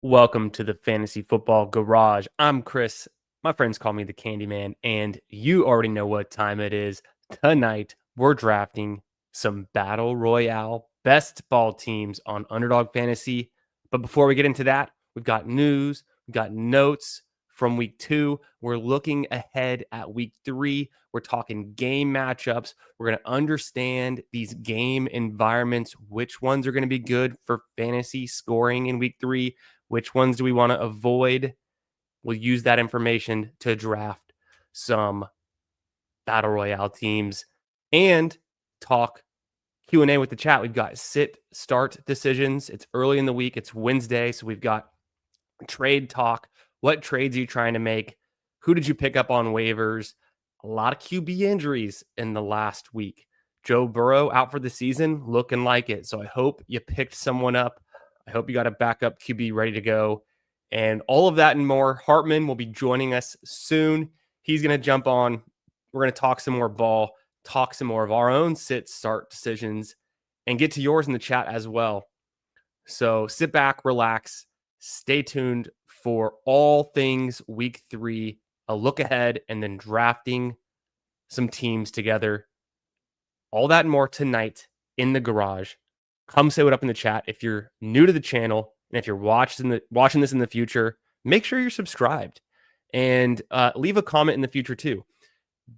Welcome to the Fantasy Football Garage. I'm Chris. My friends call me the Candyman, and you already know what time it is. Tonight, we're drafting some Battle Royale best ball teams on Underdog Fantasy. But before we get into that, we've got news, we've got notes from week 2. We're looking ahead at week 3. We're talking game matchups. We're going to understand these game environments, which ones are going to be good for fantasy scoring in week 3. Which ones do we want to avoid? We'll use that information to draft some Battle Royale teams and talk Q&A with the chat. We've got sit-start decisions. It's early in the week. It's Wednesday, so we've got trade talk. What trades are you trying to make? Who did you pick up on waivers? A lot of QB injuries in the last week. Joe Burrow out for the season, looking like it. So I hope you picked someone up. I hope you got a backup QB ready to go. And all of that and more. Hartman will be joining us soon. He's going to jump on. We're going to talk some more ball, talk some more of our own sit-start decisions, and get to yours in the chat as well. So sit back, relax, stay tuned for all things week 3, a look ahead, and then drafting some teams together. All that and more tonight in the garage. Come say what up in the chat. If you're new to the channel and if you're watching this in the future, make sure you're subscribed and leave a comment in the future too.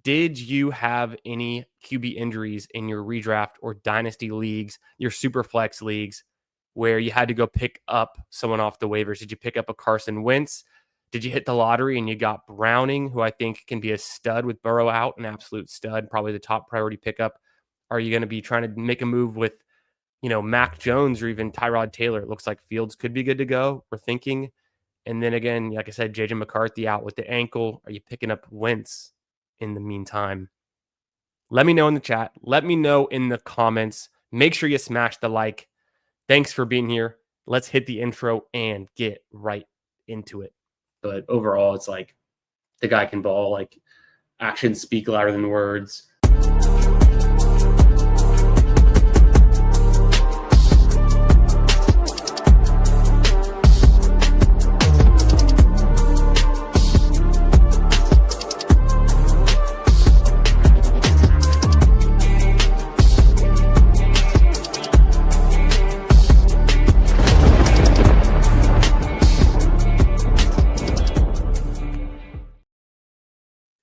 Did you have any QB injuries in your redraft or dynasty leagues, your super flex leagues, where you had to go pick up someone off the waivers? Did you pick up a Carson Wentz? Did you hit the lottery and you got Browning, who I think can be a stud with Burrow out, an absolute stud, probably the top priority pickup? Are you going to be trying to make a move with Mac Jones or even Tyrod Taylor? It looks like Fields could be good to go. We're thinking. And then again, like I said, JJ McCarthy out with the ankle. Are you picking up Wentz in the meantime? Let me know in the chat. Let me know in the comments. Make sure you smash the like. Thanks for being here. Let's hit the intro and get right into it. But overall, it's like the guy can ball. Like, actions speak louder than words.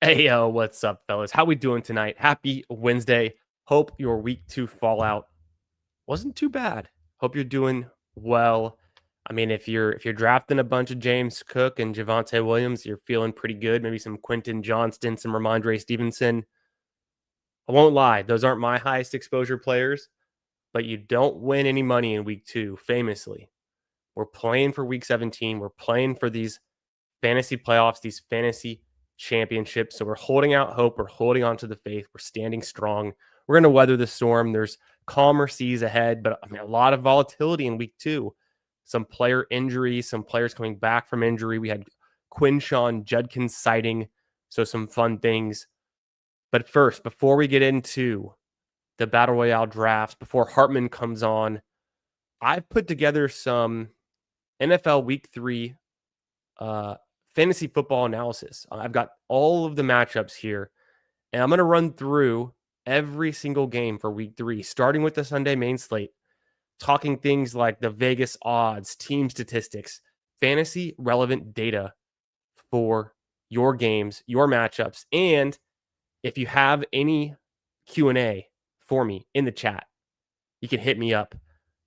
Hey, yo, what's up, fellas? How we doing tonight? Happy Wednesday. Hope your week 2 fallout wasn't too bad. Hope you're doing well. I mean, if you're drafting a bunch of James Cook and Javonte Williams, you're feeling pretty good. Maybe some Quentin Johnston, some Ramondre Stevenson. I won't lie, those aren't my highest exposure players, but you don't win any money in week 2, famously. We're playing for week 17. We're playing for these fantasy playoffs, these fantasy championships. So we're holding out hope. We're holding on to the faith. We're standing strong. We're going to weather the storm. There's calmer seas ahead, but I mean, a lot of volatility in week 2. Some player injuries, some players coming back from injury. We had Quinshawn Judkins sighting, so some fun things. But first, before we get into the Battle Royale drafts, before Hartman comes on, I've put together some NFL Week 3 fantasy football analysis. I've got all of the matchups here, and I'm going to run through every single game for week 3, starting with the Sunday main slate, talking things like the Vegas odds, team statistics, fantasy relevant data for your games, your matchups. And if you have any Q&A for me in the chat, you can hit me up.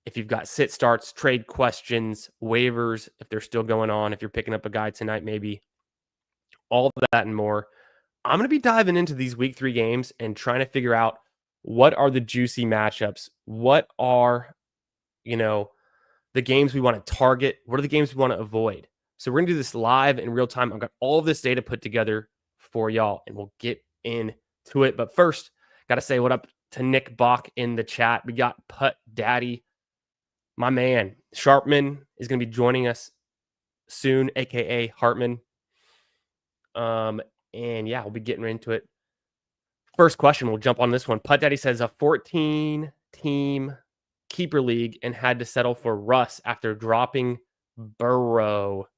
If you've got sit starts, trade questions, waivers, if they're still going on, if you're picking up a guy tonight, maybe all of that and more. I'm going to be diving into these week 3 games and trying to figure out what are the juicy matchups. What are, the games we want to target? What are the games we want to avoid? So we're going to do this live in real time. I've got all of this data put together for y'all, and we'll get into it. But first, got to say what up to Nick Bach in the chat. We got Putt Daddy. My man, Sharpman, is going to be joining us soon, a.k.a. Hartman. And yeah, we'll be getting into it. First question, we'll jump on this one. Putt Daddy says a 14-team keeper league and had to settle for Russ after dropping Burrow.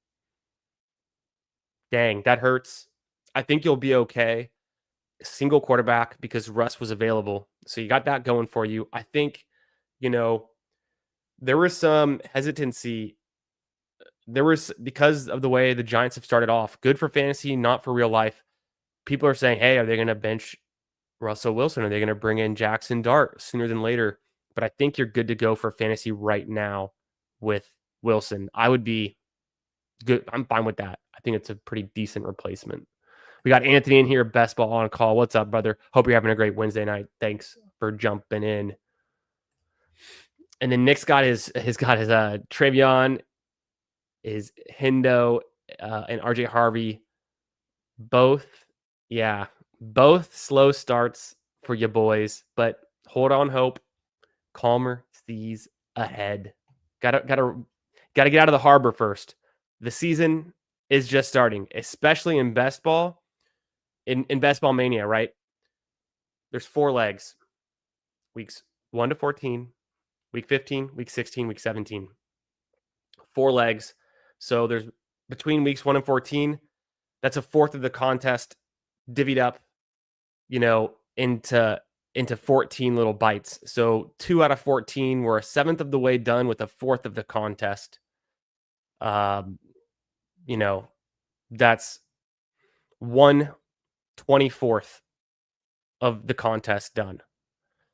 Dang, that hurts. I think you'll be okay. Single quarterback because Russ was available. So you got that going for you. I think, you know, there was some hesitancy. There was because of the way the Giants have started off. Good for fantasy, not for real life. People are saying, hey, are they going to bench Russell Wilson? Are they going to bring in Jackson Dart sooner than later? But I think you're good to go for fantasy right now with Wilson. I would be good. I'm fine with that. I think it's a pretty decent replacement. We got Anthony in here, best ball on call. What's up, brother? Hope you're having a great Wednesday night. Thanks for jumping in. And then Nick's got his Travion, his Hendo, and RJ Harvey. Both, both slow starts for you boys, but hold on, hope. Calmer seas ahead. Gotta get out of the harbor first. The season is just starting, especially in best ball. In best ball mania, right? There's 4 legs. Weeks 1 to 14, week 15, week 16, week 17. 4 legs. So there's between weeks 1 and 14, that's a fourth of the contest divvied up, into 14 little bites. So 2 out of 14 were a seventh of the way done with a fourth of the contest. That's 1/24th of the contest done.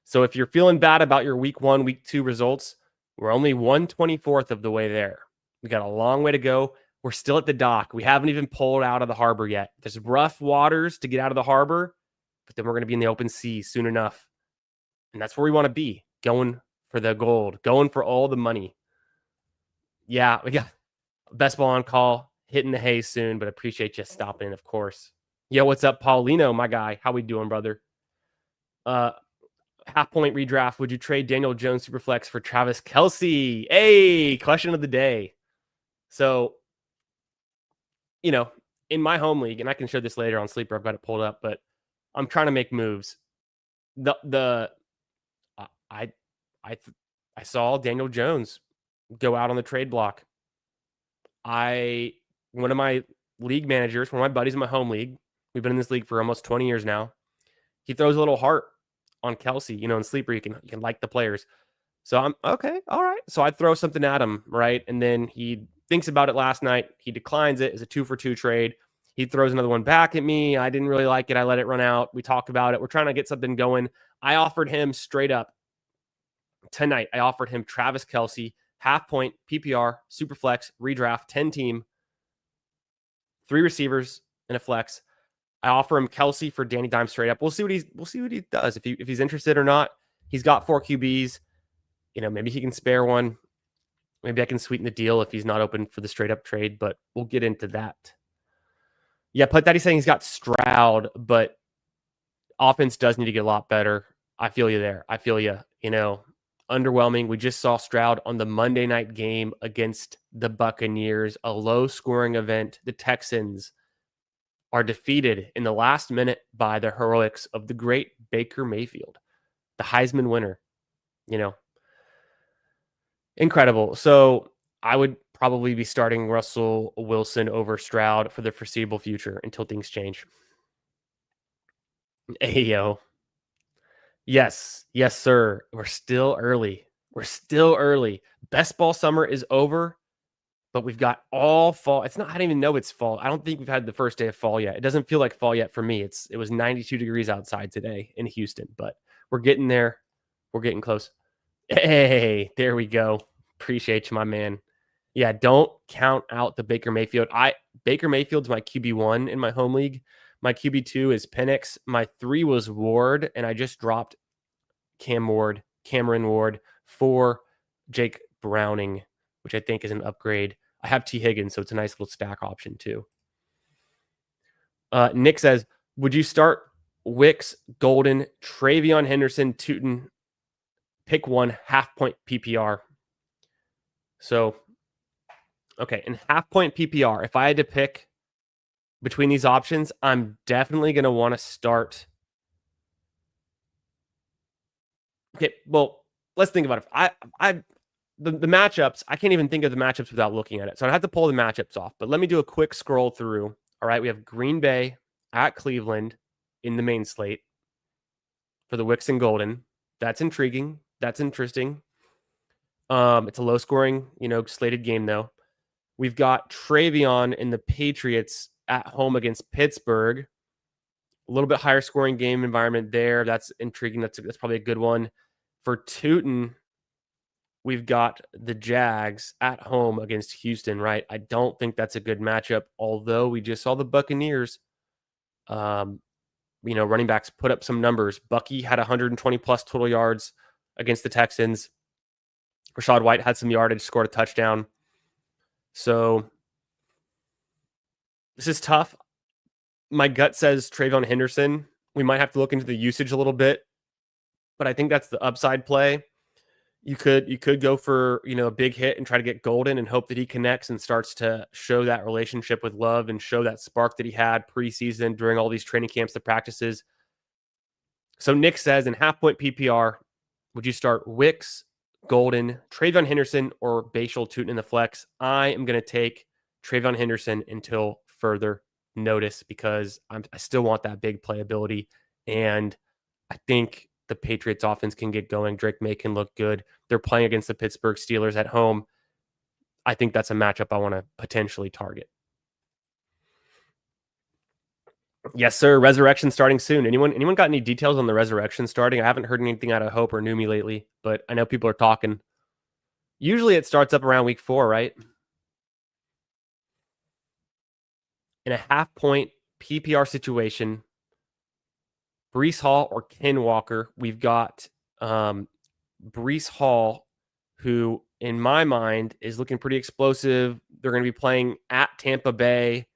So if you're feeling bad about your week 1, week 2 results, we're only 1/24th of the way there. We got a long way to go. We're still at the dock. We haven't even pulled out of the harbor yet. There's rough waters to get out of the harbor, but then we're going to be in the open sea soon enough. And that's where we want to be, going for the gold, going for all the money. Yeah, we got best ball on call, hitting the hay soon, but appreciate you stopping in, of course. Yo, what's up, Paulino, my guy? How we doing, brother? Half point redraft. Would you trade Daniel Jones Superflex for Travis Kelce? Hey, question of the day. So, in my home league, and I can show this later on Sleeper, I've got it pulled up, but I'm trying to make moves. I saw Daniel Jones go out on the trade block. One of my league managers, one of my buddies in my home league, we've been in this league for almost 20 years now. He throws a little heart on Kelce, in Sleeper, you can like the players. So I'm okay. All right. So I throw something at him, right? And then he thinks about it last night. He declines it as a 2-for-2 trade. He throws another one back at me. I didn't really like it. I let it run out. We talked about it. We're trying to get something going. I offered him straight up tonight. I offered him Travis Kelce, half point, PPR, super flex, redraft, 10 team, 3 receivers and a flex. I offer him Kelce for Danny Dimes straight up. We'll see what he does. If he's interested or not. He's got 4 QBs. Maybe he can spare one. Maybe I can sweeten the deal if he's not open for the straight up trade, but we'll get into that. Yeah, Put Daddy's saying he's got Stroud, but offense does need to get a lot better. I feel you there. I feel you. Underwhelming. We just saw Stroud on the Monday night game against the Buccaneers, a low scoring event. The Texans are defeated in the last minute by the heroics of the great Baker Mayfield, the Heisman winner. Incredible. So I would probably be starting Russell Wilson over Stroud for the foreseeable future until things change. Ayo. Yes, sir. We're still early. Best ball summer is over, but we've got all fall. I don't even know it's fall. I don't think we've had the first day of fall yet. It doesn't feel like fall yet for me. It was 92 degrees outside today in Houston, but we're getting there. We're getting close. Hey, there we go. Appreciate you, my man. Yeah, don't count out the Baker Mayfield. Baker Mayfield's my QB1 in my home league. My QB2 is Penix. My 3 was Ward, and I just dropped Cameron Ward for Jake Browning, which I think is an upgrade. I have T. Higgins, so it's a nice little stack option too. Nick says, would you start Wicks, Golden, Travion Henderson, Tootin, pick one, half point PPR? So, okay, in half point PPR, if I had to pick between these options, I'm definitely going to want to start. Okay, well, let's think about it. the matchups, I can't even think of the matchups without looking at it. So I'd have to pull the matchups off. But let me do a quick scroll through. All right, we have Green Bay at Cleveland in the main slate for the Wicks and Golden. That's intriguing. That's interesting. It's a low scoring, slated game though. We've got Travion and the Patriots at home against Pittsburgh. A little bit higher scoring game environment there. That's intriguing. That's probably a good one. For Tootin, we've got the Jags at home against Houston, right? I don't think that's a good matchup, although we just saw the Buccaneers, running backs put up some numbers. Bucky had 120 plus total yards against the Texans. Rachaad White had some yardage, scored a touchdown. So this is tough. My gut says Trayvon Henderson. We might have to look into the usage a little bit, but I think that's the upside play. You could go for, a big hit and try to get Golden and hope that he connects and starts to show that relationship with Love and show that spark that he had preseason during all these training camps, the practices. So Nick says in half-point PPR, would you start Wicks, Golden, Trayvon Henderson, or Bashal Tootin in the flex? I am going to take Trayvon Henderson until further notice because I still want that big playability, and I think the Patriots offense can get going. Drake May can look good. They're playing against the Pittsburgh Steelers at home. I think that's a matchup I want to potentially target. Yes, sir. Resurrection starting soon. Anyone got any details on the Resurrection starting? I haven't heard anything out of Hope or Numi lately, but I know people are talking. Usually it starts up around week 4, right? In a half-point PPR situation, Breece Hall or Ken Walker. We've got Breece Hall, who in my mind is looking pretty explosive. They're going to be playing at Tampa Bay.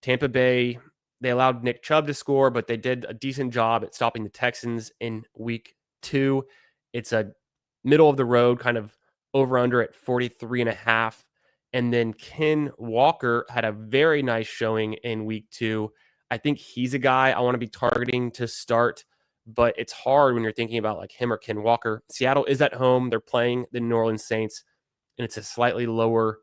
Tampa Bay, they allowed Nick Chubb to score, but they did a decent job at stopping the Texans in week 2. It's a middle of the road kind of over-under at 43.5. And then Ken Walker had a very nice showing in week 2. I think he's a guy I want to be targeting to start, but it's hard when you're thinking about like him or Ken Walker. Seattle is at home. They're playing the New Orleans Saints, and it's a slightly lower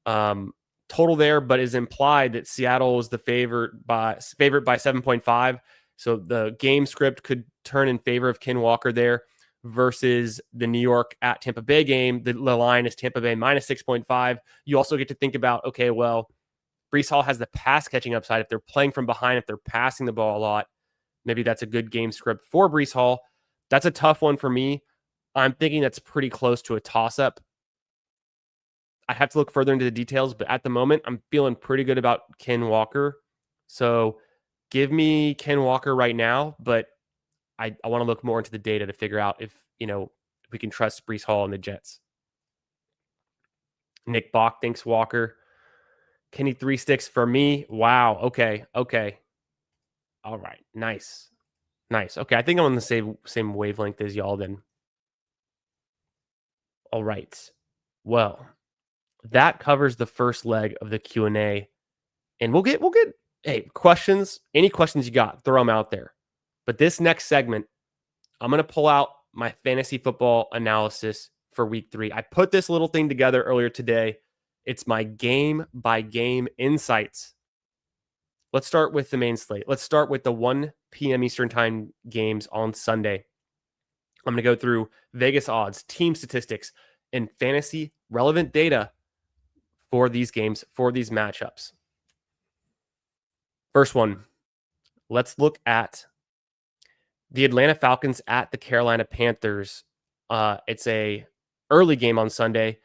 total there, but is implied that Seattle is the favorite by 7.5. So the game script could turn in favor of Ken Walker there versus the New York at Tampa Bay game. The line is Tampa Bay minus 6.5. You also get to think about, okay, well, Breece Hall has the pass catching upside. If they're playing from behind, if they're passing the ball a lot, maybe that's a good game script for Breece Hall. That's a tough one for me. I'm thinking that's pretty close to a toss-up. I have to look further into the details, but at the moment, I'm feeling pretty good about Ken Walker. So give me Ken Walker right now, but I want to look more into the data to figure out if we can trust Breece Hall and the Jets. Nick Bach thinks Walker. Kenny 3 sticks for me. Wow. Okay. All right. Nice. Okay. I think I'm on the same wavelength as y'all then. All right. Well, that covers the first leg of the Q&A. And we'll get questions. Any questions you got, throw them out there. But this next segment, I'm going to pull out my fantasy football analysis for week 3. I put this little thing together earlier today. It's my game-by-game insights. Let's start with the main slate. Let's start with the 1 p.m. Eastern Time games on Sunday. I'm going to go through Vegas odds, team statistics, and fantasy relevant data for these games, for these matchups. First one, let's look at the Atlanta Falcons at the Carolina Panthers. It's a early game on Sunday.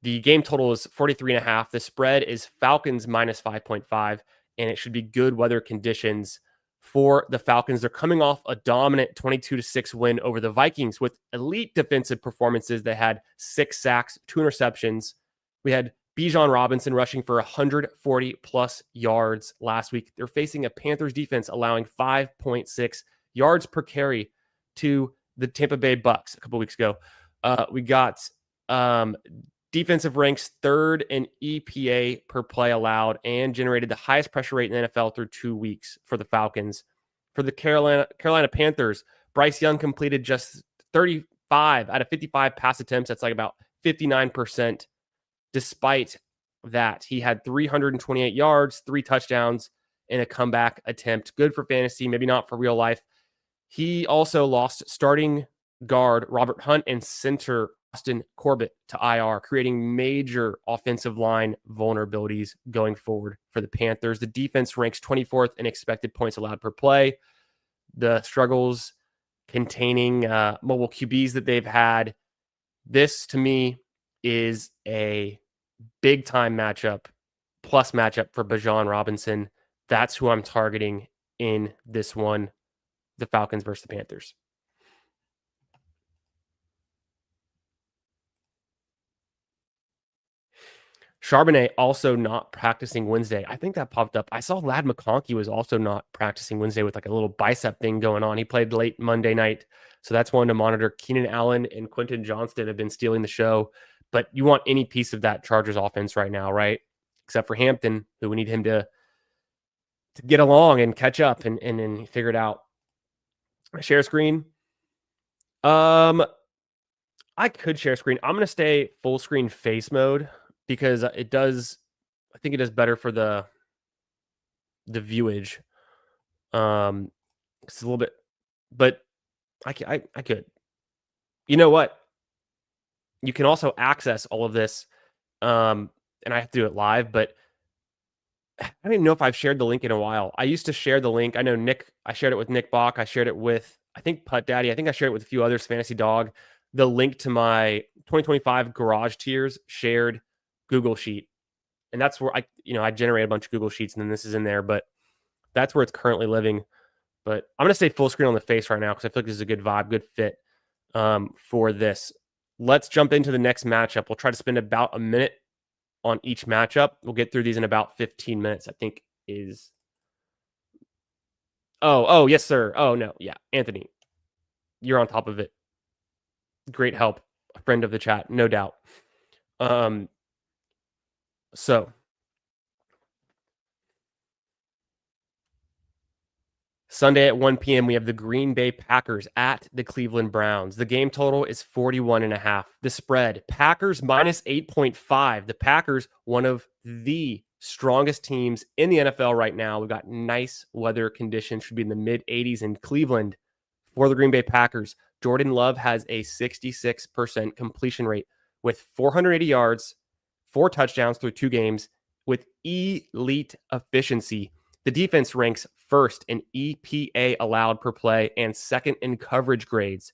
The game total is 43.5. The spread is Falcons minus 5.5, and it should be good weather conditions for the Falcons. They're coming off a dominant 22-6 win over the Vikings with elite defensive performances. They had 6 sacks, 2 interceptions. We had Bijan Robinson rushing for 140 plus yards last week. They're facing a Panthers defense allowing 5.6 yards per carry to the Tampa Bay Bucks a couple weeks ago. We got defensive ranks 3rd in EPA per play allowed and generated the highest pressure rate in the NFL through 2 weeks for the Falcons. For the Carolina Panthers, Bryce Young completed just 35 out of 55 pass attempts. That's like about 59%. Despite that, he had 328 yards, 3 touchdowns, and a comeback attempt. Good for fantasy, maybe not for real life. He also lost starting guard Robert Hunt and center Austin Corbett to IR, creating major offensive line vulnerabilities going forward for the Panthers. The defense ranks 24th in expected points allowed per play. The struggles containing mobile QBs that they've had. This, to me, is a big time matchup, plus matchup for Bijan Robinson. That's who I'm targeting in this one, the Falcons versus the Panthers. Charbonnet also not practicing Wednesday. I think that popped up. I saw Ladd McConkey was also not practicing Wednesday with like a little bicep thing going on. He played late Monday night. So that's one to monitor. Keenan Allen and Quentin Johnston have been stealing the show. But you want any piece of that Chargers offense right now, right? Except for Hampton, who we need him to get along and catch up and figure it out. Share screen. I could share screen. I'm going to stay full screen face mode because I think it does better for the viewage. It's a little bit, but I could. You know what? You can also access all of this, and I have to do it live, but I don't even know if I've shared the link in a while. I used to share the link. I know I shared it with Nick Bach. I shared it with, I think, Putt Daddy. I think I shared it with a few others, Fantasy Dog. The link to my 2025 Garage Tiers shared Google Sheet. And that's where I generate a bunch of Google Sheets, and then this is in there, but that's where it's currently living. But I'm going to stay full screen on the face right now because I feel like this is a good vibe, good fit for this. Let's jump into the next matchup. We'll try to spend about a minute on each matchup. We'll get through these in about 15 minutes, I think is. Oh, yes, sir. Oh, no. Yeah. Anthony, you're on top of it. Great help. A friend of the chat, no doubt. So Sunday at 1 p.m., we have the Green Bay Packers at the Cleveland Browns. The game total is 41.5. The spread, Packers minus 8.5. The Packers, one of the strongest teams in the NFL right now. We've got nice weather conditions, should be in the mid 80s in Cleveland for the Green Bay Packers. Jordan Love has a 66% completion rate with 480 yards, 4 touchdowns through 2 games with elite efficiency. The defense ranks first in EPA allowed per play and second in coverage grades.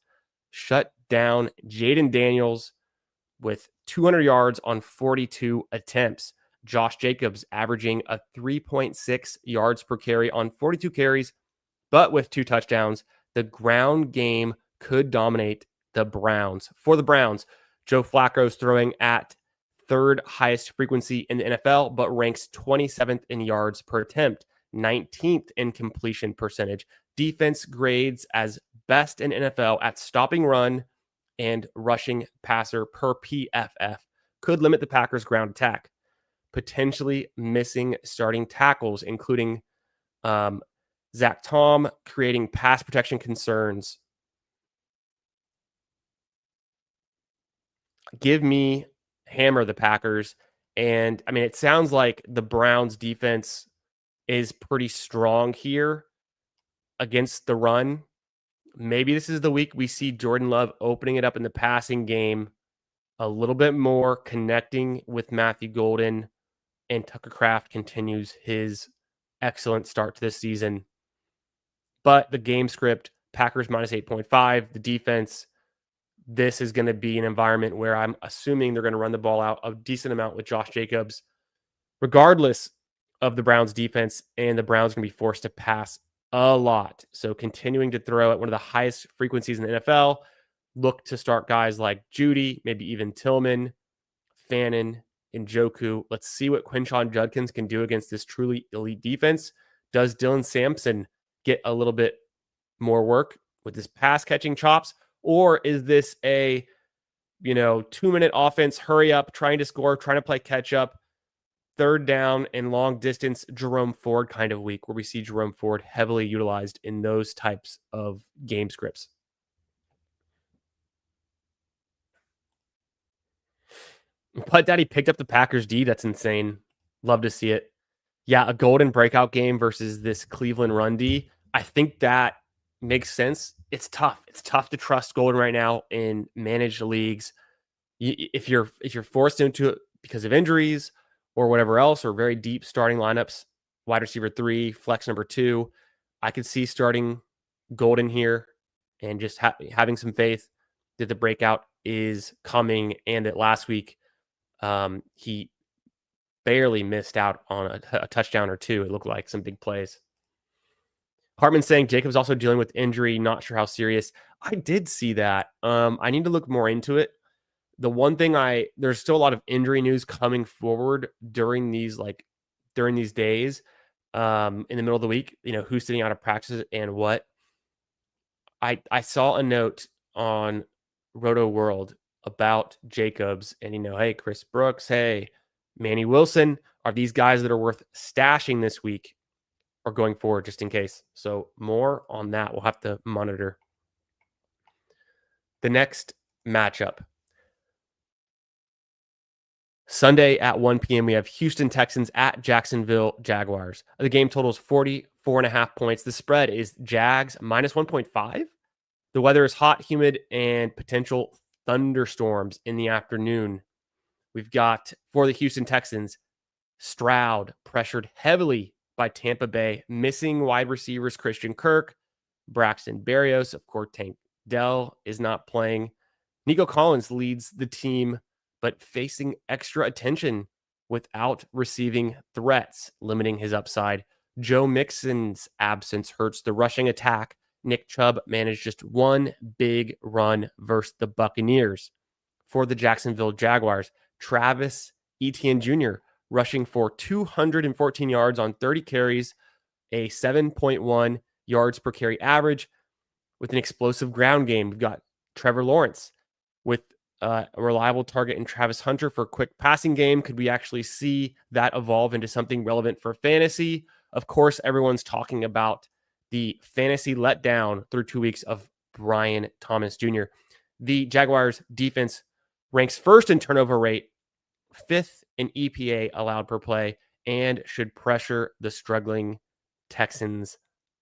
Shut down Jaden Daniels with 200 yards on 42 attempts. Josh Jacobs averaging a 3.6 yards per carry on 42 carries, but with 2 touchdowns. The ground game could dominate the Browns. For the Browns, Joe Flacco's throwing at 3rd highest frequency in the NFL, but ranks 27th in yards per attempt, 19th in completion percentage. Defense grades as best in NFL at stopping run and rushing passer per PFF. Could limit the Packers' ground attack. Potentially missing starting tackles, including Zach Tom, creating pass protection concerns. Give me hammer the Packers. And I mean, it sounds like the Browns defense is pretty strong here against the run. Maybe this is the week we see Jordan Love opening it up in the passing game a little bit more, connecting with Matthew Golden, and Tucker Kraft continues his excellent start to this season. But the game script, Packers minus 8.5, the defense, this is going to be an environment where I'm assuming they're going to run the ball out a decent amount with Josh Jacobs, regardless of the Browns defense, and the Browns are going to be forced to pass a lot. So continuing to throw at one of the highest frequencies in the NFL, look to start guys like Judy, maybe even Tillman, Fannin, and Njoku. Let's see what Quinshon Judkins can do against this truly elite defense. Does Dylan Sampson get a little bit more work with his pass catching chops? Or is this a, 2-minute offense, hurry up, trying to score, trying to play catch up, 3rd down and long distance Jerome Ford kind of week where we see Jerome Ford heavily utilized in those types of game scripts? Putt Daddy picked up the Packers D. That's insane. Love to see it. Yeah, a golden breakout game versus this Cleveland run D. I think that makes sense. It's tough. It's tough to trust Golden right now in managed leagues. If you're forced into it because of injuries or whatever else, or very deep starting lineups, wide receiver 3, flex number 2, I could see starting Golden here and just having some faith that the breakout is coming, and that last week he barely missed out on a touchdown or two. It looked like some big plays. Hartman saying Jacob's also dealing with injury, not sure how serious. I did see that. I need to look more into it. The one thing there's still a lot of injury news coming forward during these days, in the middle of the week, who's sitting out of practice and what. I saw a note on Roto World about Jacobs and, hey, Chris Brooks, hey, Manny Wilson, are these guys that are worth stashing this week or going forward just in case? So more on that. We'll have to monitor. The next matchup. Sunday at 1 p.m., we have Houston Texans at Jacksonville Jaguars. The game totals 44.5 points. The spread is Jags minus 1.5. The weather is hot, humid, and potential thunderstorms in the afternoon. We've got, for the Houston Texans, Stroud pressured heavily by Tampa Bay, missing wide receivers Christian Kirk, Braxton Berrios, of course, Tank Dell is not playing. Nico Collins leads the team, but facing extra attention without receiving threats, limiting his upside. Joe Mixon's absence hurts the rushing attack. Nick Chubb managed just one big run versus the Buccaneers. For the Jacksonville Jaguars, Travis Etienne Jr. rushing for 214 yards on 30 carries, a 7.1 yards per carry average with an explosive ground game. We've got Trevor Lawrence with a reliable target in Travis Hunter for a quick passing game. Could we actually see that evolve into something relevant for fantasy? Of course, everyone's talking about the fantasy letdown through 2 weeks of Brian Thomas Jr. The Jaguars defense ranks first in turnover rate, fifth in EPA allowed per play, and should pressure the struggling Texans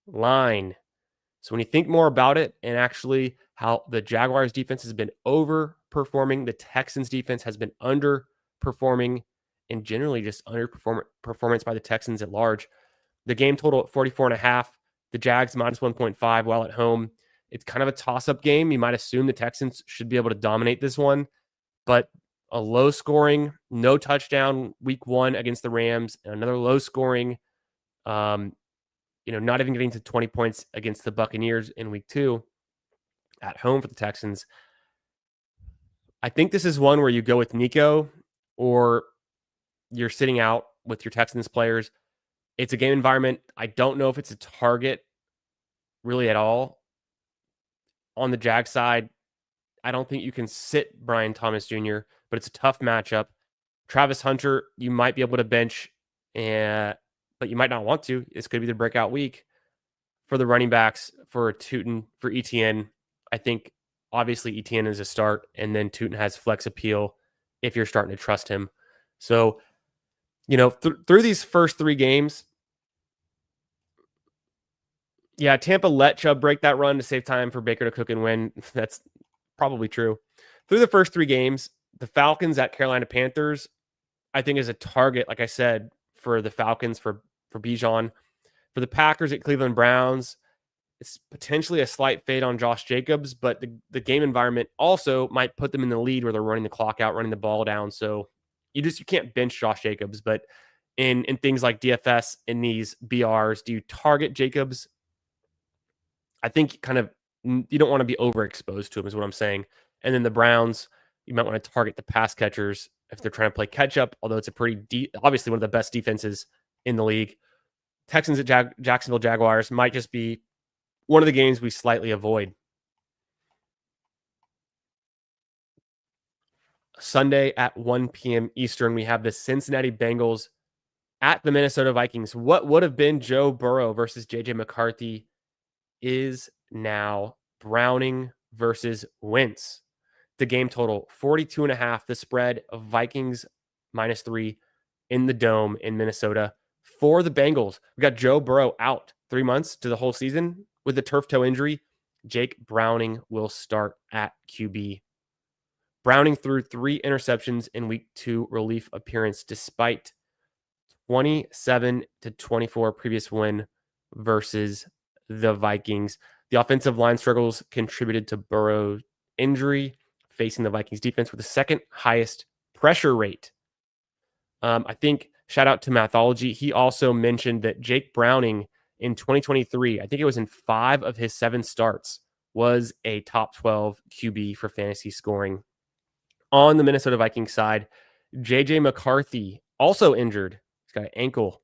line. So when you think more about it and actually how the Jaguars defense has been overperforming, the Texans defense has been underperforming, and generally just performance by the Texans at large. The game total at 44.5, the Jags minus 1.5 while at home. It's kind of a toss-up game. You might assume the Texans should be able to dominate this one, but a low scoring, no touchdown week 1 against the Rams, and another low scoring, not even getting to 20 points against the Buccaneers in week 2 at home for the Texans. I think this is one where you go with Nico or you're sitting out with your Texans players. It's a game environment. I don't know if it's a target really at all. On the Jag side, I don't think you can sit Brian Thomas Jr., but it's a tough matchup. Travis Hunter, you might be able to bench, but you might not want to. This could be the breakout week for the running backs, for Tootin, for Etienne. I think obviously Etienne is a start, and then Tootin has flex appeal if you're starting to trust him. So, through these first 3 games, yeah, Tampa let Chubb break that run to save time for Baker to cook and win. That's probably true. Through the first 3 games, the Falcons at Carolina Panthers, I think is a target, like I said, for the Falcons, for Bijan. For the Packers at Cleveland Browns, it's potentially a slight fade on Josh Jacobs, but the game environment also might put them in the lead where they're running the clock out, running the ball down. So you can't bench Josh Jacobs. But in things like DFS, in these BRs, do you target Jacobs? I think you don't want to be overexposed to him is what I'm saying. And then the Browns, you might want to target the pass catchers if they're trying to play catch up, although it's a pretty obviously one of the best defenses in the league. Texans at Jacksonville Jaguars might just be one of the games we slightly avoid. Sunday at 1 p.m. Eastern, we have the Cincinnati Bengals at the Minnesota Vikings. What would have been Joe Burrow versus J.J. McCarthy is now Browning versus Wentz. The game total 42.5. The spread of Vikings -3 in the Dome in Minnesota. For the Bengals, we got Joe Burrow out 3 months to the whole season with a turf toe injury. Jake Browning will start at QB. Browning threw 3 interceptions in week 2 relief appearance despite 27-24 previous win versus the Vikings. The offensive line struggles contributed to Burrow's injury, facing the Vikings defense with the second highest pressure rate. I think shout out to Mathology. He also mentioned that Jake Browning in 2023, I think it was in 5 of his 7 starts, was a top 12 QB for fantasy scoring. On the Minnesota Vikings side, JJ McCarthy also injured. He's got an ankle.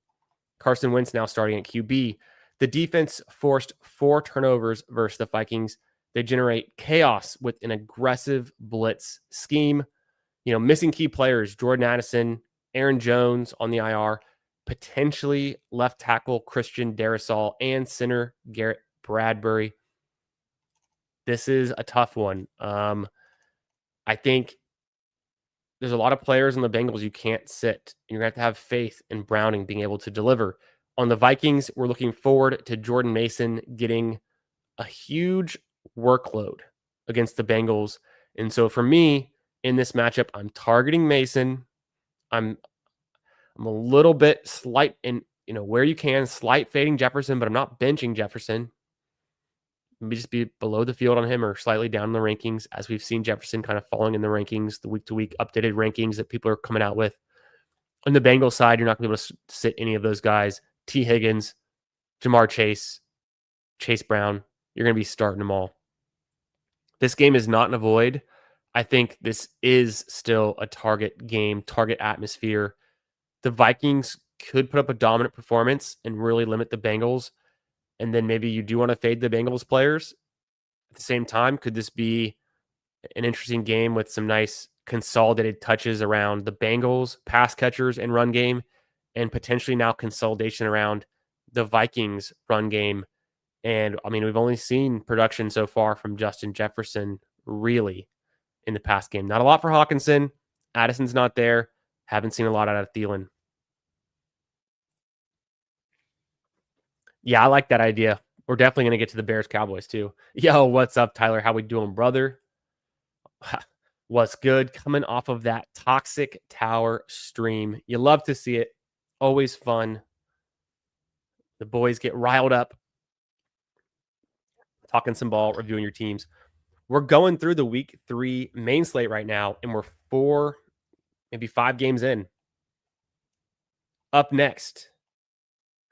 Carson Wentz now starting at QB. The defense forced 4 turnovers versus the Vikings. They generate chaos with an aggressive blitz scheme. Missing key players, Jordan Addison, Aaron Jones on the IR, potentially left tackle Christian Darrisaw, and center Garrett Bradbury. This is a tough one. I think there's a lot of players on the Bengals you can't sit. You're going to have faith in Browning being able to deliver. On the Vikings, we're looking forward to Jordan Mason getting a huge workload against the Bengals. And so for me, in this matchup, I'm targeting Mason. I'm a little bit slight in, where you can, slight fading Jefferson, but I'm not benching Jefferson. Maybe just be below the field on him or slightly down in the rankings, as we've seen Jefferson kind of falling in the rankings, the week-to-week updated rankings that people are coming out with. On the Bengals side, you're not going to be able to sit any of those guys. T. Higgins, Jamar Chase, Chase Brown, you're going to be starting them all. This game is not an avoid. I think this is still a target game, target atmosphere. The Vikings could put up a dominant performance and really limit the Bengals. And then maybe you do want to fade the Bengals players. At the same time, could this be an interesting game with some nice consolidated touches around the Bengals, pass catchers, and run game, and potentially now consolidation around the Vikings run game? And we've only seen production so far from Justin Jefferson, really, in the past game. Not a lot for Hawkinson. Addison's not there. Haven't seen a lot out of Thielen. Yeah, I like that idea. We're definitely going to get to the Bears-Cowboys too. Yo, what's up, Tyler? How we doing, brother? What's good? Coming off of that Toxic Tower stream. You love to see it. Always fun. The boys get riled up. Talking some ball, reviewing your teams. We're going through the week 3 main slate right now, and we're 4, maybe 5 games in. Up next,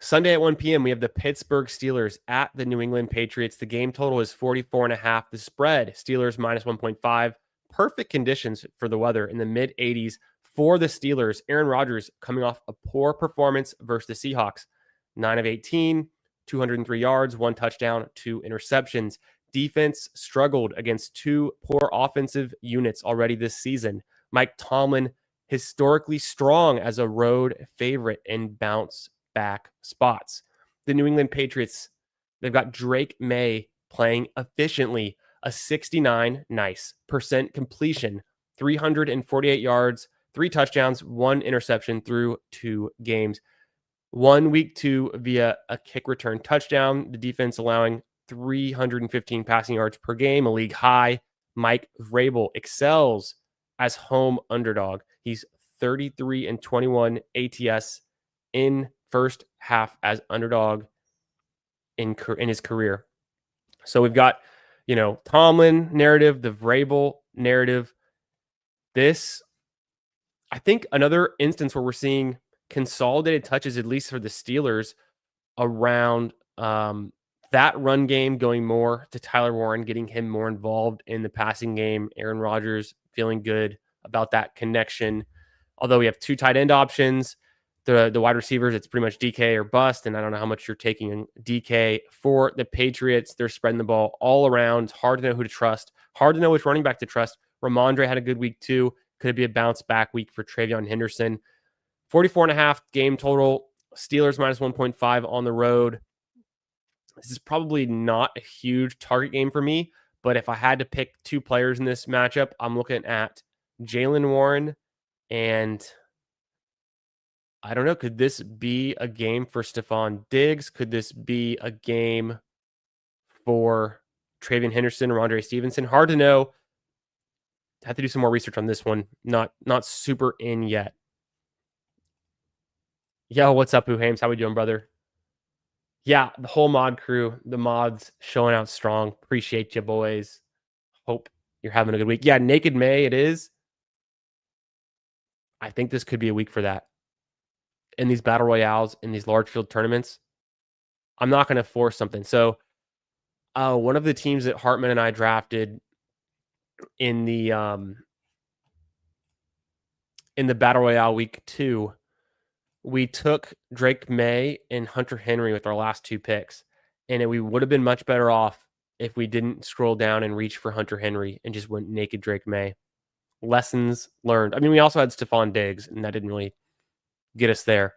Sunday at 1 p.m., we have the Pittsburgh Steelers at the New England Patriots. The game total is 44.5. The spread, Steelers -1.5. Perfect conditions for the weather in the mid-80s for the Steelers. Aaron Rodgers coming off a poor performance versus the Seahawks. 9 of 18, 203 yards, 1 touchdown, 2 interceptions. Defense struggled against 2 poor offensive units already this season. Mike Tomlin, historically strong as a road favorite in bounce back spots. The New England Patriots, they've got Drake May playing efficiently, a 69% completion, 348 yards, 3 touchdowns, 1 interception through 2 games. 1 week 2 via a kick return touchdown. The defense allowing 315 passing yards per game, a league high. Mike Vrabel excels as home underdog. He's 33-21 ATS in first half as underdog in his career. So we've got, Tomlin narrative, the Vrabel narrative. This, I think, another instance where we're seeing consolidated touches, at least for the Steelers, around that run game going more to Tyler Warren, getting him more involved in the passing game. Aaron Rodgers feeling good about that connection. Although we have 2 tight end options, the wide receivers, it's pretty much DK or bust, and I don't know how much you're taking in DK. For the Patriots, they're spreading the ball all around. It's hard to know who to trust. Hard to know which running back to trust. Ramondre had a good week too. Could it be a bounce back week for Travion Henderson? 44.5 game total. Steelers -1.5 on the road. This is probably not a huge target game for me, But if I had to pick 2 players in this matchup, I'm looking at Jaylen Warren, and I don't know, could this be a game for Stephon Diggs? Could this be a game for Travion Henderson or Andre Stevenson? Hard to know. Have to do some more research on this one. Not super in yet. Yo, what's up, Uhames? How we doing, brother? Yeah, the whole mod crew, the mods showing out strong. Appreciate you, boys. Hope you're having a good week. Yeah, Naked May, it is. I think this could be a week for that. In these battle royales, in these large field tournaments, I'm not going to force something. So, one of the teams that Hartman and I drafted in the battle royale week 2, we took Drake May and Hunter Henry with our last 2 picks, and we would have been much better off if we didn't scroll down and reach for Hunter Henry and just went naked Drake May. Lessons learned. I mean, we also had Stephon Diggs, and that didn't really get us there.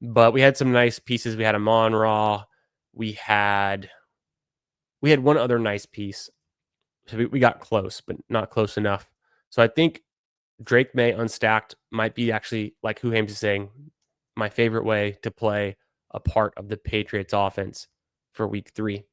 But we had some nice pieces. We had a Mon-Ra. We had one other nice piece. So we got close, but not close enough. So I think Drake May unstacked might be actually, like Huhames is saying, my favorite way to play a part of the Patriots offense for week 3.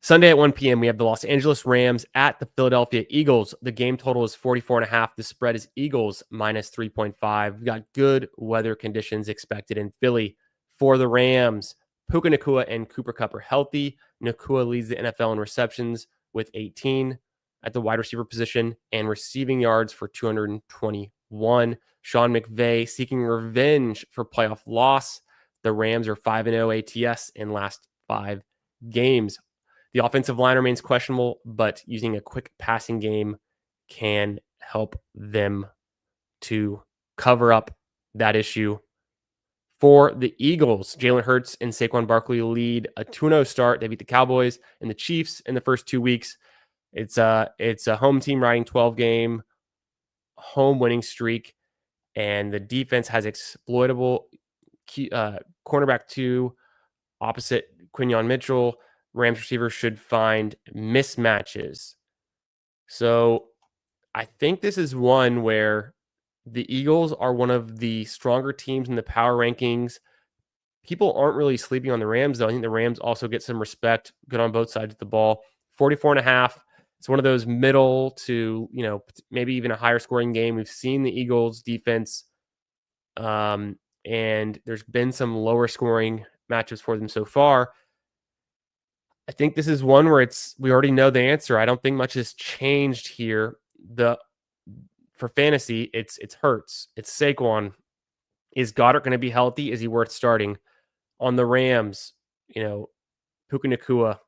Sunday at 1 p.m., we have the Los Angeles Rams at the Philadelphia Eagles. The game total is 44.5. The spread is Eagles minus 3.5. We've got good weather conditions expected in Philly. For the Rams, Puka Nacua and Cooper Kupp are healthy. Nacua leads the NFL in receptions with 18 at the wide receiver position and receiving yards for 221. Sean McVay seeking revenge for playoff loss. The Rams are 5-0 ATS in last 5 games. The offensive line remains questionable, but using a quick passing game can help them to cover up that issue. For the Eagles, Jalen Hurts and Saquon Barkley lead a 2-0 start. They beat the Cowboys and the Chiefs in the first 2 weeks. It's a home team riding 12-game home winning streak, and the defense has exploitable cornerback 2 opposite Quinyon Mitchell. Rams receivers should find mismatches. So I think this is one where the Eagles are one of the stronger teams in the power rankings. People aren't really sleeping on the Rams, though. I think the Rams also get some respect, good on both sides of the ball. 44.5. It's one of those middle to, maybe even a higher scoring game. We've seen the Eagles defense, and there's been some lower scoring matchups for them so far. I think this is one where we already know the answer. I don't think much has changed here. For fantasy, it's Hurts, it's Saquon. Is Goddard going to be healthy? Is he worth starting? On the Rams, Puka Nacua,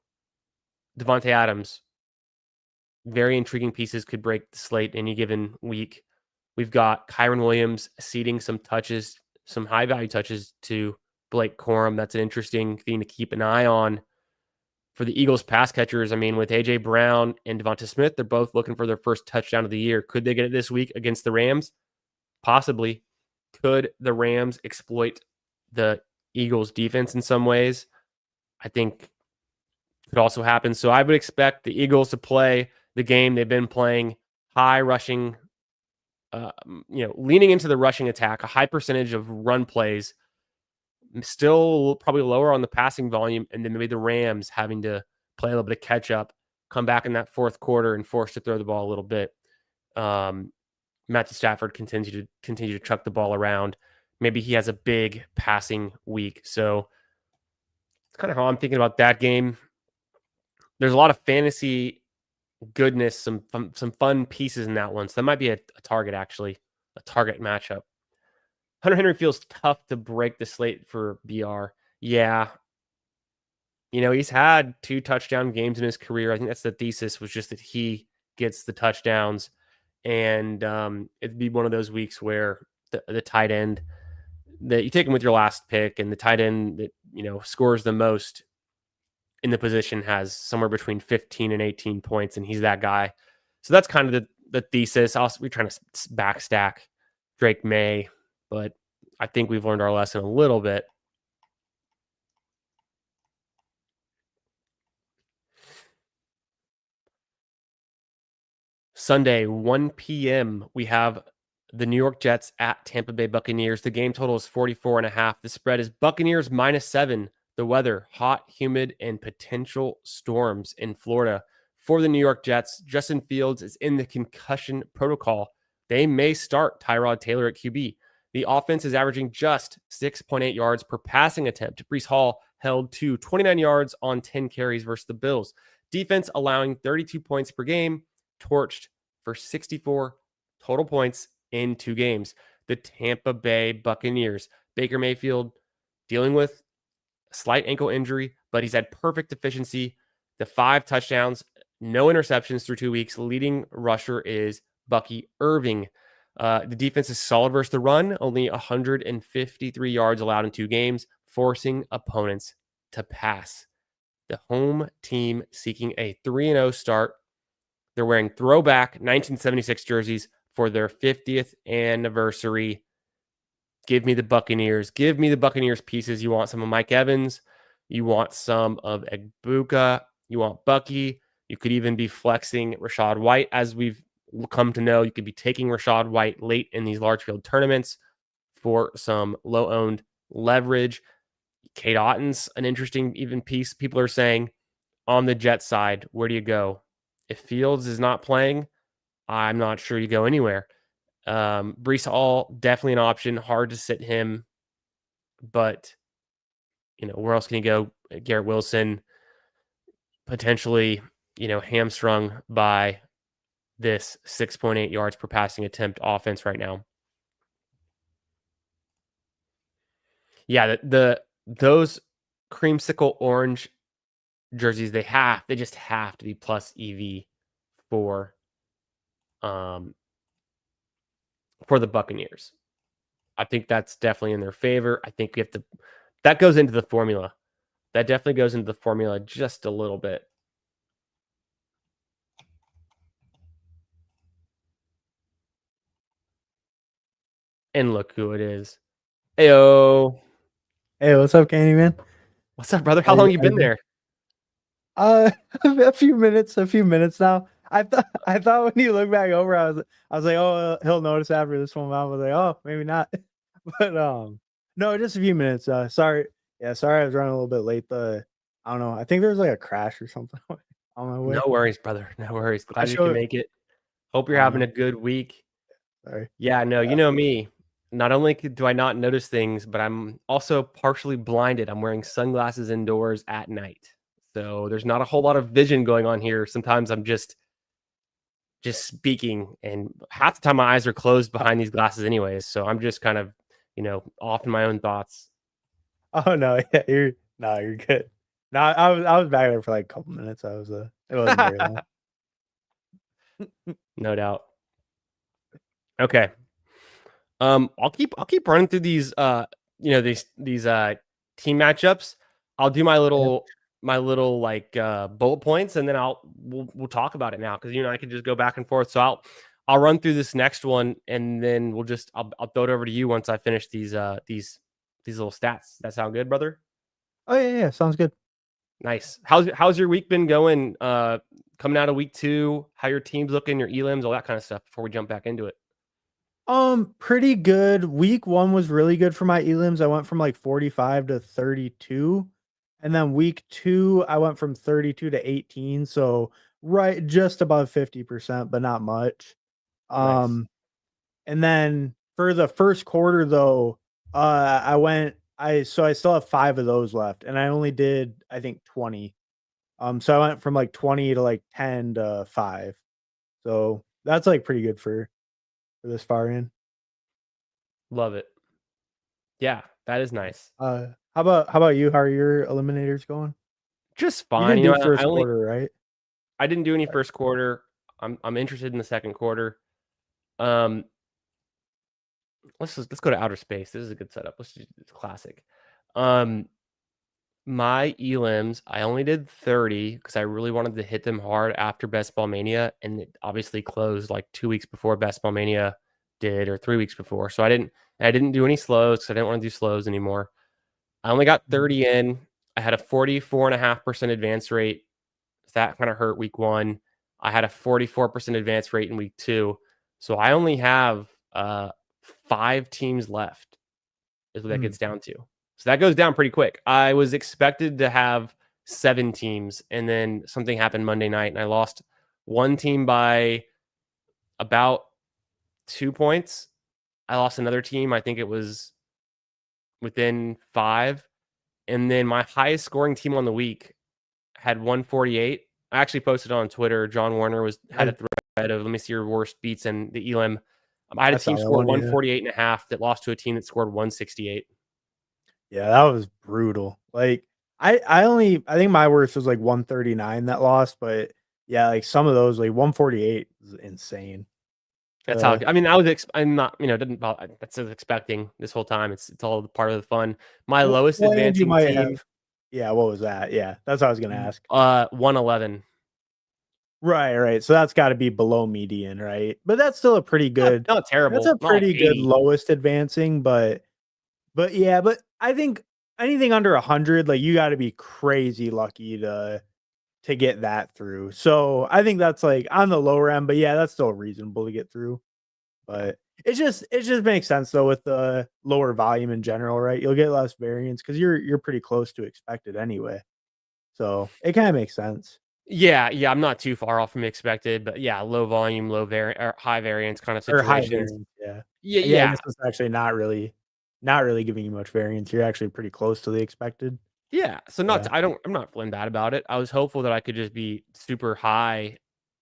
Devontae Adams, very intriguing pieces could break the slate any given week. We've got Kyren Williams ceding some touches, some high value touches to Blake Corum. That's an interesting thing to keep an eye on. For the Eagles pass catchers, I mean, with A.J. Brown and Devonta Smith, they're both looking for their first touchdown of the year. Could they get it this week against the Rams? Possibly. Could the Rams exploit the Eagles defense in some ways? I think could also happen. So I would expect the Eagles to play the game they've been playing, high rushing, leaning into the rushing attack, a high percentage of run plays, still probably lower on the passing volume, and then maybe the Rams having to play a little bit of catch up, come back in that fourth quarter and forced to throw the ball a little bit. Matthew Stafford continue to chuck the ball around. Maybe he has a big passing week. So it's kind of how I'm thinking about that game. There's a lot of fantasy goodness, some fun pieces in that one. So that might be a target, actually, a target matchup. Hunter Henry feels tough to break the slate for BR. Yeah. He's had 2 touchdown games in his career. I think that's the thesis, was just that he gets the touchdowns. And it'd be one of those weeks where the tight end that you take him with your last pick, and the tight end that, scores the most in the position has somewhere between 15 and 18 points, and he's that guy. So that's kind of the thesis. Also, we're trying to backstack Drake May, but I think we've learned our lesson a little bit. Sunday, 1 p.m., we have the New York Jets at Tampa Bay Buccaneers. The game total is 44.5. The spread is Buccaneers -7. The weather, hot, humid, and potential storms in Florida. For the New York Jets, Justin Fields is in the concussion protocol. They may start Tyrod Taylor at QB. The offense is averaging just 6.8 yards per passing attempt. Breece Hall held to 29 yards on 10 carries versus the Bills. Defense allowing 32 points per game, torched for 64 total points in 2 games. The Tampa Bay Buccaneers. Baker Mayfield dealing with a slight ankle injury, but he's had perfect efficiency. The 5 touchdowns, no interceptions through 2 weeks. Leading rusher is Bucky Irving. The defense is solid versus the run, only 153 yards allowed in 2 games, forcing opponents to pass. The home team seeking a 3-0 start. They're wearing throwback 1976 jerseys for their 50th anniversary. Give me the Buccaneers. Give me the Buccaneers pieces. You want some of Mike Evans. You want some of Egbuka. You want Bucky. You could even be flexing Rachaad White, as we've come to know. You could be taking Rachaad White late in these large field tournaments for some low-owned leverage. Kate Otton's an interesting even piece. People are saying on the Jet side, where do you go? If Fields is not playing, I'm not sure you go anywhere. Breece Hall, definitely an option. Hard to sit him, but where else can you go? Garrett Wilson, potentially, hamstrung by this 6.8 yards per passing attempt offense right now. Yeah, those creamsicle orange jerseys, they just have to be plus EV for the Buccaneers. I think that's definitely in their favor. I think that goes into the formula. That definitely goes into the formula just a little bit. And look who it is. Heyo. Hey, what's up, Candy Man? What's up, brother? How long you been there? A few minutes now. I thought when you look back over, I was like, oh, he'll notice after this one. I was like, oh, maybe not. But no, just a few minutes. Sorry, I was running a little bit late. I don't know. I think there was like a crash or something on my way. No worries, brother. No worries. Glad you can make it. Hope you're having a good week. Sorry. Yeah, no, you know me. Not only do I not notice things, but I'm also partially blinded. I'm wearing sunglasses indoors at night. So there's not a whole lot of vision going on here. Sometimes I'm just speaking, and half the time my eyes are closed behind these glasses anyways. So I'm just kind of, off in my own thoughts. Oh no, yeah, you're good. No, I was back there for like a couple minutes. It wasn't very long. No doubt. Okay. I'll keep running through these these team matchups. I'll do my little like bullet points, and then we'll talk about it now, because I can just go back and forth. So I'll run through this next one, and then I'll throw it over to you once I finish these little stats. That sound good, brother? Oh yeah, sounds good. Nice. How's your week been going? Coming out of week 2, how your team's looking, your elims, all that kind of stuff before we jump back into it. Pretty good. Week 1 was really good for my elims. I went from like 45 to 32. And then week 2, I went from 32 to 18. So right just above 50%, but not much. Nice. And then for the first quarter though, I still have 5 of those left, and I only did, I think, 20. So I went from like 20 to like 10 to 5. So that's like pretty good for this far in. Love it. Yeah, that is nice. How about you? How are your eliminators going? Just You fine. didn't do first quarter, right? I didn't do any first quarter. I'm interested in the second quarter. Let's go to outer space. This is a good setup. Let's do this classic. My elims, I only did 30 because I really wanted to hit them hard after Best Ball Mania, and it obviously closed like 2 weeks before Best Ball Mania did, or 3 weeks before. So I didn't do any slows because I didn't want to do slows anymore. I only got 30 in. I had a 44.5% advance rate. That kind of hurt week 1. I had a 44% advance rate in week 2. So I only have 5 teams left is what that Mm. gets down to. So that goes down pretty quick. I was expected to have 7 teams, and then something happened Monday night, and I lost one team by about 2 points. I lost another team. I think it was within 5. And then my highest scoring team on the week had 148. I actually posted on Twitter. John Warner had a thread of, let me see your worst beats in the Elam. I had a I saw team that score one, yeah. 148 and a half that lost to a team that scored 168. Yeah, that was brutal. Like I think my worst was like 139 that lost, but yeah, like some of those like 148 is insane. That's how, Uh, I mean, I'm not, didn't, that's what I was expecting this whole time. It's all part of the fun. My lowest and you advancing might team, have. Yeah, what was that? Yeah, that's what I was gonna ask. 111. Right, right. So that's got to be below median, right? But that's still a pretty good. Not That's terrible. a Not like pretty good 80. lowest advancing, but yeah, but I think anything under 100, like you got to be crazy lucky to get that through. So I think that's like on the lower end, but yeah, that's still reasonable to get through. Yeah. But it just makes sense though with the lower volume in general, right? You'll get less variance because you're pretty close to expected anyway. So it kind of makes sense. Yeah, I'm not too far off from expected, but yeah, low volume, or high variance kind of Or high situations. variance, yeah. Yeah, Yeah, yeah, this is actually not really giving you much variance. You're actually pretty close to the expected. yeah. So Yeah. I'm not feeling bad about it. I was hopeful that I could just be super high,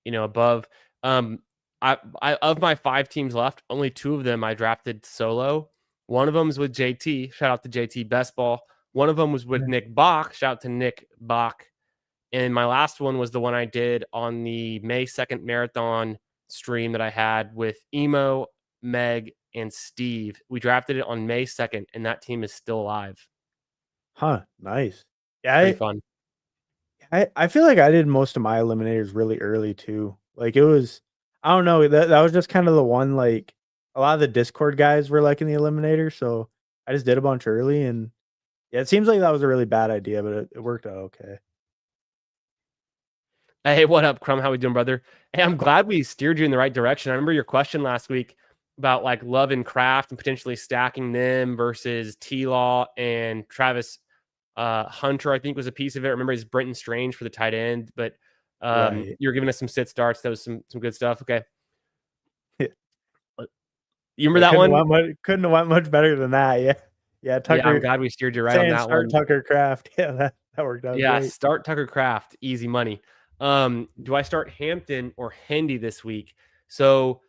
above. Um, I of my 5 teams left, only 2 of them I drafted solo. One of them is with JT. Shout out to JT Best Ball. One of them was with Yeah. Nick Bach. Shout out to Nick Bach. And my last one was the one I did on the May 2nd marathon stream that I had with Emo, Meg, and Steve. We drafted it on May 2nd, and that team is still alive. Huh, nice. Yeah, Pretty fun. I feel like I did most of my eliminators really early too. Like it was I don't know, that was just kind of the one like a lot of the Discord guys were like in the eliminator, so I just did a bunch early and yeah, it seems like that was a really bad idea, but it worked out okay. Hey, what up, Crumb? How we doing, brother? Hey, I'm glad we steered you in the right direction. I remember your question last week about like Love and Craft and potentially stacking them versus T Law and Travis Hunter, I think was a piece of it. I remember he's Brenton Strange for the tight end, but Right. you're giving us some sit starts. That was some good stuff. Okay. Yeah, You remember that one? couldn't have went much better than that, yeah. Yeah, Yeah, I'm Tucker glad we steered you right on saying that start one. Tucker Craft. Yeah, that worked out Yeah, great. start Tucker Craft, easy money. Do I start Hampton or Hendy this week? So,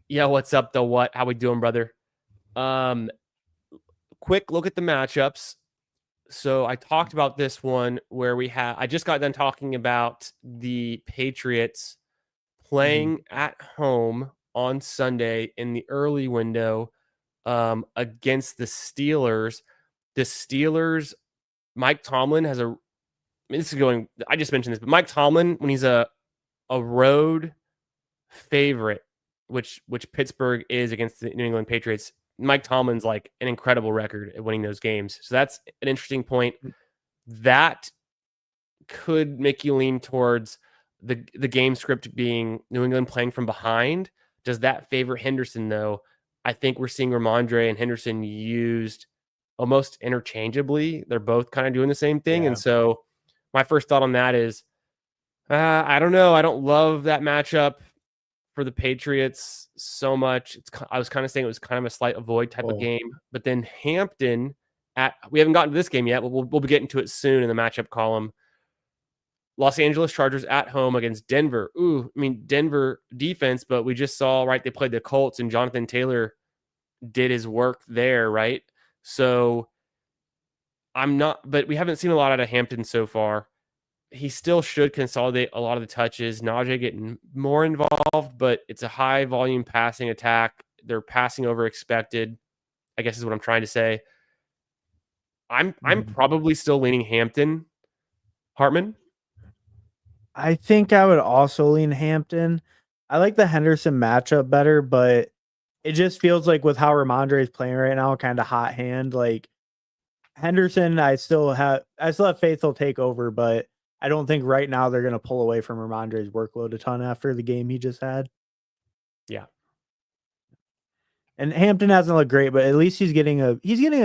yeah, what's up though? What? How we doing, brother? Um, quick look at the matchups. So I talked about this one where I just got done talking about the Patriots Mhm. playing at home on Sunday in the early window against the Steelers. The Steelers, Mike Tomlin has this is going, I just mentioned this, but Mike Tomlin, when he's a road favorite, which Pittsburgh is against the New England Patriots, Mike Tomlin's like an incredible record at winning those games. So that's an interesting point. That could make you lean towards the game script being New England playing from behind. Does that favor Henderson though? I think we're seeing Ramondre and Henderson used almost interchangeably. They're both kind of doing the same thing. And Yeah. so my first thought on that is I don't know. I don't love that matchup for the Patriots so much. I was kind of saying it was kind of a slight avoid type of Oh, game. But then Hampton we haven't gotten to this game yet, but we'll be getting to it soon in the matchup column. Los Angeles Chargers at home against Denver. Ooh, I mean, Denver defense, but we just saw, right, they played the Colts and Jonathan Taylor did his work there, right? So but we haven't seen a lot out of Hampton so far. He still should consolidate a lot of the touches. Najee getting more involved, but it's a high volume passing attack. They're passing over expected, I guess is what I'm trying to say. I'm mhm. probably still leaning Hampton. Hartman? I think I would also lean Hampton. I like the Henderson matchup better, but it just feels like with how Ramondre is playing right now, kind of hot hand. Like Henderson, I still have faith he'll take over, but I don't think right now they're going to pull away from Ramondre's workload a ton after the game he just had. Yeah. And Hampton hasn't looked great, but at least he's getting a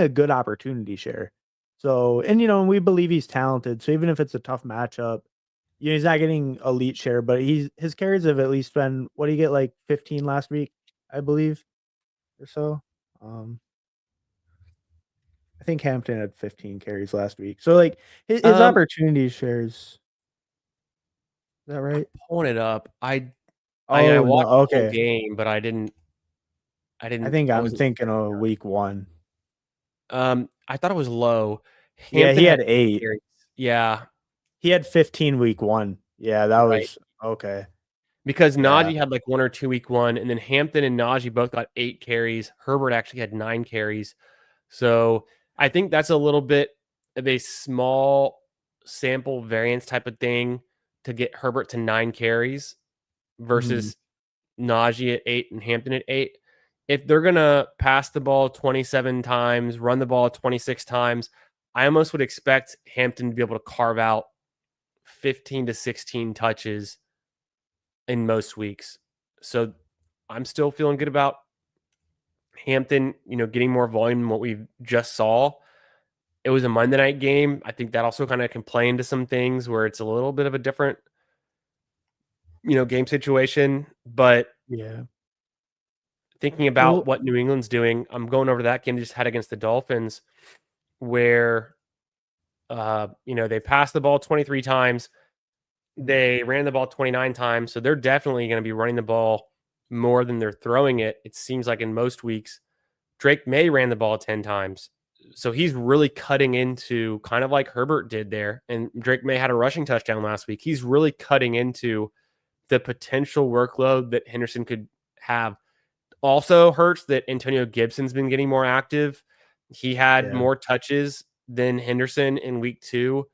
good opportunity share. So, and we believe he's talented. So even if it's a tough matchup, he's not getting elite share, but his carries have at least been, what do you get, like 15 last week, I believe, or so. I think Hampton had 15 carries last week. So like his opportunity shares. Is that right? Pulling it up. I Oh no, watched the whole okay. game, but I didn't. I think I I'm wasn't. thinking of week 1. I thought it was low. Yeah, Hampton he had had 8 8. carries. Yeah, He had 15 week 1. Yeah, that right. was okay. Because Yeah. Najee had like 1 or 2 week 1, and then Hampton and Najee both got 8 carries. Herbert actually had 9 carries. So I think that's a little bit of a small sample variance type of thing to get Herbert to 9 carries Mhm. versus Najee at 8 and Hampton at 8. If they're going to pass the ball 27 times, run the ball 26 times, I almost would expect Hampton to be able to carve out 15 to 16 touches in most weeks. So I'm still feeling good about Hampton, getting more volume than what we just saw. It was a Monday night game. I think that also kind of can play into some things where it's a little bit of a different, game situation. But Yeah. thinking about Well, what New England's doing, I'm going over that game they just had against the Dolphins, where they passed the ball 23 times, they ran the ball 29 times, so they're definitely going to be running the ball more than they're throwing it. It seems like in most weeks, Drake May ran the ball 10 times. So he's really cutting into kind of like Herbert did there. And Drake May had a rushing touchdown last week. He's really cutting into the potential workload that Henderson could have. Also hurts that Antonio Gibson's been getting more active. He had yeah. more touches than Henderson in week 2.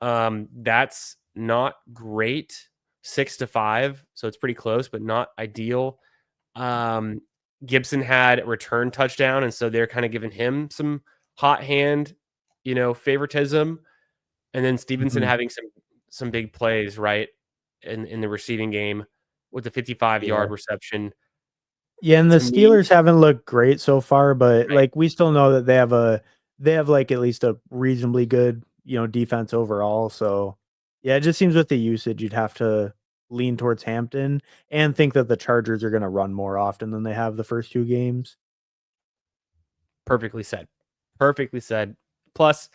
That's not great. 6-5. So it's pretty close, but not ideal. Um, Gibson had a return touchdown, and so they're kind of giving him some hot hand, favoritism. And then Stevenson Mhm. having some big plays, right, in the receiving game with the 55-yard Yeah. reception. Yeah, and the To me, Steelers haven't looked great so far, but, right, like, we still know that they have, like, at least a reasonably good, defense overall, so, yeah, it just seems with the usage, you'd have to lean towards Hampton and think that the Chargers are gonna run more often than they have the first 2 games. perfectly said. Perfectly said. Plus,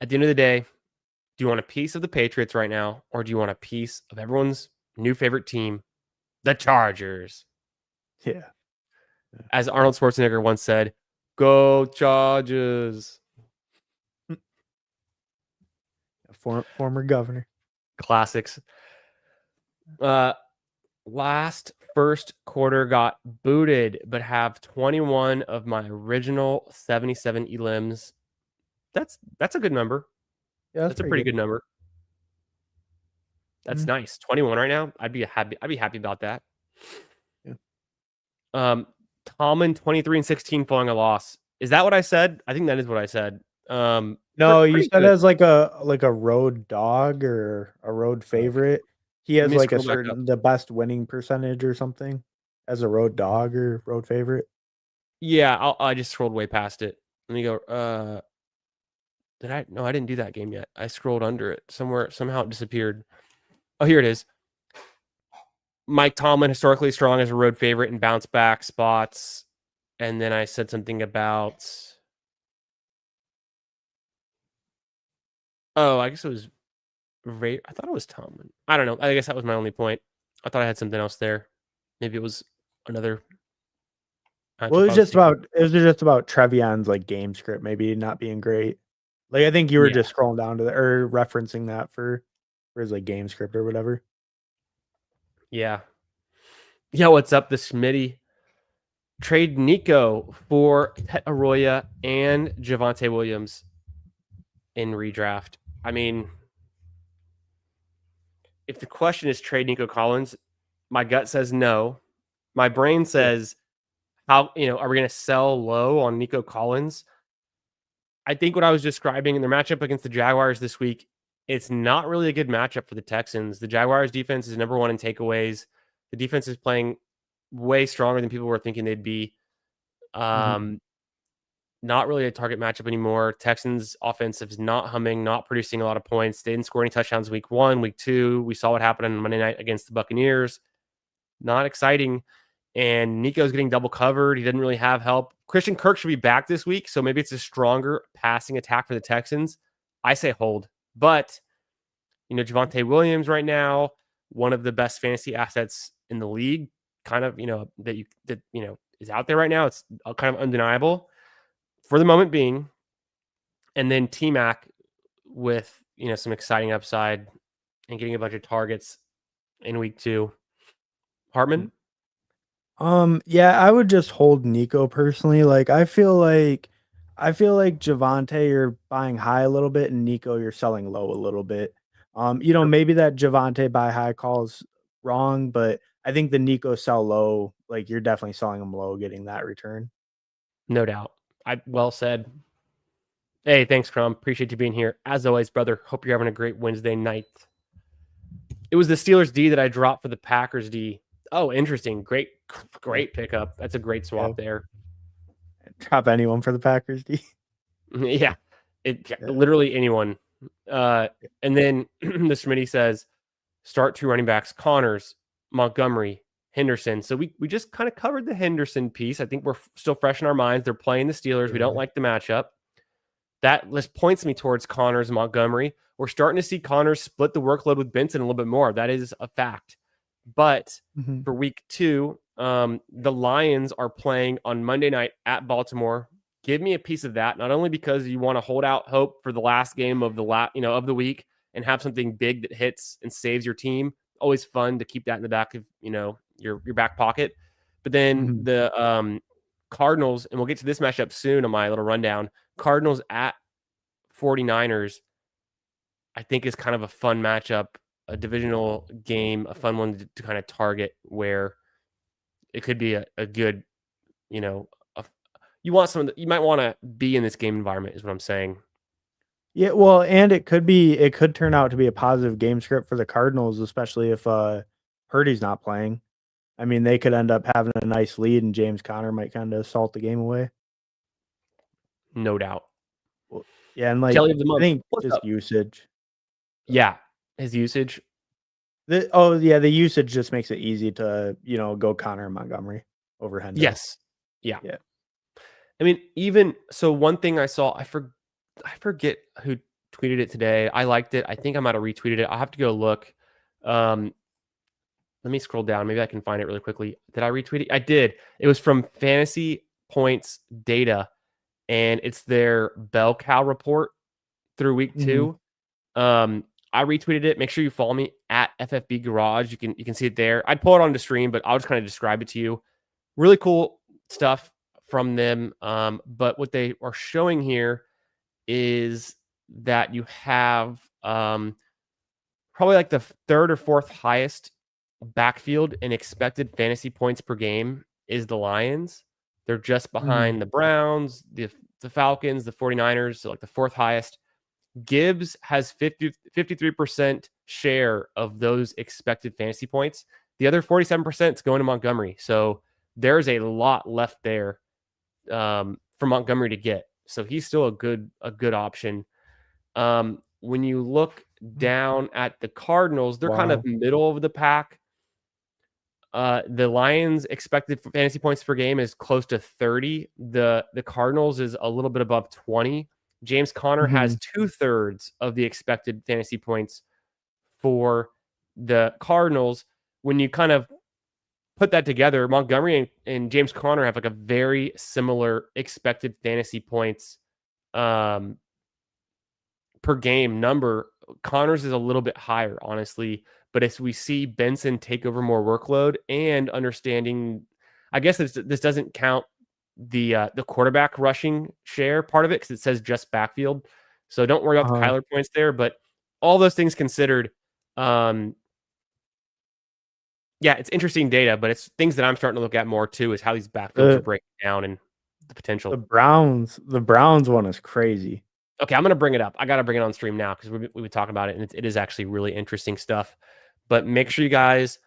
at the end of the day, do you want a piece of the Patriots right now, or do you want a piece of everyone's new favorite team, the Chargers? Yeah. As Arnold Schwarzenegger once said, "Go Chargers!" Former governor. Classics. Uh, Last first quarter got booted, but have 21 of my original 77 elims. That's a good number. Yeah, that's That's a pretty pretty good. good number. That's Mm, nice. 21 right now. I'd be happy about that. yeah. Um, Tomlin 23 and 16 following a loss. Is that what I said? I think that is what I said. No, you Pretty said good. as like a road dog or a road Okay. favorite. He Let has me like a scroll back up. certain the best winning percentage or something as a road dog or road favorite. Yeah, I just scrolled way past it. Let me go. Did I? No, I didn't do that game yet. I scrolled under it somewhere. Somehow it disappeared. Oh, here it is. Mike Tomlin historically strong as a road favorite in bounce back spots, and then I said something about. Oh, I guess it was. I thought it was Tomlin. I don't know. I guess that was my only point. I thought I had something else there. Maybe it was another Well, matchup I was thinking. it was just about Trevion's like game script maybe not being great. Like I think you were Yeah, just scrolling down to the or referencing that for his like game script or whatever. yeah, yeah. What's up, the Smitty? Trade Nico for Pet Arroya and Javante Williams in redraft. I mean, if the question is trade Nico Collins, my gut says no. My brain Yeah. says, how, are we going to sell low on Nico Collins? I think what I was describing in the matchup against the Jaguars this week, it's not really a good matchup for the Texans. The Jaguars defense is number one in takeaways. The defense is playing way stronger than people were thinking they'd be. Mhm. Not really a target matchup anymore. Texans offense is not humming, not producing a lot of points. They didn't score any touchdowns week 1, week 2. We saw what happened on Monday night against the Buccaneers. Not exciting. And Nico's getting double covered. He didn't really have help. Christian Kirk should be back this week, so maybe it's a stronger passing attack for the Texans. I say hold. But, Javonte Williams right now, one of the best fantasy assets in the league, kind of, that is out there right now. It's kind of undeniable for the moment being. And then T-Mac with, some exciting upside and getting a bunch of targets in week 2. Hartman? Yeah, I would just hold Nico personally. Like I feel like Javante you're buying high a little bit and Nico you're selling low a little bit. Maybe that Javante buy high calls wrong, but I think the Nico sell low, like you're definitely selling them low, getting that return. No doubt. Well said. Hey, thanks, Crum. Appreciate you being here. As always, brother, hope you're having a great Wednesday night. It was the Steelers D that I dropped for the Packers D. Oh, interesting. Great Yeah. pickup. That's a great Yeah. swap there. Drop anyone for the Packers D. Yeah. Yeah. Literally anyone. And then the Smitty says, start 2 running backs, Connors, Montgomery, Henderson. So we just kind of covered the Henderson piece. I think we're still fresh in our minds. They're playing the Steelers. We don't like the matchup. That list points me towards Connors and Montgomery. We're starting to see Connors split the workload with Benson a little bit more. That is a fact. But for week 2, the Lions are playing on Monday night at Baltimore. Give me a piece of that, not only because you want to hold out hope for the last game of of the week and have something big that hits and saves your team. Always fun to keep that in the back of your back pocket. But then the Cardinals, and we'll get to this matchup soon on my little rundown. Cardinals at 49ers, I think is kind of a fun matchup, a divisional game, a fun one to kind of target where it could be a good, you might want to be in this game environment is what I'm saying. Yeah, well, and it could turn out to be a positive game script for the Cardinals, especially if Purdy's not playing. I mean, they could end up having a nice lead, and James Conner might kind of salt the game away. No doubt. Well, yeah, and Jelly of the I month. think What's just up? usage. Yeah, his usage. The usage just makes it easy to go Conner and Montgomery over Hendon. Yes. Yeah. Yeah. I mean, even so, one thing I saw, I forget who tweeted it today. I liked it. I think I might have retweeted it. I'll have to go look. Let me scroll down. Maybe I can find it really quickly. Did I retweet it? I did. It was from Fantasy Points Data, and it's their bell cow report through week 2. I retweeted it. Make sure you follow me at FFB Garage. You can see it there. I'd pull it onto stream, but I'll just kind of describe it to you. Really cool stuff from them. But what they are showing here is that you have probably like the 3rd or 4th highest backfield in expected fantasy points per game is the Lions. They're just behind the Browns, the Falcons, the 49ers, so like the 4th highest. Gibbs has 53% share of those expected fantasy points. The other 47% is going to Montgomery. So there's a lot left there for Montgomery to get. So he's still a good option. When you look down at the Cardinals, they're kind of middle of the pack. The Lions expected fantasy points per game is close to 30. The Cardinals is a little bit above 20. James Conner has 2/3 of the expected fantasy points for the Cardinals. When you kind of put that together, Montgomery and James Conner have like a very similar expected fantasy points per game number. Connor's is a little bit higher, honestly. But as we see Benson take over more workload and understanding, I guess this doesn't count the quarterback rushing share part of it because it says just backfield. So don't worry about the Kyler points there. But all those things considered, yeah, it's interesting data, but it's things that I'm starting to look at more too is how these backfields are breaking down and the potential. The Browns one is crazy. Okay, I'm gonna bring it up. I gotta bring it on stream now because we've been talking about it, and it is actually really interesting stuff. But make sure you guys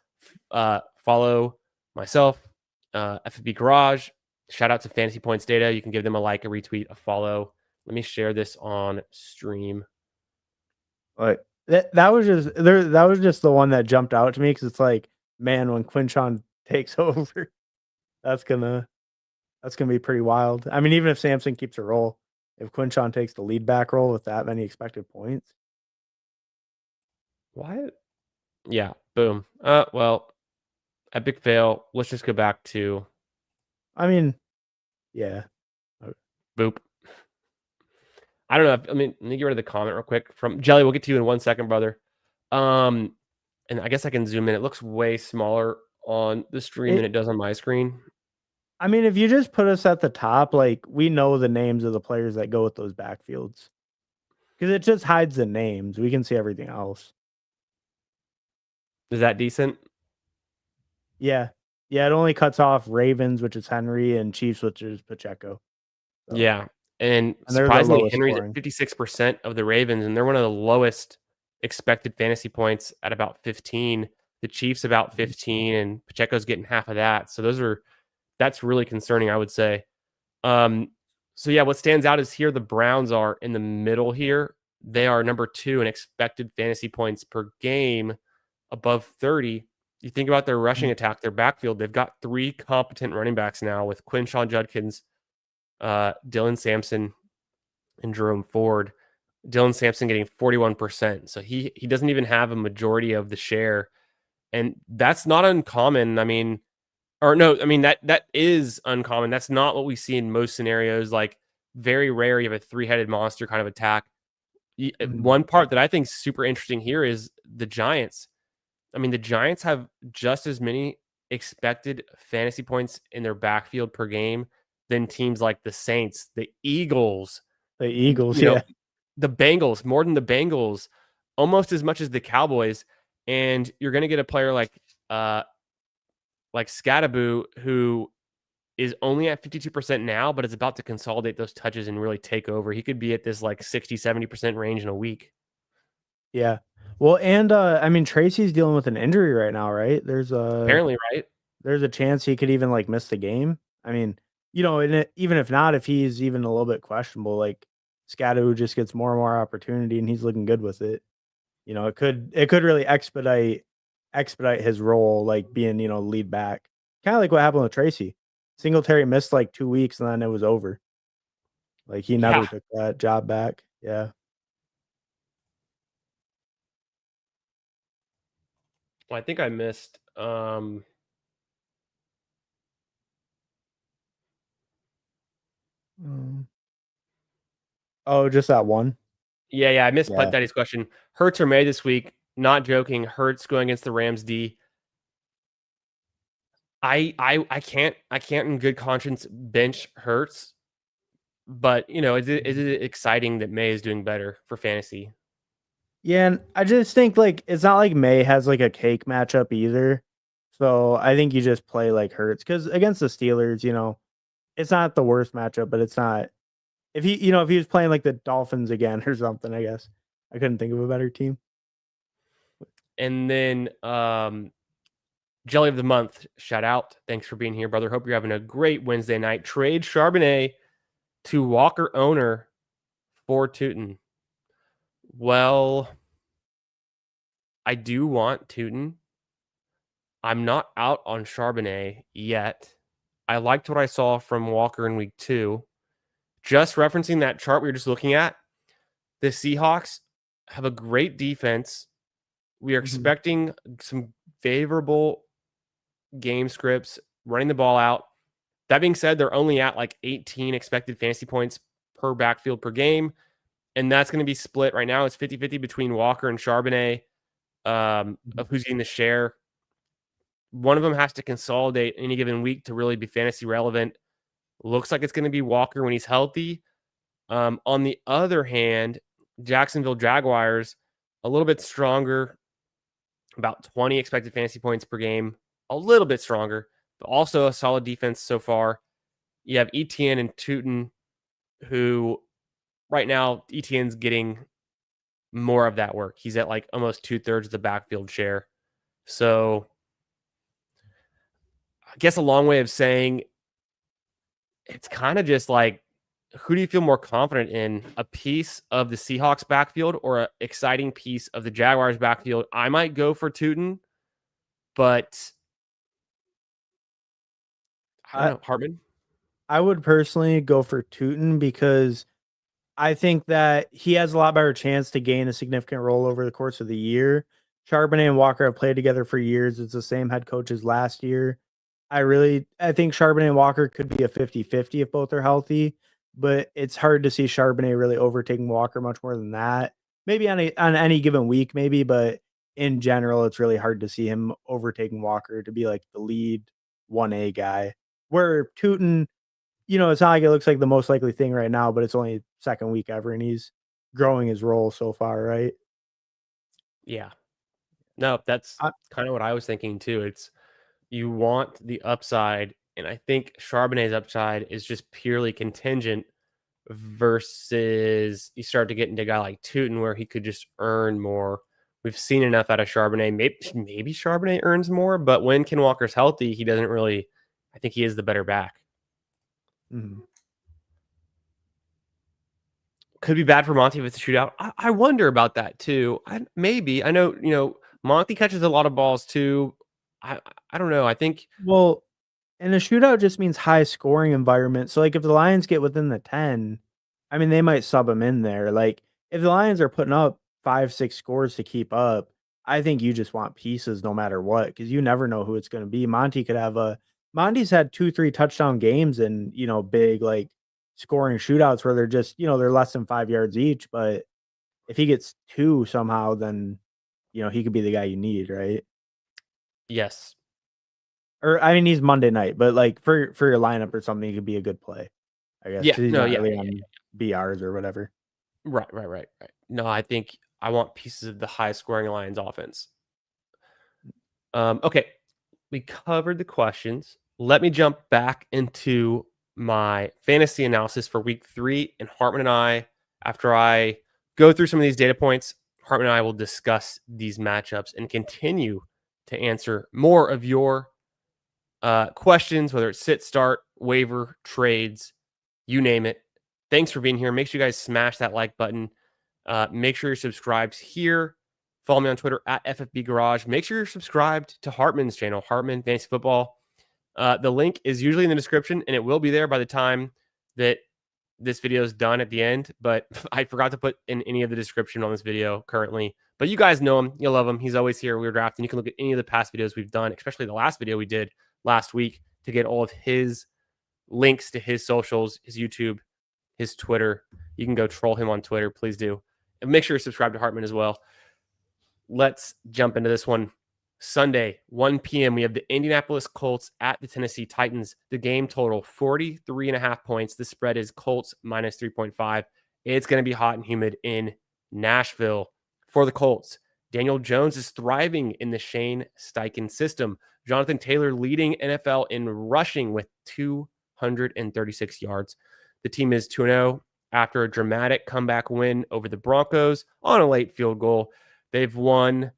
follow myself, FFB Garage. Shout out to Fantasy Points Data. You can give them a like, a retweet, a follow. Let me share this on stream. Like that was just there. That was just the one that jumped out to me because it's like, man, when Quinchon takes over, that's gonna be pretty wild. I mean, even if Samson keeps a role, if Quinchon takes the lead back role with that many expected points, Why? Yeah, boom. Well, epic fail. Let's just go back to I mean, yeah. boop. I don't know. I mean, let me get rid of the comment real quick from Jelly. We'll get to you in 1 second, brother. And I guess I can zoom in. It looks way smaller on the stream than it does on my screen. I mean, if you just put us at the top, like we know the names of the players that go with those backfields because it just hides the names. We can see everything else. Is that decent? Yeah. Yeah, it only cuts off Ravens, which is Henry, and Chiefs, which is Pacheco. So. Yeah. And they're the surprisingly, lowest Henry's scoring. at 56% of the Ravens, and they're one of the lowest expected fantasy points at about 15. The Chiefs about 15, and Pacheco's getting half of that. So that's really concerning, I would say. So yeah, what stands out is here the Browns are in the middle here. They are number 2 in expected fantasy points per game, above 30. You think about their rushing attack, their backfield, they've got 3 competent running backs now with Quinshon Judkins, Dylan Sampson, and Jerome Ford. Dylan Sampson getting 41%. So he doesn't even have a majority of the share. And that's not uncommon. I mean, that is uncommon. That's not what we see in most scenarios. Like, very rare you have a 3-headed monster kind of attack. One part that I think is super interesting here is the Giants. I mean, the Giants have just as many expected fantasy points in their backfield per game than teams like the Saints, the Eagles, Yeah. the Bengals, more than the Bengals, almost as much as the Cowboys. And you're going to get a player like Scadaboo, who is only at 52% now, but is about to consolidate those touches and really take over. He could be at this like 60, 70% range in a week. Yeah. Well, and I mean, Tracy's dealing with an injury right now, right? Apparently, right? There's a chance he could even like miss the game. I mean, and even if not, if he's even a little bit questionable, like Scadu just gets more and more opportunity and he's looking good with it. It could really expedite his role, like being, lead back. Kind of like what happened with Tracy. Singletary missed like 2 weeks and then it was over. Like he never took that job back. Yeah. Well, I think I missed. Oh, just that one. Yeah, I missed Putt Daddy's question. Hurts or May this week? Not joking. Hurts going against the Rams D. I can't in good conscience bench Hurts, but is it exciting that May is doing better for fantasy? Yeah, and I just think like it's not like May has like a cake matchup either. So I think you just play like Hurts because against the Steelers, it's not the worst matchup, but it's not if he was playing like the Dolphins again or something, I guess. I couldn't think of a better team. And then Jelly of the Month, shout out. Thanks for being here, brother. Hope you're having a great Wednesday night. Trade Charbonnet to Walker owner for Tootin. Well, I do want Tootin. I'm not out on Charbonnet yet. I liked what I saw from Walker in week 2. Just referencing that chart we were just looking at, the Seahawks have a great defense. We are expecting some favorable game scripts, running the ball out. That being said, they're only at like 18 expected fantasy points per backfield per game. And that's going to be split right now. It's 50-50 between Walker and Charbonnet of who's getting the share. One of them has to consolidate any given week to really be fantasy relevant. Looks like it's going to be Walker when he's healthy. On the other hand, Jacksonville Jaguars, a little bit stronger, about 20 expected fantasy points per game, a little bit stronger, but also a solid defense so far. You have Etienne and Tootin, who right now, Etienne's getting more of that work. He's at like almost 2/3 of the backfield share. So I guess a long way of saying it's kind of just like, who do you feel more confident in? A piece of the Seahawks backfield or an exciting piece of the Jaguars backfield? I might go for Tootin, but I don't I know. Hartman? I would personally go for Tootin because I think that he has a lot better chance to gain a significant role over the course of the year. Charbonnet and Walker have played together for years. It's the same head coach as last year. I think Charbonnet and Walker could be a 50-50 if both are healthy, but it's hard to see Charbonnet really overtaking Walker much more than that. Maybe on any given week, maybe, but in general, it's really hard to see him overtaking Walker to be like the lead 1A guy. Where Tootin, it's not like it looks like the most likely thing right now, but it's only second week ever, and he's growing his role so far, right? Yeah. No, that's I kind of what I was thinking too. It's you want the upside, and I think Charbonnet's upside is just purely contingent versus you start to get into a guy like Tootin where he could just earn more. We've seen enough out of Charbonnet. Maybe Charbonnet earns more, but when Ken Walker's healthy, he doesn't really. I think he is the better back. mhm. Could be bad for Monty if it's a shootout. I wonder about that too. Maybe I know Monty catches a lot of balls too. I I don't know. I think Well, and a shootout just means high scoring environment. So, like, if the Lions get within the 10, I mean, they might sub him in there. Like, if the Lions are putting up 5, 6 scores to keep up, I think you just want pieces no matter what, because you never know who it's going to be. Monty's had 2, 3 touchdown games and, big, like, scoring shootouts where they're just, they're less than 5 yards each. But if he gets two somehow, then, he could be the guy you need, right? yes, Or I mean, he's Monday night, but, like, for your lineup or something, he could be a good play, I guess, yeah, because he's no, not yeah, really yeah, on BRs or whatever. right, right, right, right. No, I think I want pieces of the high scoring Lions offense. Okay, we covered the questions. Let me jump back into my fantasy analysis for week 3. And Hartman and I, after I go through some of these data points, Hartman and I will discuss these matchups and continue to answer more of your questions, whether it's sit, start, waiver, trades, you name it. Thanks for being here. Make sure you guys smash that like button. Make sure you're subscribed here. Follow me on Twitter at FFB Garage. Make sure you're subscribed to Hartman's channel, Hartman Fantasy Football. The link is usually in the description, and it will be there by the time that this video is done at the end. But I forgot to put in any of the description on this video currently. But you guys know him. You love him. He's always here. We're drafting. You can look at any of the past videos we've done, especially the last video we did last week, to get all of his links to his socials, his YouTube, his Twitter. You can go troll him on Twitter. Please do. And make sure you subscribe to Hartman as well. Let's jump into this one. Sunday, 1 p.m., we have the Indianapolis Colts at the Tennessee Titans. The game total, 43.5 points. The spread is Colts minus 3.5. It's going to be hot and humid in Nashville for the Colts. Daniel Jones is thriving in the Shane Steichen system. Jonathan Taylor leading NFL in rushing with 236 yards. The team is 2-0 after a dramatic comeback win over the Broncos on a late field goal. They've won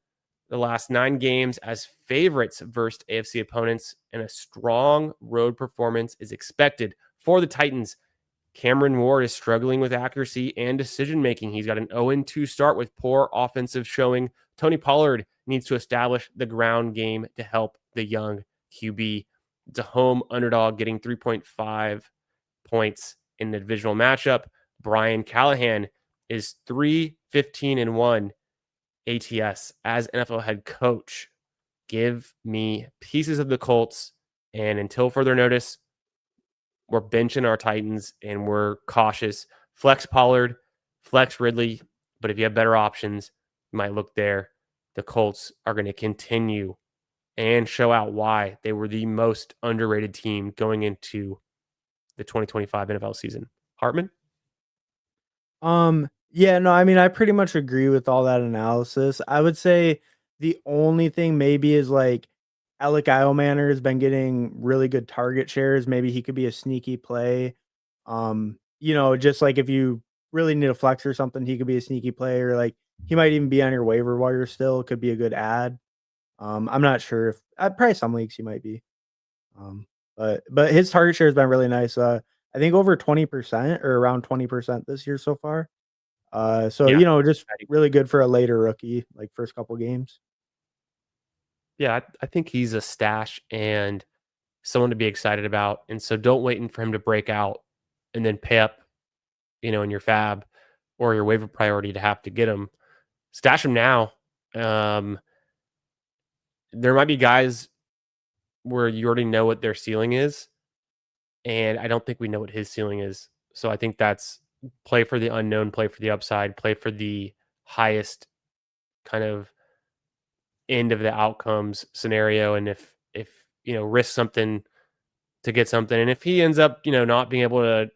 the last 9 games as favorites versus AFC opponents, and a strong road performance is expected for the Titans. Cameron Ward is struggling with accuracy and decision-making. He's got an 0-2 start with poor offensive showing. Tony Pollard needs to establish the ground game to help the young QB. It's a home underdog getting 3.5 points in the divisional matchup. Brian Callahan is 3-15-1 ATS as NFL head coach. Give me pieces of the Colts. And until further notice, we're benching our Titans and we're cautious. Flex Pollard, flex Ridley. But if you have better options, you might look there. The Colts are going to continue and show out why they were the most underrated team going into the 2025 NFL season. Hartman? Yeah, no, I mean, I pretty much agree with all that analysis. I would say the only thing maybe is like Alec Manor has been getting really good target shares. Maybe he could be a sneaky play. Just like if you really need a flex or something, he could be a sneaky player. Like he might even be on your waiver wire still. Could be a good ad. I'm not sure if probably some leagues he might be. Um, but his target share has been really nice. I think over 20% or around 20% this year so far. So Yeah. just really good for a later rookie, like first couple games. Yeah, I think he's a stash and someone to be excited about. And so don't wait for him to break out and then pay up, in your fab or your waiver priority to have to get him. Stash him now. Um, there might be guys where you already know what their ceiling is, and I don't think we know what his ceiling is. So I think that's play for the unknown, play for the upside, play for the highest kind of end of the outcomes scenario. And if risk something to get something, and if he ends up not being able to,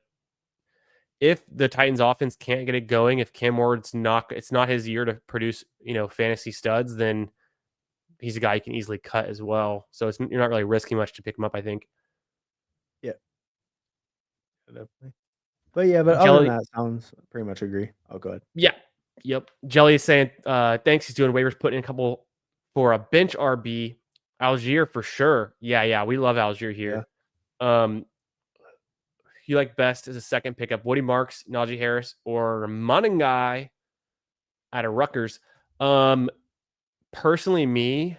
if the Titans offense can't get it going, if Cam Ward's not, it's not his year to produce fantasy studs, then he's a guy you can easily cut as well. So you're not really risking much to pick him up, I think. Yeah, definitely. But yeah, but other than Jelly, that, sounds pretty much agree. Oh, go ahead. yeah, yep. Jelly is saying thanks. He's doing waivers, putting in a couple for a bench RB. Algier for sure. Yeah, we love Algier Yeah. here. You like best as a second pickup Woody Marks, Najee Harris, or Monangai out of Rutgers. Personally,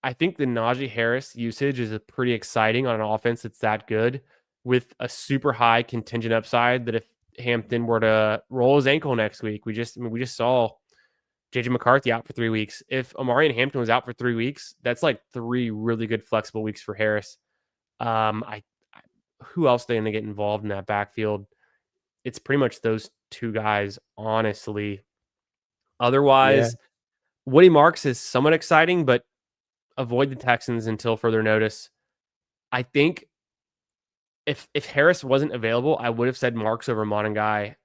I think the Najee Harris usage is pretty exciting on an offense that's that good with a super high contingent upside that if Hampton were to roll his ankle next week, we just saw JJ McCarthy out for 3 weeks. If Amari and Hampton was out for 3 weeks, that's like 3 really good flexible weeks for Harris. I who else they going to get involved in that backfield? It's pretty much those two guys, honestly. Yeah. Otherwise, Woody Marks is somewhat exciting, but avoid the Texans until further notice. I think if Harris wasn't available, I would have said Marks over Monangai,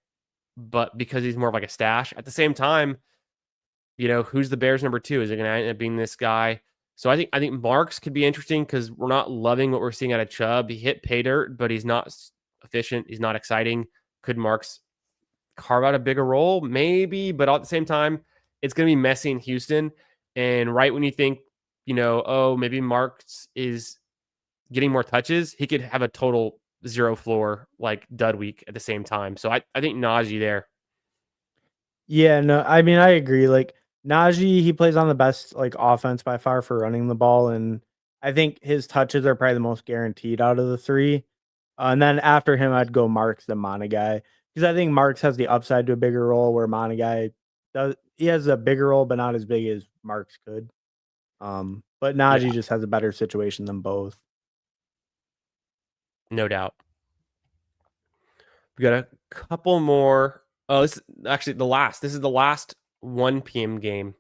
but because he's more of like a stash. At the same time, who's the Bears number 2? Is it going to end up being this guy? So I think Marks could be interesting because we're not loving what we're seeing out of Chubb. He hit pay dirt, but he's not efficient. He's not exciting. Could Marks carve out a bigger role? Maybe, but at the same time, it's going to be messy in Houston. And right when you think, oh, maybe Marks is getting more touches, he could have a total 0 floor, like dud week at the same time. So I think Najee there. Yeah, no, I mean, I agree. Like Najee, he plays on the best like offense by far for running the ball, and I think his touches are probably the most guaranteed out of the three. And then after him, I'd go Marks the Monagai because I think Marks has the upside to a bigger role where Monagai does. He has a bigger role, but not as big as Marks could. But Yeah, Najee just has a better situation than both. no doubt. We got a couple more. Oh, this is actually the last. This is the last 1 p.m. game.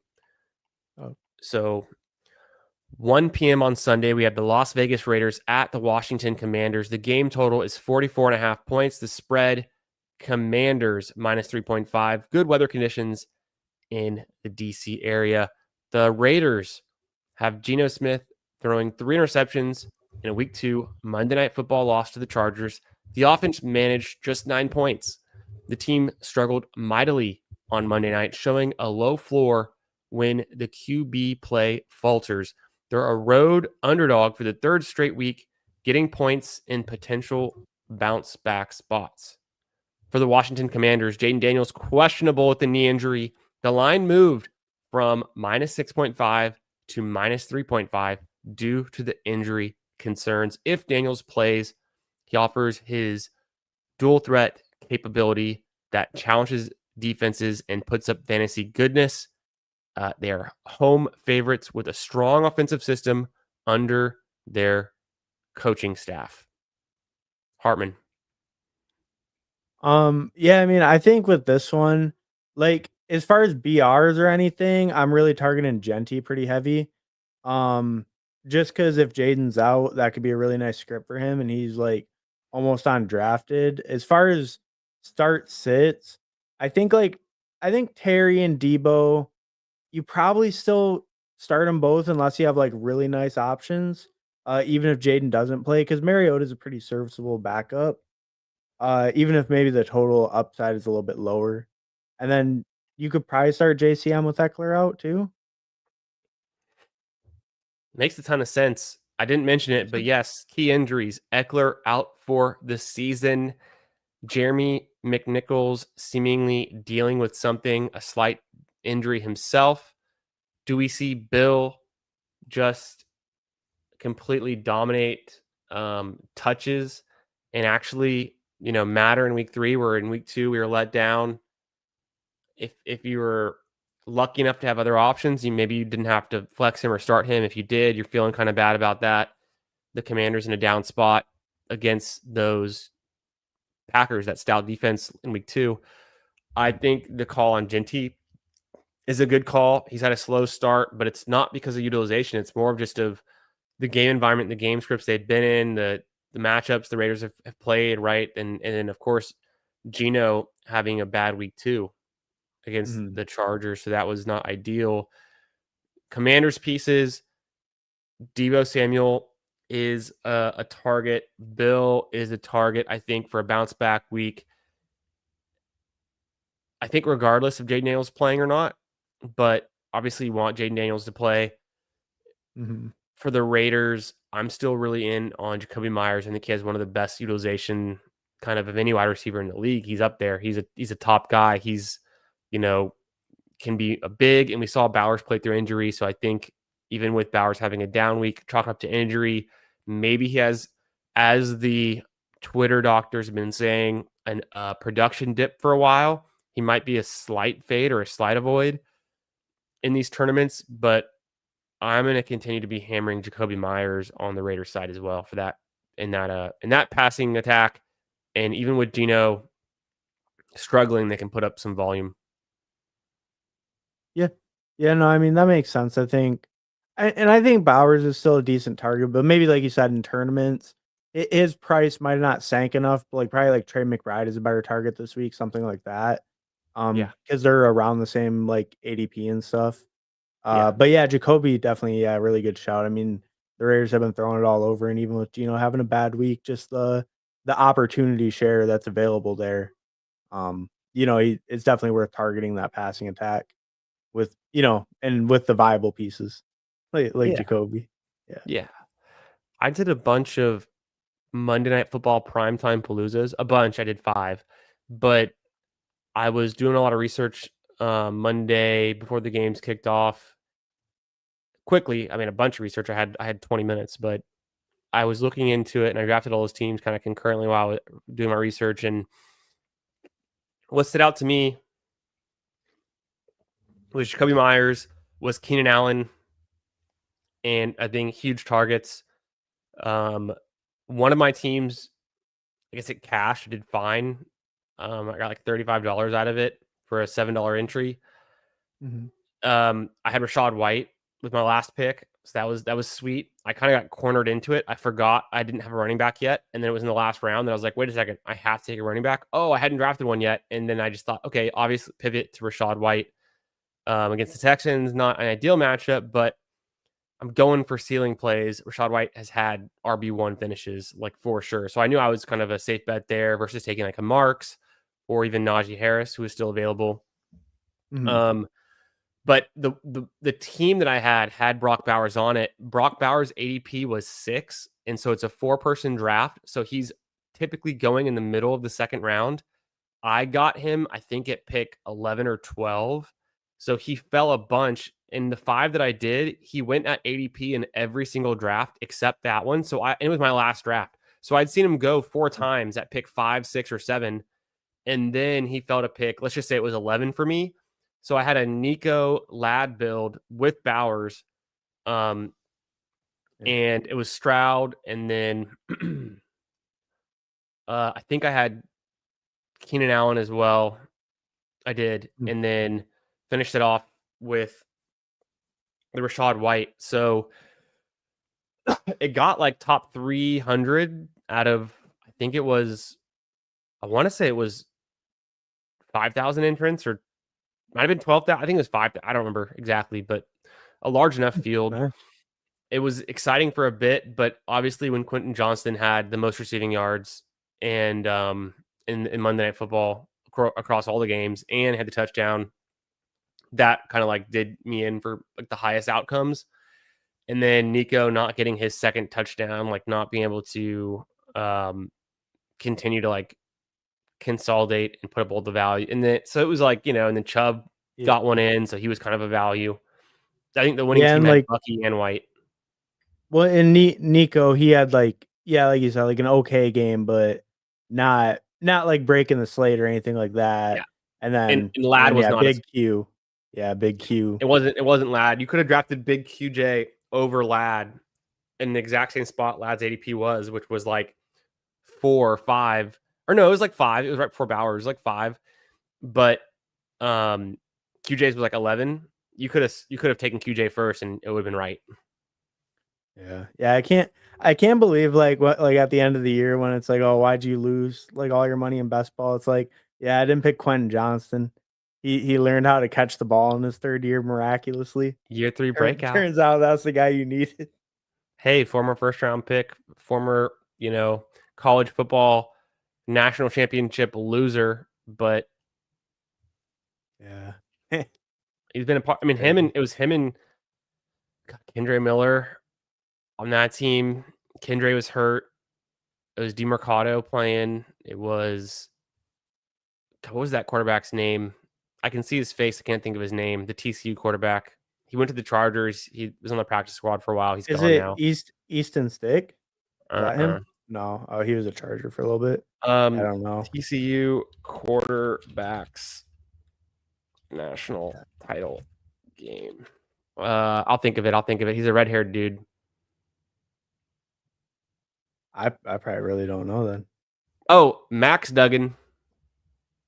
Oh. So 1 p.m. on Sunday, we have the Las Vegas Raiders at the Washington Commanders. The game total is 44.5 points. The spread, Commanders minus 3.5. Good weather conditions in the DC area. The Raiders have Geno Smith throwing 3 interceptions in a week 2 Monday Night Football loss to the Chargers. The offense managed just 9 points. The team struggled mightily on Monday night, showing a low floor when the QB play falters. They're a road underdog for the 3rd straight week, getting points in potential bounce back spots. For the Washington Commanders, Jaden Daniels questionable with the knee injury. The line moved from minus 6.5 to minus 3.5 due to the injury concerns. If Daniels plays, he offers his dual threat capability that challenges defenses and puts up fantasy goodness. They are home favorites with a strong offensive system under their coaching staff. Hartman. Yeah, I mean, I think with this one, like as far as BRs or anything, I'm really targeting Genty pretty heavy. Um, just because if Jaden's out, that could be a really nice script for him, and he's like almost undrafted. As far as start sits, I think like I think Terry and Debo, you probably still start them both unless you have like really nice options. Even if Jaden doesn't play, because Mariota is a pretty serviceable backup. even if maybe the total upside is a little bit lower. And then you could probably start JCM with Eckler out too. Makes a ton of sense. I didn't mention it, but yes, key injuries. Eckler out for the season. Jeremy McNichols seemingly dealing with something, a slight injury himself. Do we see Bill just completely dominate touches and actually, matter in week 3, where in week 2 we were let down? If you were lucky enough to have other options, maybe you didn't have to flex him or start him. If you did, you're feeling kind of bad about that. The Commanders in a down spot against those Packers, that stout defense in week 2. I think the call on Genty is a good call. He's had a slow start, but it's not because of utilization. It's more of just of the game environment, the game scripts they've been in, the matchups the Raiders have played, right? And then, of course, Geno having a bad week 2 against Mhm. the Chargers, so that was not ideal. Commanders pieces, Deebo Samuel is a target. Bill is a target, I think, for a bounce back week. I think regardless of Jaden Daniels playing or not, but obviously you want Jaden Daniels to play. Mhm. For the Raiders, I'm still really in on Jacoby Myers. I think he has one of the best utilization kind of any wide receiver in the league. He's up there. He's a top guy. He's, you know, can be a big, and we saw Bowers play through injury. So I think even with Bowers having a down week, chalk up to injury, maybe he has, as the Twitter doctors have been saying, an production dip for a while. He might be a slight fade or a slight avoid in these tournaments, but I'm going to continue to be hammering Jacoby Myers on the Raiders side as well for that in that passing attack, and even with Geno struggling, they can put up some volume. Yeah. Yeah, no, I mean, that makes sense, I think. And I think Bowers is still a decent target, but maybe like you said, in tournaments, his price might have not sank enough, but, like, probably, like, Trey McBride is a better target this week, something like that. Yeah, Because they're around the same, like, ADP and stuff. yeah, But yeah, Jacoby definitely, yeah, really good shout. I mean, the Raiders have been throwing it all over, and even with Geno having a bad week, just the opportunity share that's available there. It's definitely worth targeting that passing attack with, and with the viable pieces like yeah, Jacoby. Yeah. yeah. I did a bunch of Monday Night Football primetime paloozas. A bunch. I did 5, but I was doing a lot of research Monday before the games kicked off. Quickly, I mean, a bunch of research. I had 20 minutes, but I was looking into it and I drafted all those teams kind of concurrently while I was doing my research. And what stood out to me was Jacoby Myers, was Keenan Allen, and I think huge targets. Um, one of my teams, I guess it cashed, did fine. I got like $35 out of it for a $7 entry. Mhm. I had Rashad White with my last pick, so that was sweet. I kind of got cornered into it. I forgot I didn't have a running back yet, and then it was in the last round. And I was like, wait a second, I have to take a running back. Oh, I hadn't drafted one yet, and then I just thought, okay, obviously pivot to Rashad White against the Texans. Not an ideal matchup, but I'm going for ceiling plays. Rashad White has had RB1 finishes, like, for sure. So I knew I was kind of a safe bet there versus taking like a Marks or even Najee Harris, who is still available. Mhm. Um, but the team that I had Brock Bowers on it. Brock Bowers' ADP was 6, and so it's a 4-person draft. So he's typically going in the middle of the second round. I got him, I think, at pick 11 or 12. So he fell a bunch. In the 5 that I did, he went at ADP in every single draft except that one. It was my last draft. So I'd seen him go 4 times at pick 5, 6, or 7. And then he fell to pick, let's just say it was 11 for me. So I had a Nico Ladd build with Bowers. Um, Yeah. and it was Stroud. And then I think I had Keenan Allen as well. I did, Mm. and then finished it off with the Rashad White. So it got like top 300 out of, I think it was, I want to say it was 5,000 entrants, or might have been 12,000. I think it was 5. I don't remember exactly, but a large enough field. Nice. It was exciting for a bit, but obviously when Quentin Johnston had the most receiving yards and in Monday Night Football across all the games and had the touchdown. That kind of like did me in for like the highest outcomes. And then Nico not getting his second touchdown, like not being able to continue to like consolidate and put up all the value. And then so it was like, and then Chubb got one in, so he was kind of a value. I think the winning team had like Bucky and White. Well, in Nico, he had like you said, like an okay game, but not like breaking the slate or anything like that. Yeah. And then and Ladd was not big Q. Yeah, big Q. It wasn't Ladd. You could have drafted big QJ over Ladd in the exact same spot Ladd's ADP was, which was like 4 or 5. Or no, it was like 5. It was right before Bowers. It was like 5. But QJ's was like 11. You could have taken QJ first and it would have been right. Yeah. I can't believe like what like at the end of the year when it's like, oh, why'd you lose like all your money in best ball? It's like, yeah, I didn't pick Quentin Johnston. He learned how to catch the ball in his third year miraculously. Year 3 breakout. Turns out that's the guy you needed. Hey, former first round pick, former, college football national championship loser, but yeah. He's been a part. I mean, it was him and Kendre Miller on that team. Kendre was hurt. It was DeMarcado playing. It was, what was that quarterback's name? I can see his face. I can't think of his name. The TCU quarterback. He went to the Chargers. He was on the practice squad for a while. He's gone now. Easton Stick? Is that him? No. Oh, he was a Charger for a little bit. I don't know. TCU quarterbacks national title game. I'll think of it. He's a red-haired dude. I probably really don't know then. Oh, Max Duggan.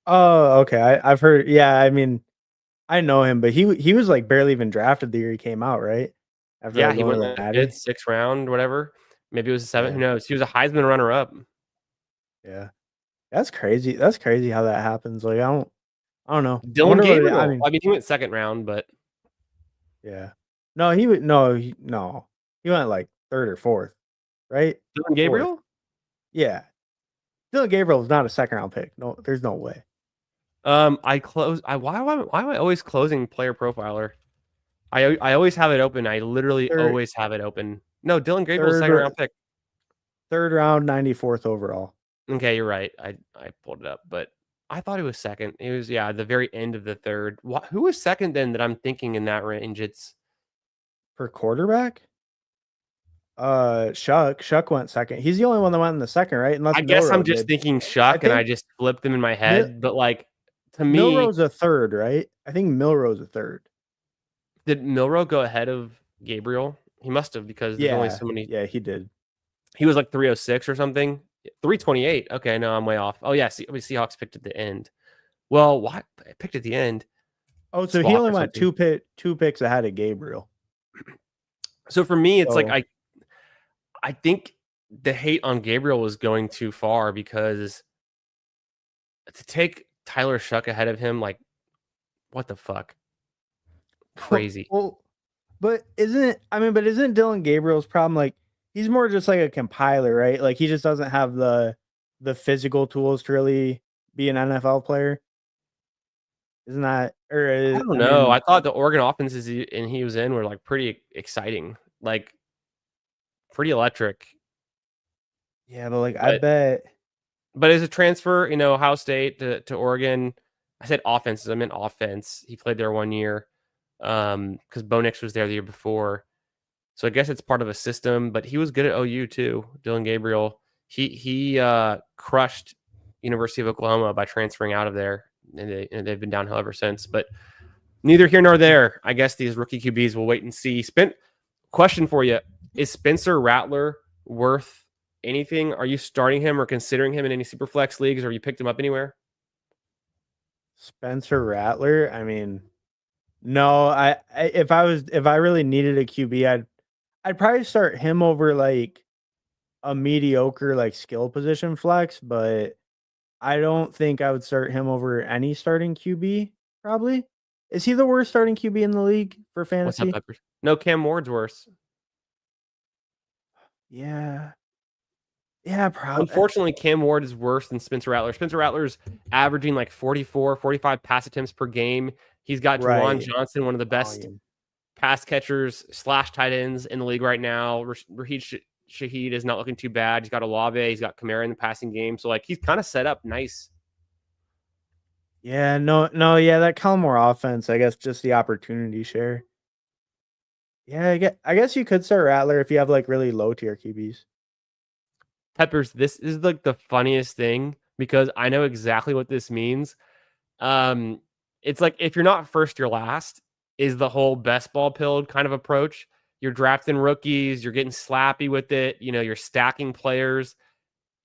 Oh, okay. I've heard. Yeah, I mean, I know him, but he was like barely even drafted the year he came out, right? After he went like 6th round, whatever. Maybe it was 7th. Who knows? He was a Heisman runner-up. Yeah, that's crazy. That's crazy how that happens. Like I don't know. Dylan Gabriel. I mean, he went 2nd round, but yeah. No, he would no. He went like 3rd or 4th, right? Dylan Gabriel. 4th. Yeah, Dylan Gabriel is not a 2nd round pick. No, there's no way. Why am I always closing player profiler? I always have it open. I literally always have it open. No, Dylan Gabriel's 2nd round pick. 3rd round, 94th overall. Okay, you're right. I pulled it up, but I thought he was 2nd. It was the very end of the 3rd. Who was 2nd then that I'm thinking in that range? It's for quarterback. Shuck went 2nd. He's the only one that went in the 2nd, right? Unless I guess I'm just thinking Shuck, and I just flipped them in my head. But like to me, Milroe's a 3rd, right? I think Milroe's a 3rd. Did Milroe go ahead of Gabriel? He must have, because there's only so many. Yeah, he did. He was like 306 or something. 328. Okay, no, I'm way off. Oh yeah, Seahawks picked at the end. Well, why I picked at the end? Oh, so he only went two picks ahead of Gabriel. So for me, it's like I think the hate on Gabriel was going too far, because to take Tyler Shuck ahead of him, like, what the fuck? Crazy. Well, but isn't Dylan Gabriel's problem like he's more just like a compiler, right? Like he just doesn't have the physical tools to really be an NFL player. Isn't that? Or I don't know. I thought the Oregon offenses he was in were like pretty exciting, like pretty electric. Yeah, but like I bet. But as a transfer, Ohio State to Oregon, I said offenses. I meant offense. He played there 1 year because Bo Nix was there the year before. So I guess it's part of a system. But he was good at OU too. Dylan Gabriel. He crushed University of Oklahoma by transferring out of there, and they've been downhill ever since. But neither here nor there. I guess these rookie QBs will wait and see. Question for you: is Spencer Rattler worth anything? Are you starting him or considering him in any super flex leagues, or you picked him up anywhere? Spencer Rattler, I mean, no. If I really needed a QB, I'd probably start him over like a mediocre like skill position flex, but I don't think I would start him over any starting QB. Probably. Is he the worst starting QB in the league for fantasy? What's up, Peppers? No, Cam Ward's worse. Yeah. Yeah, probably. Unfortunately, Cam Ward is worse than Spencer Rattler. Spencer Rattler's averaging like 44, 45 pass attempts per game. He's got Juwan Right. Johnson, one of the best Volume. pass catchers / tight ends in the league right now. Raheed Shaheed is not looking too bad. He's got Olave. He's got Kamara in the passing game. So, like, he's kind of set up nice. Yeah, no, yeah, that Kellen Moore offense, I guess just the opportunity share. Yeah, I guess you could start Rattler if you have like really low tier QBs. Peppers, this is like the funniest thing because I know exactly what this means. Um, it's like if you're not first, you're last is the whole best ball pilled kind of approach. You're drafting rookies, you're getting slappy with it, you're stacking players.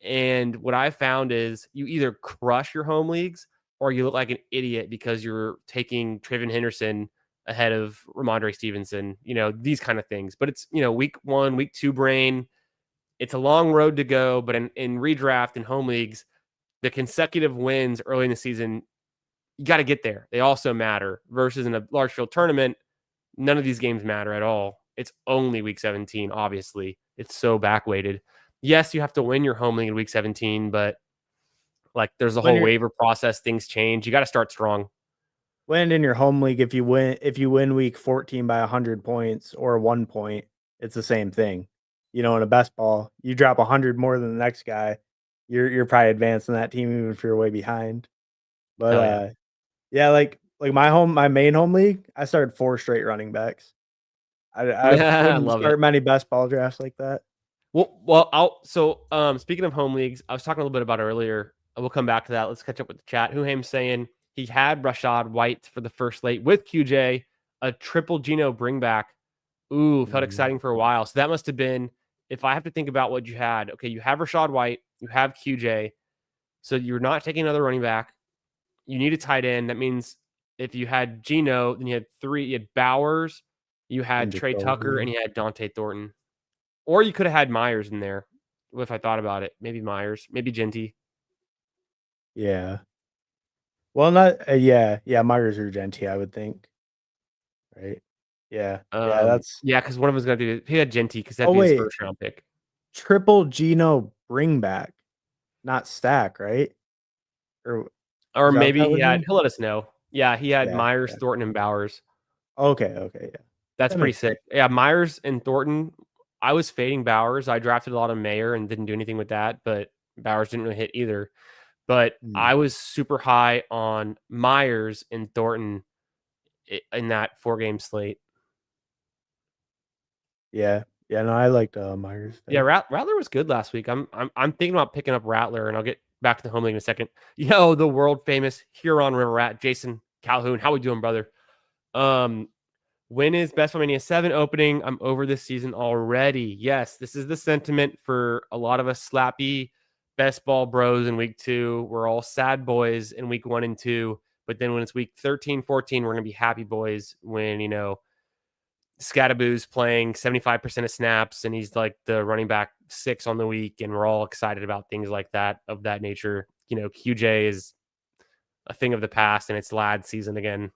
And what I found is you either crush your home leagues or you look like an idiot because you're taking Traven Henderson ahead of Ramondre Stevenson, these kind of things. But it's, week 1, week 2 brain. It's a long road to go, but in redraft and home leagues, the consecutive wins early in the season, you got to get there. They also matter versus in a large field tournament. None of these games matter at all. It's only week 17, obviously. It's so backweighted. Yes, you have to win your home league in week 17, but like there's a When whole you're waiver process, things change. You got to start strong. when in your home league, if you win week 14 by 100 points or 1 point, it's the same thing. In a best ball, you drop 100 more than the next guy, you're probably advancing that team even if you're way behind. But Hell yeah. yeah, like my main home league, I started 4 straight running backs. I I wouldn't love it. start many best ball drafts like that. Speaking of home leagues, I was talking a little bit about it earlier. We'll come back to that. Let's catch up with the chat. Huhaim's saying he had Rashad White for the first slate with QJ, a triple Geno bring back. Ooh, felt exciting for a while. So that must have been, if I have to think about what you had, okay, you have Rashad White, you have QJ. So you're not taking another running back. You need a tight end. That means if you had Geno, then you had 3, you had Bowers, you had And Trey Tucker, and Jacoby. you had Dante Thornton. Or you could have had Myers in there if I thought about it. Maybe Myers, maybe Genty. Yeah. Well, not yeah, Myers or Genti, I would think. Right? Yeah. Yeah, that's Yeah, because one of them was going to do, he had Genty because that'd oh be his wait, first round pick. triple Geno bring back, not stack, right? Or Or is that what maybe that would mean? he'll let us know. Yeah, he had Yeah, Myers, yeah. Thornton, and Bowers. Okay, yeah. That's That pretty makes sense. sick. Yeah, Myers and Thornton. I was fading Bowers. I drafted a lot of Mayer and didn't do anything with that, but Bowers didn't really hit either. But Mm. I was super high on Myers and Thornton in that 4-game slate. Yeah. Yeah, no, I liked Myers Yeah, there. Rattler was good last week. I'm thinking about picking up Rattler, and I'll get back to the home league in a second. Yo, the world famous Huron River Rat, Jason Calhoun. How we doing, brother? Um, when is Best Ball Mania 7 opening? I'm over this season already. Yes, this is the sentiment for a lot of us slappy best ball bros in week 2. We're all sad boys in week 1 and 2. But then when it's week 13, 14, we're going to be happy boys when, Scattaboo's playing 75% of snaps and he's like the running back 6 on the week. And we're all excited about things like that of that nature. QJ is a thing of the past and it's lad season again.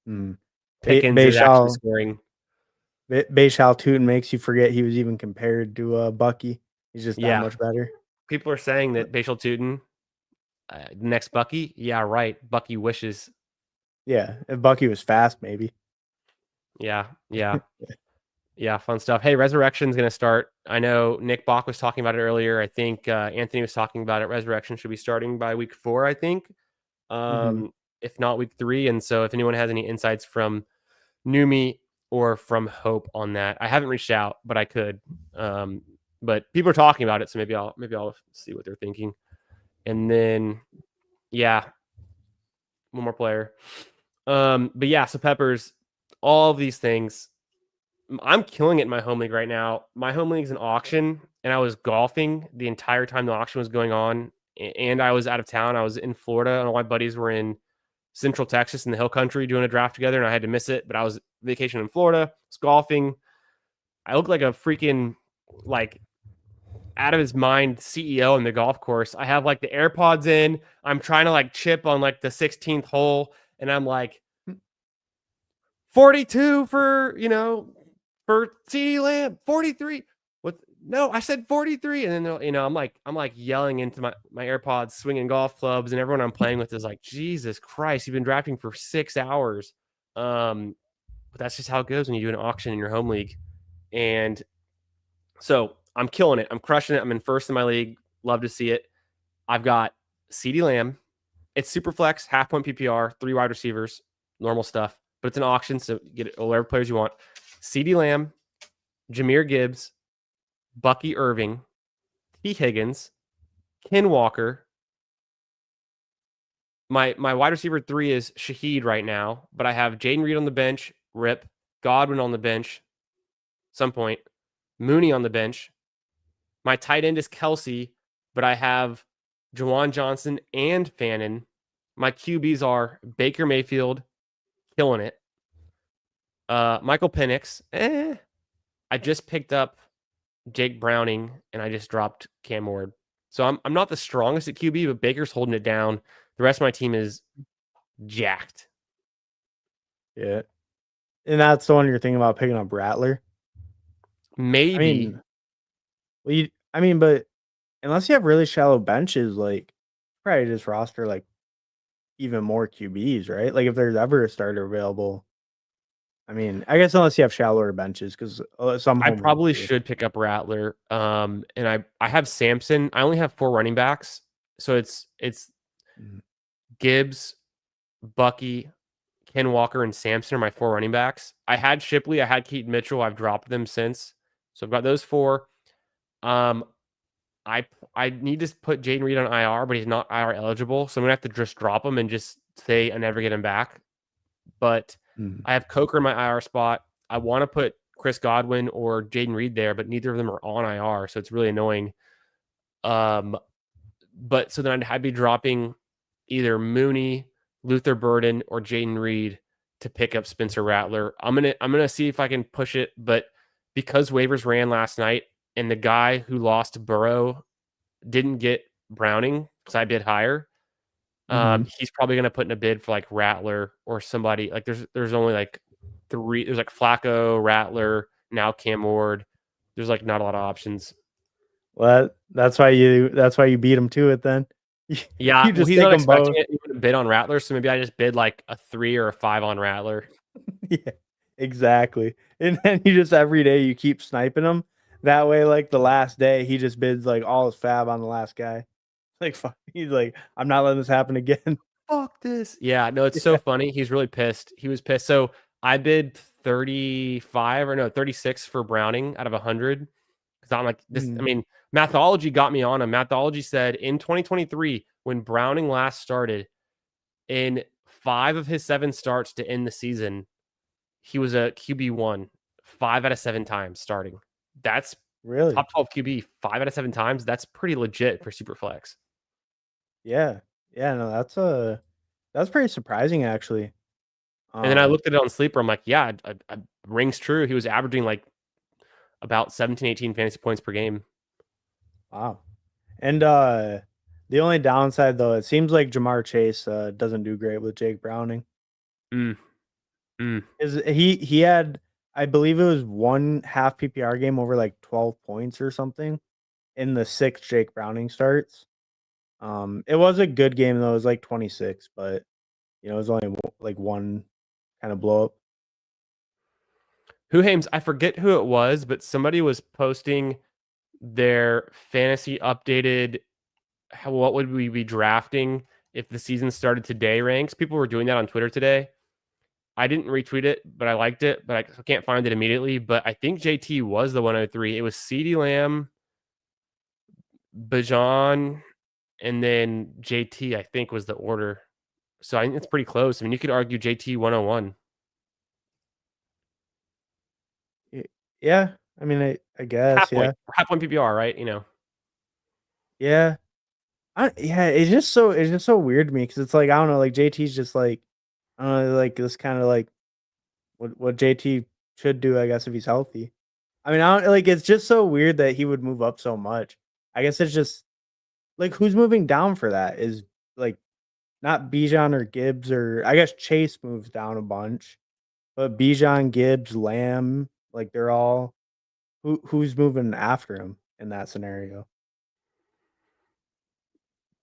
Mm. Pickens is actually scoring. Bayshal Tootin makes you forget he was even compared to Bucky. He's just that much better. People are saying that Bashal Tootin, next Bucky. Yeah, right. Bucky wishes. Yeah, if Bucky was fast, maybe. Yeah. Yeah, fun stuff. Hey, Resurrection's going to start. I know Nick Bach was talking about it earlier. I think Anthony was talking about it. Resurrection should be starting by week 4, I think, if not week 3. And so if anyone has any insights from Numi or from Hope on that, I haven't reached out, but I could. But people are talking about it, so maybe I'll see what they're thinking. And then, yeah, one more player. But yeah, so Peppers, all of these things. I'm killing it in my home league right now. My home league's an auction, and I was golfing the entire time the auction was going on. And I was out of town. I was in Florida, and all my buddies were in Central Texas in the Hill Country doing a draft together, and I had to miss it. But I was vacationing in Florida, I was golfing. I looked like a freaking like out of his mind CEO on the golf course. I have like the AirPods in. I'm trying to like chip on like the 16th hole, and I'm like 42 for CeeDee Lamb, 43. What no, I said 43. And then, I'm like yelling into my AirPods, swinging golf clubs, and everyone I'm playing with is like, Jesus Christ, you've been drafting for 6 hours. But that's just how it goes when you do an auction in your home league. And so I'm killing it. I'm crushing it. I'm in first in my league. Love to see it. I've got CeeDee Lamb. It's super flex, half point PPR, 3 wide receivers, normal stuff. But it's an auction, so you get whatever players you want. CeeDee Lamb, Jahmyr Gibbs, Bucky Irving, T. Higgins, Ken Walker. My wide receiver 3 is Shaheed right now, but I have Jaden Reed on the bench, Rip, Godwin on the bench, some point, Mooney on the bench. My tight end is Kelsey, but I have Jawan Johnson and Fannin. My QBs are Baker Mayfield, killing it. Michael Penix, I just picked up Jake Browning, and I just dropped Cam Ward. So I'm not the strongest at QB, but Baker's holding it down. The rest of my team is jacked. Yeah. And that's the one you're thinking about picking up, Rattler. Maybe. But unless you have really shallow benches, like probably just roster like even more QBs, right? Like if there's ever a starter available. I mean, I guess unless you have shallower benches, because some I home probably leagues do. should pick up Rattler. And I have Samson. I only have 4 running backs, so it's Mhm. Gibbs, Bucky, Ken Walker, and Samson are my 4 running backs. I had Shipley, I had Keaton Mitchell. I've dropped them since, so I've got those 4. Um, I need to put Jaden Reed on IR, but he's not IR eligible, so I'm gonna have to just drop him and just say I never get him back. But Mhm. I have Coker in my IR spot. I want to put Chris Godwin or Jaden Reed there, but neither of them are on IR, so it's really annoying. But so then I'd be dropping either Mooney, Luther Burden, or Jaden Reed to pick up Spencer Rattler. I'm gonna see if I can push it, but because waivers ran last night and the guy who lost to Burrow didn't get Browning because I bid higher, Mhm. he's probably gonna put in a bid for like Rattler or somebody. Like there's only like 3. There's like Flacco, Rattler, now Cam Ward. There's like not a lot of options. Well, that's why you beat him to it then. Yeah, You well, just he's take not them expecting both. it. He wouldn't bid on Rattler, so maybe I just bid like a 3 or a 5 on Rattler. Yeah, exactly. And then you just every day you keep sniping him. That way, like the last day, he just bids like all his fab on the last guy. Like fuck, he's like, I'm not letting this happen again. Fuck this. Yeah, no, it's so Yeah. funny. He's really pissed. He was pissed. So I bid 35 or no 36 for Browning out of 100 because I'm like this. I Mhm. mean, Mathology got me on him. Mathology said in 2023 when Browning last started, in 5 of his 7 starts to end the season, he was a QB1 5 out of 7 times starting. That's Really? top 12 QB 5 out of 7 times. That's pretty legit for Superflex. Yeah. Yeah, no, that's pretty surprising actually. And then I Um, looked at it on Sleeper. I'm like, yeah, rings true. He was averaging like about 17, 18 fantasy points per game. wow. And the only downside though, it seems like Jamar Chase doesn't do great with Jake Browning. Mm, mm. Is he had, I believe it was one half PPR game over like 12 points or something in the 6 Jake Browning starts. It was a good game though. It was like 26, but it was only like one kind of blow up. Who Hames? I forget who it was, but somebody was posting their fantasy updated. What would we be drafting if the season started today? Ranks. People were doing that on Twitter today. I didn't retweet it, but I liked it, but I can't find it immediately. But I think JT was the 103. It was CeeDee Lamb, Bajan, and then JT, I think was the order. So I think it's pretty close. I mean, you could argue JT 101. Yeah, I mean, I guess, Half point. yeah, Half point PPR, right? yeah. Yeah, it's just so weird to me because it's like I don't know, like JT's just like I don't know, like this kind of like what JT should do, I guess, if he's healthy. I mean, I don't like it's just so weird that he would move up so much. I guess it's just like who's moving down for that is like not Bijan or Gibbs or I guess Chase moves down a bunch, but Bijan, Gibbs, Lamb, like they're all. Who's moving after him in that scenario?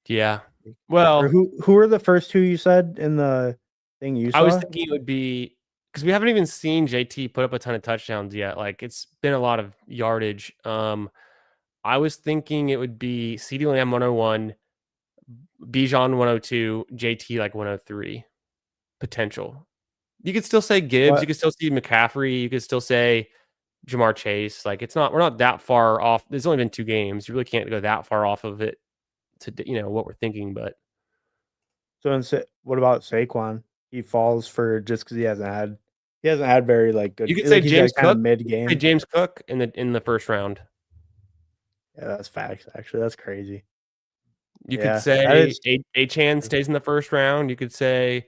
Yeah. Or Well, who are the first two you said in the thing you I was saw? thinking it would be because we haven't even seen JT put up a ton of touchdowns yet. Like it's been a lot of yardage. I was thinking it would be CeeDee Lamb 101, Bijan 102, JT like 103 potential. You could still say Gibbs. You What? could still see McCaffrey. You could still say Jamar Chase. Like it's not. We're not that far off. There's only been 2 games. You really can't go that far off of it to what we're thinking. But So what about Saquon? He falls for just because he hasn't had very like you good could say like he's James had kind of Cook. mid You could say game. James Cook in the first round. Yeah, that's facts. Actually, that's crazy. You could Yeah, that say is Chan true. stays in the first round. You could say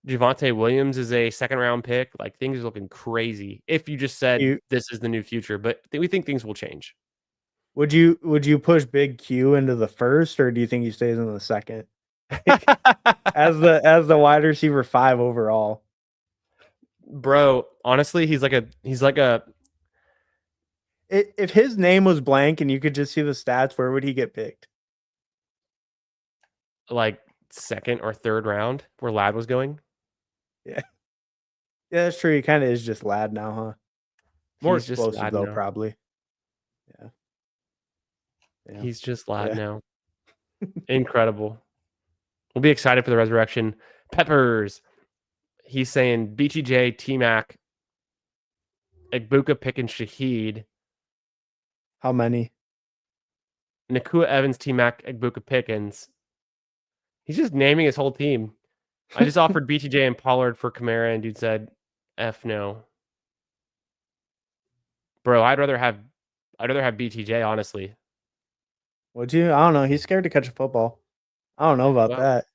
Javonte Williams is a second round pick. Like things are looking crazy if you just said You this is the new future. But we think things will change. would you push Big Q into the first, or do you think he stays in the second? Like, as the wide receiver 5 overall. Bro, honestly, he's like a If his name was blank and you could just see the stats, where would he get picked? like second or third round where Lad was going. Yeah, yeah, that's true. He kind of is just lad now, huh? More He's just explosive Lad though, now. probably. Yeah, yeah, He's just Lad yeah. now. Incredible. We'll be excited for the resurrection. Peppers. He's saying BTJ, T Mac, Egbuka, Pickens, Shaheed, How many? Nakua Evans, T Mac, Egbuka, Pickens. He's just naming his whole team. I just offered BTJ and Pollard for Kamara, and dude said, "F no, bro. I'd rather have BTJ honestly." Would you? I don't know. He's scared to catch a football. I don't know about Well, that.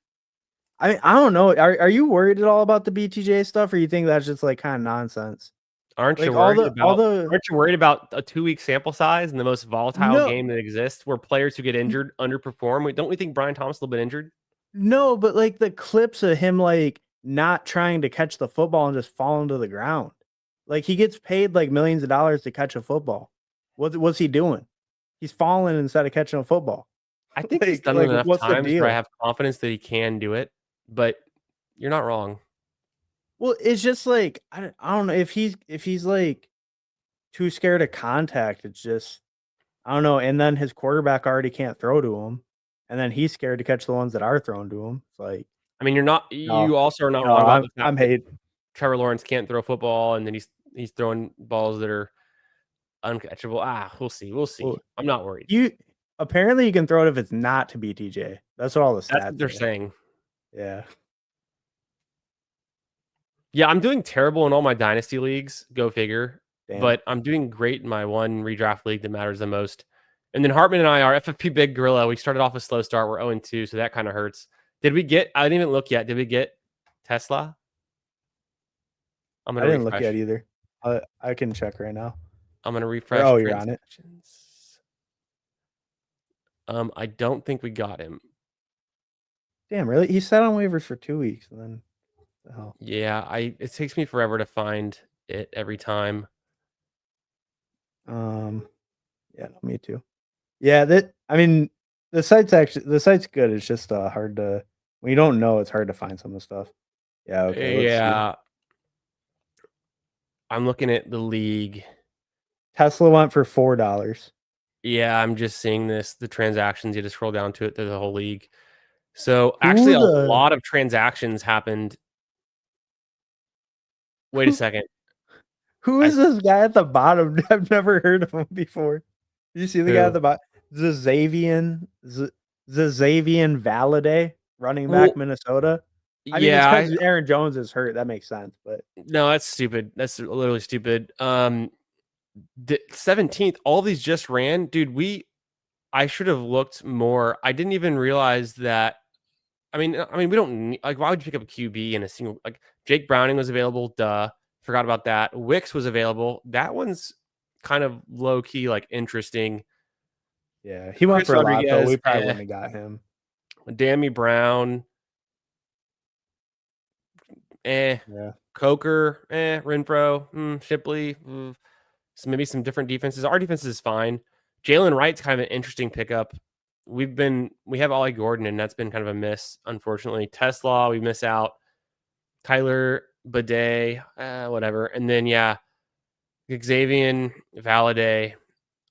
I mean, I don't know. Are you worried at all about the BTJ stuff, or you think that's just like kind of nonsense? aren't you Like worried all about? the Aren't you worried about a 2 week sample size and the most volatile no game that exists, where players who get injured underperform? Don't we think Brian Thomas will be injured? no, but like the clips of him like not trying to catch the football and just falling to the ground. Like he gets paid like millions of dollars to catch a football. What's he doing? He's falling instead of catching a football. I think he's done it Like enough what's the times where I deal? have confidence that he can do it. But you're not wrong. Well, it's just like I don't know if he's like too scared of contact. It's just I don't know. And then his quarterback already can't throw to him, and then he's scared to catch the ones that are thrown to him. It's like I mean, you're not. no, You also are not no, wrong about I'm the fact I'm that hate. Trevor Lawrence can't throw football, and then he's throwing balls that are uncatchable. We'll see. We'll see. Well, I'm not worried. you apparently you can throw it if it's not to BTJ. That's what all the That's what stats they're say. saying. Yeah. Yeah, I'm doing terrible in all my dynasty leagues. Go figure. Damn. But I'm doing great in my one redraft league that matters the most. And then Hartman and I are FFP Big Gorilla. We started off a slow start. We're 0-2, so that kind of hurts. Did we get? I didn't even look yet. Did we get Tesla? I'm I gonna didn't look yet refresh. either. I can check right now. I'm gonna Or refresh oh, you're on it. transactions. I don't think we got him. Damn, really? He sat on waivers for 2 weeks, and then the hell. Yeah, it takes me forever to find it every time. Yeah, no, me too. Yeah, that I mean, the site's good. It's just hard to when you don't know. It's hard to find some of the stuff. Yeah. Okay. Let's see. Yeah, I'm looking at the league. Tesla went for $4. Yeah, I'm just seeing this. The transactions, you just scroll down to it. There's a whole league. So actually, Who a the lot of transactions happened. Wait a who, second. who I is this guy at the bottom? I've never heard of him before. You see the guy at who? the bottom? Zazavian Valade, running back, Well, Minnesota. I mean, it's yeah. because Aaron Jones is hurt. That makes sense. But No, that's stupid. That's literally stupid. The 17th. All these just ran, dude. I should have looked more. I didn't even realize that. We don't like. Why would you pick up a QB in a single? Like Jake Browning was available. Duh, forgot about that. Wicks was available. That one's kind of low key, like interesting. yeah, he went Chris for a lot though. Rodriguez, We probably wouldn't have got him. Dammy Brown, Yeah. Coker, Renfro, Shipley. So maybe some different defenses. Our defense is fine. Jalen Wright's kind of an interesting pickup. We have Ollie Gordon, and that's been kind of a miss, unfortunately. Tesla, we miss out. Tyler Bidet, whatever. And then Xavier Valladay.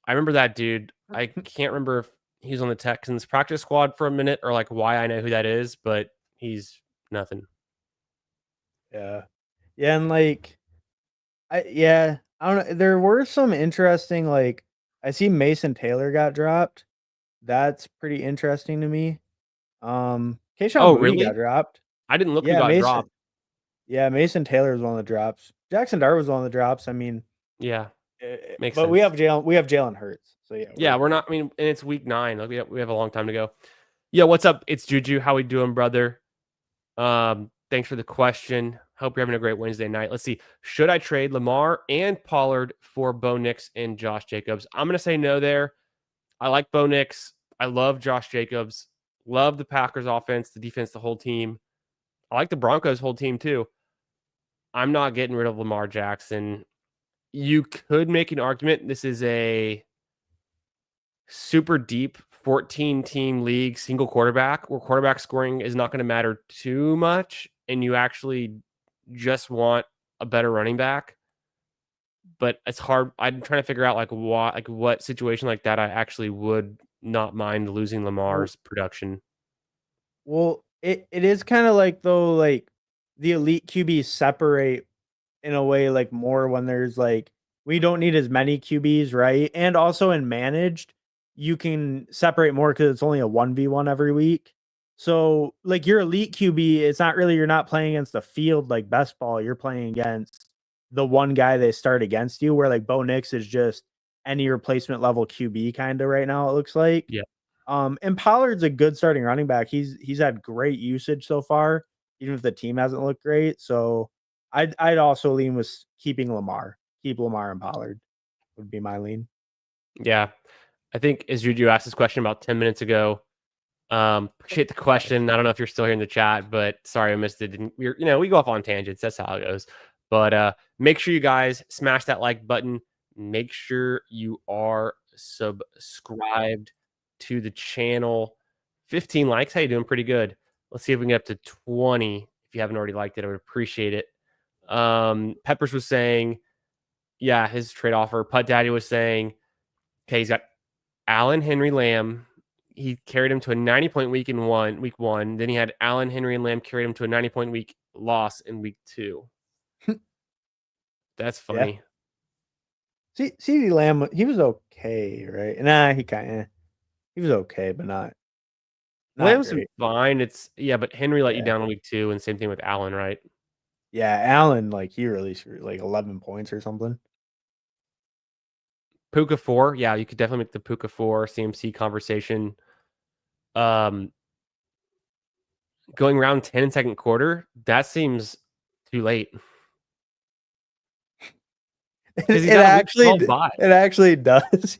I remember that dude. I can't remember if he was on the Texans practice squad for a minute or like why I know who that is, but he's nothing. Yeah. Yeah, and like I don't know. There were some interesting like I see Mason Taylor got dropped. That's pretty interesting to me. Kayshon Oh, Boutte got really? dropped. I didn't look who Yeah, got Mason. dropped. Yeah, Mason Taylor was one of the drops. Jackson Dart was one of the drops. I mean, Yeah, makes but we sense. have Jalen Hurts. So yeah, We're not. I mean, and it's week 9. Like we have a long time to go. Yeah, what's up? It's Juju. How we doing, brother? Thanks for the question. Hope you're having a great Wednesday night. Let's see. Should I trade Lamar and Pollard for Bo Nix and Josh Jacobs? I'm gonna say no there. I like Bo Nix. I love Josh Jacobs. Love the Packers offense, the defense, the whole team. I like the Broncos whole team too. I'm not getting rid of Lamar Jackson. You could make an argument this is a super deep 14 team league single quarterback where quarterback scoring is not going to matter too much and you actually just want a better running back. But it's hard. I'm trying to figure out what situation like that I actually would not mind losing well, Lamar's production. it is kind of like though like the elite QBs separate in a way like more when there's like we don't need as many QBs, right? And also in managed, you can separate more because it's only a 1v1 every week. So like your elite QB, it's not really you're not playing against the field like best ball, you're playing against the one guy they start against you, where like Bo Nix is just any replacement level QB kind of right now, it looks like. Yeah. And Pollard's a good starting running back. He's had great usage so far, even if the team hasn't looked great. So I'd also lean with keeping Lamar. Keep Lamar and Pollard would be my lean. Yeah. I think as Juju asked this question about 10 minutes ago. Appreciate the question. I don't know if you're still here in the chat, but sorry I missed it. We go off on tangents. That's how it goes. But make sure you guys smash that like button. Make sure you are subscribed to the channel. 15 likes. How you doing? Pretty good. Let's see if we can get up to 20. If you haven't already liked it, I would appreciate it. Peppers was saying, yeah, his trade offer. Putt Daddy was saying, okay, he's got Allen Henry Lamb. He carried him to a 90-point week in week one. Then he had Allen Henry and Lamb carried him to a 90-point week loss in week 2. That's Yeah. funny. CeeDee Lamb, he was okay, right? Nah, he was okay, but not Lamb's great. fine. But Henry let you Yeah. down in week 2, and same thing with Allen, right? Yeah, Allen, like he really screwed like 11 points or something. Puka 4. Yeah, you could definitely make the Puka 4 CMC conversation. Going round 10 in second quarter, that seems too late. It actually does.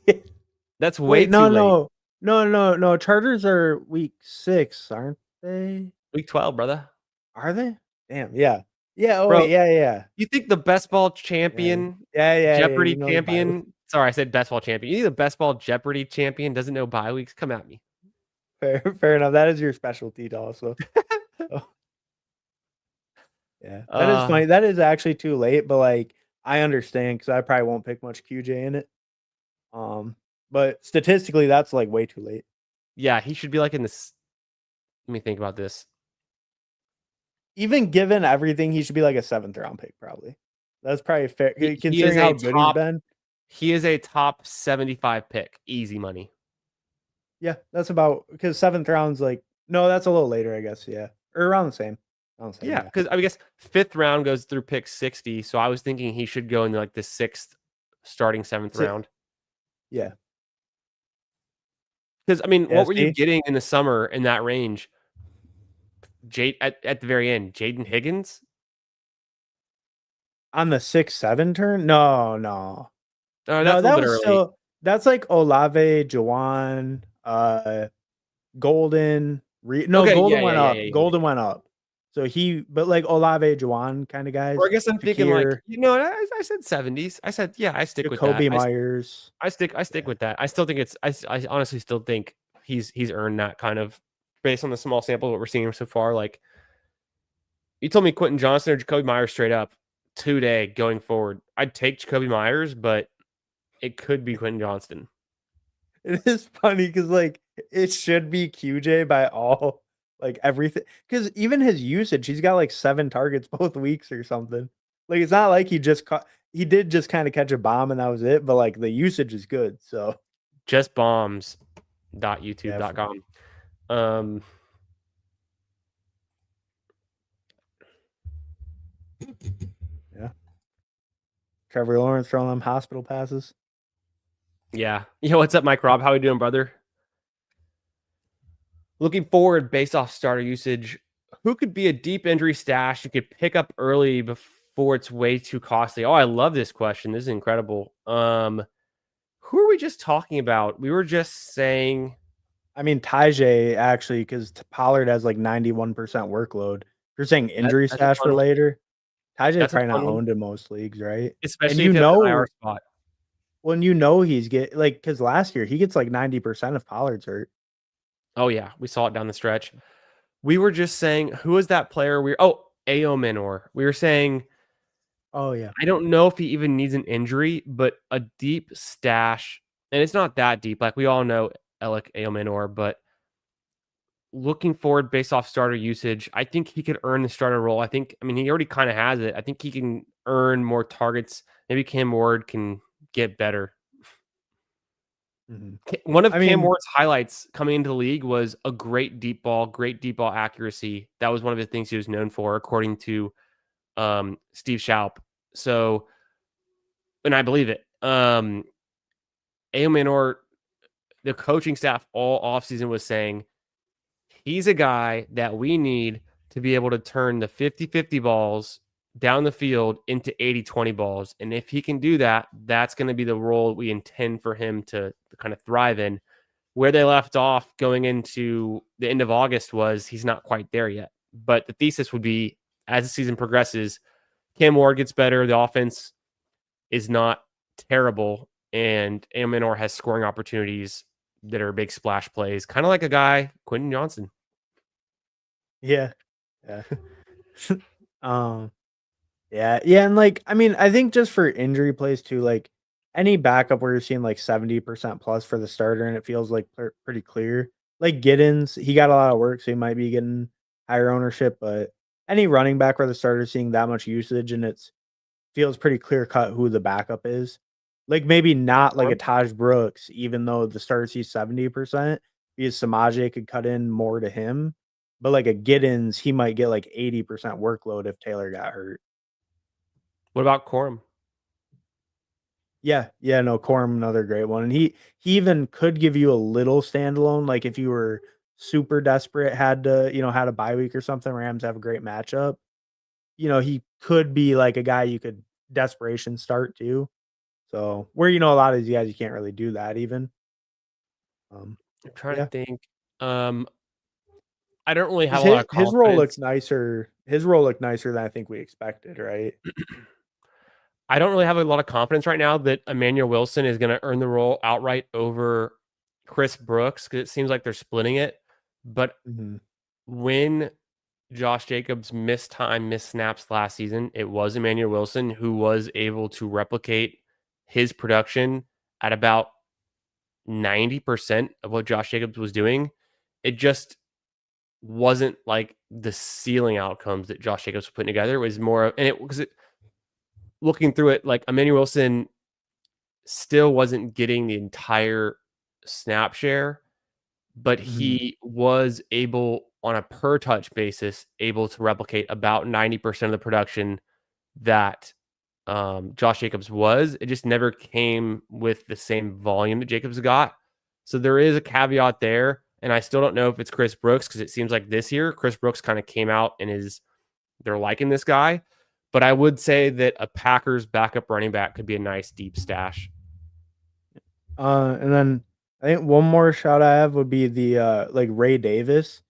That's way Wait, too late. no. Chargers are week 6, aren't they? Week 12, brother. Are they? Damn, yeah. Yeah, oh Bro, wait, yeah. you think the best ball Yeah. champion, Yeah. Jeopardy You know the bye week. champion? Sorry, I said best ball champion. You think the best ball Jeopardy champion doesn't know bye weeks? Come at me. Fair enough. That is your specialty also. Oh, yeah. That is funny. That is actually too late, but like I understand because I probably won't pick much QJ in it. But statistically, that's like way too late. Yeah, he should be like in this. Let me think about this. Even given everything, he should be like a 7th round pick, probably. That's probably fair considering how good he's been. He is a top 75 pick. Easy money. Yeah, that's about because 7th round's like no, that's a little later, I guess. Yeah, or around the same. Yeah, because I guess 5th round goes through pick 60. So I was thinking he should go in like the 6th, starting 7th round. Yeah. Because I mean, what were you getting in the summer in that range? At the very end, Jaden Higgins on the 6-7 turn? No. Oh, that's that a was early. still that's like Olave, Jawan, Golden. Golden went up. Golden went up. So but like Olave Juwan kind of Or guys, I guess I'm thinking like, Shakir, I said 70s. I said, yeah, I stick with that. Jacoby Myers. I stick Yeah. with that. I still think I honestly still think he's earned that kind of based on the small sample what we're seeing so far. Like you told me Quentin Johnson or Jacoby Myers straight up today going forward. I'd take Jacoby Myers, but it could be Quentin Johnston. It is funny because like it should be QJ by all like everything. Because even his usage, he's got like 7 targets both weeks or something. Like it's not like he did just kind of catch a bomb and that was it, but like the usage is good. So yeah, Justbombs.youtube.com. yeah. Trevor Lawrence throwing them hospital passes. Yeah. Yo, what's up, Mike Rob? How we doing, brother? Looking forward based off starter usage, who could be a deep injury stash you could pick up early before it's way too costly? Oh, I love this question. This is incredible. Who are we just talking about? We were just saying. I mean, Tajay actually, because Pollard has like 91% workload. You're saying injury That's a stash fun for one. later. Tajay is That's a probably fun not one, owned in most leagues, right? And especially if you have an IR spot. when he's because last year he gets like 90% of Pollard's hurt. Oh yeah, we saw it down the stretch. We were just saying, who is that player? Ao Minor. We were saying, Oh yeah. I don't know if he even needs an injury, but a deep stash, and it's not that deep. Like we all know Alec Ao Minor, but looking forward based off starter usage, I think he could earn the starter role. I mean, he already kind of has it. I think he can earn more targets. Maybe Cam Ward can get better. Mm-hmm. One of I Cam mean, Ward's highlights coming into the league was a great deep ball accuracy. That was one of the things he was known for, according to Steve Schaub. So, and I believe it. Aomanor, the coaching staff all offseason was saying he's a guy that we need to be able to turn the 50-50 balls down the field into 80-20 balls. And if he can do that, that's going to be the role we intend for him to kind of thrive in. Where they left off going into the end of August was he's not quite there yet. But the thesis would be as the season progresses, Cam Ward gets better. The offense is not terrible. And Amanor has scoring opportunities that are big splash plays, kind of like a guy, Quentin Johnson. yeah. Yeah. Yeah, and like I mean, I think just for injury plays too, like any backup where you're seeing like 70% plus for the starter and it feels like pretty clear. Like Giddens, he got a lot of work, so he might be getting higher ownership, but any running back where the starter's seeing that much usage and it's feels pretty clear cut who the backup is. Like maybe not like a Taj Brooks, even though the starter sees 70%, because Samaje could cut in more to him. But like a Giddens, he might get like 80% workload if Taylor got hurt. What about Corum? Yeah, no, Corum, another great one. And he even could give you a little standalone, like if you were super desperate, had a bye week or something, Rams have a great matchup. He could be like a guy you could desperation start too. So where a lot of these guys you can't really do that even. I'm trying to Yeah. think. I don't really have a lot His of his role looked confidence. nicer. His role looked nicer than I think we expected, right? I don't really have a lot of confidence right now that Emmanuel Wilson is going to earn the role outright over Chris Brooks because it seems like they're splitting it. But Mm-hmm. when Josh Jacobs missed snaps last season, it was Emmanuel Wilson who was able to replicate his production at about 90% of what Josh Jacobs was doing. It just wasn't like the ceiling outcomes that Josh Jacobs was putting together. It was more, and it was looking through it, like Emmanuel Wilson still wasn't getting the entire snap share, but Mm-hmm. he was able on a per touch basis, able to replicate about 90% of the production that Josh Jacobs was. It just never came with the same volume that Jacobs got. So there is a caveat there. And I still don't know if it's Chris Brooks because it seems like this year, Chris Brooks kind of came out and they're liking this guy. But I would say that a Packers backup running back could be a nice deep stash. And then I think one more shout I have would be the like Ray Davis.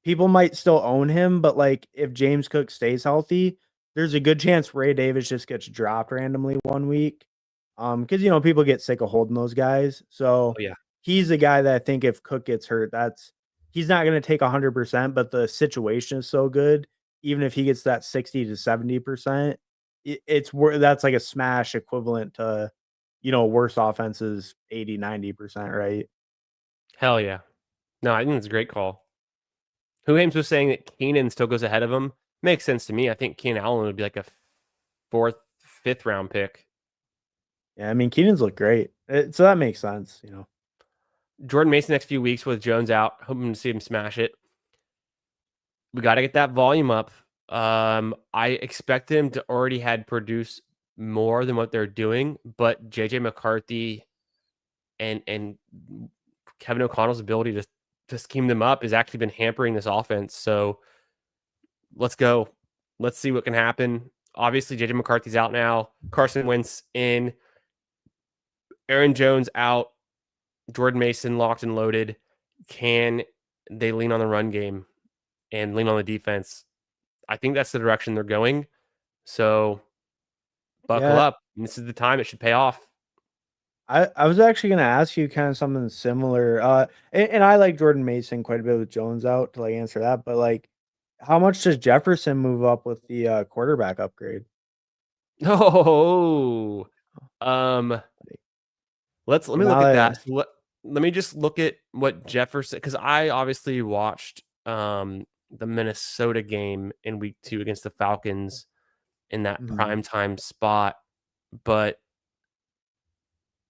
people might still own him, but like if James Cook stays healthy, there's a good chance Ray Davis just gets dropped randomly one week. Because people get sick of holding those guys. Oh So yeah. he's a guy that I think if Cook gets hurt, he's not going to take 100%, but the situation is so good. Even if he gets that 60 to 70%, that's like a smash equivalent to worse offenses 80, 90%, right? Hell yeah. No, I think it's a great call. Who Ames was saying that Keenan still goes ahead of him. Makes sense to me. I think Keenan Allen would be like a fourth, fifth round pick. Yeah, I mean Keenan's look great. So that makes sense. Jordan Mason next few weeks with Jones out. Hoping to see him smash it. We got to get that volume up. I expect him to already had produce more than what they're doing, but JJ McCarthy and Kevin O'Connell's ability to scheme them up has actually been hampering this offense. So let's go. Let's see what can happen. Obviously, JJ McCarthy's out now. Carson Wentz in. Aaron Jones out. Jordan Mason locked and loaded. Can they lean on the run game and lean on the defense? I think that's the direction they're going. So buckle Yeah, up. This is the time it should pay off. I was actually gonna ask you kind of something similar. And I like Jordan Mason quite a bit with Jones out to like answer that, but like how much does Jefferson move up with the quarterback upgrade? Oh, um, let me look Now at that. that So let me just look at what Jefferson, because I obviously watched the Minnesota game in week 2 against the Falcons in that Mhm. primetime spot. But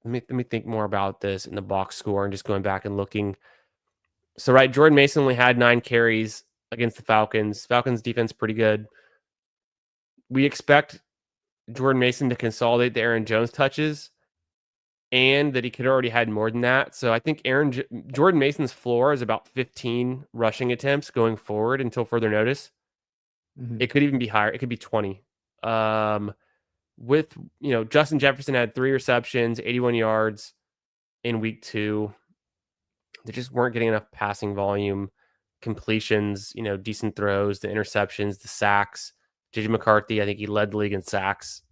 let me think more about this in the box score and just going back and looking. So right, Jordan Mason only had 9 carries against the Falcons. Falcons defense pretty good. We expect Jordan Mason to consolidate the Aaron Jones touches, and that he could already had more than that. So I think Jordan Mason's floor is about 15 rushing attempts going forward until further notice. Mhm. It could even be higher. It could be 20. Um, with Justin Jefferson had 3 receptions, 81 yards in week 2. They just weren't getting enough passing volume, completions, decent throws, the interceptions, the sacks. JJ McCarthy, I think he led the league in sacks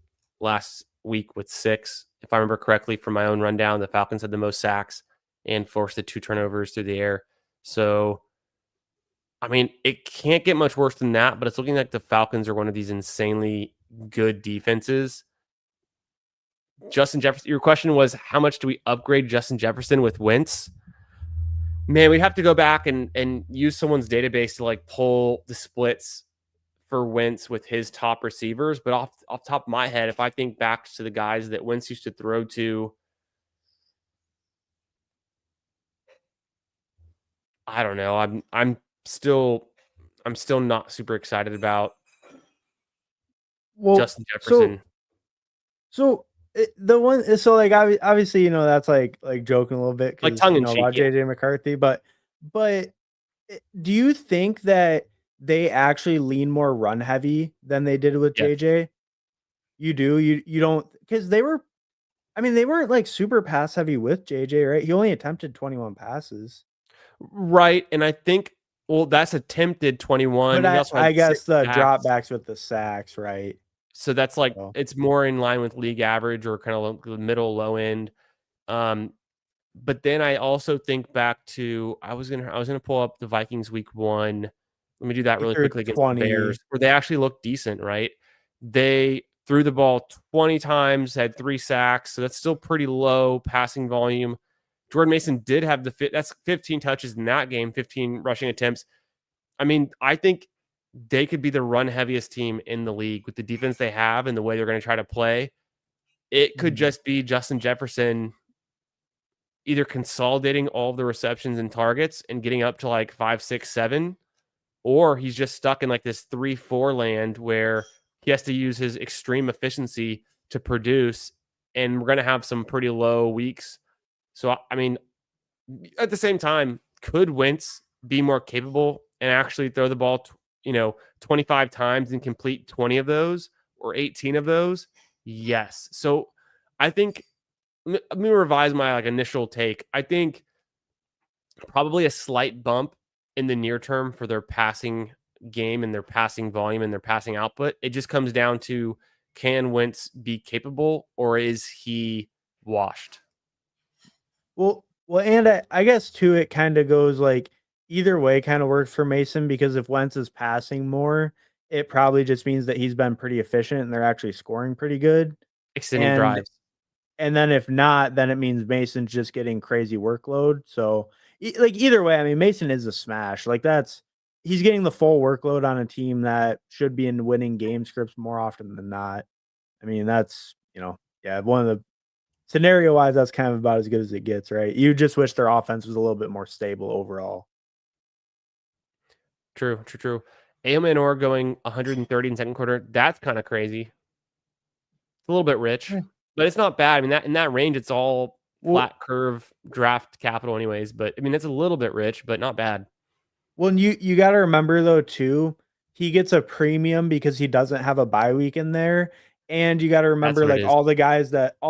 last week with 6. If I remember correctly from my own rundown, the Falcons had the most sacks and forced the 2 turnovers through the air. So, I mean, it can't get much worse than that, but it's looking like the Falcons are one of these insanely good defenses. Justin Jefferson, your question was how much do we upgrade Justin Jefferson with Wentz? Man, we'd have to go back and use someone's database to like pull the splits for Wentz with his top receivers. But off top of my head, if I think back to the guys that Wentz used to throw to, I don't know. Still I'm still not super excited about Well, Justin so Jefferson. the one so like obviously that's like joking a little bit Like because tongue in cheek, about yeah. JJ McCarthy, but do you think that they actually lean more run heavy than they did with Yes. JJ? You do? You don't because they weren't like super pass heavy with JJ, right? He only attempted 21 passes. Right. And I think that's attempted 21. But He I also had I 6 guess the sacks. dropbacks with the sacks, right? So that's like So it's more in line with league average or kind of middle low end. Um, but then I also think back to I was gonna pull up the Vikings week 1. Let me do that he really threw quickly against the Bears, 20. where they actually looked decent, right? They threw the ball 20 times, had 3 sacks, so that's still pretty low passing volume. Jordan Mason did have that's 15 touches in that game, 15 rushing attempts. I mean, I think they could be the run heaviest team in the league with the defense they have and the way they're going to try to play. It could Mhm. just be Justin Jefferson either consolidating all of the receptions and targets and getting up to like 5, 6, 7, or he's just stuck in like this 3, 4 land where he has to use his extreme efficiency to produce. And we're going to have some pretty low weeks. So, I mean, at the same time, could Wentz be more capable and actually throw the ball, 25 times and complete 20 of those or 18 of those? Yes. So I think let me revise my like initial take. I think probably a slight bump in the near term for their passing game and their passing volume and their passing output. It just comes down to, can Wentz be capable, or is he washed? Well, and I guess too, it kind of goes like either way kind of works for Mason because if Wentz is passing more, it probably just means that he's been pretty efficient and they're actually scoring pretty good. Extending And drives. and then if not, then it means Mason's just getting crazy workload. So like either way, I mean Mason is a smash. Like that's he's getting the full workload on a team that should be in winning game scripts more often than not. I mean, that's, yeah, one of the scenario wise, that's kind of about as good as it gets, right? You just wish their offense was a little bit more stable overall. True, true, true. Or going 130 in second quarter. That's kind of crazy. It's a little bit rich, Yeah. but it's not bad. I mean, that in that range, it's all Well, flat curve draft capital, anyways. But I mean, it's a little bit rich, but not bad. and you got to remember though too, he gets a premium because he doesn't have a bye week in there, and you got to That's remember what it like is. all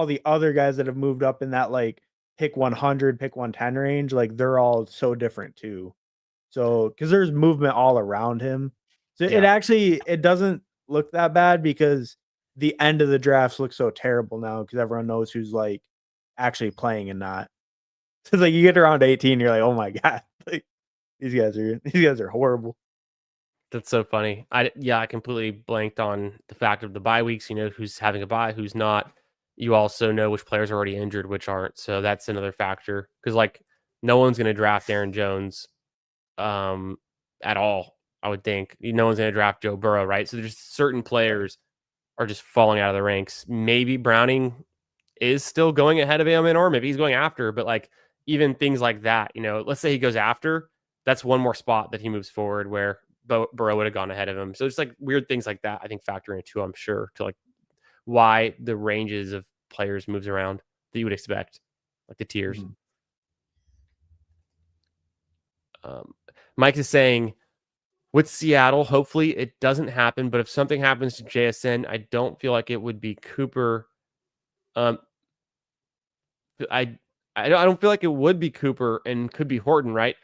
the other guys that have moved up in that like pick 100, pick 110 range, like they're all so different too. So, because there's movement all around him. So Yeah. it doesn't look that bad because the end of the drafts look so terrible now because everyone knows who's like actually playing and not. So it's like you get around 18, you're like, oh my god, like these guys are horrible. That's so funny. I completely blanked on the fact of the bye weeks. You know who's having a bye, who's not. You also know which players are already injured, which aren't. So that's another factor. Because like no one's going to draft Aaron Jones, um, at all. I would think no one's going to draft Joe Burrow, right? So there's certain Right. players are just falling out of the ranks. Maybe Browning is still going ahead of or maybe he's going after, but like even things like that, let's say he goes after, that's one more spot that he moves forward where Burrow would have gone ahead of him. So it's like weird things like that, I think, factor into, I'm sure, to like why the ranges of players moves around that you would expect, like the tiers. Mhm. Um, Mike is saying with Seattle, hopefully it doesn't happen, but if something happens to JSN, I don't feel like it would be Cooper. Um, I I don't feel like it would be Cooper and could be Horton, right?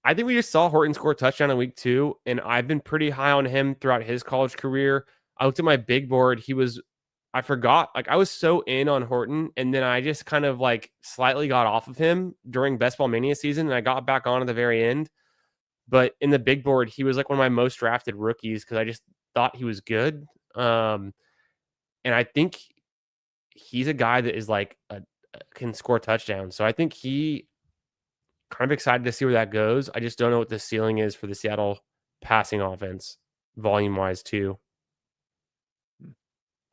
I think we just saw Horton score a touchdown in week 2, and I've been pretty high on him throughout his college career. I looked at my big board. I forgot, like I was so in on Horton, and then I just kind of like slightly got off of him during Best Ball Mania season, and I got back on at the very end. But in the big board, he was like one of my most drafted rookies because I just thought he was good. Um, and I think he's a guy that is like can score touchdowns. So I think he kind of excited to see where that goes. I just don't know what the ceiling is for the Seattle passing offense, volume wise too.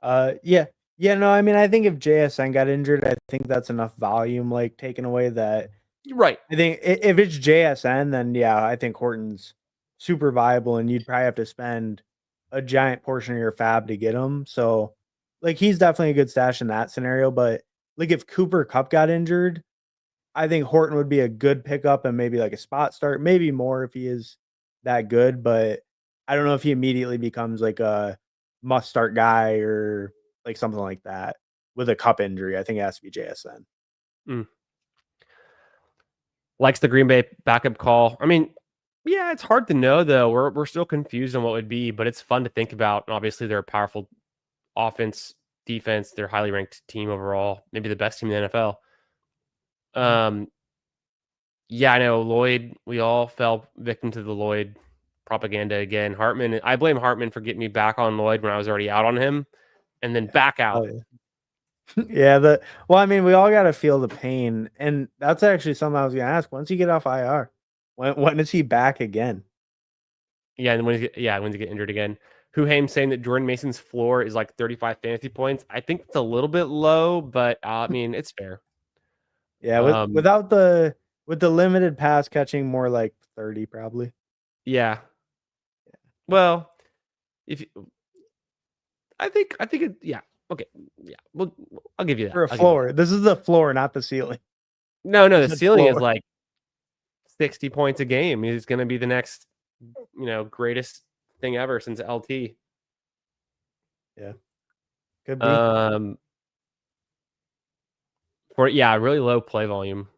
Yeah. Yeah, no, I mean, I think if JSN got injured, I think that's enough volume, like, taken away that Right. I think if it's JSN, then yeah, I think Horton's super viable, and you'd probably have to spend a giant portion of your fab to get him. So, like, he's definitely a good stash in that scenario. But like, if Cooper Cup got injured, I think Horton would be a good pickup and maybe like a spot start, maybe more if he is that good. But I don't know if he immediately becomes like a must start guy or like something like that with a cup injury. I think it has to be JSN. Mm. Likes the Green Bay backup call. I mean, yeah, it's hard to know though. We're still confused on what would be, but it's fun to think about. And obviously, they're a powerful offense, defense. They're a highly ranked team overall, maybe the best team in the NFL. Mhm. Um, yeah, I know Lloyd. We all fell victim to the Lloyd propaganda again. Hartman. I blame Hartman for getting me back on Lloyd when I was already out on him, and then Yeah. back Oh out. yeah. Yeah, well, I mean, we all gotta feel the pain, and that's actually something I was gonna ask. Once you get off IR, when is he back again? Yeah, and when he get injured again. Huhaim saying that Jordan Mason's floor is like 35 fantasy points. I think it's a little bit low, but I mean it's fair. Yeah, Um, with the limited pass catching, more like 30 probably. yeah. Well, if you- I think it, yeah. Okay, yeah. Well, I'll give you that. For a I'll give you floor. This is the floor, not the ceiling. that. No, no, You the said ceiling is floor. like 60 points a game. He's going to be the next, greatest thing ever since LT. Yeah, could be. Um, for yeah, really low play volume.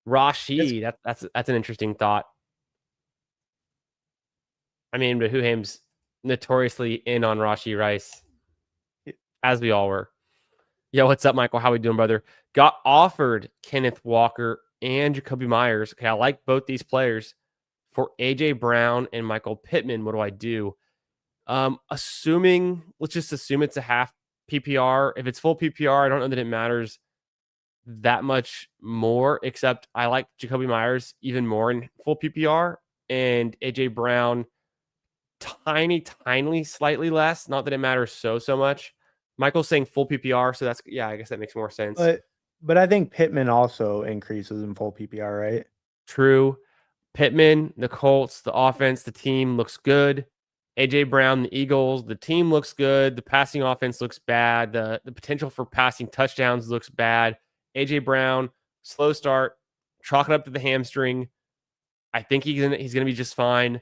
Rashi, that's an interesting thought. I mean, but Huham's notoriously in on Rashi Rice, as we all were. Yo, what's up, Michael? How we doing, brother? Got offered Kenneth Walker and Jacoby Myers. Okay, I like both these players for AJ Brown and Michael Pittman. What do I do? Let's just assume it's a half PPR. If it's full PPR, I don't know that it matters that much more, except I like Jacoby Myers even more in full PPR and AJ Brown tiny, slightly less. Not that it matters so much. Michael's saying full PPR, so I guess that makes more sense. But I think Pittman also increases in full PPR, right? True. Pittman, the Colts, the offense, the team looks good. AJ Brown, the Eagles, the team looks good. The passing offense looks bad. The potential for passing touchdowns looks bad. AJ Brown, slow start, chalk it up to the hamstring. I think he's gonna be just fine.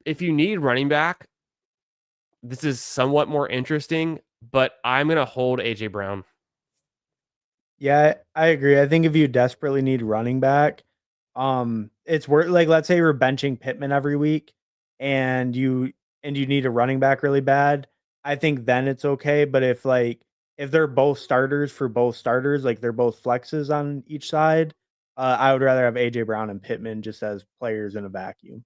If you need running back, this is somewhat more interesting, but I'm gonna hold AJ Brown. Yeah, I agree. I think if you desperately need running back, it's worth, like, let's say you're benching Pittman every week and you need a running back really bad. I think then it's okay. But if they're both starters for both starters, like they're both flexes on each side, I would rather have AJ Brown and Pittman just as players in a vacuum.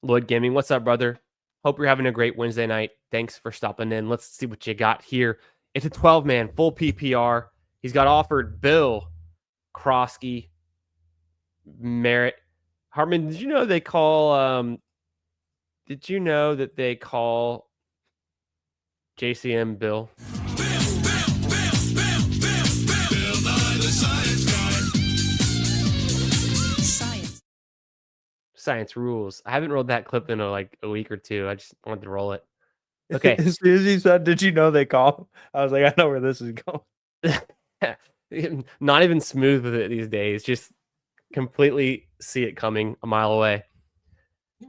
Lloyd Gaming, what's up, brother? Hope you're having a great Wednesday night. Thanks for stopping in. Let's see what you got here. It's a 12-man, full PPR. He's got offered Bill, Krosky, Merritt. Hartman, did you know that they call JCM Bill? Science rules. I haven't rolled that clip in a week or two. I just wanted to roll it. Okay. As soon as he said, "Did you know they call?" I was like, I know where this is going. Not even smooth with it these days. Just completely see it coming a mile away.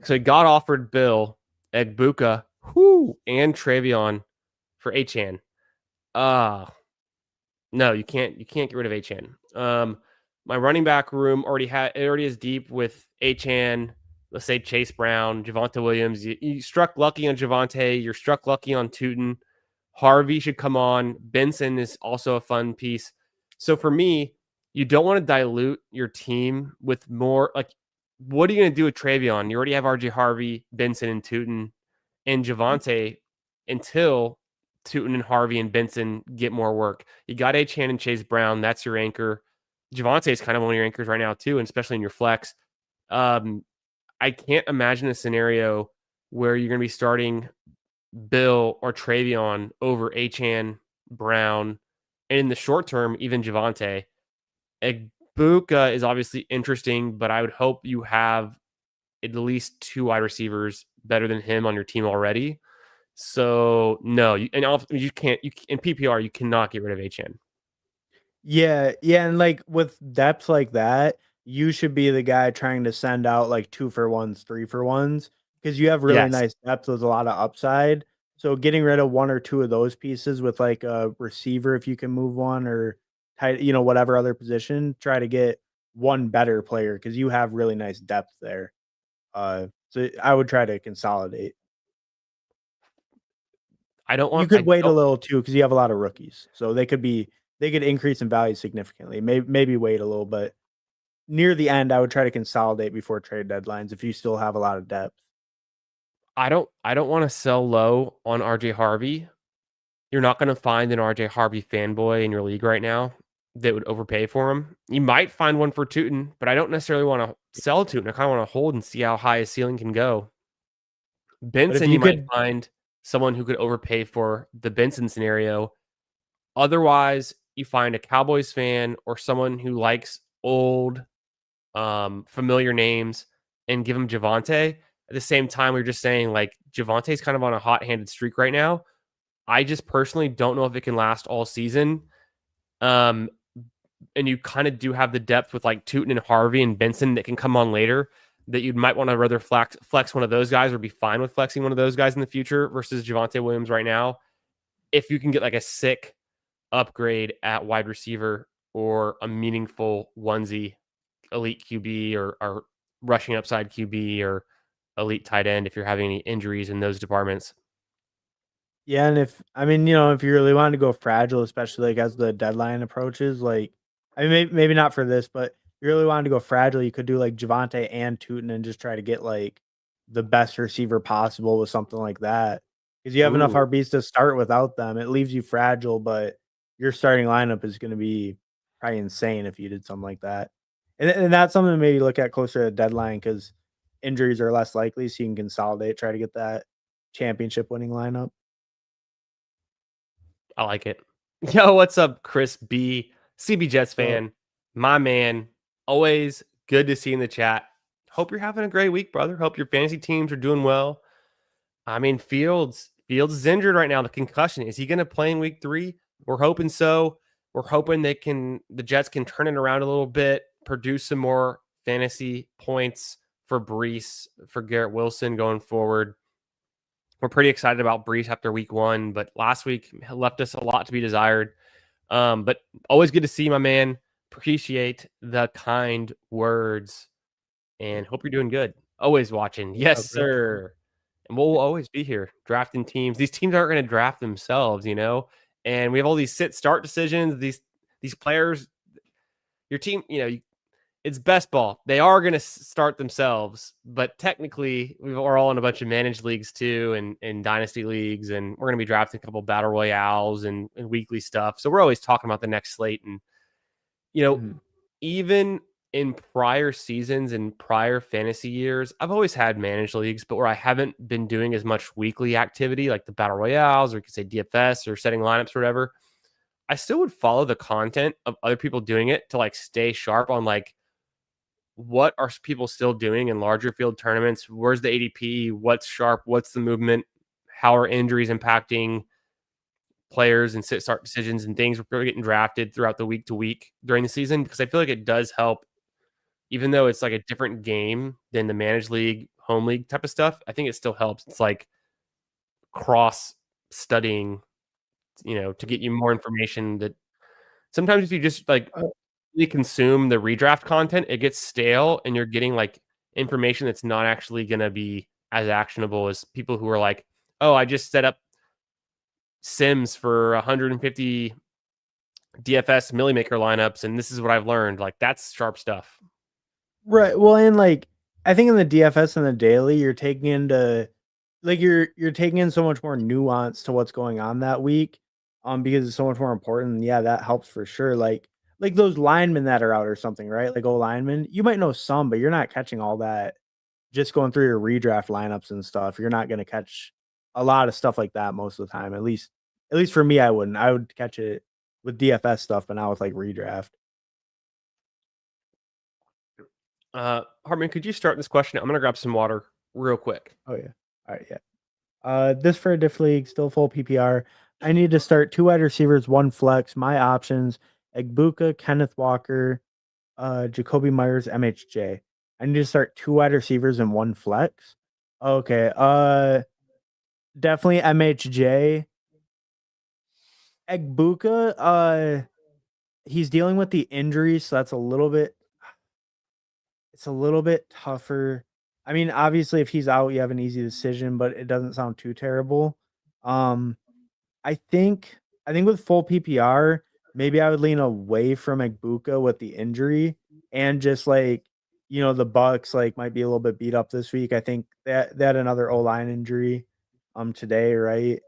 So he got offered Bill, Egbuka, and Travion for Achan. No, you can't get rid of Achan. My running back room already is deep with Achan. Let's say Chase Brown, Javonte Williams. You struck lucky on Javonte. You're struck lucky on Tootin. Harvey should come on. Benson is also a fun piece. So for me, you don't want to dilute your team with more. Like, what are you going to do with Travion? You already have RJ Harvey, Benson, and Tootin, and Javonte until Tootin and Harvey and Benson get more work. You got Achan and Chase Brown. That's your anchor. Javonte is kind of one of your anchors right now too, and especially in your flex. I can't imagine a scenario where you're going to be starting Bill or Travion over Achan, Brown, and in the short term, even Javonte. Egbuka is obviously interesting, but I would hope you have at least two wide receivers better than him on your team already. So no, you can't. In PPR, you cannot get rid of Achan. Yeah, and like with depth like that, you should be the guy trying to send out like 2-for-1s, 3-for-1s, because you have really Yes. nice depth with a lot of upside. So getting rid of one or two of those pieces with like a receiver, if you can move one, or tight, whatever other position, try to get one better player because you have really nice depth there. So I would try to consolidate. You could wait a little too because you have a lot of rookies, so they could increase in value significantly. Maybe wait a little, but near the end, I would try to consolidate before trade deadlines if you still have a lot of depth. I don't want to sell low on RJ Harvey. You're not going to find an RJ Harvey fanboy in your league right now that would overpay for him. You might find one for Tootin, but I don't necessarily want to sell Tootin. I kind of want to hold and see how high his ceiling can go. Benson, you might find someone who could overpay for the Benson scenario. Otherwise, you find a Cowboys fan or someone who likes old, familiar names and give him Javonte. At the same time, we are just saying, like, Javonte's kind of on a hot-handed streak right now. I just personally don't know if it can last all season. And you kind of do have the depth with like Tootin and Harvey and Benson that can come on later, that you might want to rather flex one of those guys or be fine with flexing one of those guys in the future versus Javonte Williams right now. If you can get like a sick upgrade at wide receiver or a meaningful onesie elite QB or rushing upside QB or elite tight end if you're having any injuries in those departments. Yeah, and if you really wanted to go fragile, especially like as the deadline approaches, like maybe not for this, but if you really wanted to go fragile, you could do like Javante and Tootin and just try to get like the best receiver possible with something like that. Because you have enough Ooh, RBs to start without them. It leaves you fragile, but your starting lineup is going to be probably insane if you did something like that. And that's something to maybe look at closer to the deadline because injuries are less likely, so you can consolidate, try to get that championship winning lineup. I like it. Yo, what's up, Chris B, CB Jets So fan, my man? Always good to see you in the chat. Hope you're having a great week, brother. Hope your fantasy teams are doing well. I mean, Fields is injured right now. The concussion. Is he going to play in week 3? We're hoping so. We're hoping the Jets can turn it around a little bit, produce some more fantasy points for Brees, for Garrett Wilson going forward. We're pretty excited about Brees after week 1, but last week left us a lot to be desired. But always good to see my man. Appreciate the kind words and hope you're doing good. Always watching. Oh, Yes, great. sir. And we'll always be here drafting teams. These teams aren't going to draft themselves, And we have all these sit start decisions. These players, your team, it's best ball. They are going to start themselves, but technically, we're all in a bunch of managed leagues too, and dynasty leagues, and we're going to be drafting a couple battle royales and weekly stuff. So we're always talking about the next slate, and you know, Mhm. even in prior seasons and prior fantasy years, I've always had managed leagues, but where I haven't been doing as much weekly activity like the battle royales, or you could say DFS or setting lineups or whatever. I still would follow the content of other people doing it to like stay sharp on like what are people still doing in larger field tournaments? Where's the ADP? What's sharp? What's the movement? How are injuries impacting players and sit start decisions and things we're getting drafted throughout the week to week during the season? Because I feel like it does help, even though it's like a different game than the managed league, home league type of stuff. I think it still helps. It's like cross studying, to get you more information that sometimes if you just like Uh, really consume the redraft content, it gets stale and you're getting like information that's not actually going to be as actionable as people who are like, oh, I just set up Sims for 150 DFS Millie Maker lineups and this is what I've learned. Like that's sharp stuff. right. Well, and like I think in the DFS and the daily, you're taking into like you're taking in so much more nuance to what's going on that week, because it's so much more important. And yeah, that helps for sure. Like those linemen that are out or something, right? Like O linemen, you might know some, but you're not catching all that just going through your redraft lineups and stuff. You're not going to catch a lot of stuff like that most of the time. At least for me, I wouldn't. I would catch it with DFS stuff, but not with like redraft. Hartman, could you start this question? I'm going to grab some water real quick. Oh yeah. All right. Yeah. This for a diff league, still full PPR. I need to start 2 wide receivers, 1 flex. My options: Egbuka, Kenneth Walker, Jacoby Myers, MHJ. I need to start 2 wide receivers and 1 flex. Okay. Definitely MHJ. Egbuka, he's dealing with the injury, so that's a little bit it's a little bit tougher. I mean, obviously if he's out, you have an easy decision, but it doesn't sound too terrible. Um I think with full PPR, maybe I would lean away from Egbuka with the injury and just like, the Bucks like might be a little bit beat up this week. I think that they had another O line injury today, right?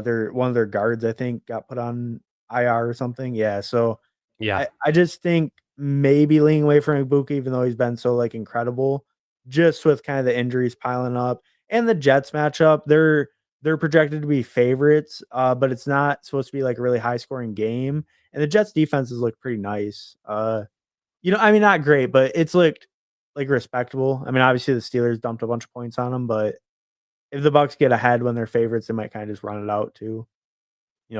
Their one of their guards, I think, got put on IR or something. Yeah, so Yeah. I just think maybe leaning away from Ibuka, even though he's been so like incredible, just with kind of the injuries piling up and the Jets matchup. They're projected to be favorites, but it's not supposed to be like a really high scoring game. And the Jets defenses look pretty nice. I mean, not great, but it's looked like respectable. I mean, obviously the Steelers dumped a bunch of points on them, but if the Bucks get ahead when they're favorites, they might kind of just run it out too.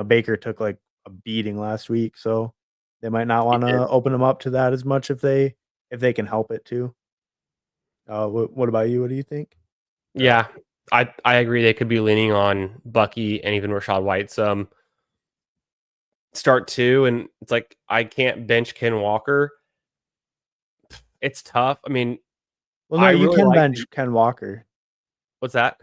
Baker took like a beating last week, so they might not He want did. to open them up to that as much if they can help it too. What about you? What do you think? Or Yeah. I agree they could be leaning on Bucky and even Rashad White some. start 2, and it's like I can't bench Ken Walker. It's tough. I mean, Well, no, I you really can like bench Ken Walker. what's that?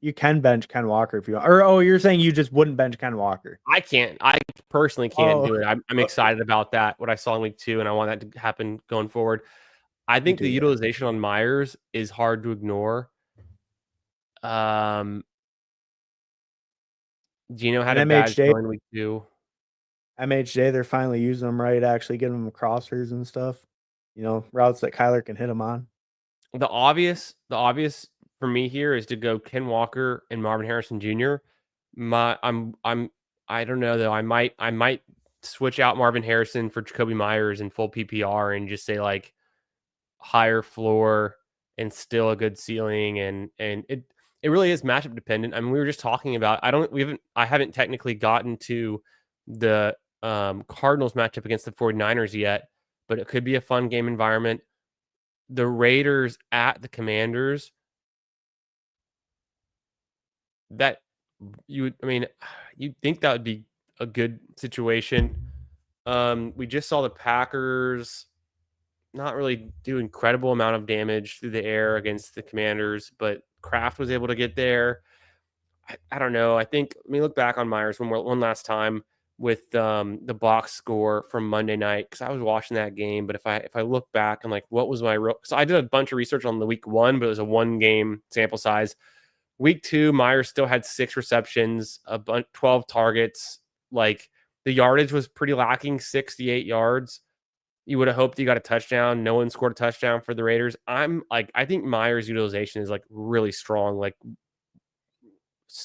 You can bench Ken Walker if you want. Or you're saying you just wouldn't bench Ken Walker. I can't. I personally can't Oh, do it. I'm excited about that, what I saw in week 2, and I want that to happen going forward. I me think too. the Yeah. utilization on Myers is hard to ignore. Um, Gino had And a bad MHJ, showing week 2. they're finally using them right. Actually, giving them crossers and stuff. Routes that Kyler can hit them on. The obvious for me here is to go Ken Walker and Marvin Harrison Jr. I don't know though. I might switch out Marvin Harrison for Jacoby Myers in full PPR and just say like higher floor and still a good ceiling, and it really is matchup dependent. I mean, we were just talking about I haven't technically gotten to the Cardinals matchup against the 49ers yet, but it could be a fun game environment. The Raiders at the Commanders, that I mean, you'd think that would be a good situation. We just saw the Packers not really do incredible amount of damage through the air against the Commanders, but Kraft was able to get there. I don't know. I think let me look back on Myers one last time with the box score from Monday night, because I was watching that game. But if I look back and like what was my real, so I did a bunch of research on the week 1, but it was a 1 game sample size. Week 2, Myers still had 6 receptions, 12 targets. Like the yardage was pretty lacking, 68 yards. You would have hoped you got a touchdown. No one scored a touchdown for the Raiders. I think Myers' utilization is like really strong, like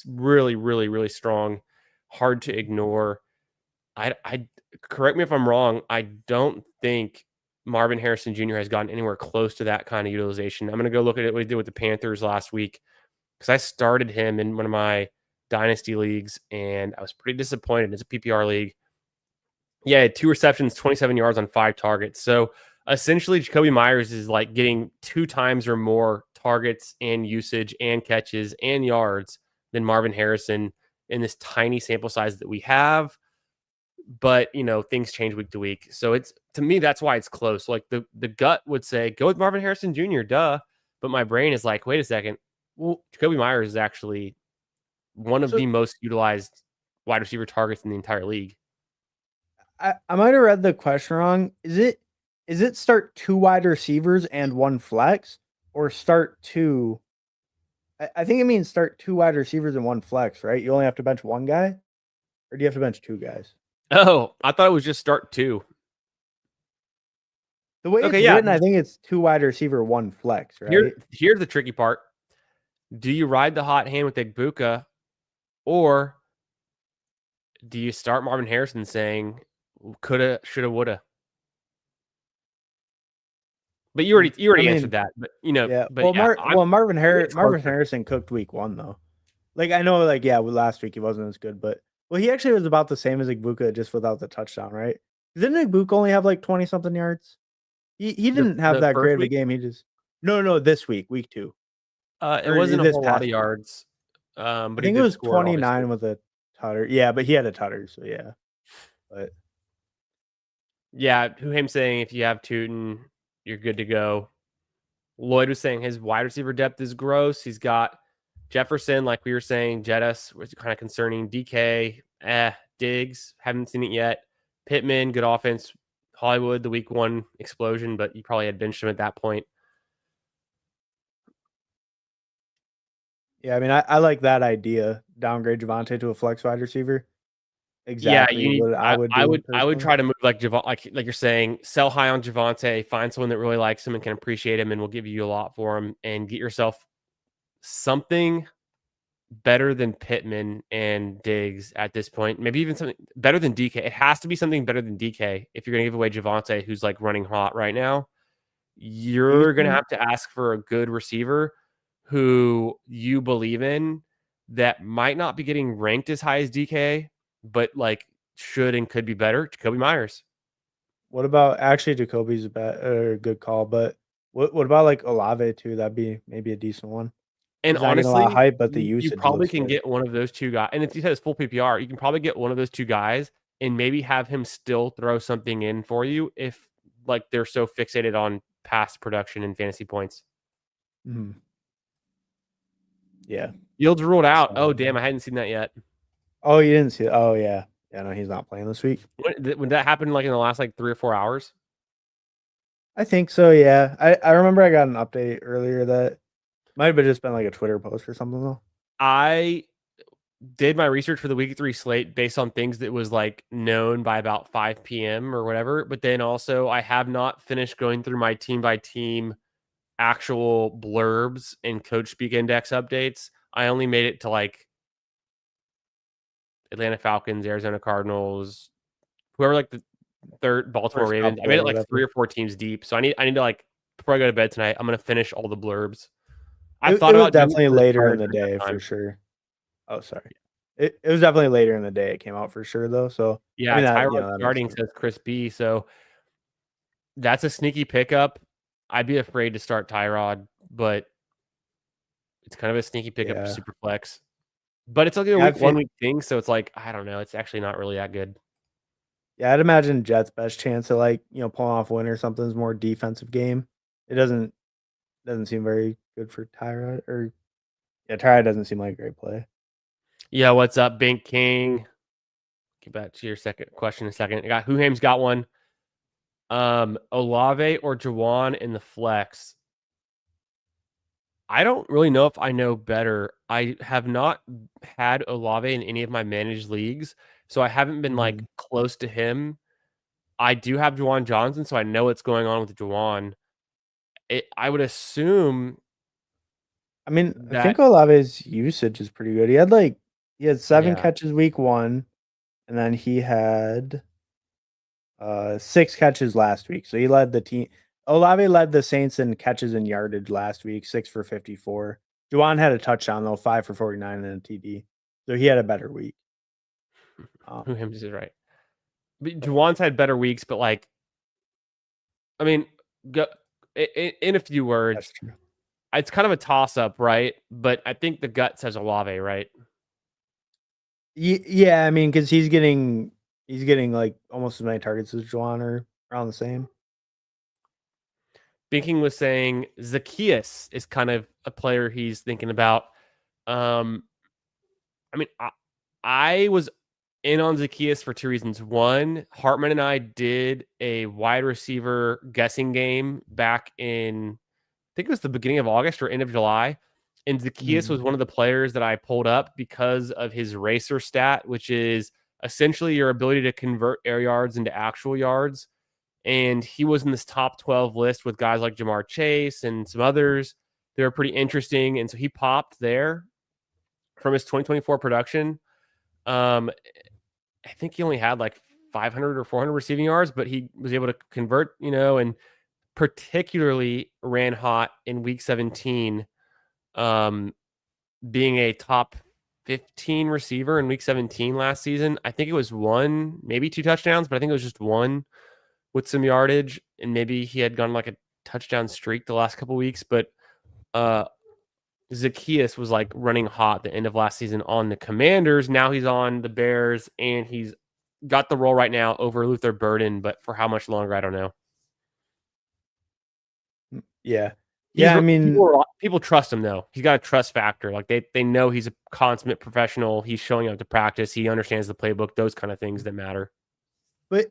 really, really, really strong. Hard to ignore. I correct me if I'm wrong. I don't think Marvin Harrison Jr. has gotten anywhere close to that kind of utilization. I'm going to go look at what he did with the Panthers last week, because I started him in one of my dynasty leagues and I was pretty disappointed. It's a PPR league. Yeah, 2 receptions, 27 yards on 5 targets. So essentially, Jacoby Myers is like getting 2 times or more targets and usage and catches and yards than Marvin Harrison in this tiny sample size that we have. But things change week to week. So it's, to me, that's why it's close. Like the gut would say go with Marvin Harrison Jr., duh. But my brain is like, wait a second. Well, Jacoby Myers is actually one of So the most utilized wide receiver targets in the entire league. I might have read the question wrong. Is it start 2 wide receivers and 1 flex, or start 2? I think it means start 2 wide receivers and 1 flex, right? You only have to bench 1 guy, or do you have to bench 2 guys? Oh, I thought it was just start 2. The way Okay, it's yeah. written, I think it's 2 wide receiver, 1 flex, right? Here's the tricky part. Do you ride the hot hand with Igbuka, or do you start Marvin Harrison saying coulda, shoulda, woulda? But you I already answered mean, that. But yeah. but yeah, it's Marvin closer. Harrison cooked week 1 though. Like I know, like last week he wasn't as good, but he actually was about the same as Igbuka, just without the touchdown, right? Didn't Igbuka only have like 20 something yards? He didn't have The that great first of a week, game. He just no this week 2, it or wasn't a this whole lot of past week. yards, I but he think it did was score 29 obviously. with a tutter. Yeah, but he had a tutter, so yeah. But Yeah, Huham saying if you have Tootin, you're good to go. Lloyd was saying his wide receiver depth is gross. He's got Jefferson, like we were saying, Jettis was kind of concerning. DK, Diggs, haven't seen it yet. Pittman, good offense. Hollywood, the week 1 explosion, but you probably had benched him at that point. yeah, I mean, I like that idea. Downgrade Javonte to a flex wide receiver. Yeah, Exactly you need. what I would do I would personally. try to move like Javon, like you're saying, sell high on Javante, find someone that really likes him and can appreciate him, and will give you a lot for him, and get yourself something better than Pittman and Diggs at this point. Maybe even something better than DK. It has to be something better than DK if you're going to give away Javante, who's like running hot right now. Do you You're going to think have to ask for a good receiver who you believe in, that might not be getting ranked as high as DK, but like should and could be better? Jacoby Myers. what about actually Jacoby's a bad or a good call, but what about like Olave too? That'd be maybe a decent one. And He's not getting a lot of honestly, hype, but the you usage probably looks can good. get one of those 2 guys. And if you said it's full PPR, you can probably get one of those 2 guys and maybe have him still throw something in for you if like they're so fixated on past production and fantasy points. Mhm. Yeah. Fields ruled I out. saw Oh that. damn, I hadn't seen that yet. Oh, you didn't see it? Oh, yeah. Yeah, no, he's not playing this week. When that happened, like in the last like 3 or 4 hours? I think so, yeah. I remember I got an update earlier that might have just been like a Twitter post or something though. I did my research for the week 3 slate based on things that was like known by about 5 p.m. or whatever. But then also, I have not finished going through my team by team actual blurbs and coach speak index updates. I only made it to like Atlanta Falcons, Arizona Cardinals, whoever like the third Baltimore First Ravens. I couple made or it like 3 whatever. or 4 teams deep. So I need to like before I go to bed tonight, I'm gonna finish all the blurbs. I've It thought was about doing it definitely for the later in tournament the during day that for time. sure. Oh, sorry. It was definitely later in the day it came out for sure though. So I Yeah, mean that Tyrod that makes starting sense. says Chris B. So that's a sneaky pickup. I'd be afraid to start Tyrod, but it's kind of a sneaky pickup for Yeah. super flex. But it's like a Yeah, I week feel 1 week thing, so it's like I don't know. It's actually not really that good. yeah, I'd imagine Jets' best chance of like, pulling off a win or something is more defensive game. It doesn't seem very good for Tyrod or yeah, Tyrod doesn't seem like a great play. Yeah, what's up, Bink King? Get back to your second question in a second. I got Whoham's got one. Olave or Jawan in the flex. I don't really know if I know better. I have not had Olave in any of my managed leagues, so I haven't been like Mhm. close to him. I do have Juwan Johnson, so I know what's going on with Juwan. I would assume I mean, I that think Olave's usage is pretty good. He had 7 yeah. catches week 1 and then he had 6 catches last week. So he led the team. Olave led the Saints in catches and yardage last week, 6 for 54. Juwan had a touchdown though, 5 for 49 and a TD. So he had a better week. Who him is right. But Juwan's had better weeks, but like I mean, go, in a few That's words, true. it's kind of a toss up, right? But I think the gut says Olave, right? Yeah, I mean, because he's getting like almost as many targets as Juwan or around the same. Binking was saying Zacchaeus is kind of a player he's thinking about. Um, I mean, I was in on Zacchaeus for 2 reasons. One, Hartman and I did a wide receiver guessing game back in, I think it was the beginning of August or end of July. And Zacchaeus Mhm. was one of the players that I pulled up because of his racer stat, which is essentially your ability to convert air yards into actual yards. And he was in this top 12 list with guys like Jamar Chase and some others. They were pretty interesting. And so he popped there from his 2024 production. Um, I think he only had like 500 or 400 receiving yards, but he was able to convert, and particularly ran hot in week 17, um, being a top 15 receiver in week 17 last season. I think it was one, maybe 2 touchdowns, but I think it was just one with some yardage. And maybe he had gone like a touchdown streak the last couple weeks. But uh, Zacchaeus was like running hot the end of last season on the Commanders. Now he's on the Bears and he's got the role right now over Luther Burden, but for how much longer, I don't know. Yeah. He's Yeah, I mean, people trust him though. He's got a trust factor. Like they know he's a consummate professional. He's showing up to practice. He understands the playbook. Those kind of things that matter. but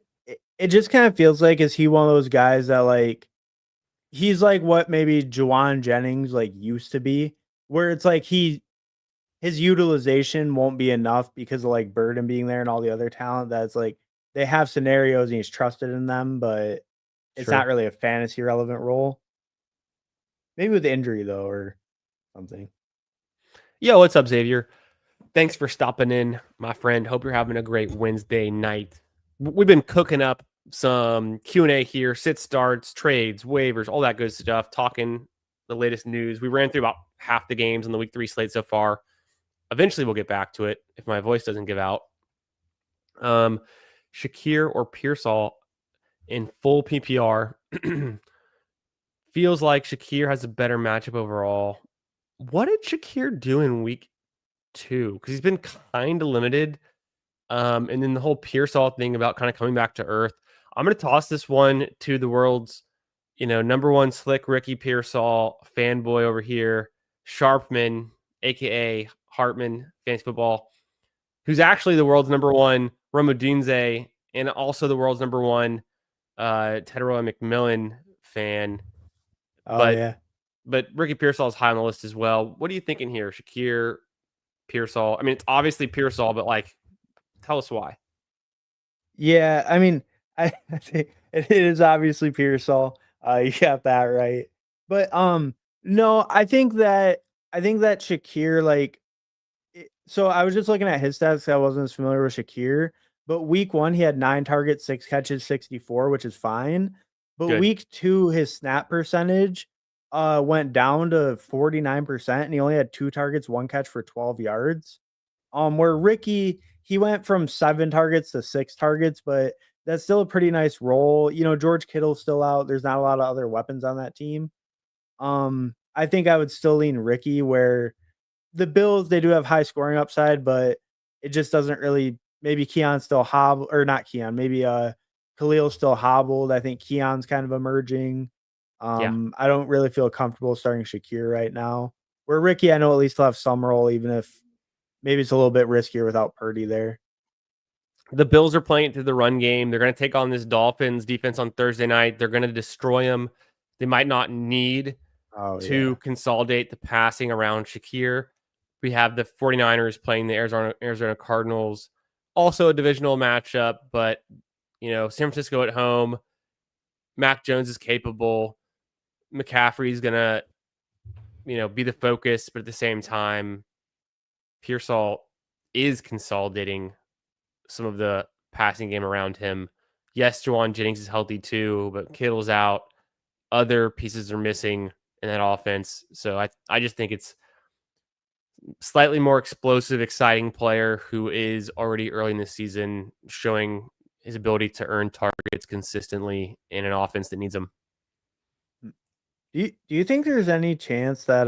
it just kind of feels like is he one of those guys that like he's like what maybe Juwan Jennings like used to be, where it's like his utilization won't be enough because of like Burden being there and all the other talent that's like they have scenarios and he's trusted in them, but it's not Sure. really a fantasy relevant role. Maybe with injury though or something. Yo, what's up, Xavier? Thanks for stopping in, my friend. Hope you're having a great Wednesday night. We've been cooking up some Q&A here, sit starts, trades, waivers, all that good stuff, talking the latest news. We ran through about half the games on the week 3 slate so far. Eventually, we'll get back to it if my voice doesn't give out. Shakir or Pearsall in full PPR feels like Shakir has a better matchup overall. What did Shakir do in week 2? Because he's been kind of limited. And then the whole Pearsall thing about kind of coming back to earth. I'm going to toss this one to the world's, number one slick Ricky Pearsall fanboy over here, Sharpman, aka Hartman Fantasy Football, who's actually the world's number one Romadunze and also the world's number one Tedroy McMillan fan. Oh But yeah. but Ricky Pearsall is high on the list as well. What are you thinking here, Shakir Pearsall? I mean, it's obviously Pearsall, but like, tell us why. Yeah, I mean, I think it is obviously Pearsall. You got that right. But no, I think that Shakir like so I was just looking at his stats. I wasn't as familiar with Shakir, but week 1 he had 9 targets, 6 catches, 64, which is fine. But Good. week 2 his snap percentage went down to 49% and he only had 2 targets, 1 catch for 12 yards. Where Ricky, he went from 7 targets to 6 targets, but that's still a pretty nice role. George Kittle's still out. There's not a lot of other weapons on that team. I think I would still lean Ricky where the Bills, they do have high scoring upside, but it just doesn't really maybe Keon's still hobbled or not Keon, maybe Khalil's still hobbled. I think Keon's kind of emerging. Yeah. I don't really feel comfortable starting Shakir right now. Where Ricky, I know at least he'll have some role, even if maybe it's a little bit riskier without Purdy there. The Bills are playing through the run game. They're going to take on this Dolphins defense on Thursday night. They're going to destroy them. They might not need Oh to yeah. consolidate the passing around Shakir. We have the 49ers playing the Arizona Cardinals. Also a divisional matchup, but San Francisco at home. Mac Jones is capable. McCaffrey's going to, be the focus, but at the same time, Pearsall is consolidating some of the passing game around him. Yes, Jawan Jennings is healthy too, but Kittle's out. Other pieces are missing in that offense. So I just think it's slightly more explosive, exciting player who is already early in the season showing his ability to earn targets consistently in an offense that needs them. Do you think there's any chance that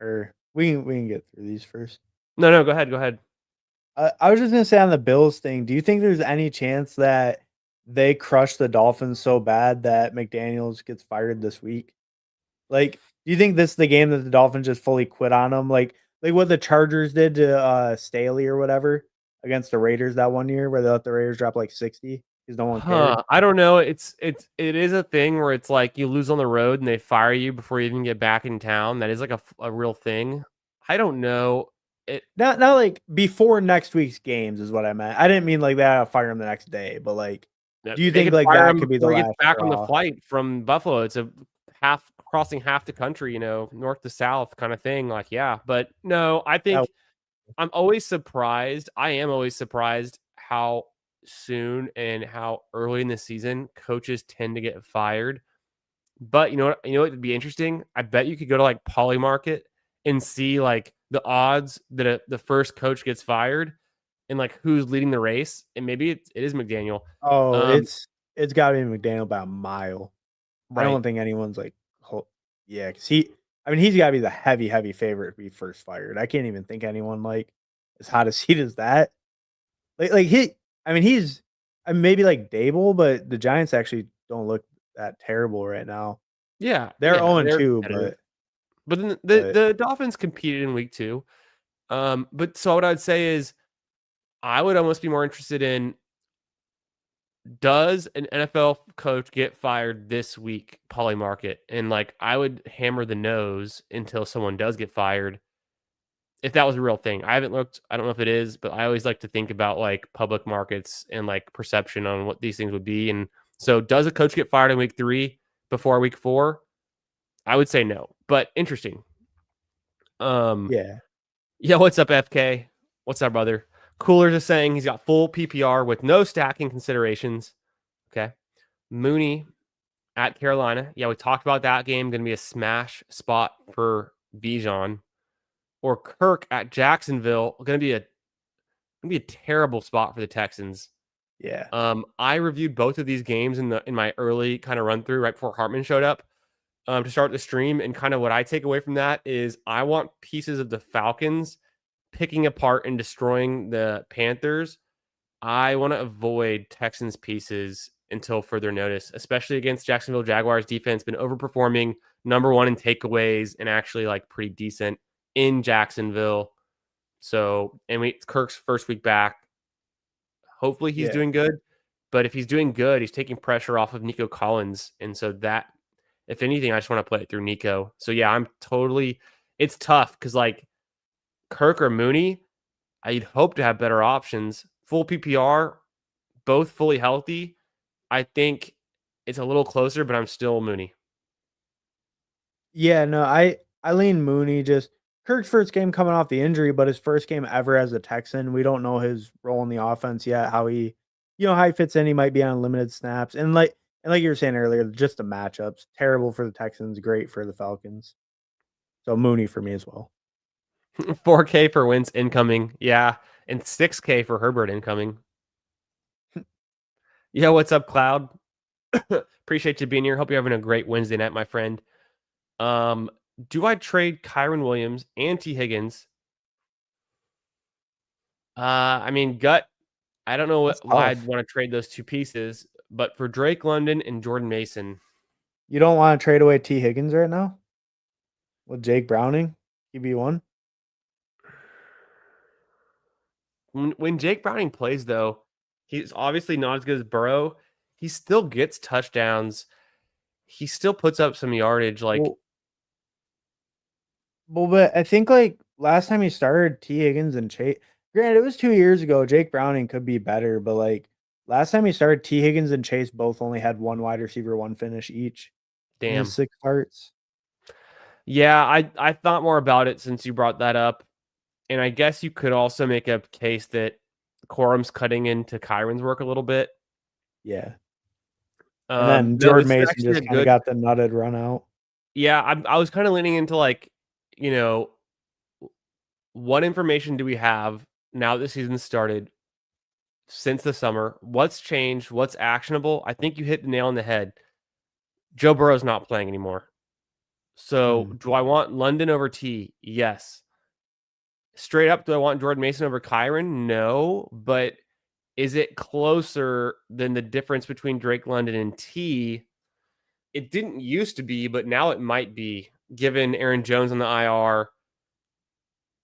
or we can get through these first? No, go ahead. Go ahead. I was just gonna say on the Bills thing, do you think there's any chance that they crush the Dolphins so bad that McDaniels gets fired this week? Like, do you think this is the game that the Dolphins just fully quit on them? Like what the Chargers did to Staley or whatever against the Raiders that one year where they let the Raiders drop like 60 because no one cared? I don't know. It is a thing where it's like you lose on the road and they fire you before you even get back in town. That is like a real thing. I don't know. It Not like before next week's games is what I meant. I didn't mean like that. I'll fire him the next day, but like, do you They think could like fire that him could be the before he gets last back on the straw? flight from Buffalo. It's a crossing half the country, north to south kind of thing. Like, yeah, but no, I That think I'm always surprised. I am always surprised how soon and how early in the season coaches tend to get fired. But you know what? You know what would be interesting? I bet you could go to like Polymarket and see like the odds that the first coach gets fired and like who's leading the race. And maybe it is McDaniel. Oh, Um, it's gotta be McDaniel by a mile. I right. don't think anyone's like, yeah, because I mean, he's got to be the heavy, heavy favorite to be first fired. I can't even think anyone like as hot a seat as that. Like I mean, maybe like Dable, but the Giants actually don't look that terrible right now. Yeah, They're yeah, 0 they're 2, competitive. But then but the Dolphins competed in week 2. But so what I'd say is I would almost be more interested in, does an NFL coach get fired this week, Polymarket? And like I would hammer the nose until someone does get fired. If that was a real thing. I haven't looked. I don't know if it is, but I always like to think about like public markets and like perception on what these things would be. And so does a coach get fired in week 3 before week 4? I would say no. But interesting. Um yeah, Yeah, what's up, FK? What's up, brother? Coolers is saying he's got full PPR with no stacking considerations. Okay. Mooney at Carolina. Yeah, we talked about that game. Going to be a smash spot for Bijan. Or Kirk at Jacksonville. Going to be a terrible spot for the Texans. yeah, I reviewed both of these games in my early kind of run through right before Hartman showed up to start the stream. And kind of what I take away from that is I want pieces of the Falcons picking apart and destroying the Panthers, I want to avoid Texans pieces until further notice, especially against Jacksonville Jaguars defense. Been overperforming, number one in takeaways, and actually like pretty decent in Jacksonville. So, and Kirk's first week back. Hopefully he's Yeah. doing good. But if he's doing good, he's taking pressure off of Nico Collins. And so that, if anything, I just want to play it through Nico. So yeah, it's tough because like Kirk or Mooney, I'd hope to have better options. Full PPR, both fully healthy. I think it's a little closer, but I'm still Mooney. Yeah, no, I lean Mooney. Just Kirk's first game coming off the injury, but his first game ever as a Texan. We don't know his role in the offense yet. How he, how he fits in. He might be on limited snaps, and like you were saying earlier, just the matchups terrible for the Texans, great for the Falcons. So Mooney for me as well. 4K for Wentz incoming, yeah, and 6K for Herbert incoming. Yeah, what's up, Cloud? Appreciate you being here. Hope you're having a great Wednesday night, my friend. Do I trade Kyron Williams and T. Higgins? I mean, gut. I don't know That's why I'd tough. want to trade those two pieces, but for Drake London and Jordan Mason, You don't want to trade away T. Higgins right now with Jake Browning, QB1. when Jake Browning plays, though, he's obviously not as good as Burrow. He still gets touchdowns. He still puts up some yardage. Like, Well, but I think like last time he started T. Higgins and Chase. Granted, it was 2 years ago. Jake Browning could be better, but like last time he started, T. Higgins and Chase both only had one wide receiver, one finish each in his damn. 6 starts. Yeah, I thought more about it since you brought that up. And I guess you could also make a case that Corum's cutting into Kyron's work a little bit. Yeah. And then No, Jordan this is Mason actually a just kind of good. got the nutted run out. Yeah, I was kind of leaning into like, you know, what information do we have now that the season started since the summer? What's changed? What's actionable? I think you hit the nail on the head. Joe Burrow's not playing anymore. So Mhm. do I want London over T? Yes. Straight up, do I want Jordan Mason over Kyron? No. But is it closer than the difference between Drake London and T? It didn't used to be, but now it might be, given Aaron Jones on the IR,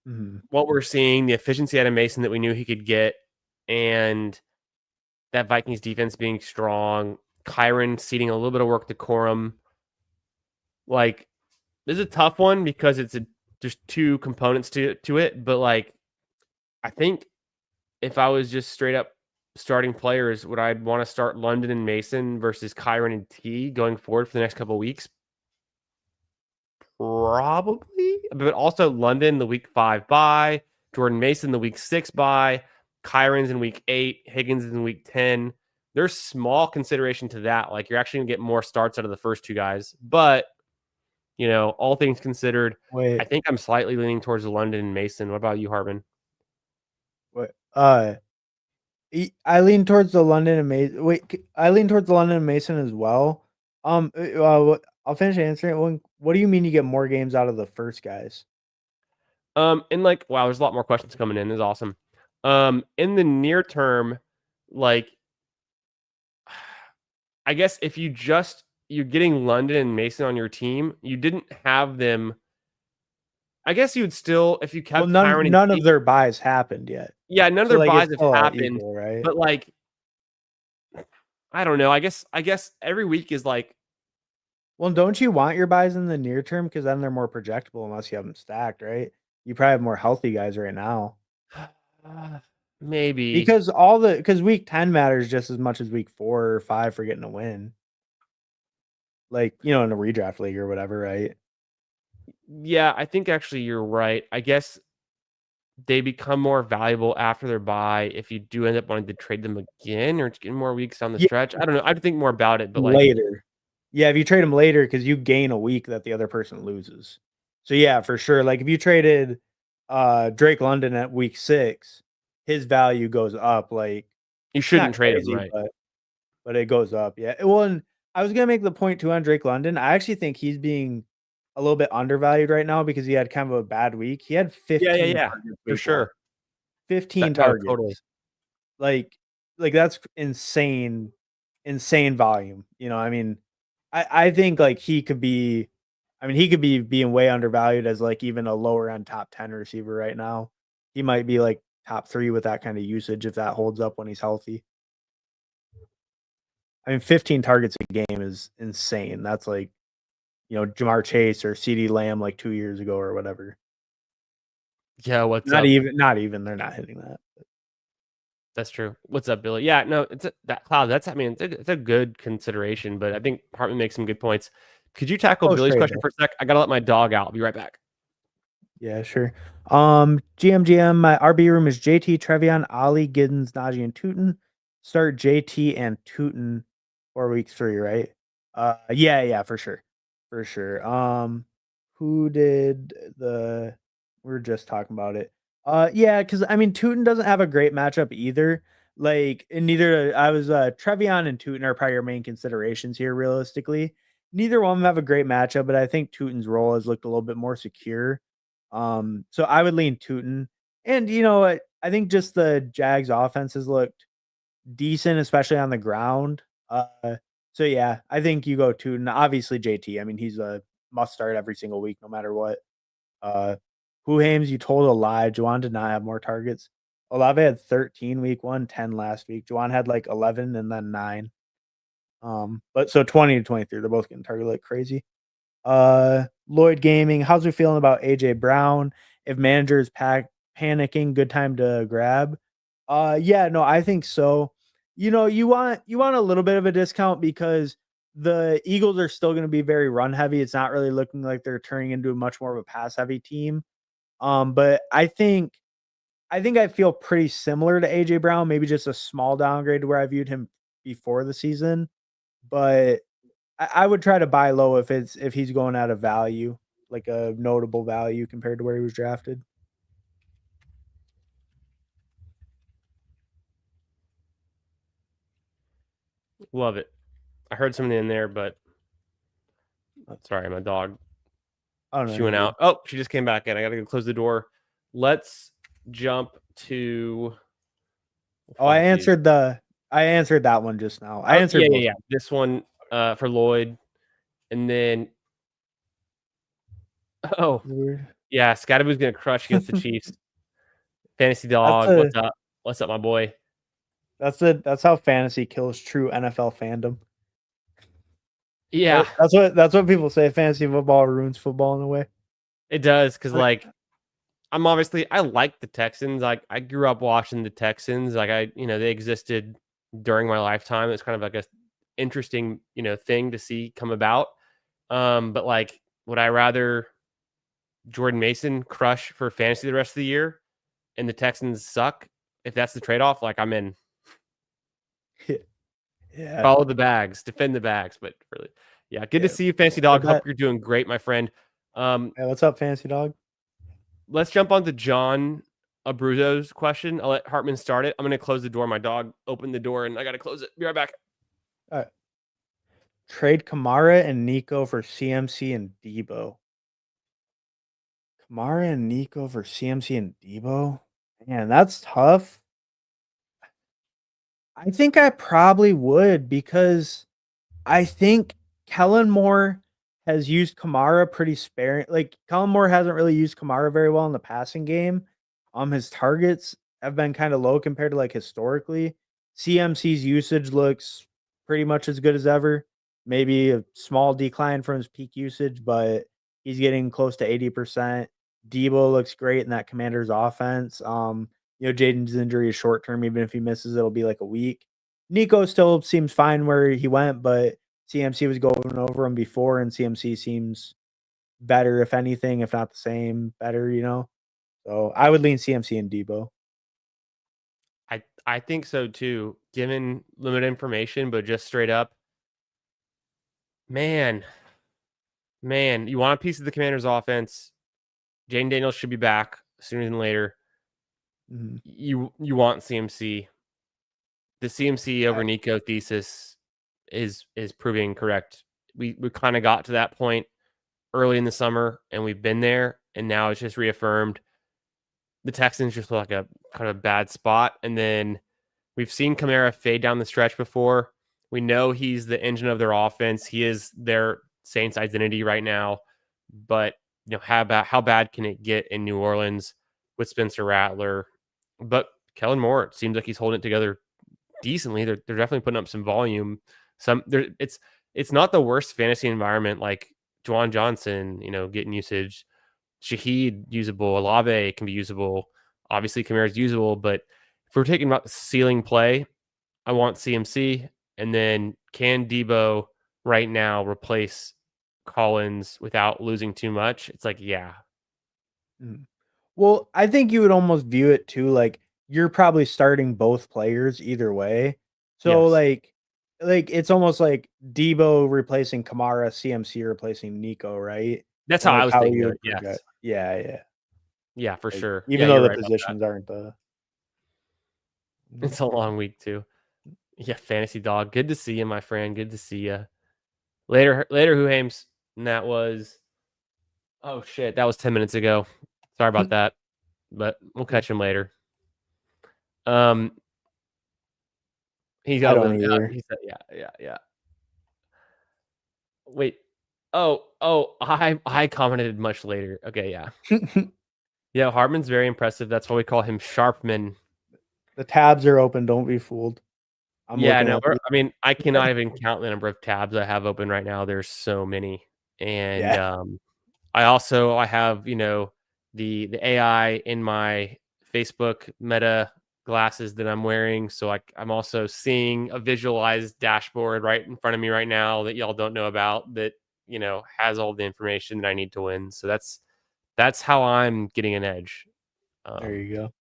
Mhm. what we're seeing, the efficiency out of Mason that we knew he could get, and that Vikings defense being strong, Kyron ceding a little bit of work to Corum. Like, this is a tough one because there's two components to it, but like, I think if I was just straight up starting players, would I want to start London and Mason versus Kyron and T going forward for the next couple of weeks? Probably, but also London the week 5 bye, Jordan Mason the week 6 bye, Kyron's in week 8, Higgins in week 10. There's small consideration to that. Like, you're actually gonna get more starts out of the first two guys, but all things considered, I Wait, think I'm slightly leaning towards London and Mason. What about you, Hartman? wait. I lean towards the London and Mason. Wait, I lean towards the London and Mason as well. I'll finish answering it. What do you mean you get more games out of the first guys? And like, wow, there's a lot more questions coming in. This is awesome. In the near term, like, I guess if you're getting London and Mason on your team, you didn't have them. I guess you would still, if you Well, kept none Kyron and none of T, their buys happened yet, yeah, none of so their like buys it's have still happened, equal, right? but like, I don't know. I guess every week is like, Well, don't you want your buys in the near term because then they're more projectable unless you have them stacked, right? You probably have more healthy guys right now maybe. because week 10 matters just as much as week 4 or 5 for getting a win, like in a redraft league or whatever, right? Yeah, I think actually you're right. I guess they become more valuable after their bye if you do end up wanting to trade them again or getting more weeks down the Yeah, stretch. I don't know. I'd think more about it, but like, later. Yeah, if you trade them later, because you gain a week that the other person loses. So yeah, for sure. Like if you traded Drake London at week 6, his value goes up. Like you not shouldn't trade them, crazy, right? but it goes up. Yeah. Well, and I was gonna make the point too on Drake London. I actually think he's being a little bit undervalued right now because he had kind of a bad week. He had Yeah, 15 yeah, targets for week 1. sure. 15 No, totally. targets. Like that's insane volume. I mean, I think like he could be being way undervalued as like even a lower end top 10 receiver right now. He might be like top 3 with that kind of usage if that holds up when he's healthy. I mean, 15 targets a game is insane. That's like, Jamar Chase or CD Lamb like 2 years ago or whatever. Yeah, what's Not up? even they're not hitting that. That's true. What's up, Billy? Yeah, no, that Cloud. I mean, it's a good consideration, but I think Hartman makes some good points. Could you tackle Close Billy's trade question though. for a sec? I gotta let my dog out. I'll be right back. Yeah, sure. GM, my RB room is JT, Trevion, Ali, Giddens, Najee, and Tootin. Start JT and Tootin for week 3, right? Yeah, for sure. For sure. Who did the we are just talking about it. Yeah, because I mean Tootin doesn't have a great matchup either. Like, and neither I was Trevion and Tootin are probably your main considerations here, realistically. Neither one of them have a great matchup, but I think Tootin's role has looked a little bit more secure. So I would lean Tootin. And you know what? I think just the Jags offense has looked decent, especially on the ground. So yeah, I think you go Tootin. Obviously JT. I mean, he's a must start every single week, no matter what. Uh Hames, you told a lie. Juwan did not have more targets. Olave had 13 week 1, 10 last week. Juwan had like 11 and then 9. But so 20 to 23, they're both getting targeted like crazy. Lloyd Gaming, how's we feeling about AJ Brown? If managers panicking, good time to grab. Yeah, no, I think so. You want a little bit of a discount because the Eagles are still going to be very run heavy. It's not really looking like they're turning into much more of a pass heavy team. But I feel pretty similar to AJ Brown, maybe just a small downgrade to where I viewed him before the season. But I would try to buy low if he's going at a value, like a notable value compared to where he was drafted. Love it. I heard something in there, but sorry, my dog. Oh no, She you're went good. out. Oh, she just came back in. I gotta go close the door. Let's jump to. Oh, I answered that one just now. I Oh, answered both. yeah. This one for Lloyd, and then oh Weird. yeah, Scatterboo's gonna crush against the Chiefs. Fantasy That's dog, a what's up? What's up, my boy? that's how fantasy kills true NFL fandom. Yeah, Right? That's what people say. Fantasy football ruins football in a way. it does because I mean, like I like the Texans. Like I grew up watching the Texans. Like they existed during my lifetime. It's kind of like a interesting thing to see come about. But like, would I rather Jordan Mason crush for fantasy the rest of the year and the Texans suck? If that's the trade off, like I'm in. yeah, Follow the bags, defend the bags. But really, yeah, good to yeah. see you, Fancy I Dog. Hope bet. you're doing great, my friend. Hey, what's up, fantasy dog? Let's jump on to John Abruzzo's question. I'll let Hartman start it. I'm going to close the door. My dog opened the door and I got to close it. Be right back. All right. Trade Kamara and Nico for CMC and Debo. Kamara and Nico for CMC and Debo? Man, that's tough. I think I probably would because I think Kellen Moore has used Kamara pretty sparing. Like Kellen Moore hasn't really used Kamara very well in the passing game. His targets have been kind of low compared to like historically. CMC's usage looks pretty much as good as ever. Maybe a small decline from his peak usage, but he's getting close to 80%. Debo looks great in that Commander's offense. Jaden's injury is short term. Even if he misses, it'll be like a week. Nico still seems fine where he went, but CMC was going over him before, and CMC seems better, if anything, if not the same, better. So I would lean CMC and Debo. I think so too, given limited information, but just straight up, man, you want a piece of the Commanders' offense. Jaden Daniels should be back sooner than later. Mhm. You want CMC. The CMC over I Nico thesis is proving correct. We kind of got to that point early in the summer, and we've been there, and now it's just reaffirmed. The Texans just look like a kind of bad spot, and then we've seen Kamara fade down the stretch before. We know he's the engine of their offense. He is their Saints identity right now. But how bad can it get in New Orleans with Spencer Rattler? But Kellen Moore, it seems like he's holding it together decently. They're definitely putting up some volume. It's not the worst fantasy environment like Juwan Johnson, getting usage. Shaheed usable, Olave can be usable. Obviously, Kamara's usable, but if we're taking about the ceiling play, I want CMC, and then can Debo right now replace Collins without losing too much? It's like, yeah. Mm. Well, I think you would almost view it too, like, you're probably starting both players either way. So, Yes. it's almost like Debo replacing Kamara, CMC replacing Nico, right? That's And, how I like, was how thinking you of it. would Yes. project. Yeah, yeah. Yeah, for Like, sure. Yeah, even though you're the right about that. positions aren't the It's a long week too. Yeah, fantasy dog. Good to see you, my friend. Good to see you. Later, who Hames? And that was oh shit, that was 10 minutes ago. Sorry about that. But we'll catch him later. Um he's I got to don't live. either. He said, yeah. Wait. Oh, I commented much later. Okay, yeah. Yeah, Hartman's very impressive. That's why we call him Sharpman. The tabs are open, don't be fooled. I'm Yeah, looking no, at the I cannot even count the number of tabs I have open right now. There's so many. And yeah. I have, the AI in my Facebook Meta glasses that I'm wearing. So I'm also seeing a visualized dashboard right in front of me right now that y'all don't know about that, has all the information that I need to win. So that's how I'm getting an edge. There Um, you go.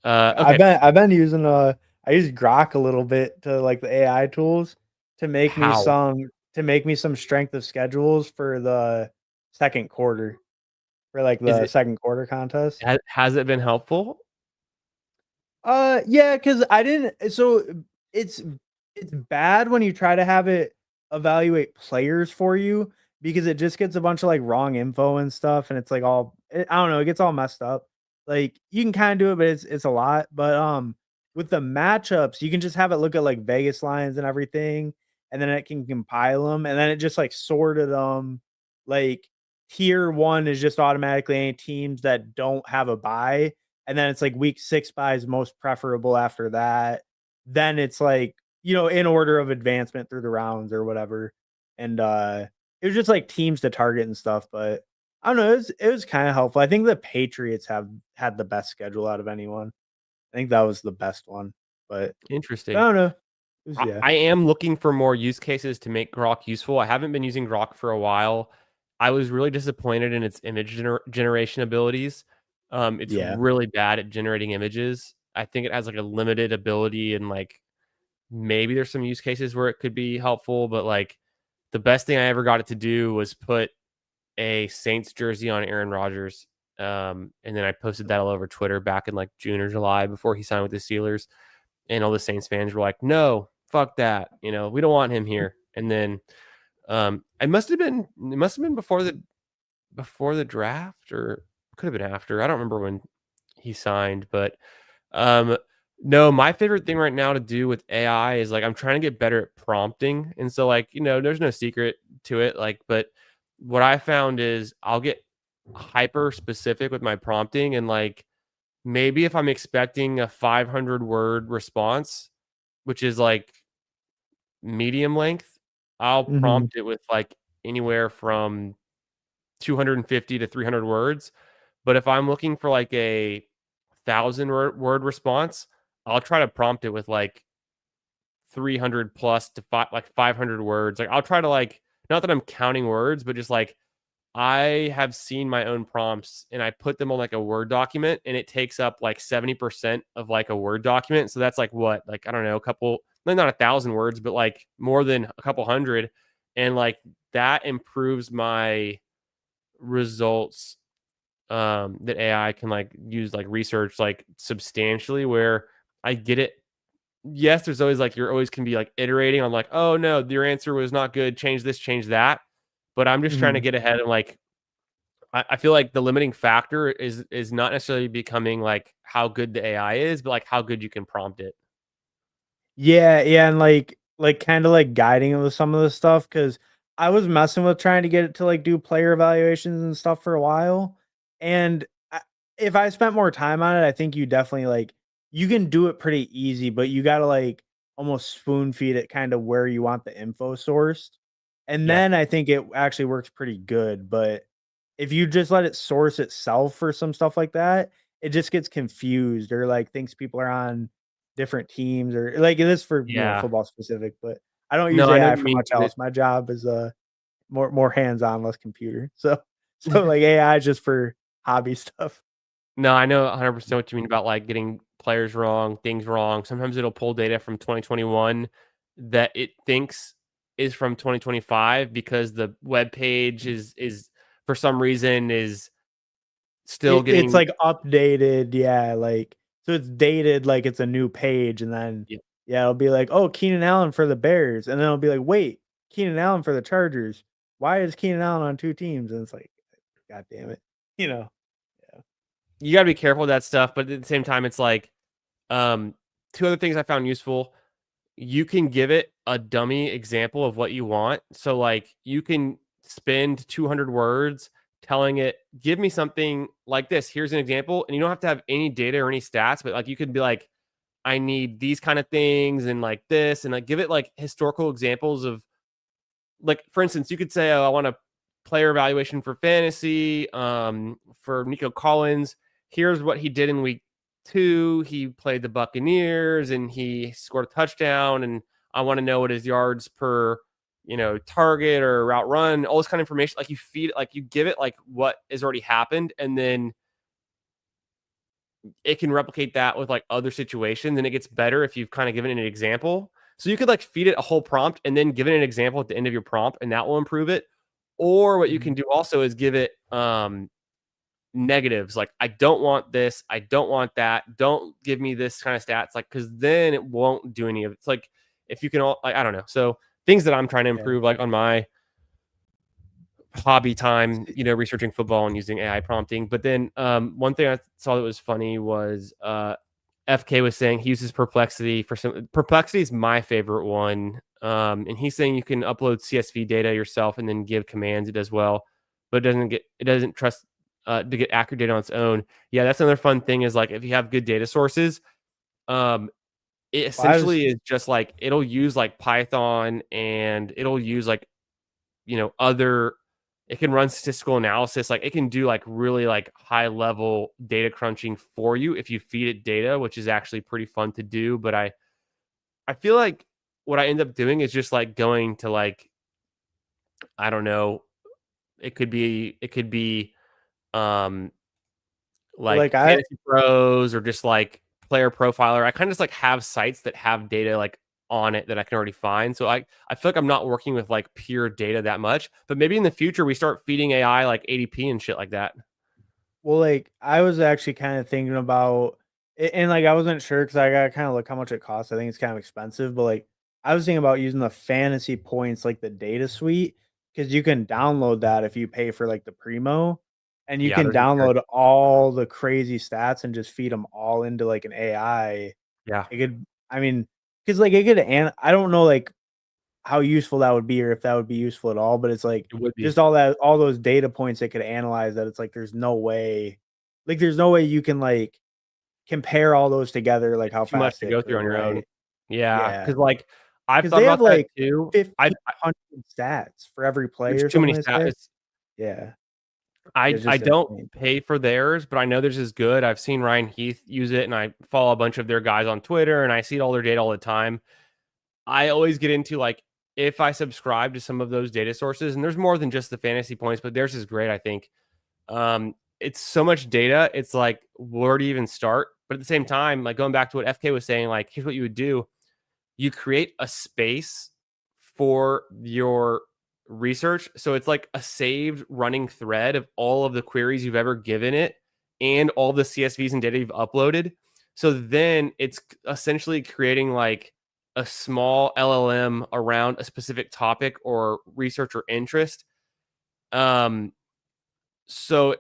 okay. I've been using I use Grok a little bit to like the AI tools to make me How some strength of schedules for the second quarter for like is the it? second quarter contest. Has it been helpful? Yeah, because I didn't. So it's it's bad when you try to have it evaluate players for you because it just gets a bunch of like wrong info and stuff, and it's like I don't know, it gets all messed up. Like you can kind of do it, but it's a lot. But with the matchups, you can just have it look at like Vegas lines and everything, and then it can compile them, and then it just like sorted them. Like tier one is just automatically any teams that don't have a bye, and then it's like week 6 buys most preferable after that. Then it's like, in order of advancement through the rounds or whatever. And it was just like teams to target and stuff, but I don't know, it was kind of helpful. I think the Patriots have had the best schedule out of anyone. I think that was the best one. But I Interesting. don't know. It was, yeah. I am looking for more use cases to make Grok useful. I haven't been using Grok for a while. I was really disappointed in its image generation abilities. It's Yeah. really bad at generating images. I think it has like a limited ability, and like maybe there's some use cases where it could be helpful, but like the best thing I ever got it to do was put a Saints jersey on Aaron Rodgers. And then I posted that all over Twitter back in like June or July before he signed with the Steelers. And all the Saints fans were like, no, fuck that. We don't want him here. And then it must have been before the draft, or could have been after. I don't remember when he signed, but um no, my favorite thing right now to do with AI is like I'm trying to get better at prompting. And so like, there's no secret to it. Like, but what I found is I'll get hyper specific with my prompting, and like maybe if I'm expecting a 500 word response, which is like medium length, I'll Hmm. prompt it with like anywhere from 250 to 300 words. But if I'm looking for like a 1,000 word response, I'll try to prompt it with like 300 plus to 500 words. Like I'll try to like, not that I'm counting words, but just like I have seen my own prompts and I put them on like a Word document, and it takes up like 70% of like a Word document. So that's like what, like, I don't know, not 1,000 words, but like more than a couple hundred. And like that improves my results, that AI can like use like research like substantially, where I get it. Yes, there's always like, you're always can be like iterating on like, oh no, your answer was not good. Change this, change that. but I'm just trying to Mhm. get ahead and like I feel like the limiting factor is not necessarily becoming like how good the AI is, but like how good you can prompt it. Yeah, yeah, and kinda like guiding it with some of the stuff because I was messing with trying to get it to like do player evaluations and stuff for a while. And if I spent more time on it, I think you definitely like you can do it pretty easy, but you gotta like almost spoon feed it kind of where you want the info sourced. And Yeah. then I think it actually works pretty good. But if you just let it source itself for some stuff like that, it just gets confused or like thinks people are on different teams or like it is for, Yeah. football specific, but I don't use No, I know AI what you for mean much 'cause it else. My job is more hands-on, less computer. So like AI is just for hobby stuff. No, I know 100% what you mean about, like, getting players wrong, things wrong. Sometimes it'll pull data from 2021 that it thinks is from 2025 because the web page is for some reason is still It's getting like updated, yeah, like so it's dated like it's a new page and then yeah. yeah, it'll be like, "Oh, Keenan Allen for the Bears," and then it'll be like, "Wait, Keenan Allen for the Chargers. Why is Keenan Allen on 2 teams?" And it's like, God damn it, you know? Yeah. You gotta be careful with that stuff, but at the same time, it's like, um, 2 other things I found useful. You can give it a dummy example of what you want. So, like, you can spend 200 words telling it, "Give me something like this. Here's an example." And you don't have to have any data or any stats, but, like, you could be like, "I need these kind of things and, like, this," and, like, give it, like, historical examples of like, for instance, you could say, "Oh, I want a player evaluation for fantasy, for Nico Collins. Here's what he did in week 2. He played the Buccaneers and he scored a touchdown, and I wanna know what his yards per, target or route run," all this kind of information. Like, you feed it like, you give it, like, what has already happened, and then it can replicate that with like other situations, and it gets better if you've kind of given it an example. So you could like feed it a whole prompt and then give it an example at the end of your prompt, and that will improve it. Or what you can Mhm. do also is give it negatives like I don't want this, I don't want that, don't give me this kind of stats, like because then it won't do any of it. It's like if you can all like I don't know. So things that I'm trying to Yeah. improve like on my hobby time, researching football and using AI prompting. But then one thing I saw that was funny was FK was saying he uses Perplexity for some. Perplexity is my favorite one, and he's saying you can upload CSV data yourself and then give commands. It does well, but it doesn't trust to get accurate data on its own. Yeah, that's another fun thing is like if you have good data sources, um, it Well, I was essentially is just like it'll use like Python and it'll use like other it can run statistical analysis, like, it can do, like, really, like, high level data crunching for you if you feed it data, which is actually pretty fun to do, but I feel like what I end up doing is just, like, going to, like, I don't know, it could be, um, like, like I Fantasy Pros or just, like, Player Profiler. I kinda just, like, have sites that have data, like, on it that I can already find, so I feel like I'm not working with, like, pure data that much, but maybe in the future, we start feeding AI, like, ADP and shit like that. Well, like, I was actually kinda thinking about and, like, I wasn't sure because I gotta kinda look how much it costs. I think it's kind of expensive, but, like, I was thinking about using the fantasy points, like, the data suite, because you can download that if you pay for, like, the Primo, and you Yeah, can there's a charge. download all the crazy stats and just feed them all into, like, an AI. Yeah, It could I mean, because like, it could I don't know, like, how useful that would be or if that would be useful at all, but it's like it would be. just all those data points it could analyze that it's like there's no way you can like compare all those together like It's how too much fast to it go through could, on your own. right? Yeah, Yeah, because like, I've because thought they have about that like too. I 1,500 stats for every play there's or too something many they stats. say. It's Yeah, I it's I just don't insane. pay for theirs, but I know theirs is good. I've seen Ryan Heath use it, and I follow a bunch of their guys on Twitter, and I see all their data all the time. I always get into like if I subscribe to some of those data sources, and there's more than just the fantasy points, but theirs is great, I think. It's so much data, it's like where do you even start? But at the same time, like going back to what FK was saying, like here's what you would do. You create a space for your research. So it's like a saved running thread of all of the queries you've ever given it and all the CSVs and data you've uploaded. So then it's essentially creating like a small LLM around a specific topic or research or interest. So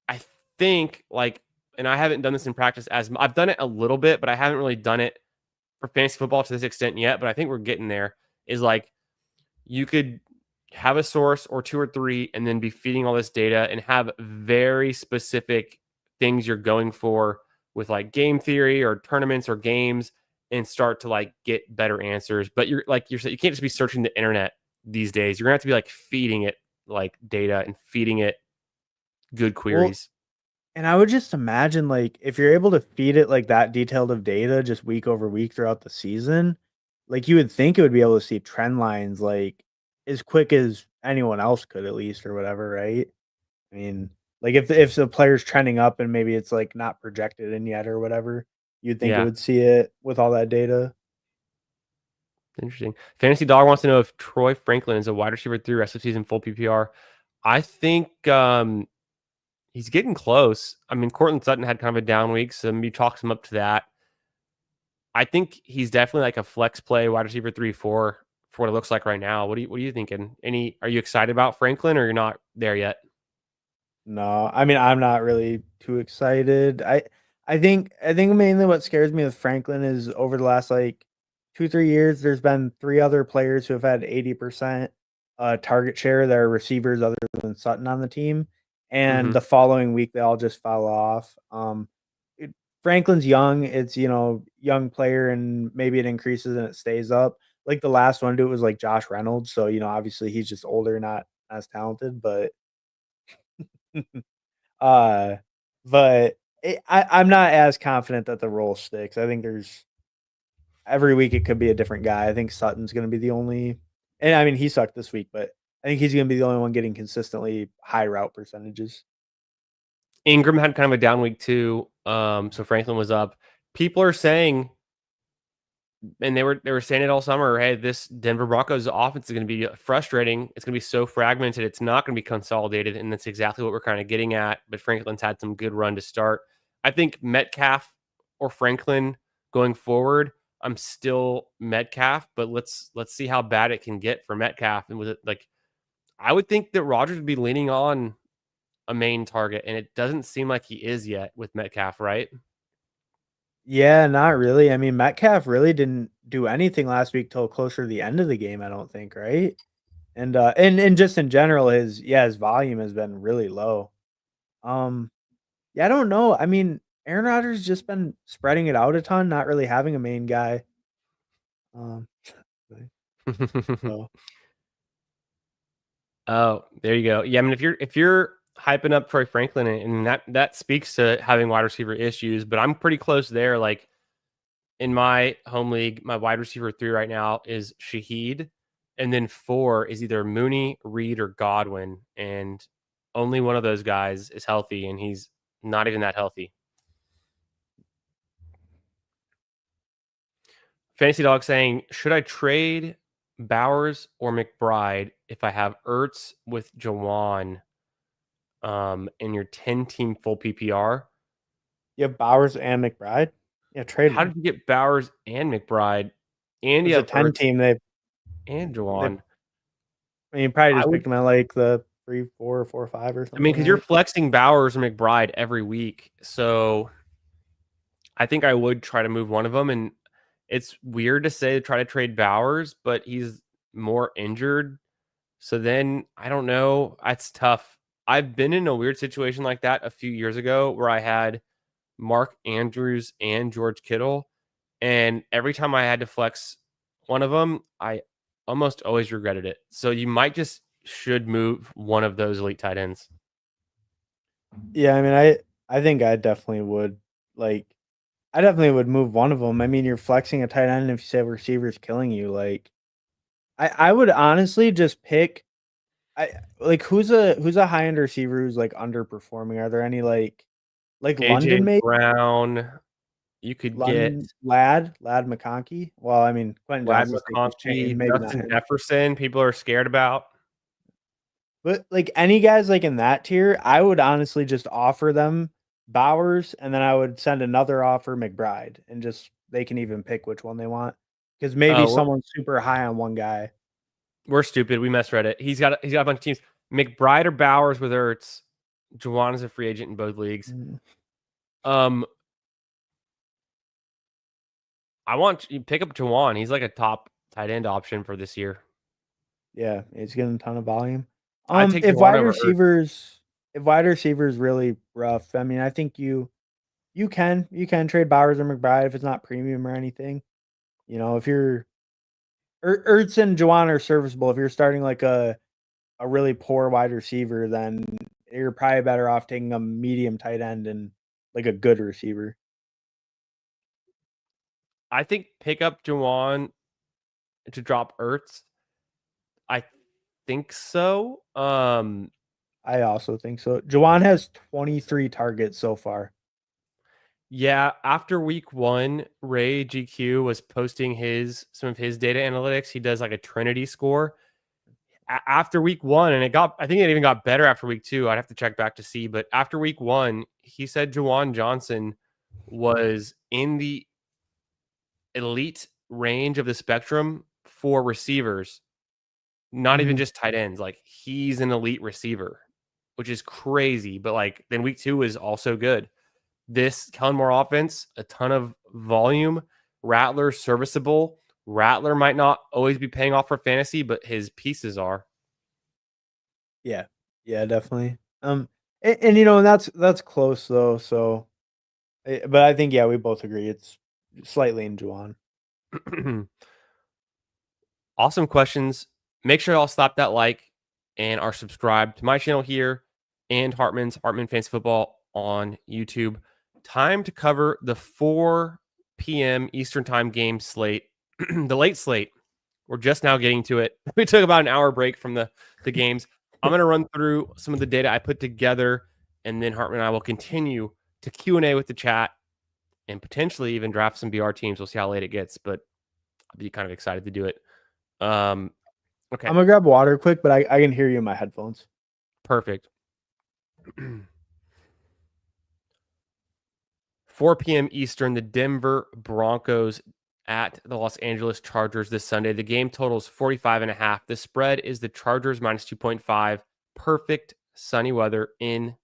I think like, and I haven't done this in practice I've done it a little bit, but I haven't really done it for fantasy football to this extent yet. But I think we're getting there. Is like you could have a source or two or three, and then be feeding all this data and have very specific things you're going for with like game theory or tournaments or games, and start to like get better answers. But you can't just be searching the internet these days. You're gonna have to be like feeding it like data and feeding it good Well, queries. and I would just imagine, like, if you're able to feed it, like, that detailed of data just week over week throughout the season, like, you would think it would be able to see trend lines, like, as quick as anyone else could at least or whatever, right? I mean, like, if the player's trending up and maybe it's, like, not projected in yet or whatever, you'd think it Yeah, would see it with all that data. interesting. Fantasy Dog wants to know if Troy Franklin is a wide receiver through rest of season full PPR. I think he's getting close. I mean, Cortland Sutton had kind of a down week, so maybe chalks him up to that. I think he's definitely like a flex play wide receiver 3-4 for what it looks like right now. What are you thinking? Are you excited about Franklin, or you're not there yet? No, I mean, I'm not really too excited. I think mainly what scares me with Franklin is over the last like 2, 3 years, there's been 3 other players who have had 80% target share that are receivers other than Sutton on the team. And Mm-hmm. the following week they all just fell off. It, Franklin's young, it's young player and maybe it increases and it stays up. Like the last one to do it was like Josh Reynolds. So, obviously he's just older, not as talented, but Uh, but I'm not as confident that the role sticks. I think there's every week it could be a different guy. I think Sutton's going to be the only, and I mean he sucked this week, but I think he's going to be the only one getting consistently high route percentages. Ingram had kind of a down week too. So Franklin was up. People are saying, and they were saying it all summer. Hey, this Denver Broncos offense is going to be frustrating. It's going to be so fragmented. It's not going to be consolidated, and that's exactly what we're kind of getting at. But Franklin's had some good run to start. I think Metcalf or Franklin going forward. I'm still Metcalf, but let's see how bad it can get for Metcalf. And with it, like I would think that Rodgers would be leaning on a main target, and it doesn't seem like he is yet with Metcalf, right? Yeah, not really. I mean, Metcalf really didn't do anything last week till closer to the end of the game. I don't think, right? And just in general, his volume has been really low. Um, yeah, I don't know. I mean, Aaron Rodgers just been spreading it out a ton, not really having a main guy. Um, so Oh, there you go. Yeah, I mean, if you're hyping up Troy Franklin, and that speaks to having wide receiver issues, but I'm pretty close there. Like in my home league, my wide receiver 3 right now is Shaheed, and then 4 is either Mooney, Reed, or Godwin, and only one of those guys is healthy, and he's not even that healthy. Fantasy Dog saying, should I trade Bowers or McBride if I have Ertz with Jawan in your 10-team full PPR? you have Bowers and McBride. Yeah, trade How them. did you get Bowers and McBride, and It you was a have 10 Ertz team. and They Jawan? I mean, probably I just would, picked them at like the 3, 4, 4, 5 or I mean, something, because you're right? flexing Bowers or McBride every week, so I think I would try to move one of them. And it's weird to say to try to trade Bowers, but he's more injured. So then I don't know. That's tough. I've been in a weird situation like that a few years ago where I had Mark Andrews and George Kittle. And every time I had to flex one of them, I almost always regretted it. So you might just should move one of those elite tight ends. Yeah, I mean, I think like I definitely would move one of them. I mean, you're flexing a tight end if you say a receiver's killing you. Like, I would honestly just pick. I like who's a high end receiver who's like underperforming. Are there any like London AJ maybe? Brown, you could get Lad McConkey. Well, I mean, Quentin Lad Johnson's taking his chain, McConkey, maybe not Justin him. Jefferson. People are scared about. But like any guys like in that tier, I would honestly just offer them Bowers, and then I would send another offer McBride, and just they can even pick which one they want because maybe Oh, someone's super high on one guy. we're stupid. We misread it. He's got a bunch of teams. McBride or Bowers with Ertz. Juwan is a free agent in both leagues. I want you pick up Juwan. He's like a top tight end option for this year. Yeah, it's getting a ton of volume. I'd take If Juwan wide over Ertz. receivers really rough, I mean, I think you can trade Bowers or McBride if it's not premium or anything. You know, if you're Ertz and Juwan are serviceable. If you're starting like a really poor wide receiver, then you're probably better off taking a medium tight end and like a good receiver. I think pick up Juwan to drop Ertz. I think so. I also think so. Juwan has 23 targets so far. Yeah, after week 1, Ray GQ was posting some of his data analytics. He does like a Trinity score after week 1, and I think it even got better after week 2. I'd have to check back to see, but after week 1, he said Juwan Johnson was in the elite range of the spectrum for receivers, not even just tight ends. Like, he's an elite receiver, which is crazy. But like, then week 2 is also good. This Kellen Moore offense, a ton of volume. Rattler serviceable. Rattler might not always be paying off for fantasy, but his pieces are. Yeah. Yeah, definitely. And you know, that's close though, so but I think yeah, we both agree it's slightly in Juwan. Awesome questions. Make sure y'all slap that like and are subscribed to my channel here and Hartman Fantasy Football on YouTube. Time to cover the 4 p.m. Eastern Time game slate, the late slate. We're just now getting to it. We took about an hour break from the games. I'm going to run through some of the data I put together, and then Hartman and I will continue to Q&A with the chat and potentially even draft some BR teams. We'll see how late it gets, but I'll be kind of excited to do it. Okay. I'm gonna grab water quick, but I can hear you in my headphones. Perfect. 4 p.m. Eastern, the Denver Broncos at the Los Angeles Chargers this Sunday. The game totals 45.5. The spread is the Chargers minus 2.5. Perfect sunny weather in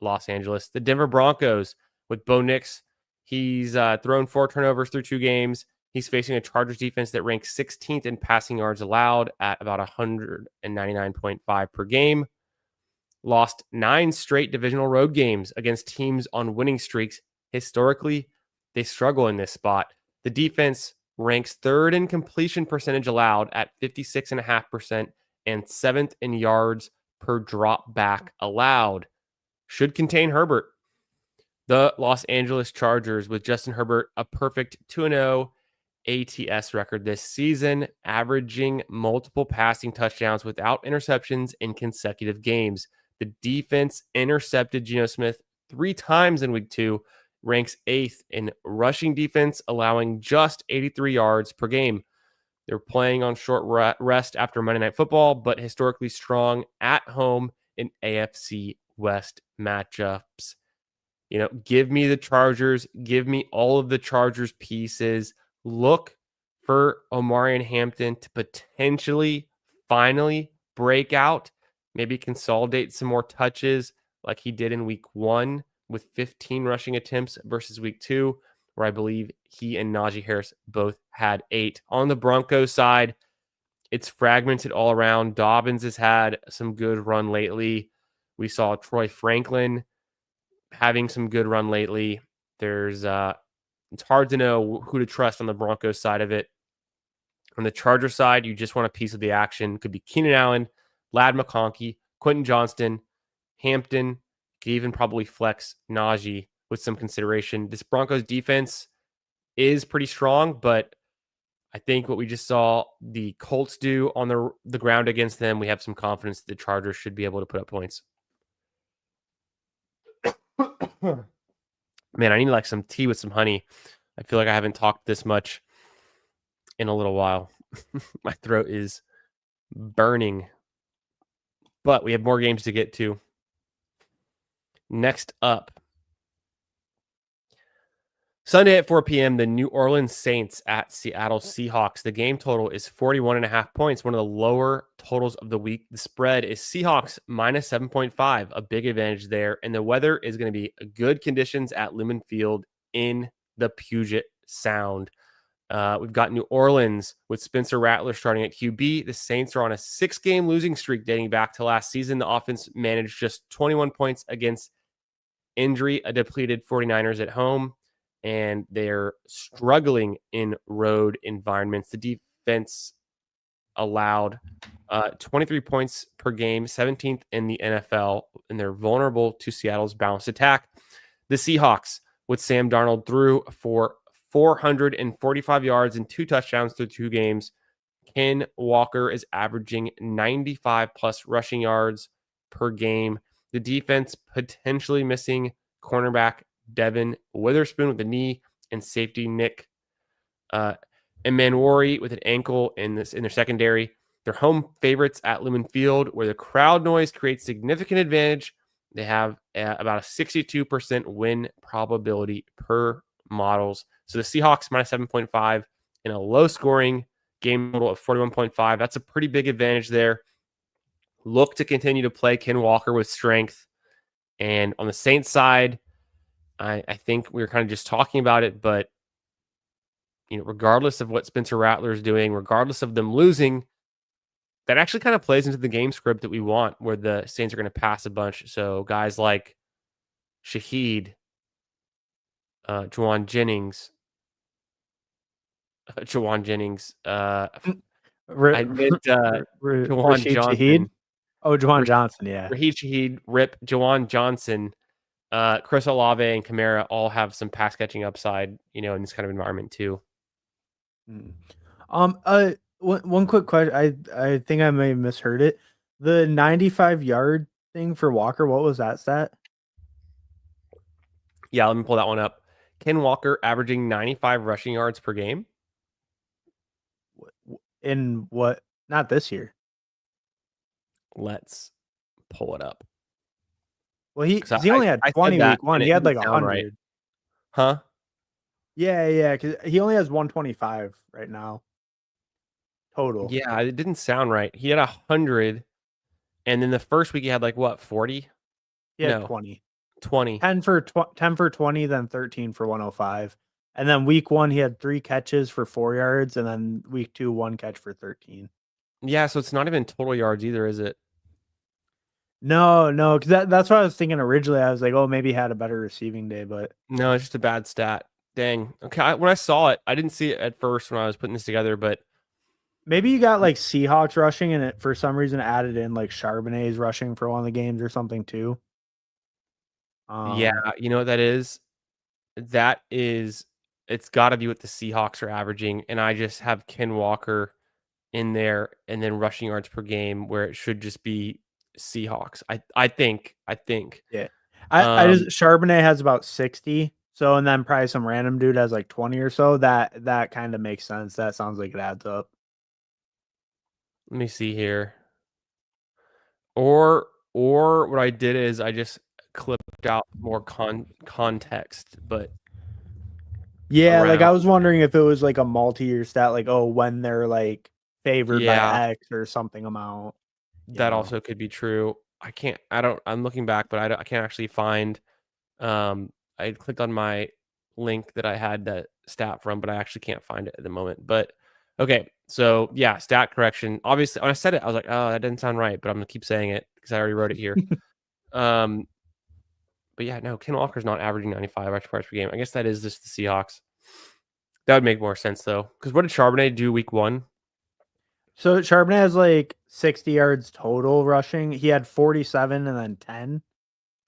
Los Angeles. The Denver Broncos with Bo Nix. He's thrown 4 turnovers through 2 games. He's facing a Chargers defense that ranks 16th in passing yards allowed at about 199.5 per game. Lost 9 straight divisional road games against teams on winning streaks. Historically, they struggle in this spot. The defense ranks 3rd in completion percentage allowed at 56.5% and 7th in yards per drop back allowed. Should contain Herbert. The Los Angeles Chargers with Justin Herbert, a perfect 2-0 ATS record this season, averaging multiple passing touchdowns without interceptions in consecutive games. The defense intercepted Geno Smith 3 times in week 2, ranks 8th in rushing defense, allowing just 83 yards per game. They're playing on short rest after Monday Night Football, but historically strong at home in AFC West matchups. You know, give me the Chargers. Give me all of the Chargers pieces. Look for Omarion Hampton to potentially finally break out, maybe consolidate some more touches like he did in week 1 with 15 rushing attempts versus week 2, where I believe he and Najee Harris both had 8. On the Broncos side, it's fragmented all around. Dobbins has had some good run lately. We saw Troy Franklin having some good run lately. It's hard to know who to trust on the Broncos side of it. On the Charger side, you just want a piece of the action. Could be Keenan Allen, Lad McConkey, Quentin Johnston, Hampton. Could even probably flex Najee with some consideration. This Broncos defense is pretty strong, but I think what we just saw the Colts do on the ground against them, we have some confidence that the Chargers should be able to put up points. Man, I need like some tea with some honey. I feel like I haven't talked this much in a little while. My throat is burning. But we have more games to get to. Next up, Sunday at 4 p.m., the New Orleans Saints at Seattle Seahawks. The game total is 41.5 points, one of the lower totals of the week. The spread is Seahawks minus 7.5, a big advantage there. And the weather is going to be good conditions at Lumen Field in the Puget Sound. We've got New Orleans with Spencer Rattler starting at QB. The Saints are on a 6-game losing streak dating back to last season. The offense managed just 21 points against injury depleted 49ers at home, and they're struggling in road environments. The defense allowed 23 points per game, 17th in the NFL, and they're vulnerable to Seattle's balanced attack. The Seahawks, with Sam Darnold, threw for 445 yards and 2 touchdowns through 2 games. Ken Walker is averaging 95 plus rushing yards per game. The defense potentially missing cornerback Devin Witherspoon with a knee and safety Nick Emanwari with an ankle in their secondary. They're home favorites at Lumen Field, where the crowd noise creates significant advantage. They have about a 62% win probability per models. So the Seahawks minus 7.5 in a low scoring game total of 41.5. That's a pretty big advantage there. Look to continue to play Ken Walker with strength. And on the Saints side, I think we were kind of just talking about it, but regardless of what Spencer Rattler is doing, regardless of them losing, that actually kind of plays into the game script that we want, where the Saints are going to pass a bunch. So guys like Shaheed, Juwan Jennings, I meant Juwan Rashid Shaheed. Johnson. Oh, Juwan Johnson, yeah. Raheed Shaheed, Rip, Juwan Johnson, Chris Olave, and Kamara all have some pass catching upside, in this kind of environment too. One quick question. I think I may have misheard it. The 95-yard thing for Walker, what was that stat? Yeah, let me pull that one up. Ken Walker averaging 95 rushing yards per game. In what? Not this year. Let's pull it up. Well, he only had 20 week one. He had like 100. Right. Huh? Yeah, because he only has 125 right now. Total. Yeah, it didn't sound right. He had 100, and then the first week he had 40? He had 20. 20. 10 for 20, then 13 for 105. And then week 1 he had 3 catches for 4 yards, and then week 2 1 catch for 13. Yeah, so it's not even total yards either, is it? No, because that's what I was thinking originally. I was like, oh, maybe he had a better receiving day, but no, it's just a bad stat. Dang. Okay, when I saw it, I didn't see it at first when I was putting this together, but maybe you got Seahawks rushing, and it for some reason added in Charbonnet's rushing for one of the games or something too. Yeah, you know what that is? That is, it's got to be what the Seahawks are averaging, and I just have Ken Walker in there, and then rushing yards per game where it should just be Seahawks. I think. Yeah. I just Charbonnet has about 60. So, and then probably some random dude has 20 or so. That kind of makes sense. That sounds like it adds up. Let me see here. Or what I did is I just clipped out more context, but yeah, I was wondering if it was a multi-year stat, when they're favored by X or something amount. That also could be true. I'm looking back, but I can't actually find. I clicked on my link that I had that stat from, but I actually can't find it at the moment. But okay, so yeah, stat correction. Obviously, when I said it, I was like, oh, that didn't sound right, but I'm gonna keep saying it because I already wrote it here. But yeah, no, Ken Walker's not averaging 95 rush yards per game. I guess that is just the Seahawks. That would make more sense though, because what did Charbonnet do week 1? So Charbonnet has 60 yards total rushing. He had 47 and then 10.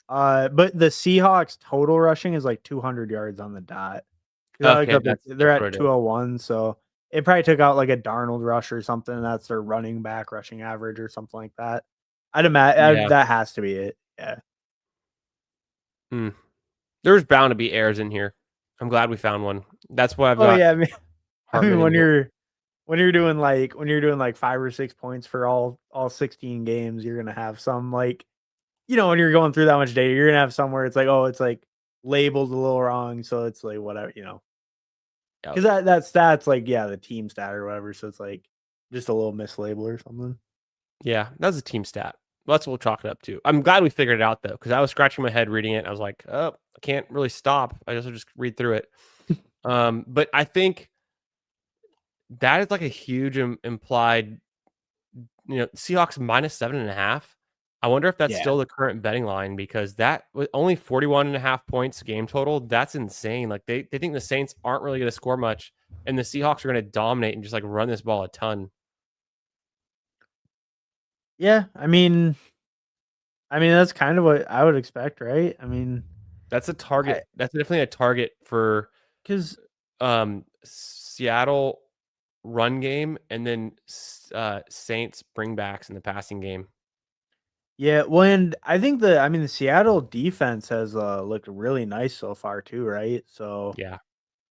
But the Seahawks total rushing is 200 yards on the dot. Okay, they're at 201, so it probably took out a Darnold rush or something. That's their running back rushing average or something like that. I'd imagine that has to be it. Yeah. There's bound to be errors in here. I'm glad we found one. That's why I've got. Oh yeah, I mean when you're doing 5 or 6 points for all 16 games, you're gonna have some when you're going through that much data, you're gonna have somewhere it's labeled a little wrong, so it's like whatever, you know. Yeah, Because that stat's like, yeah, the team stat or whatever, so it's like just a little mislabel or something. yeah, that was a team stat. That's what we'll chalk it up to. I'm glad we figured it out though, because I was scratching my head reading it. And I was like, oh, I can't really stop. I guess I'll just read through it. But I think that is like a huge implied, Seahawks minus 7.5. I wonder if that's Yeah. still the current betting line because that was only 41.5 points game total. That's insane. Like they think the Saints aren't really going to score much and the Seahawks are going to dominate and just like run this ball a ton. Yeah, I mean that's kind of what I would expect, right? I mean, That's a I target. That's definitely a target for because Seattle run game and then Saints bringbacks in the passing game. yeah, well, and I think the Seattle defense has looked really nice so far too, right? Yeah,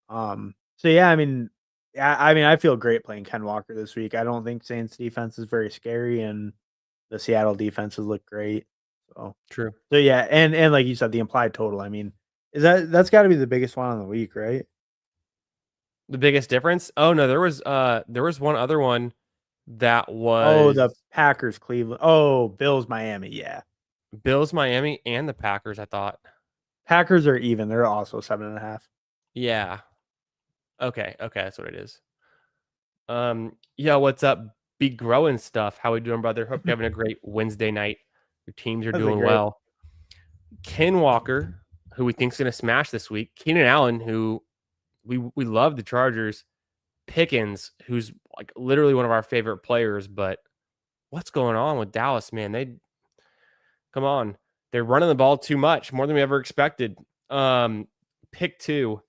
So yeah, I mean, I feel great playing Ken Walker this week. I don't think Saints defense is very scary, and the Seattle defenses look great. So, true. so yeah, and like you said, the implied total. I mean, that's got to be the biggest one on the week, right? The biggest difference? Oh no, there was one other one that Oh, was the Packers, Cleveland. Oh, Bills, Miami. Yeah, Bills, Miami, and the Packers, I thought. Packers are even. They're also 7.5. Yeah. Okay, that's what it is. Yeah, what's up? Be growing stuff. How we doing, brother? Hope you're having a great Wednesday night. Your teams are That's a doing great. well. Ken Walker, who we think's gonna smash this week. Keenan Allen, who we love the Chargers. Pickens, who's like literally one of our favorite players, but what's going on with Dallas, man? They come on. They're running the ball too much, more than we ever expected. Pick two.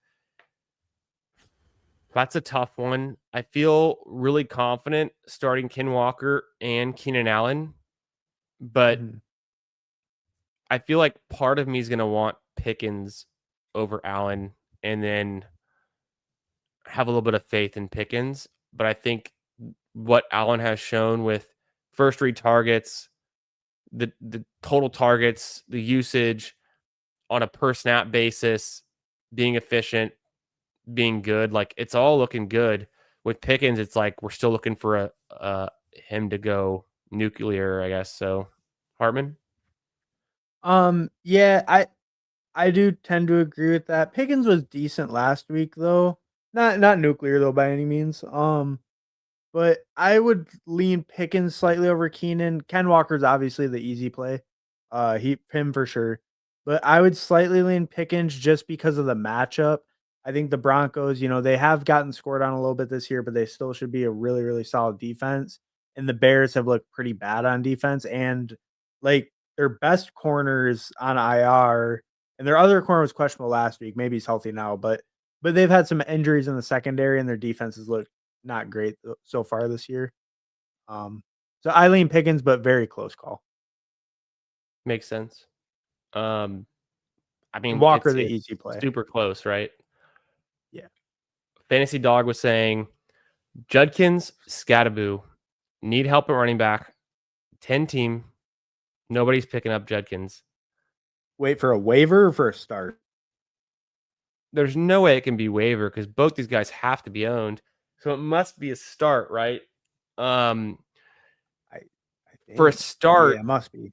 That's a tough one. I feel really confident starting Ken Walker and Keenan Allen, but Mhm. I feel like part of me is going to want Pickens over Allen and then have a little bit of faith in Pickens. But I think what Allen has shown with first read targets, the total targets, the usage on a per snap basis, being efficient, being good, like it's all looking good. With Pickens, it's like we're still looking for him to go nuclear, I guess. So, Hartman, Yeah, I do tend to agree with that. Pickens was decent last week though. Not nuclear though by any means. But I would lean Pickens slightly over Keenan. Ken Walker's obviously the easy play. Him for sure. But I would slightly lean Pickens just because of the matchup. I think the Broncos, they have gotten scored on a little bit this year, but they still should be a really, really solid defense. And the Bears have looked pretty bad on defense. And like their best corners on IR, and their other corner was questionable last week. Maybe he's healthy now, but they've had some injuries in the secondary, and their defenses look not great so far this year. Um, so I lean Pickens, but very close call. makes sense. Um, I And mean, Walker, the it's easy play. super close, right? Yeah. Fantasy Dog was saying Judkins, Scattaboo need help at running back. 10 team, nobody's picking up Judkins. Wait for a waiver or for a start? There's no way it can be waiver because both these guys have to be owned. So it must be a start, right? Um, I, I for a think. start, Yeah, it must be.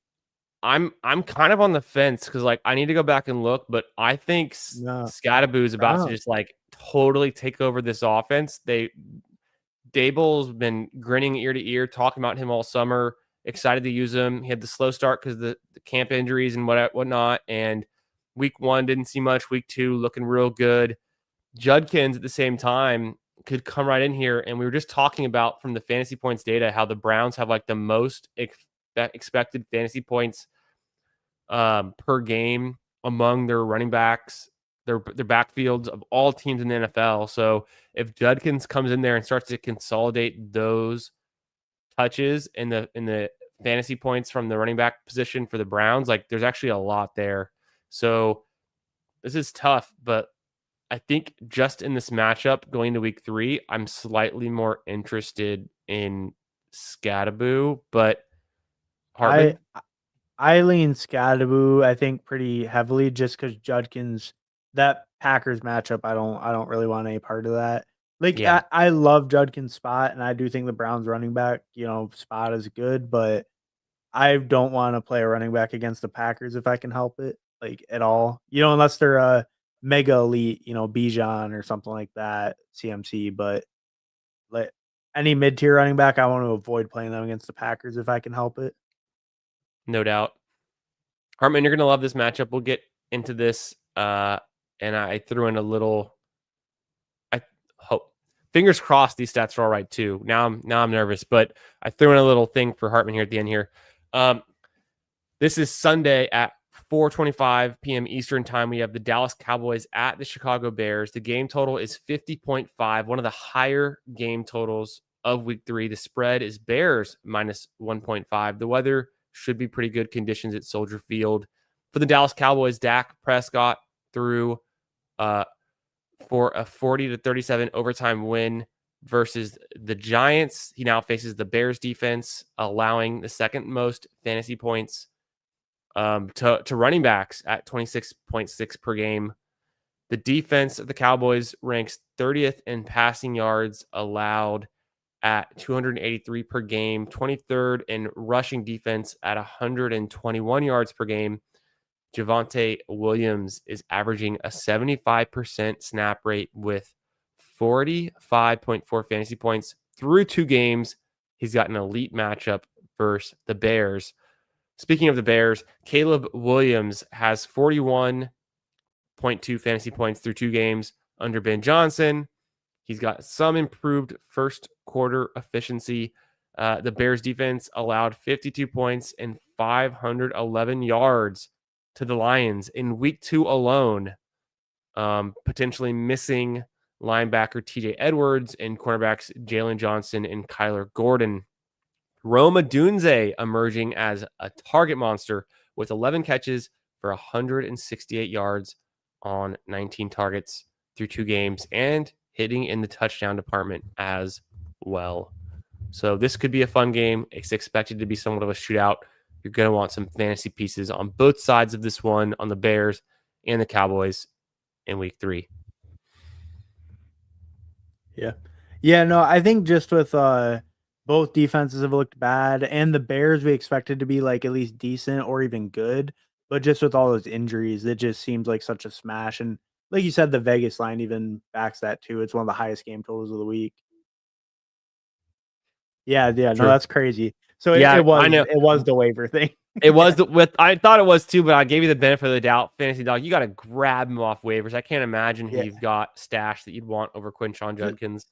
I'm kind of on the fence because like I need to go back and look, but I think No, Scattaboo is about to Brown. just like totally take over this offense. Dable's been grinning ear to ear, talking about him all summer, excited to use him. He had the slow start because the camp injuries and whatnot. And week one didn't see much. Week two looking real good. Judkins at the same time could come right in here. And we were just talking about from the fantasy points data how the Browns have like the most expected fantasy points per game among their running backs, their backfields of all teams in the NFL. So if Judkins comes in there and starts to consolidate those touches in the fantasy points from the running back position for the Browns, like there's actually a lot there. So this is tough, but I think just in this matchup going to week 3, I'm slightly more interested in Scattaboo, but I Hartman, I lean Scadaboo, I think, pretty heavily just because Judkins that Packers matchup, I don't really want any part of that. Like Yeah. I love Judkins' spot, and I do think the Browns running back, spot is good, but I don't want to play a running back against the Packers if I can help it, like at all. Unless they're a mega elite, Bijan or something like that, CMC. But like any mid tier running back, I want to avoid playing them against the Packers if I can help it. No doubt. Hartman, you're going to love this matchup. We'll get into this. And I threw in a little, I hope, fingers crossed these stats are all right too. Now I'm nervous, but I threw in a little thing for Hartman here at the end here. This is Sunday at 4:25 p.m. Eastern time. We have the Dallas Cowboys at the Chicago Bears. The game total is 50.5, one of the higher game totals of week 3. The spread is Bears minus 1.5. The weather should be pretty good conditions at Soldier Field. For the Dallas Cowboys, Dak Prescott threw for a 40-37 overtime win versus the Giants. He now faces the Bears defense, allowing the second most fantasy points to running backs at 26.6 per game. The defense of the Cowboys ranks 30th in passing yards allowed at 283 per game, 23rd in rushing defense at 121 yards per game. Javonte Williams is averaging a 75% snap rate with 45.4 fantasy points through 2 games. He's got an elite matchup versus the Bears. Speaking of the Bears, Caleb Williams has 41.2 fantasy points through 2 games under Ben Johnson. He's got some improved first quarter efficiency. The Bears defense allowed 52 points and 511 yards to the Lions in week 2 alone, potentially missing linebacker TJ Edwards and cornerbacks Jalen Johnson and Kyler Gordon. Rome Odunze emerging as a target monster with 11 catches for 168 yards on 19 targets through 2 games and hitting in the touchdown department as well. So this could be a fun game. It's expected to be somewhat of a shootout. You're going to want some fantasy pieces on both sides of this one, on the Bears and the Cowboys in week 3. Yeah. Yeah, no, I think just with both defenses have looked bad, and the Bears we expected to be like at least decent or even good, but just with all those injuries, it just seems like such a smash. And like you said, the Vegas line even backs that too. It's one of the highest game totals of the week. Yeah, no, True. that's crazy. So Yeah, I know. it was the waiver thing. It was I thought it was too, but I gave you the benefit of the doubt. Fantasy dog, you got to grab him off waivers. I can't imagine who Yeah. you've got stashed that you'd want over Quinshon Judkins.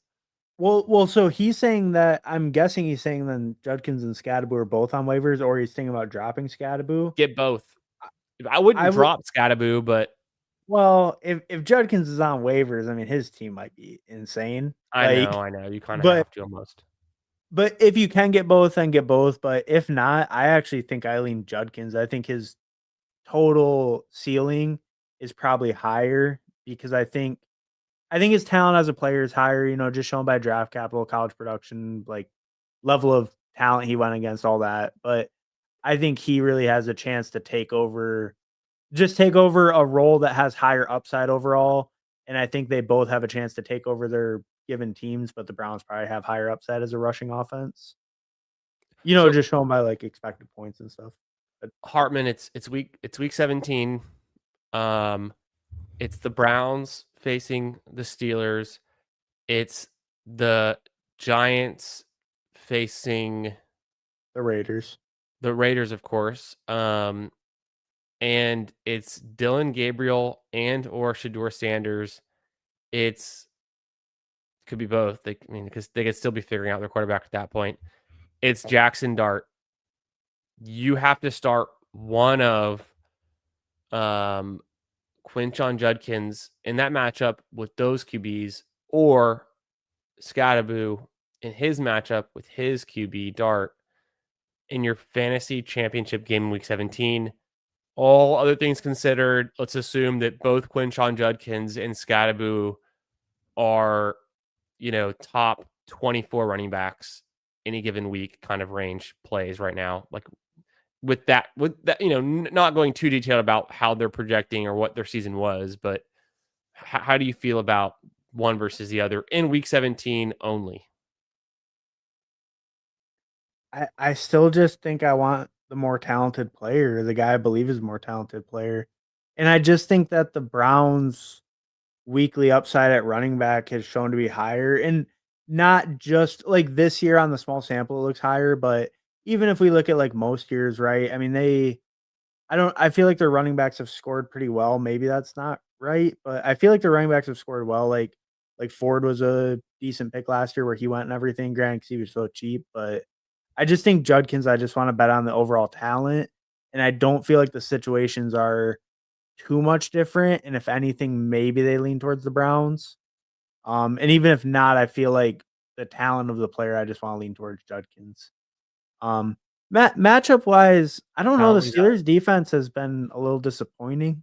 Well, so he's saying that, I'm guessing he's saying then Judkins and Scadaboo are both on waivers, or he's thinking about dropping Scadaboo. Get both. I wouldn't drop Scadaboo, but if Judkins is on waivers, I mean his team might be insane. I know. You kind of have to almost. But if you can get both, then get both. But if not, I actually think I lean Judkins. I think his total ceiling is probably higher because I think his talent as a player is higher, just shown by draft capital, college production, like level of talent he went against, all that. But I think he really has a chance to take over a role that has higher upside overall. And I think they both have a chance to take over their given teams, but the Browns probably have higher upside as a rushing offense. Just shown by like expected points and stuff. But Hartman, it's week 17. It's the Browns facing the Steelers. It's the Giants facing the Raiders. The Raiders, of course. And it's Dylan Gabriel and or Shedeur Sanders. Could be both. Because they could still be figuring out their quarterback at that point. It's Jackson Dart. You have to start one of Quinshon Judkins in that matchup with those QBs, or Scadaboo in his matchup with his QB Dart in your fantasy championship game in week 17. All other things considered, let's assume that both Quinshon Judkins and Scadaboo are, top 24 running backs any given week kind of range plays right now. Like with that, not going too detailed about how they're projecting or what their season was, but How do you feel about one versus the other in week 17 only? I still just think I want the more talented player, the guy I believe is more talented player. And I just think that the Browns' weekly upside at running back has shown to be higher, and not just like this year on the small sample it looks higher, but even if we look at like most years, right? I mean, I feel like their running backs have scored pretty well. Maybe that's not right, but I feel like the running backs have scored well. Like Ford was a decent pick last year where he went and everything, granted 'cause he was so cheap, but I just think Judkins, I just wanna bet on the overall talent, and I don't feel like the situations are too much different, and if anything, maybe they lean towards the Browns. And even if not, I feel like the talent of the player, I just wanna lean towards Judkins. Matchup wise, I don't know. The Talent, Steelers defense has been a little disappointing.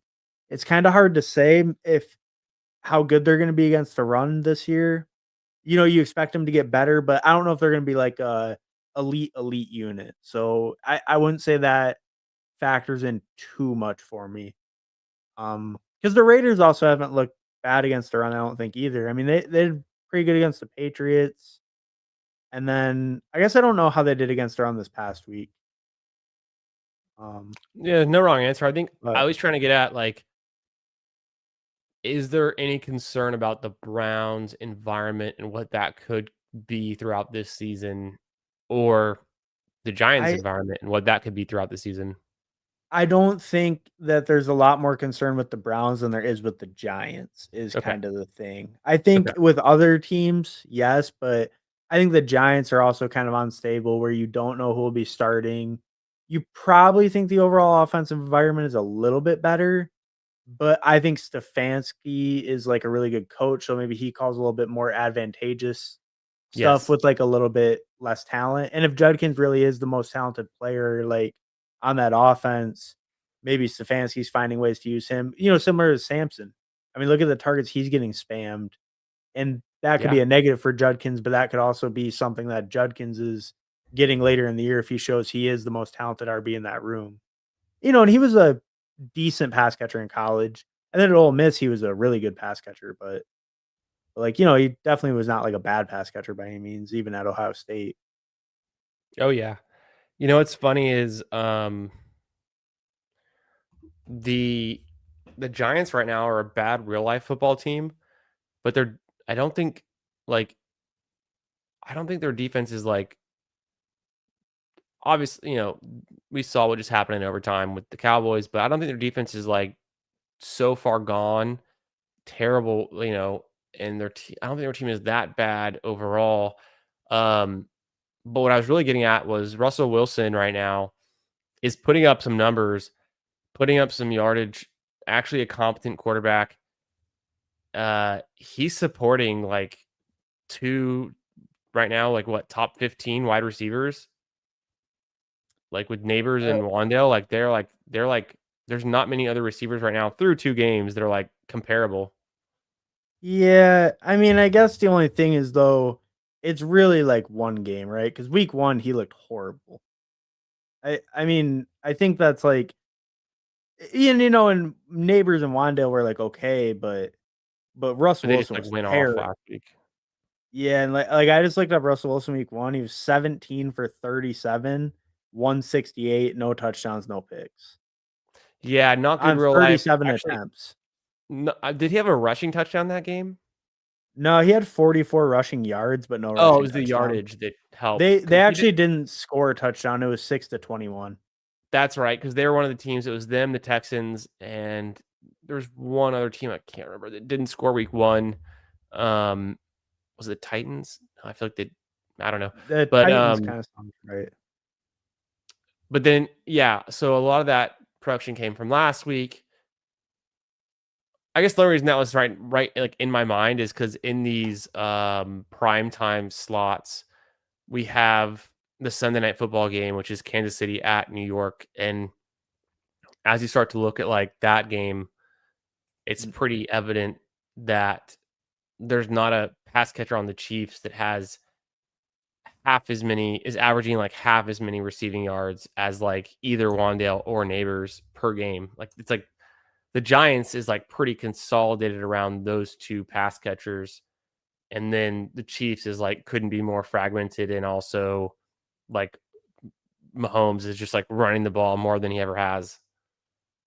It's kind of hard to say if how good they're going to be against the run this year. You know, you expect them to get better, but I don't know if they're going to be like a elite unit. So I wouldn't say that factors in too much for me. Because the Raiders also haven't looked bad against the run. I don't think either. I mean, they're pretty good against the Patriots. And then I guess I don't know how they did against the run this past week. yeah, no wrong answer. I think I But was trying to get at like, is there any concern about the Browns' environment and what that could be throughout this season, or the Giants' I environment and what that could be throughout the season? I don't think that there's a lot more concern with the Browns than there is with the Giants, is Okay. kind of the thing. I Okay. think with other teams, yes, but I think the Giants are also kind of unstable where you don't know who will be starting. You probably think the overall offensive environment is a little bit better, but I think Stefanski is like a really good coach, so maybe he calls a little bit more advantageous stuff Yes. with like a little bit less talent. And if Judkins really is the most talented player, like on that offense, maybe Stefanski's finding ways to use him, you know, similar to Samson. I mean, look at the targets he's getting spammed. And that could Yeah. be a negative for Judkins, but that could also be something that Judkins is getting later in the year if he shows he is the most talented RB in that room. You know, and he was a decent pass catcher in college. And then at Ole Miss, he was a really good pass catcher, but like, you know, he definitely was not like a bad pass catcher by any means, even at Ohio State. Oh yeah. You know what's funny is the the Giants right now are a bad real life football team, but they're I don't think like I don't think their defense is like obviously, we saw what just happened in overtime with the Cowboys, but I don't think their defense is like so far gone, terrible, and I don't think their team is that bad overall. Um, but what I was really getting at was Russell Wilson right now is putting up some numbers, putting up some yardage, actually a competent quarterback. He's supporting like two right now, like what, top 15 wide receivers, like with Neighbors Uh, and Wandale, like there's not many other receivers right now through 2 games that are like comparable. yeah, I mean, I guess the only thing is though, it's really like one game, right? Because week one he looked horrible. I mean, I think that's like, and you know, and neighbors and Wandale were like okay, but But Russell they just Wilson like was went off terrible. last week. Yeah, and like I just looked up Russell Wilson week one. He was 17 for 37, 168, no touchdowns, no picks Yeah, not good on real life. 37 Actually, attempts. no, did he have a rushing touchdown that game? No, he had 44 rushing yards, but no Oh, it rushing was the touchdown. yardage that helped They because he did. actually didn't score a touchdown. It was 6-21. That's right, because they were one of the teams. It was them, the Texans, and there's one other team I can't remember that didn't score week one. Um, was it Titans? I feel like they. I don't know, The but Titans kind of sounds right. then yeah. So a lot of that production came from last week. I guess the only reason that was right, like in my mind is because in these prime time slots, we have the Sunday night football game, which is Kansas City at New York, and as you start to look at like that game, it's Mm. pretty evident that there's not a pass catcher on the Chiefs that has half as many is averaging like half as many receiving yards as like either Wandale or Neighbors per game. Like it's like the Giants is like pretty consolidated around those two pass catchers. And then the Chiefs is like couldn't be more fragmented, and also like Mahomes is just like running the ball more than he ever has.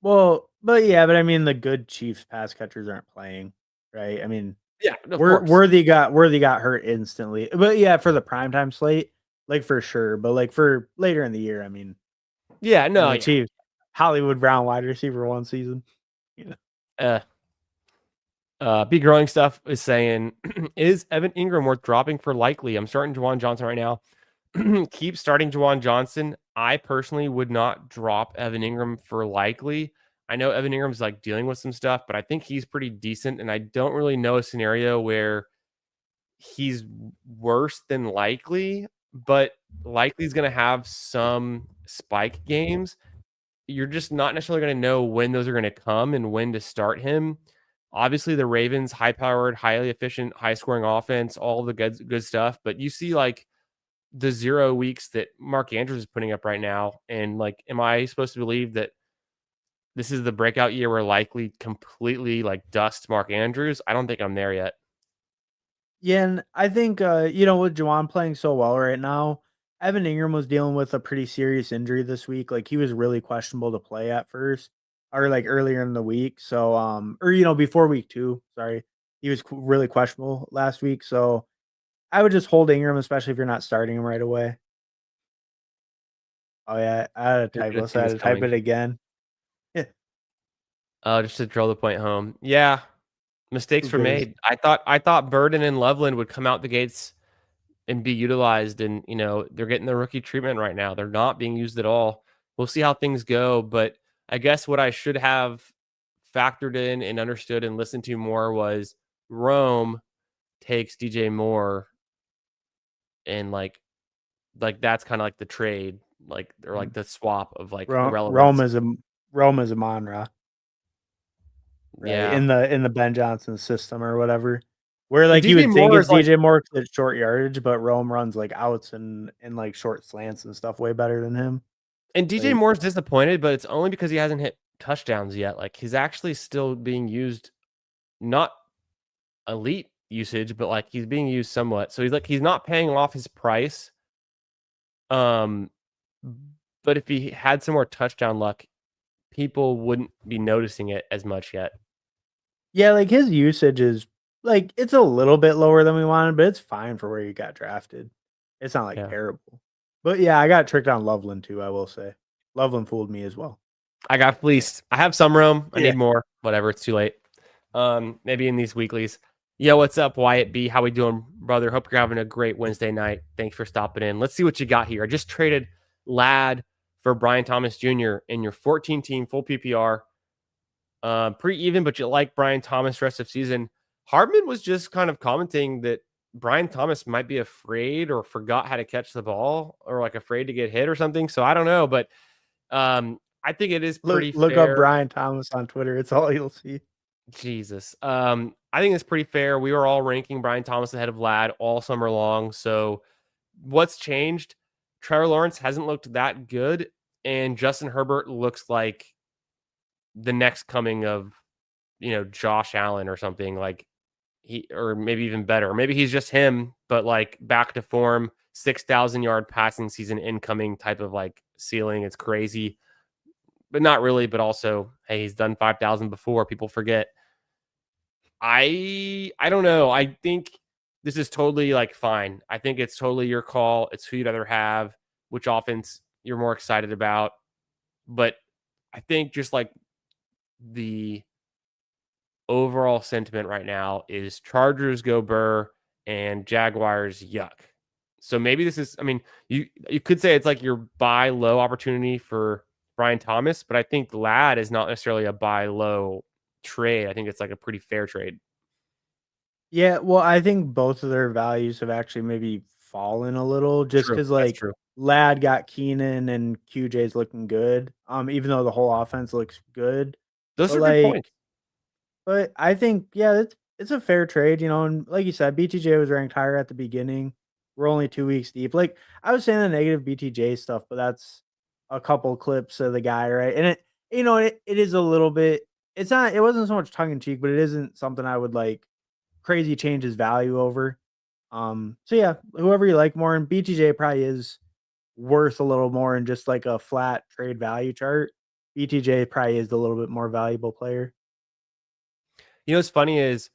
Well, but I mean, the good Chiefs pass catchers aren't playing, right? I mean, Yeah, of course. Worthy got hurt instantly, but yeah, for the primetime slate, like for sure. But like for later in the year, I mean, Yeah, and no, the yeah. Chiefs, Hollywood Brown wide receiver one season, you know. Uh, Be Growing Stuff is saying, is Evan Ingram worth dropping for likely? I'm starting Juwan Johnson right now. Keep starting Juwan Johnson. I personally would not drop Evan Ingram for likely. I know Evan Ingram's like dealing with some stuff, but I think he's pretty decent. And I don't really know a scenario where he's worse than likely, but likely is going to have some spike games. You're just not necessarily going to know when those are going to come and when to start him. Obviously, the Ravens, high powered, highly efficient, high scoring offense, all the good stuff. But you see, like, the 0 weeks that Mark Andrews is putting up right now. And, like, am I supposed to believe that this is the breakout year where likely completely, like, dust Mark Andrews? I don't think I'm there yet. Yeah, and I think with Juwan playing so well right now, Evan Ingram was dealing with a pretty serious injury this week. Like he was really questionable to play at first, or like earlier in the week. So or before week 2, sorry, he was really questionable last week. So I would just hold Ingram, especially if you're not starting him right away. Oh yeah, I had a Should have typo, so seen I had this to type coming. it again. Just to drill the point home. Yeah, Who mistakes were cares? made. I thought Burden and Loveland would come out the gates and be utilized, and they're getting the rookie treatment right now. They're not being used at all. We'll see how things go, but I guess what I should have factored in and understood and listened to more was Rome takes DJ Moore, and like that's kind of like the trade, like, or like the swap of like the Rome relevance. is a Rome is a Monra. Right, Yeah. in the Ben Johnson system or whatever, where, And like, you DJ would think Moore is it's like, DJ Moore 'cause it's short yardage, but Rome runs, like, outs and, like, short slants and stuff way better than him. and DJ Like Moore's disappointed, but it's only because he hasn't hit touchdowns yet. Like, he's actually still being used, not elite usage, but like he's being used somewhat. So he's not paying off his price. Um, but if he had some more touchdown luck, people wouldn't be noticing it as much yet. yeah, like, his usage is like, it's a little bit lower than we wanted, but it's fine for where you got drafted. It's not, like, Yeah. terrible. But, yeah, I got tricked on Loveland too, I will say. Loveland fooled me as well. I got fleeced. I have some room. I Yeah. need more. Whatever. It's too late. Maybe in these weeklies. Yo, what's up, Wyatt B? How we doing, brother? Hope you're having a great Wednesday night. Thanks for stopping in. Let's see what you got here. I just traded Ladd for Brian Thomas Jr. in your 14 team full PPR. Pretty even, but you like Brian Thomas rest of season. Hartman was just kind of commenting that Brian Thomas might be afraid or forgot how to catch the ball, or like afraid to get hit or something. So I don't know, but I think it is pretty Look up fair. Brian Thomas on Twitter, it's all you'll see. Jesus. I think it's pretty fair. We were all ranking Brian Thomas ahead of Ladd all summer long. So what's changed? Trevor Lawrence hasn't looked that good, and Justin Herbert looks like the next coming of, Josh Allen or something. Like, or maybe even better. Maybe he's just him, but like back to form, 6,000-yard passing season incoming type of like ceiling. It's crazy, but not really. But also, hey, he's done 5,000 before. People forget. I don't know. I think this is totally like fine. I think it's totally your call. It's who you'd rather have, which offense you're more excited about. But I think just like the overall sentiment right now is Chargers go Burr and Jaguars yuck. So maybe this is, I mean, you could say it's like your buy low opportunity for Brian Thomas, but I think Ladd is not necessarily a buy low trade. I think it's like a pretty fair trade. Yeah, well, I think both of their values have actually maybe fallen a little just True. because, That's like, true. Ladd got Keenan and QJ's looking good, even though the whole offense looks good. Those But, are good like points. but I think, yeah, it's a fair trade, and like you said, BTJ was ranked higher at the beginning. We're only 2 weeks deep. Like, I was saying the negative BTJ stuff, but that's a couple clips of the guy, right? And it is a little bit it's not. It wasn't so much tongue in cheek, but it isn't something I would like crazy change his value over. So yeah, whoever you like more, and BTJ probably is worth a little more in just like a flat trade value chart. BTJ probably is a little bit more valuable player. You know what's funny is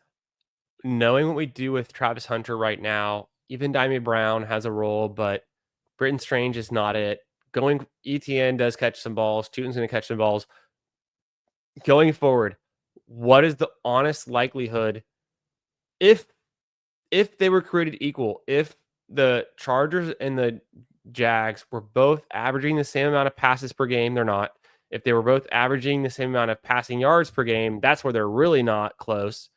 knowing what we do with Travis Hunter right now, even Diamond Brown has a role, but Britton Strange is not it. Going ETN does catch some balls. Tootin's going to catch some balls. Going forward, what is the honest likelihood if they were created equal, if the Chargers and the Jags were both averaging the same amount of passes per game, they're not. If they were both averaging the same amount of passing yards per game, that's where they're really not close.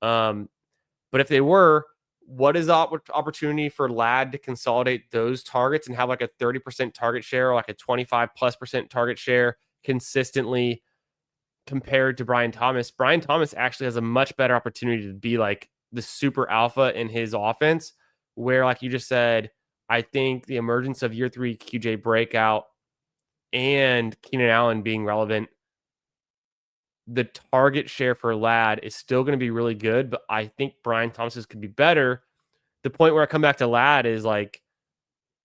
But if they were, what is the opportunity for Ladd to consolidate those targets and have like a 30% target share or like a 25+% target share consistently compared to Brian Thomas? Brian Thomas actually has a much better opportunity to be like the super alpha in his offense, where, like you just said, I think the emergence of year 3 QJ breakout and Keenan Allen being relevant, the target share for Ladd is still going to be really good, but I think Brian Thomas's could be better. The point where I come back to Ladd is like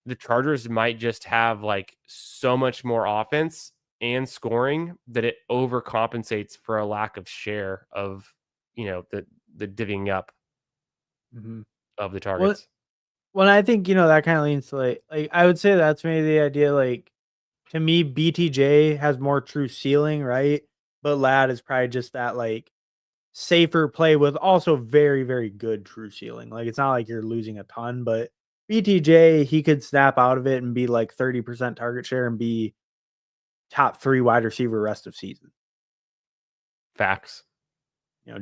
the Chargers might just have like so much more offense and scoring that it overcompensates for a lack of share of, the divvying up Mhm. of the Well, targets. well, I think that kind of leans to like I would say that's maybe the idea. Like to me, BTJ has more true ceiling, right? But Ladd is probably just that like safer play with also very, very good true ceiling. Like it's not like you're losing a ton, but BTJ, he could snap out of it and be like 30% target share and be top 3 wide receiver rest of season. Facts.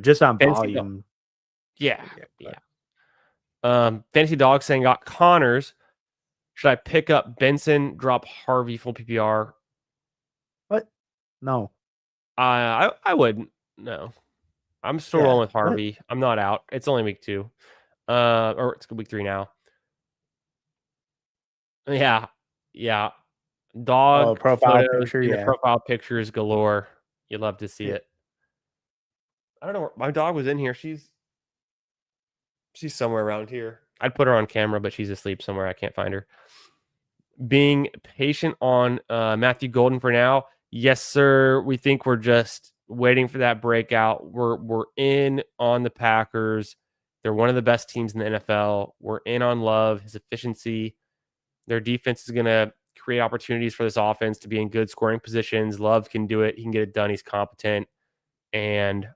Just on Fantasy dog. volume. Yeah. Yeah, Yeah. Fantasy dog saying got Connors. Should I pick up Benson, drop Harvey full PPR? what? No. I wouldn't. No. I'm still Yeah. rolling with What? Harvey. I'm not out. It's only week 2. Or it's week 3 now. Yeah. Yeah. Oh, Dog profile photos picture. in the Yeah. profile pictures galore. You'd love to see Yeah. it. I don't know. My dog was in here. She's somewhere around here. I'd put her on camera, but she's asleep somewhere. I can't find her. Being patient on Matthew Golden for now. Yes, sir. We think we're just waiting for that breakout. We're in on the Packers. They're one of the best teams in the NFL. We're in on Love, his efficiency. Their defense is going to create opportunities for this offense to be in good scoring positions. Love can do it. He can get it done. He's competent. And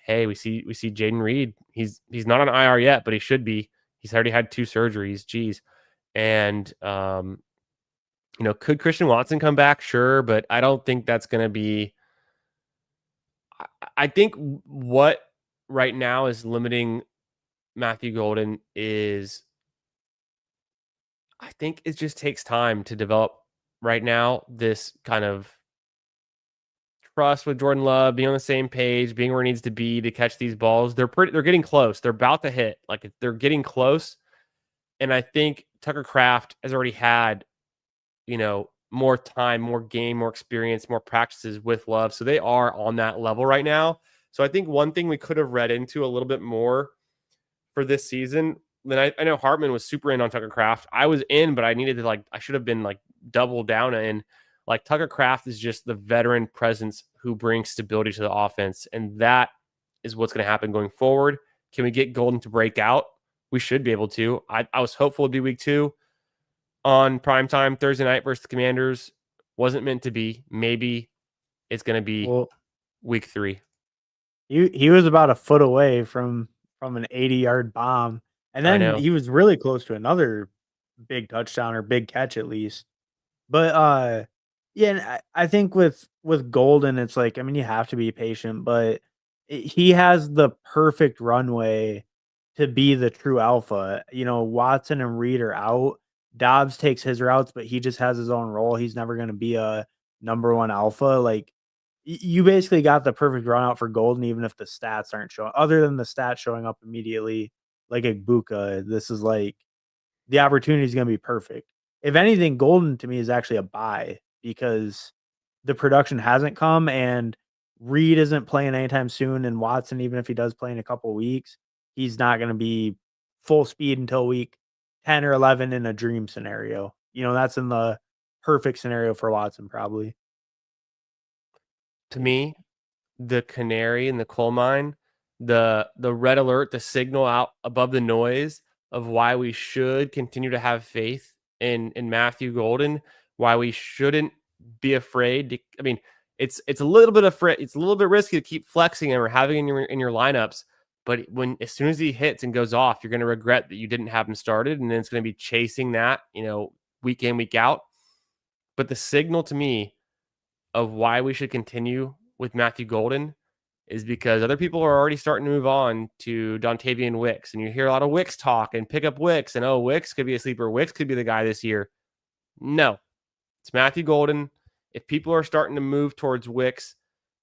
hey, we see Jaden Reed. He's not on IR yet, but he should be. He's already had 2 surgeries. Geez. And could Christian Watson come back? Sure, but I don't think that's going to be. I think what right now is limiting Matthew Golden is I think it just takes time to develop right now this kind of trust with Jordan Love, being on the same page, being where he needs to be to catch these balls. They're getting close. They're about to hit. Like they're getting close. And I think Tucker Kraft has already had, more time, more game, more experience, more practices with Love. So they are on that level right now. So I think one thing we could have read into a little bit more for this season. Then I know Hartman was super in on Tucker Kraft. I was in, but I needed to I should have been double down in. Like Tucker Kraft is just the veteran presence who brings stability to the offense, and that is what's going to happen going forward. Can we get Golden to break out? We should be able to. I was hopeful it'd be week 2 on primetime Thursday night versus the Commanders. Wasn't meant to be. Maybe it's going to be Well, week 3. he was about a foot away from an 80-yard bomb, and I then know. he was really close to another big touchdown or big catch at least. But yeah, and I think with Golden, it's like I mean you have to be patient, but he has the perfect runway to be the true alpha. Watson and Reed are out. Dobbs takes his routes, but he just has his own role. He's never going to be a number 1 alpha. Like you basically got the perfect run out for Golden, even if the stats aren't showing. Other than the stats showing up immediately, like Igbuka, this is like the opportunity is going to be perfect. If anything, Golden to me is actually a buy because the production hasn't come, and Reed isn't playing anytime soon, and Watson, even if he does play in a couple weeks, he's not going to be full speed until week 10 or 11 in a dream scenario. That's in the perfect scenario for Watson, probably. To me, the canary in the coal mine, the red alert, the signal out above the noise of why we should continue to have faith in Matthew Golden, why we shouldn't be afraid to, I mean, it's a little bit afraid, it's a little bit risky to keep flexing him or having in your lineups, but when as soon as he hits and goes off, you're going to regret that you didn't have him started, and then it's going to be chasing that, week in, week out. But the signal to me of why we should continue with Matthew Golden is because other people are already starting to move on to Dontavian Wicks, and you hear a lot of Wicks talk and pick up Wicks, and Wicks could be a sleeper. Wicks could be the guy this year. No, it's Matthew Golden. If people are starting to move towards Wicks,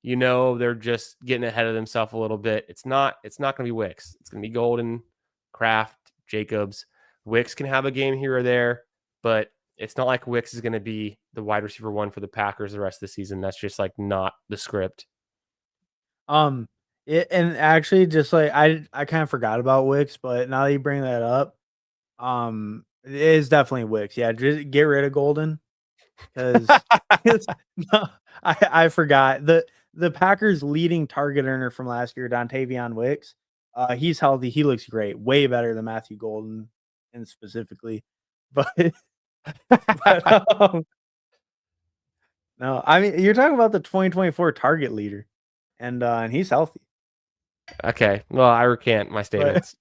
they're just getting ahead of themselves a little bit. It's not going to be Wicks. It's going to be Golden, Kraft, Jacobs. Wicks can have a game here or there, but it's not like Wicks is going to be the wide receiver one for the Packers the rest of the season. That's just like not the script. And actually, just like I kind of forgot about Wicks, but now that you bring that up, it is definitely Wicks. Yeah, just get rid of Golden because no, I forgot the Packers' leading target earner from last year, Dontavian Wicks. He's healthy. He looks great, way better than Matthew Golden, and specifically, but but no, I mean you're talking about the 2024 target leader, and he's healthy. Okay, well, I recant my But statements.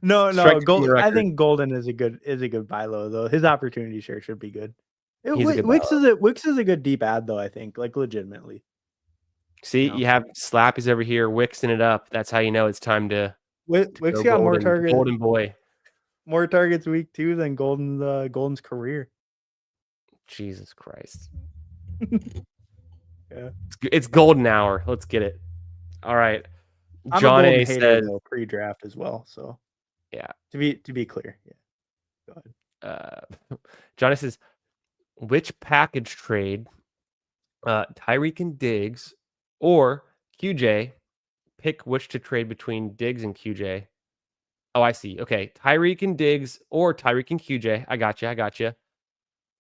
no, Strike it from the I record. think Golden is a good buy low though. His opportunity share should be good. He's a good buy. Wicks is a good deep ad though. I think like legitimately. See, you have slappies over here wixing it up. That's how you know it's time to Wicks go got golden boy. more targets week 2 than Golden's career. Jesus Christ. Yeah, It's golden hour. Let's get it. All right. I'm John a Golden A hater says, though pre-draft as well. So yeah. to be clear, yeah. Go ahead. John A says, which package trade, Tyreek and Diggs or QJ? Pick which to trade between Diggs and QJ. Oh, I see. Okay. Tyreek and Diggs or Tyreek and QJ. I got you.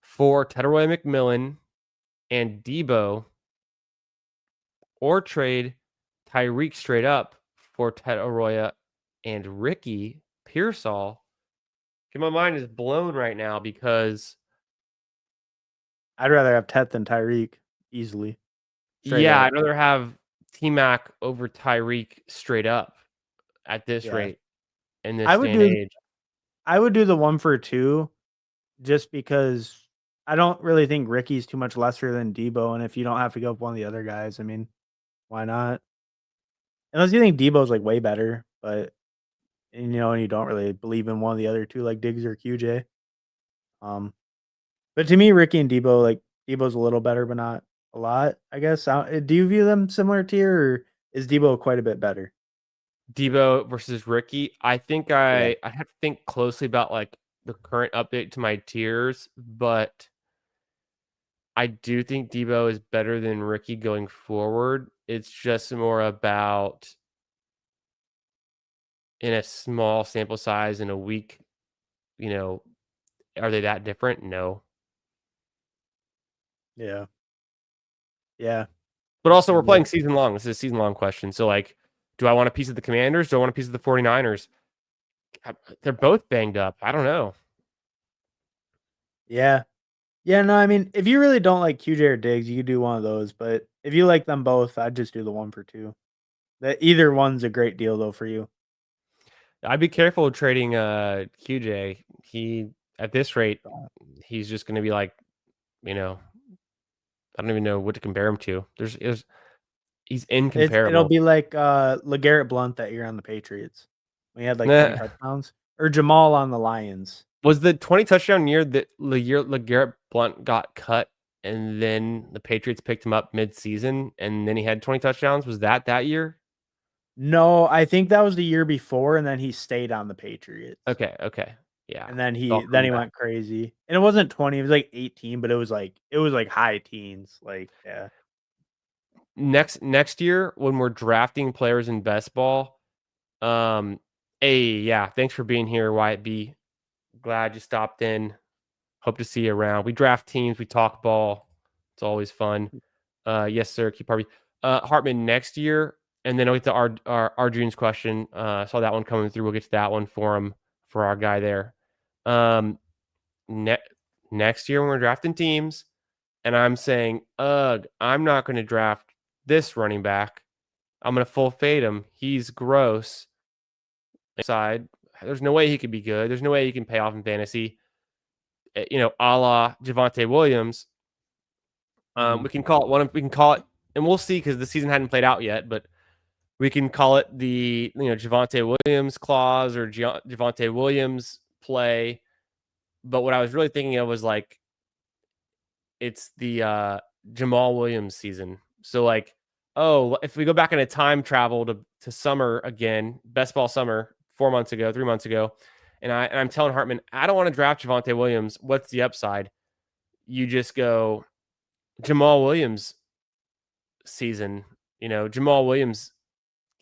For Tedroy McMillan and Debo, or trade Tyreek straight up for Ted Arroyo and Ricky Pearsall. My mind is blown right now because I'd rather have Tet than Tyreek easily. Straight yeah, up. I'd rather have T-Mac over Tyreek straight up at this rate in this I would day and do age. I would do the 1 for 2 just because I don't really think Ricky's too much lesser than Debo, and if you don't have to go with one of the other guys, I mean, why not? Unless you think Debo's like way better, but and you don't really believe in one of the other two like Diggs or QJ. But to me, Ricky and Debo, like Debo's a little better, but not a lot. I guess. Do you view them similar tier, or is Debo quite a bit better? Debo versus Ricky. I think Yeah, I have to think closely about like the current update to my tiers, but I do think Debo is better than Ricky going forward. It's just more about in a small sample size in a week, you know, are they that different? No. yeah, yeah. But also we're Understandable. playing season long. This is a season long question. So like, do I want a piece of the Commanders? Do I want a piece of the 49ers? They're both banged up. I don't know. Yeah, yeah. No, I mean, if you really don't like QJ or Diggs, you could do one of those. But if you like them both, I'd just do the 1 for 2. That either one's a great deal though for you. I'd be careful trading QJ. He at this rate, he's just going to be like, I don't even know what to compare him to. He's It'll incomparable. be like LeGarrette Blunt that year on the Patriots. We had like 20 Nah. touchdowns. Or Jamal on the Lions. Was the 20 touchdown year that the year LeGarrette Blunt got cut and then the Patriots picked him up mid-season and then he had 20 touchdowns? Was that year? No, I think that was the year before, and then he stayed on the Patriots. Okay. Yeah. And then It's all he coming back. went crazy. And it wasn't 20, it was like 18, but it was like high teens. Like, yeah. next year when we're drafting players in best ball. Hey, yeah, thanks for being here, Wyatt B. Glad you stopped in. Hope to see you around. We draft teams, we talk ball. It's always fun. Yes, sir. Keep Harvey. Hartman next year, and then I'll get to our June's question. Saw that one coming through. We'll get to that one for him for our guy there. Ne- Next year when we're drafting teams, and I'm saying, ugh, I'm not going to draft this running back. I'm going to full fade him. He's gross. Side, there's no way he could be good. There's no way he can pay off in fantasy. A la Javonte Williams. We can call it we can call it, and we'll see because the season hadn't played out yet. But we can call it the Javonte Williams clause or Javonte Williams play. But what I was really thinking of was like it's the Jamal Williams season. So like, oh, if we go back in a time travel to summer again, best ball summer 4 months ago, 3 months ago, and I'm telling Hartman, I don't want to draft Javonte Williams. What's the upside? You just go Jamal Williams season, Jamal Williams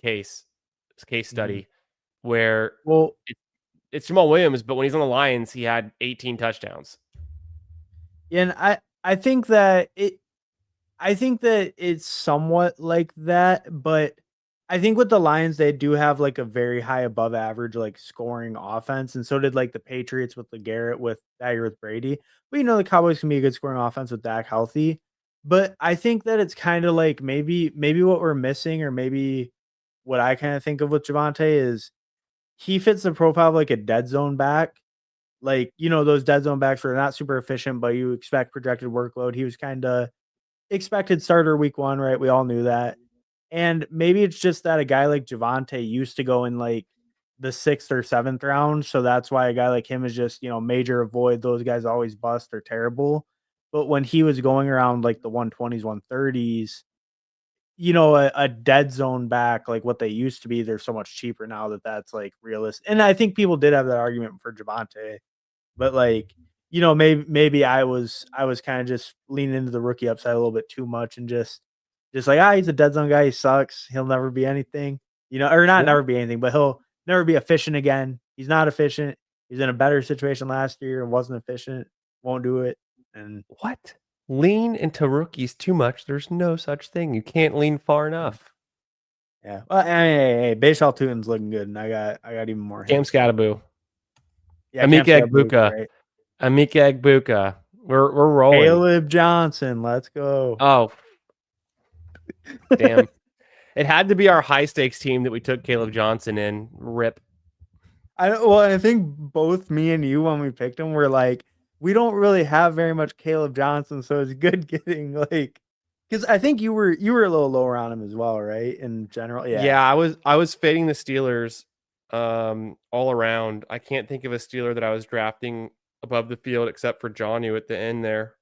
case study where Well, it's Jamal Williams, but when he's on the Lions, he had 18 touchdowns. and I think that it's somewhat like that, but I think with the Lions, they do have like a very high above average like scoring offense, and so did like the Patriots with LeGarrette with Dagger with Brady. But the Cowboys can be a good scoring offense with Dak healthy. But I think that it's kind of like maybe what we're missing, or maybe what I kind of think of with Javonte is he fits the profile of like a dead zone back. Like, those dead zone backs were not super efficient, but you expect projected workload. He was kind of expected starter week 1, right? We all knew that. And maybe it's just that a guy like Javonte used to go in like the 6th or 7th round. So that's why a guy like him is just, major avoid. Those guys always bust or terrible. But when he was going around like the 120s, 130s, a dead zone back like what they used to be, they're so much cheaper now that's like realistic. And I think people did have that argument for Javonte. But like, maybe I was kind of just leaning into the rookie upside a little bit too much and just like, he's a dead zone guy. He sucks. He'll never be anything, or not What? never be anything, but he'll never be efficient again. He's not efficient. He's in a better situation last year and wasn't efficient. Won't do it. And What? Lean into rookies too much. There's no such thing. You can't lean far enough. yeah, well, hey, Baishal Tutin's looking good, and I got even more Cam hits. So. Scataboo. Yeah, Cam's Amika got blue, Egbuka. right? Amika Egbuka. We're rolling. Caleb Johnson, let's go. Oh, damn. It had to be our high stakes team that we took Caleb Johnson in. Rip. I think both me and you when we picked him were like, we don't really have very much Caleb Johnson, so it's good getting like, because I think you were a little lower on him as well, right? In general, Yeah, I was fading the Steelers all around. I can't think of a Steeler that I was drafting above the field except for Jonnu at the end there.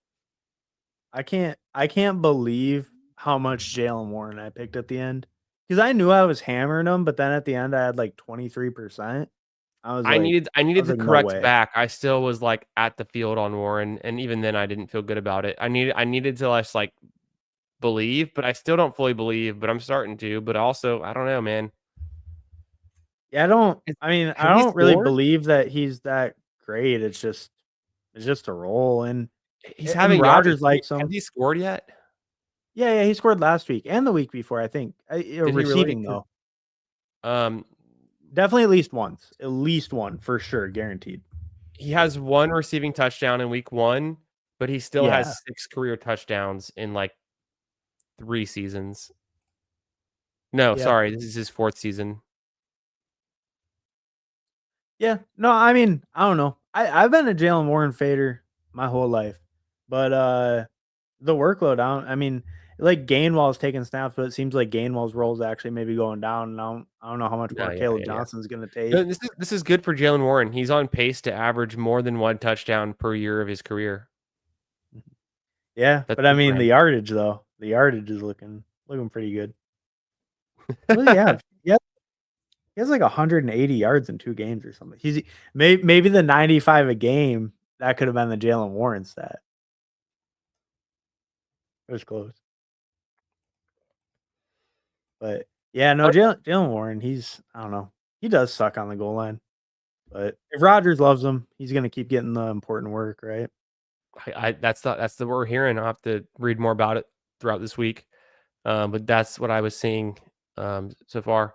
I can't believe how much Jalen Warren I picked at the end, because I knew I was hammering him, but then at the end I had like 23%. I needed to no correct way. back. I still was like at the field on Warren, and even then I didn't feel good about it. I needed to less like believe, but I still don't fully believe, but I'm starting to. But also, I don't know, man. Yeah, I Has he don't really scored? believe that he's that great. It's just a role, He's and having yardage. Rogers likes Has him. he scored yet? Yeah, he scored last week and the week before, I think. Did he really? Receiving though. Um, Definitely at least once. At least one for sure, guaranteed. he has one receiving touchdown in week 1, but he still Yeah. has 6 career touchdowns in like 3 seasons. No, Yeah. sorry, this is his 4th season. Yeah. No, I mean, I don't know. I've been a Jalen Warren fader my whole life. But the workload, I mean, like Gainwell's taking snaps, but it seems like Gainwell's role is actually maybe going down. And I don't know how much No, more yeah, Caleb yeah, yeah. Johnson's gonna No, take. this is good for Jalen Warren. He's on pace to average more than 1 touchdown per year of his career. Yeah, That's but I good for mean the him. yardage though. The yardage is looking pretty good. What do you have? Yeah, he has like 180 yards in 2 games or something. He's maybe the 95 a game that could have been the Jalen Warren stat. It was close. But yeah, no, Jalen Warren, I don't know. He does suck on the goal line. But if Rodgers loves him, he's gonna keep getting the important work, right? That's the what we're hearing. I'll have to read more about it throughout this week. But that's what I was seeing so far.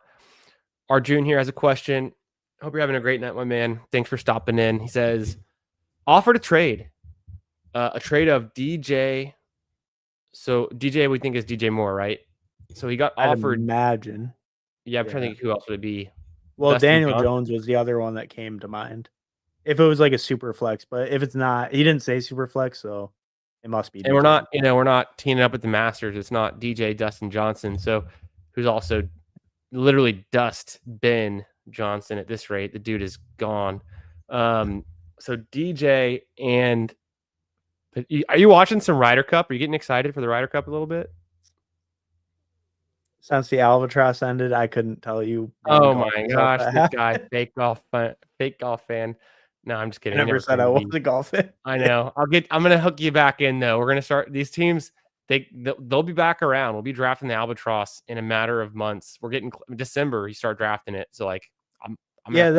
Arjun here has a question. Hope you're having a great night, my man. Thanks for stopping in. He says, offered a trade of DJ. So DJ, we think is DJ Moore, right? So he got I'd offered. imagine. Yeah, I'm trying to think who else would it be. Well, Dustin Daniel Johnson? Jones was the other one that came to mind. If it was like a super flex, but if it's not, he didn't say super flex, so it must be. And DJ. we're not teaming up with the Masters. It's not DJ Dustin Johnson. So who's also literally dust Ben Johnson at this rate. The dude is gone. So DJ and are you watching some Ryder Cup? Are you getting excited for the Ryder Cup a little bit? Since the Albatross ended, I couldn't tell you. Oh my gosh, this guy, fake golf fan. No, I'm just kidding. I never said I was a golf fan. I know. I'm gonna hook you back in though. We're gonna start these teams. They'll be back around. We'll be drafting the Albatross in a matter of months. We're getting December. You start drafting it. So like, I'm yeah,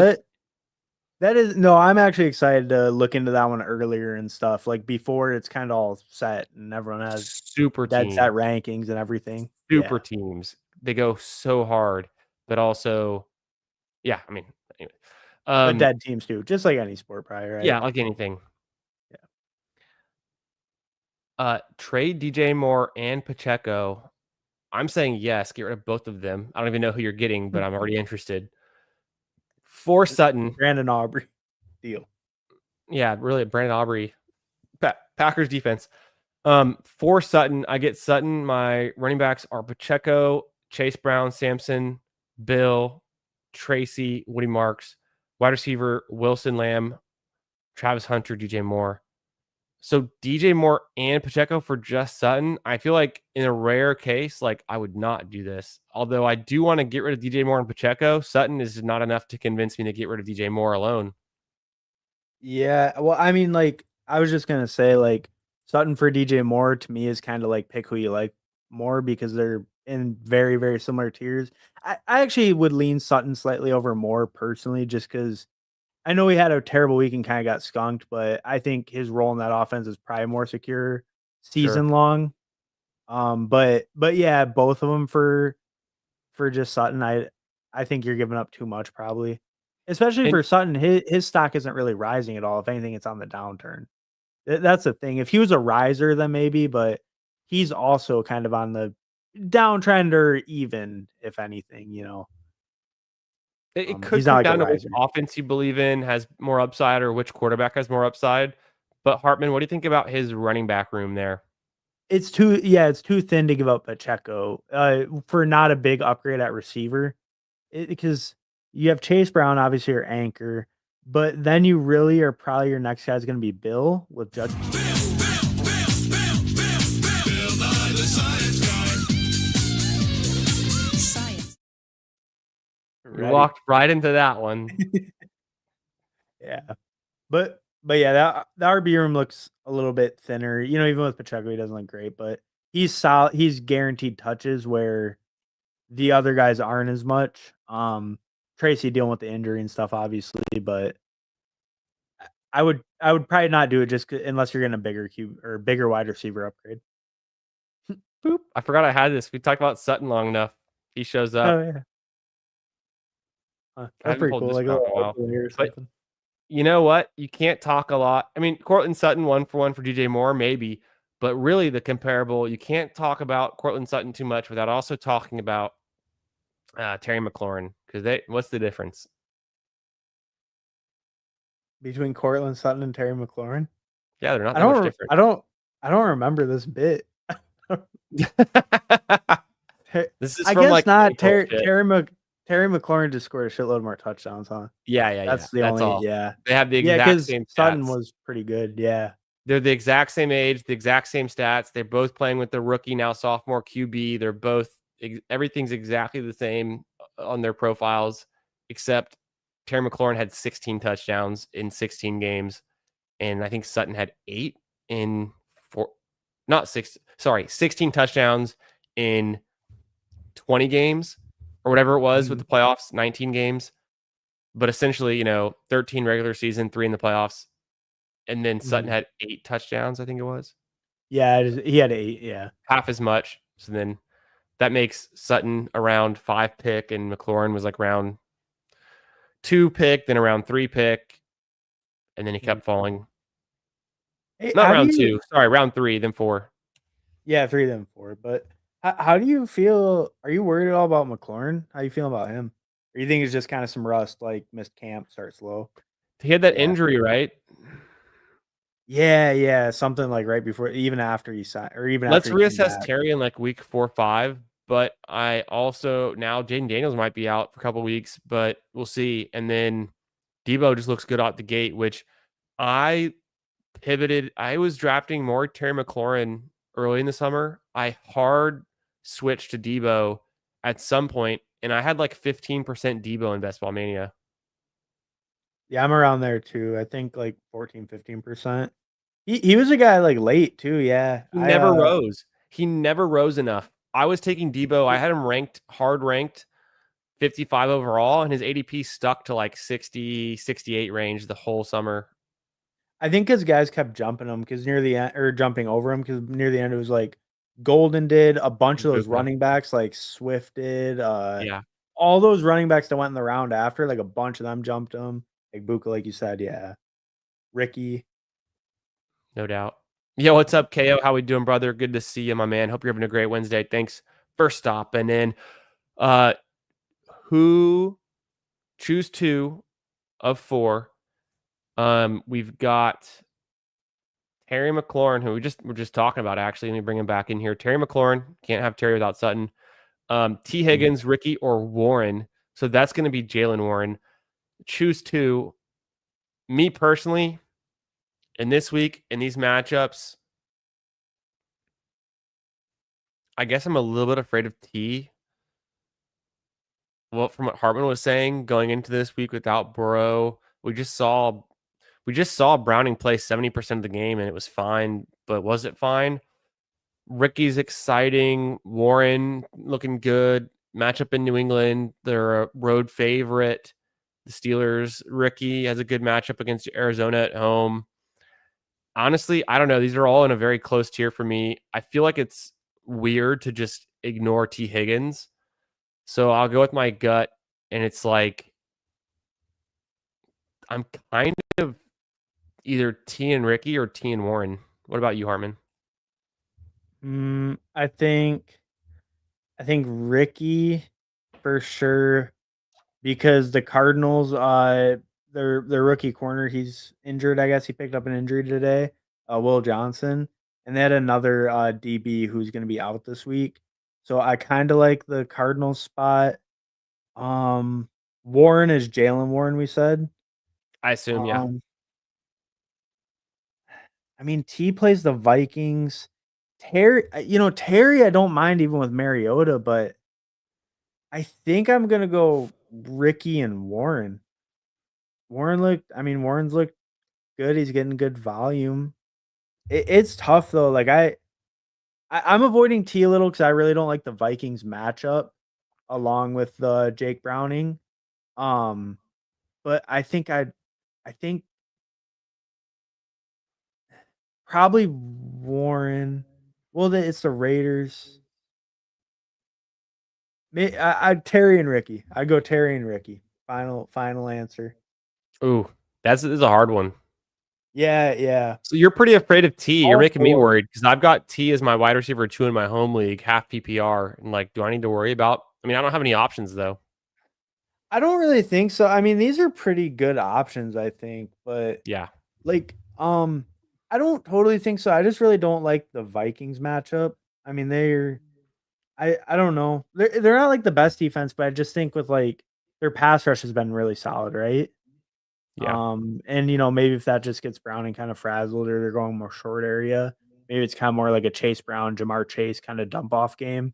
that is no. I'm actually excited to look into that one earlier and stuff. Like before, it's kind of all set and everyone has super dead team. set rankings and everything. Super teams. They go so hard, but also, yeah. I mean, anyway. But dead teams too, just like any sport, probably, right? Yeah, like anything. Yeah. Trade DJ Moore and Pacheco. I'm saying yes. Get rid of both of them. I don't even know who you're getting, but I'm already interested. For Sutton, Brandon Aubrey deal. Yeah, really, Brandon Aubrey, Packers defense. For Sutton, I get Sutton. My running backs are Pacheco, Chase Brown, Sampson, Bill, Tracy, Woody Marks. Wide receiver, Wilson Lamb, Travis Hunter, DJ Moore. So DJ Moore and Pacheco for just Sutton. I feel like in a rare case, like I would not do this. Although I do want to get rid of DJ Moore and Pacheco. Sutton is not enough to convince me to get rid of DJ Moore alone. Yeah, well, I mean, like I was just gonna say, like Sutton for DJ Moore to me is kind of like pick who you like more because they're in very, very similar tiers. I actually would lean Sutton slightly over Moore personally, just because I know he had a terrible week and kind of got skunked, but I think his role in that offense is probably more secure season long. But yeah, both of them for just Sutton. I think you're giving up too much probably, especially for Sutton. His stock isn't really rising at all. If anything, it's on the downturn. That's the thing. If he was a riser, then maybe, but he's also kind of on the downtrend or even, if anything, you know. It could come down to which offense you believe in has more upside or which quarterback has more upside. But Hartman, what do you think about his running back room there? It's too thin to give up Pacheco for not a big upgrade at receiver. Because you have Chase Brown, obviously your anchor, but then you really are probably your next guy is going to be Bill with Judge. You walked right into that one. Yeah, but yeah, the RB room looks a little bit thinner. You know, even with Pacheco, he doesn't look great, but he's solid. He's guaranteed touches where the other guys aren't as much. Tracy dealing with the injury and stuff, obviously, but I would probably not do it just unless you're getting a bigger cube or bigger wide receiver upgrade. Boop! I forgot I had this. We talked about Sutton long enough. He shows up. Oh yeah, that's pretty cool. Like a little or something. You know what? You can't talk a lot. I mean, Courtland Sutton 1-for-1 for DJ Moore, maybe, but really the comparable. You can't talk about Courtland Sutton too much without also talking about Terry McLaurin, because what's the difference between Courtland Sutton and Terry McLaurin? Yeah, they're not that much different. I don't remember this bit. This is I from guess like not. Terry McLaurin just scored a shitload more touchdowns, huh? Yeah. That's the only. All. Yeah, they have the exact same. Sutton was pretty good. Yeah, they're the exact same age, the exact same stats. They're both playing with the rookie now sophomore QB. They're both everything's exactly the same on their profiles, except Terry McLaurin had 16 touchdowns in 16 games, and I think Sutton had 16 touchdowns in 20 games or whatever it was with Mhm. the playoffs, 19 games, but essentially, 13 regular season, 3 in the playoffs, and then Sutton Mhm. had 8 touchdowns, I think it was. Yeah, he had 8, yeah. Half as much. So then that makes Sutton around 5 pick and McLaurin was like round 2 pick, then around 3 pick, and then he Mhm. kept falling. Hey, Not how do round you 2, sorry, round 3, then 4. Yeah, 3 then 4, but how do you feel? Are you worried at all about McLaurin? How you feeling about him? Or you think it's just kinda some rust, like, missed camp, start slow? He had that Yeah. injury, right? Yeah, yeah, something, like, right before even after he signed or even after Let's he came reassess back. Terry in like week 4 or 5, but I also now Jaden Daniels might be out for a couple weeks, but we'll see. And then Debo just looks good out the gate, which I pivoted. I was drafting more Terry McLaurin early in the summer. I hard switched to Debo at some point, and I had like 15% Debo in Best Ball Mania. Yeah, I'm around there too. I think, like, 14, 15%. He was a guy, like, late too, yeah. He never rose. He never rose enough. I was taking Debo. I had him ranked, hard ranked, 55 overall, and his ADP stuck to like 60, 68 range the whole summer. I think because guys kept jumping him because near the end or jumping over him because near the end, it was, like, Golden did, a bunch of those Puka. running backs, like, Swift did, Yeah, all those running backs that went in the round after, like, a bunch of them jumped him. Like Buka, like you said, yeah. Ricky. no doubt. Yo, what's up, KO? How we doing, brother? Good to see you, my man. Hope you're having a great Wednesday. Thanks for stopping in. Uh, who choose 2 of 4? We've got Terry McLaurin, who we're just talking about. Actually, let me bring him back in here. Terry McLaurin, can't have Terry without Sutton. T. Mhm. Higgins, Ricky, or Warren. So that's going to be Jalen Warren. Choose 2. Me personally, in this week, in these matchups, I guess I'm a little bit afraid of T. Well, from what Hartman was saying, going into this week without Burrow, we just saw Browning play 70% of the game and it was fine, but was it fine? Ricky's exciting, Warren looking good. Matchup in New England, they're a road favorite. The Steelers, Ricky has a good matchup against Arizona at home. Honestly, I don't know. These are all in a very close tier for me. I feel like it's weird to just ignore T. Higgins. So I'll go with my gut, and it's like I'm kind of either T and Ricky or T and Warren. What about you, Harmon? I think Ricky for sure because the Cardinals, their rookie corner, he's injured. I guess he picked up an injury today, Will Johnson, and they had another DB who's going to be out this week. So I kind of like the Cardinals spot. Um, Warren is Jalen Warren. We said. I assume, yeah. Um, I mean, T plays the Vikings. Terry, I don't mind even with Mariota, but I think I'm gonna go Ricky and Warren. Warren's looked good. He's getting good volume. It's tough though. Like I'm avoiding T a little because I really don't like the Vikings matchup along with Jake Browning. Um, but I think probably Warren. Well, it's the Raiders. I Terry and Ricky. I go Terry and Ricky. Final answer. Ooh, this is a hard one. Yeah, yeah. So you're pretty afraid of T. You're All making me 4. worried because I've got T as my wide receiver 2 in my home league, half PPR. And like, do I need to worry about? I mean, I don't have any options though. I don't really think so. I mean, these are pretty good options, I think, but Yeah. like, I don't totally think so. I just really don't like the Vikings matchup. I mean, I don't know. They're not like the best defense, but I just think with like their pass rush has been really solid, right? Yeah. And maybe if that just gets Browning kind of frazzled or they're going more short area, maybe it's kind of more like a Chase Brown, Jamar Chase kind of dump off game.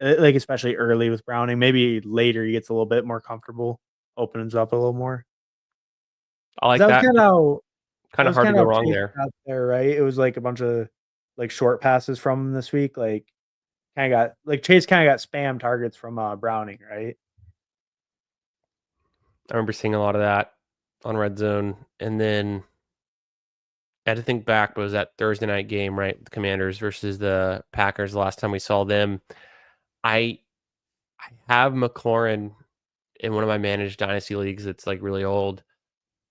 Like especially early with Browning. Maybe later he gets a little bit more comfortable, opens up a little more. I 'Cause like that was that. kind of how Kind that of was hard to kind of go how wrong Chase there. got there, right? It was like a bunch of like short passes from him this week, like kind of got like Chase kind of got spam targets from Browning, right? I remember seeing a lot of that on Red Zone. And then I had to think back, but it was that Thursday night game, right? The Commanders versus the Packers. The last time we saw them, I I have McLaurin in one of my managed dynasty leagues that's like really old,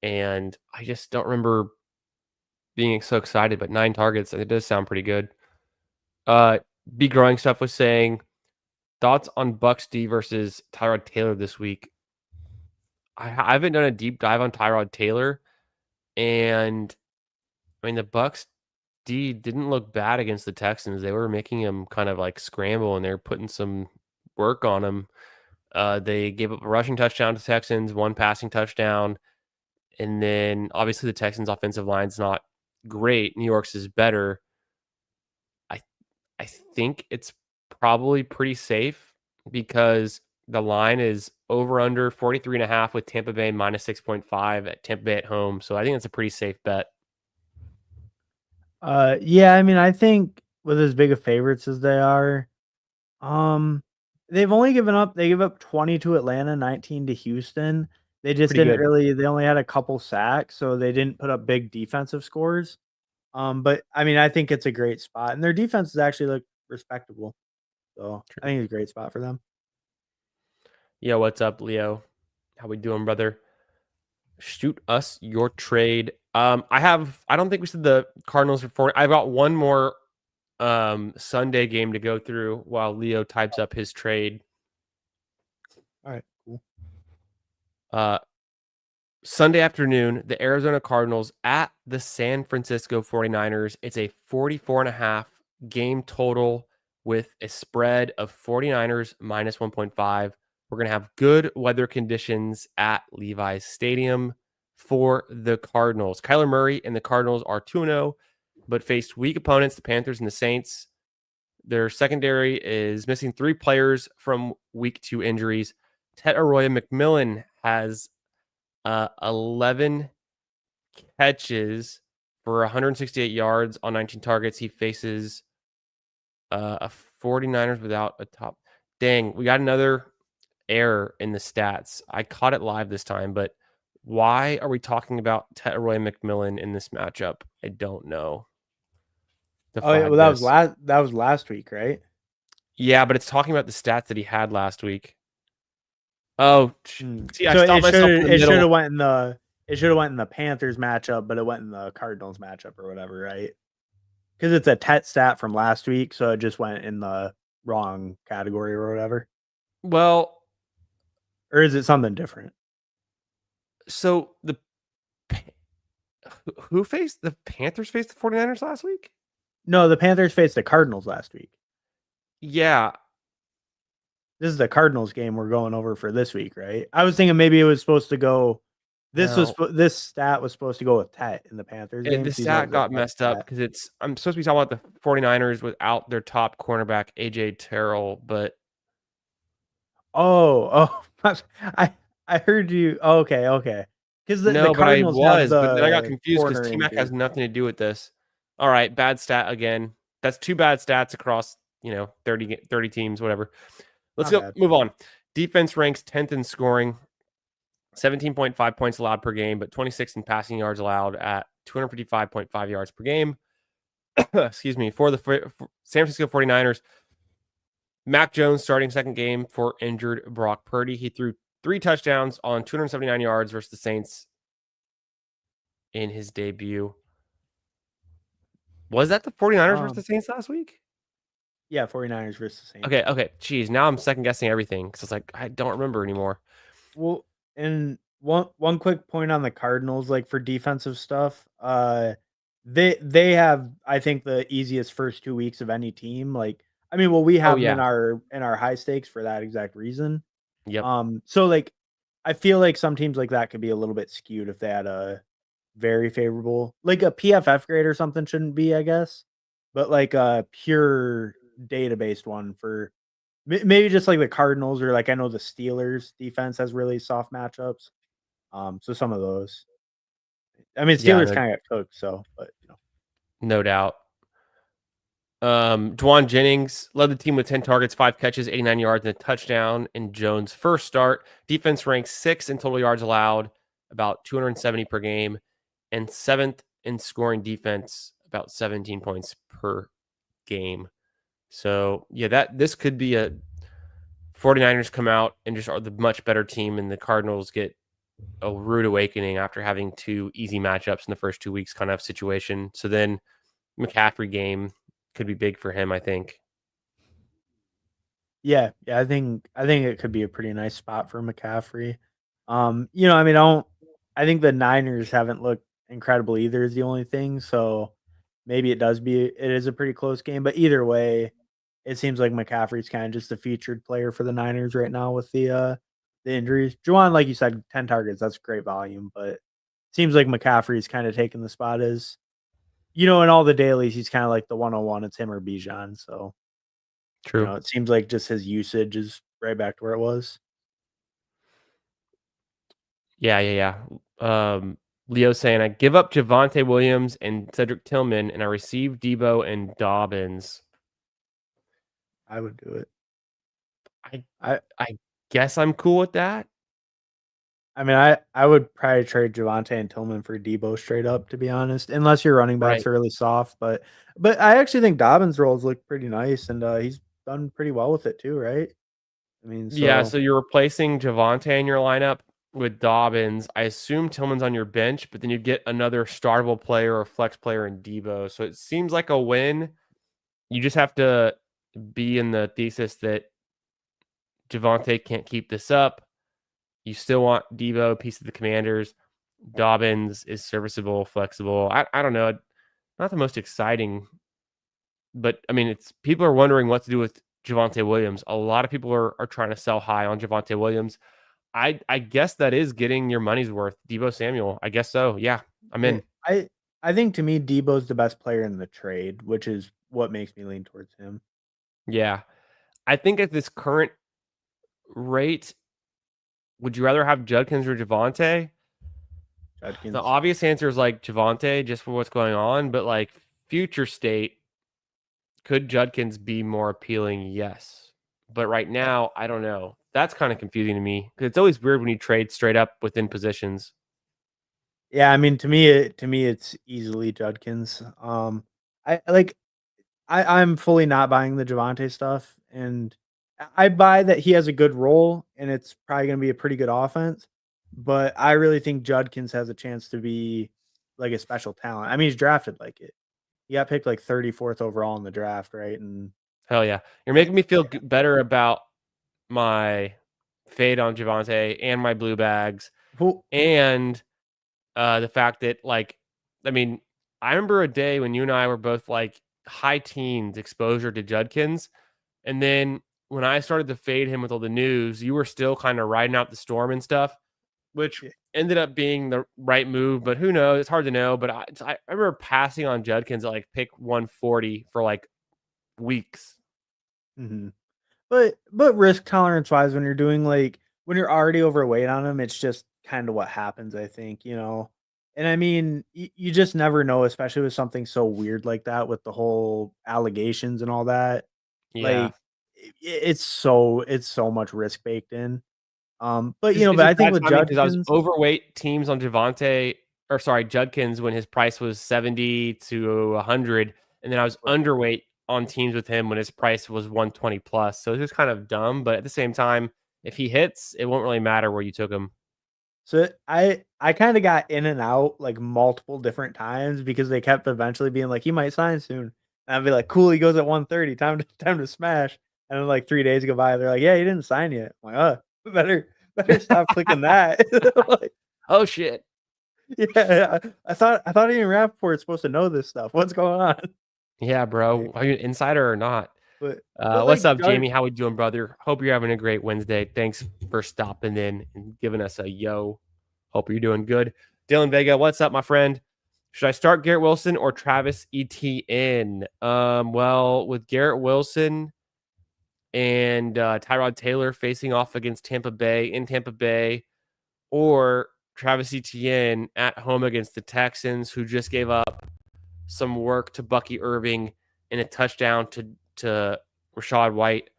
and I just don't remember being so excited. But 9 targets, it does sound pretty good. Uh, B growing stuff was saying thoughts on Bucks D versus Tyrod Taylor this week. I haven't done a deep dive on Tyrod Taylor, and I mean the Bucks D didn't look bad against the Texans. They were making him kind of like scramble, and they're putting some work on him. They gave up a rushing touchdown to Texans, one passing touchdown, and then obviously the Texans' offensive line's not great. New York's is better. I I think it's probably pretty safe because the line is over under 43.5 with Tampa Bay minus 6.5 at Tampa Bay at home. So I think it's a pretty safe bet. Yeah, I mean, I think with as big of favorites as they are, um, they've only given up. They give up 20 to Atlanta, 19 to Houston. They just Pretty didn't good. really. They only had a couple sacks, so they didn't put up big defensive scores. But I mean, I think it's a great spot, and their defense is actually look respectable. So I True. think it's a great spot for them. Yo, what's up, Leo? How we doing, brother? Shoot us your trade. I don't think we said the Cardinals for 4. I've got one more Sunday game to go through while Leo types up his trade. All right, cool. Uh Sunday afternoon, the Arizona Cardinals at the San Francisco 49ers. It's a 44.5 game total with a spread of 49ers minus 1.5. We're going to have good weather conditions at Levi's Stadium for the Cardinals. Kyler Murray and the Cardinals are 2-0, but faced weak opponents, the Panthers and the Saints. Their secondary is missing 3 players from week 2 injuries. Ted Arroyo McMillan has 11 catches for 168 yards on 19 targets. He faces a 49ers without a top. Dang, we got another error in the stats. I caught it live this time, but why are we talking about Roy McMillan in this matchup? I don't know. To Oh yeah, well flag this. that was last week, right? Yeah, but it's talking about the stats that he had last week. Oh, see, I So stopped myself in the it should middle. have went in the Panthers matchup, but it went in the Cardinals matchup or whatever, right? Because it's a Tet stat from last week, so it just went in the wrong category or whatever. Well, Or is it something different? so who faced the Panthers faced the 49ers last week? No, the Panthers faced the Cardinals last week. Yeah. This is the Cardinals game we're going over for this week, right? I was thinking maybe it was supposed to go. No. This stat was supposed to go with Tet in the Panthers game. The So that stat was a got Tet messed up stat. because I'm supposed to be talking about the 49ers without their top cornerback, AJ Terrell, but I I heard you. Okay. Because the no, but I Cardinals have was, but then I got the confused because corner T-Mac has injured. nothing to do with this. All right, bad stat again. That's 2 bad stats across, 30 teams, whatever. Let's Not go bad. move on. Defense ranks 10th in scoring, 17.5 points allowed per game, but 26 in passing yards allowed at 255.5 yards per game. Excuse me, for the San Francisco 49ers. Mac Jones starting second game for injured Brock Purdy. He threw 3 touchdowns on 279 yards versus the Saints in his debut. Was that the 49ers versus the Saints last week? Yeah, 49ers versus Saints. Okay. Jeez, now I'm second guessing everything because it's like I don't remember anymore. Well, and one quick point on the Cardinals, like for defensive stuff, they have I think the easiest first 2 weeks of any team. Like I mean, well, we Oh have them yeah. in our high stakes for that exact reason. Yep. So like I feel like some teams like that could be a little bit skewed if they had a very favorable like a PFF grade or something shouldn't be, I guess. But like a pure data-based one for maybe just like the Cardinals or like I know the Steelers defense has really soft matchups. So some of those. I mean, Yeah, Steelers kind of got cooked, so but no doubt. Dwan Jennings led the team with 10 targets, 5 catches, 89 yards, and a touchdown in Jones' first start. Defense ranks 6th in total yards allowed, about 270 per game, and 7th in scoring defense, about 17 points per game. So, yeah, this could be a 49ers come out and just are the much better team, and the Cardinals get a rude awakening after having 2 easy matchups in the first 2 weeks kind of situation. So then McCaffrey game could be big for him, I think. Yeah, I think it could be a pretty nice spot for McCaffrey. I mean, I think the Niners haven't looked incredible either is the only thing, so maybe it is a pretty close game, but either way, it seems like McCaffrey's kind of just a featured player for the Niners right now with the injuries. Juwan, like you said, 10 targets, that's great volume, but seems like McCaffrey's kind of taking the spot as in all the dailies, he's kind of like the 101. It's him or Bijan, so True. it seems like just his usage is right back to where it was. Yeah. Leo saying, I give up Javonte Williams and Cedric Tillman, and I receive Debo and Dobbins. I would do it. I I I guess I'm cool with that. I mean, I would probably trade Javonte and Tillman for Debo straight up, to be honest, unless your running backs Right. are really soft. But I actually think Dobbins' roles look pretty nice, and he's done pretty well with it too, right? I mean, Yeah, so so you're replacing Javonte in your lineup with Dobbins. I assume Tillman's on your bench, but then you get another startable player or flex player in Debo. So it seems like a win. You just have to be in the thesis that Javonte can't keep this up. You still want Debo, piece of the Commanders. Dobbins is serviceable, flexible. I don't know. Not the most exciting, but I mean, it's people are wondering what to do with Javonte Williams. A lot of people are trying to sell high on Javonte Williams. I guess that is getting your money's worth. Debo Samuel. I guess so. Yeah, I'm yeah, in. I think to me Debo's the best player in the trade, which is what makes me lean towards him. Yeah. I think at this current rate, would you rather have Judkins or Javonte? The Judkins. obvious answer is like Javonte just for what's going on, but like future state, could Judkins be more appealing? Yes. But right now, I don't know. That's kind of confusing to me because it's always weird when you trade straight up within positions. Yeah, I mean to me it's easily Judkins. I like I'm fully not buying the Javante stuff, and I buy that he has a good role, and it's probably gonna be a pretty good offense, but I really think Judkins has a chance to be, like, a special talent. I mean, he's drafted like it. He got picked, like, 34th overall in the draft, right? And Hell yeah. You're I making me feel better about my fade on Javante and my blue bags who and the fact that, like, I mean, I remember a day when you and I were both like high teens exposure to Judkins. And then when I started to fade him with all the news, you were still kind of riding out the storm and stuff, which yeah, ended up being the right move. But who knows? It's hard to know. But I remember passing on Judkins at like pick 140 for like weeks. mhm. But risk tolerance wise, when you're doing when you're already overweight on them, it's just kind of what happens, I think. And I mean, you just never know, especially with something so weird like that, with the whole allegations and all that. Yeah. Like, it's so much risk baked in. It's But just I think bad with timing because I was Judkins, overweight teams on Javante, or sorry, Judkins when his price was 70 to 100, and then I was underweight on teams with him when his price was 120 plus. So it's just kind of dumb, but at the same time, if he hits, it won't really matter where you took him. so I kind of got in and out like multiple different times because they kept eventually being like he might sign soon. And I'd be like, cool, he goes at 130, time to smash. And then like 3 days go by, they're like, yeah, he didn't sign yet. I'm like, better stop clicking that. Like, Oh shit. yeah, I thought even Rappaport's supposed to know this stuff. What's going on? Yeah, Like, bro. Are you an insider or not? but What's like up, Jamie? How we doing, brother? Hope you're having a great Wednesday. Thanks for stopping in and giving us a yo. Hope you're doing good. Dylan Vega, what's up, my friend? Should I start Garrett Wilson or Travis Etienne? Well, with Garrett Wilson and Tyrod Taylor facing off against Tampa Bay in Tampa Bay, or Travis Etienne at home against the Texans, who just gave up some work to Bucky Irving and a touchdown to Rashad White.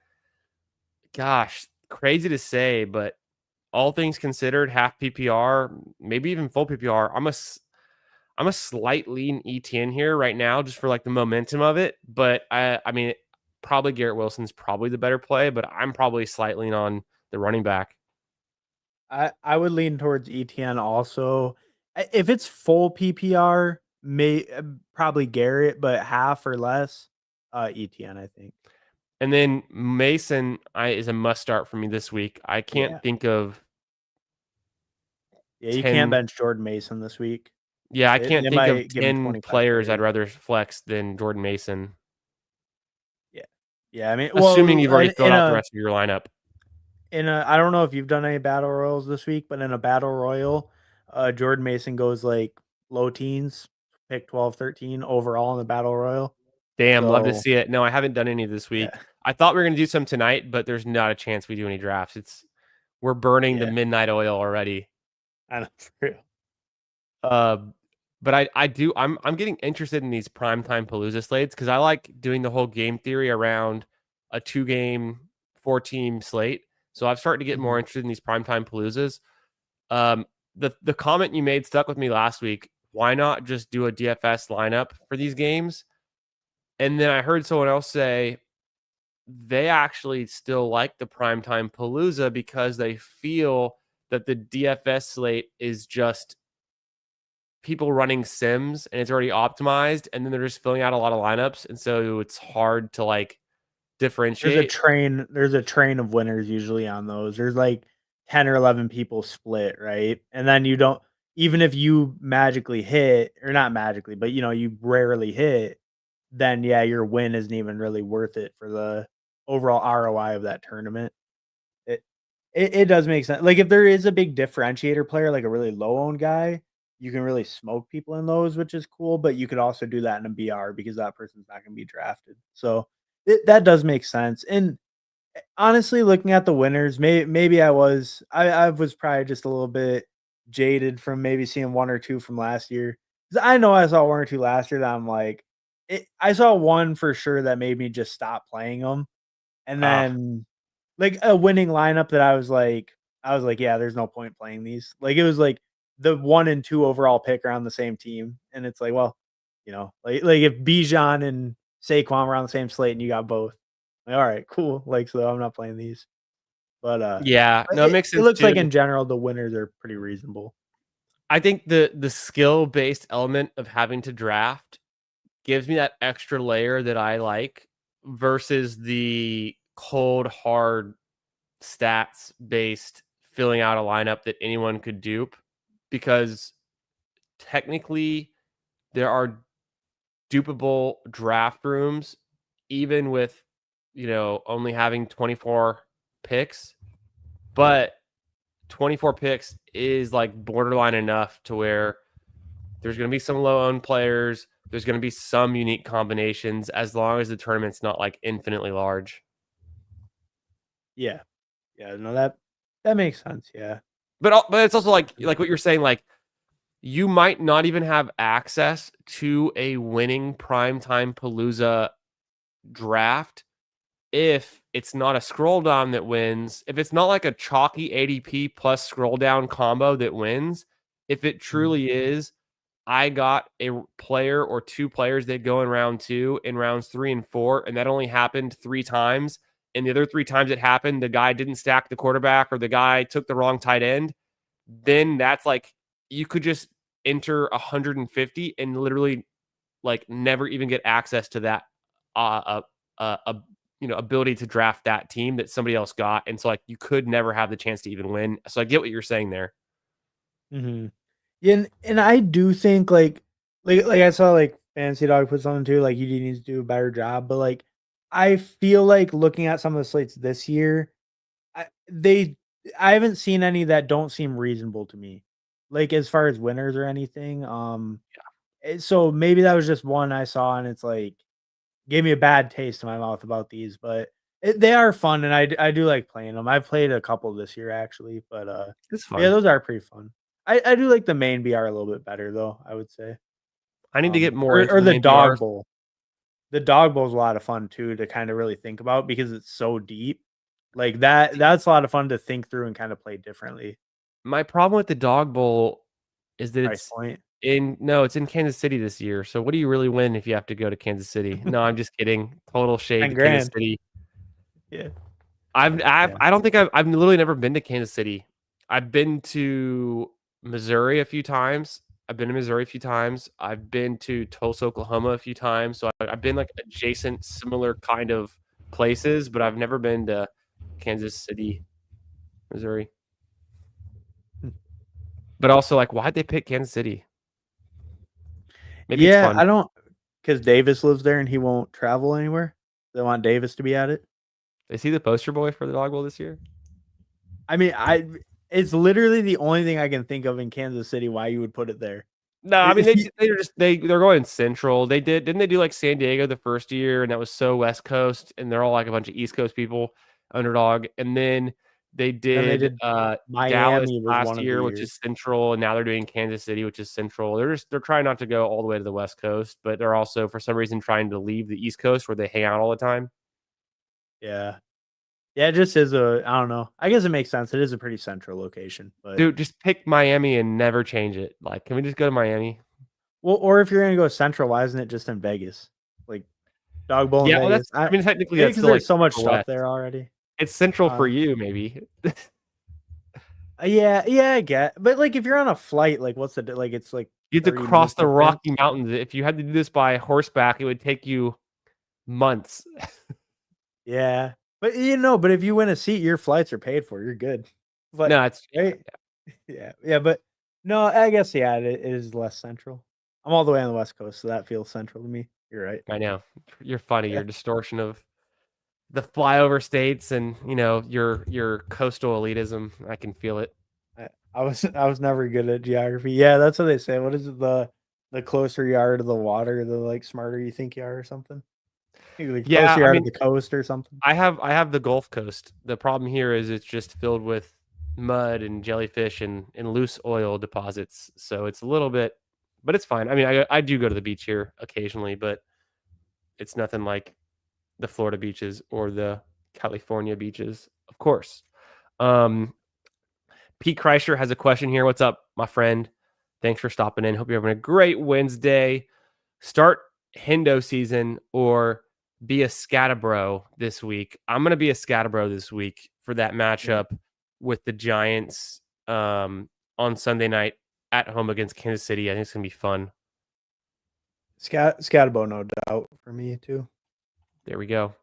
Gosh, crazy to say, but all things considered, half PPR, maybe even full PPR, I'm a slight lean ETN here right now just for like the momentum of it. But I mean, probably Garrett Wilson's probably the better play, but I'm probably slightly on the running back. I would lean towards ETN also. If it's full PPR, probably Garrett, but half or less, ETN, I think. And then Mason is a must start for me this week. I can't Yeah. think of Yeah, you can't 10. bench Jordan Mason this week. Yeah, I can't They think of might give him 10 25 players I'd carries. rather flex than Jordan Mason, Yeah. Yeah, I mean, assuming well, you've already filled in out the a rest of your lineup. I don't know if you've done any battle royals this week, but in a battle royal, Jordan Mason goes like low teens, pick 12, 13 overall in the battle royal. Damn, love to So, see it. No, I haven't done any this yeah. week. I thought we were gonna do some tonight, but there's not a chance we do any drafts. We're burning the Yeah. midnight oil already. I know, for real. Uh, but I'm getting interested in these primetime Palooza slates because I like doing the whole game theory around a 2-game, 4-team slate. So I've started to get more Mhm. interested in these primetime Paloozas. Um, the comment you made stuck with me last week. Why not just do a DFS lineup for these games? And then I heard someone else say they actually still like the primetime Palooza because they feel that the DFS slate is just people running sims and it's already optimized, and then they're just filling out a lot of lineups, and so it's hard to like differentiate. There's a train of winners usually on those. There's like 10 or 11 people split, right? And then you don't, even if you magically hit, or not magically, but you rarely hit, then yeah, your win isn't even really worth it for the overall ROI of that tournament. It it does make sense. Like if there is a big differentiator player, like a really low owned guy, you can really smoke people in those, which is cool. But you could also do that in a BR because that person's not going to be drafted. So that does make sense. And honestly, looking at the winners, maybe I was probably just a little bit jaded from maybe seeing one or two from last year. 'Cause I know I saw one or two last year that I'm like, I saw one for sure that made me just stop playing them, and Ah, then like a winning lineup that I was like, yeah, there's no point playing these. Like it was like the 1 and 2 overall pick are on the same team, and it's like, well, like if Bijan and Saquon were on the same slate and you got both, like, all right, cool. Like so, I'm not playing these, but yeah, no, it makes it sense looks too. like in general the winners are pretty reasonable. I think the skill based element of having to draft gives me that extra layer that I like versus the cold hard stats based filling out a lineup that anyone could dupe, because technically there are dupable draft rooms even with only having 24 picks, but 24 picks is like borderline enough to where there's going to be some low owned players, there's going to be some unique combinations as long as the tournament's not like infinitely large. Yeah, yeah, no, that makes sense. Yeah. But it's also like what you're saying, like you might not even have access to a winning primetime Palooza draft if it's not a scroll down that wins, if it's not like a chalky ADP plus scroll down combo that wins, if it Mhm. truly is, I got a player or two players that go in round two, in rounds 3 and 4, and that only happened 3 times. And the other 3 times it happened, the guy didn't stack the quarterback or the guy took the wrong tight end. Then that's like you could just enter 150 and literally like never even get access to that ability to draft that team that somebody else got, and so like you could never have the chance to even win. So I get what you're saying there. Mhm. Yeah, and I do think like I saw like Fancy Dog put something too, like he needs to do a better job, but like I feel like looking at some of the slates this year, I they I haven't seen any that don't seem reasonable to me. Like as far as winners or anything. So maybe that was just one I saw and it's like gave me a bad taste in my mouth about these, but they are fun and I do like playing them. I've played a couple this year actually, It's but yeah, fun. those are pretty fun. I do like the main BR a little bit better though, I would say. I need to get more into Or the the main dog BRs. bowl. The dog bowl is a lot of fun too to kind of really think about because it's so deep. Like that's a lot of fun to think through and kind of play differently. My problem with the dog bowl is that Price it's point. it's in Kansas City this year. So what do you really win if you have to go to Kansas City? No, I'm just kidding. Total shade 10 to Kansas grand. City. Yeah. Yeah. I don't think I've literally never been to Kansas City. I've been to Missouri a few times. I've been to Missouri a few times. I've been to Tulsa, Oklahoma a few times. So I've been like adjacent, similar kind of places, but I've never been to Kansas City, Missouri. Hmm. But also, like, why'd they pick Kansas City? Maybe it's Yeah, fun. I don't because Davis lives there and he won't travel anywhere. They want Davis to be at it. Is he the poster boy for the dog bowl this year? I mean, it's literally the only thing I can think of in Kansas City why you would put it there. No, I mean they're going central. Didn't they do like San Diego the first year, and that was so West Coast, and they're all like a bunch of East Coast people, underdog. And then they Then they did did Dallas Miami was one last of the year, which years. is central, and now they're doing Kansas City, which is central. They're trying not to go all the way to the West Coast, but they're also for some reason trying to leave the East Coast where they hang out all the time. Yeah. Yeah, it just is I don't know. I guess it makes sense. It is a pretty central location, but Dude, just pick Miami and never change it. Like, can we just go to Miami? well, or if you're gonna go central, why isn't it just in Vegas? Like Dog Bowl in Yeah, well, Vegas. I mean technically Maybe that's because still like there's so much the stuff West. there already. It's central for Uh, you, maybe. yeah, I get. But like if you're on a flight, like what's like it's like You have to 30 cross minutes the difference. Rocky Mountains. If you had to do this by horseback, it would take you months. Yeah. But but if you win a seat, your flights are paid for. You're good. But No, it's right? Yeah, but no, I guess it is less central. I'm all the way on the West Coast, so that feels central to me. You're right. I know. You're funny. Yeah. Your distortion of the flyover states and, your coastal elitism. I can feel it. I was never good at geography. Yeah, that's what they say. What is it? The closer you are to the water, the like smarter you think you are or something. The Yeah, closer you I are to mean, the coast or something. I have the Gulf Coast. The problem here is it's just filled with mud and jellyfish and loose oil deposits. So it's a little bit, but it's fine. I mean, I do go to the beach here occasionally, but it's nothing like the Florida beaches or the California beaches, of course. Um, Pete Kreischer has a question here. What's up, my friend? Thanks for stopping in. Hope you're having a great Wednesday. Start Hendo season or be a Scatabro this week. I'm going to be a Scatabro this week for that Yeah. matchup with the Giants on Sunday night at home against Kansas City. I think it's going to be fun. Scatterbo, no doubt for me too. There we go.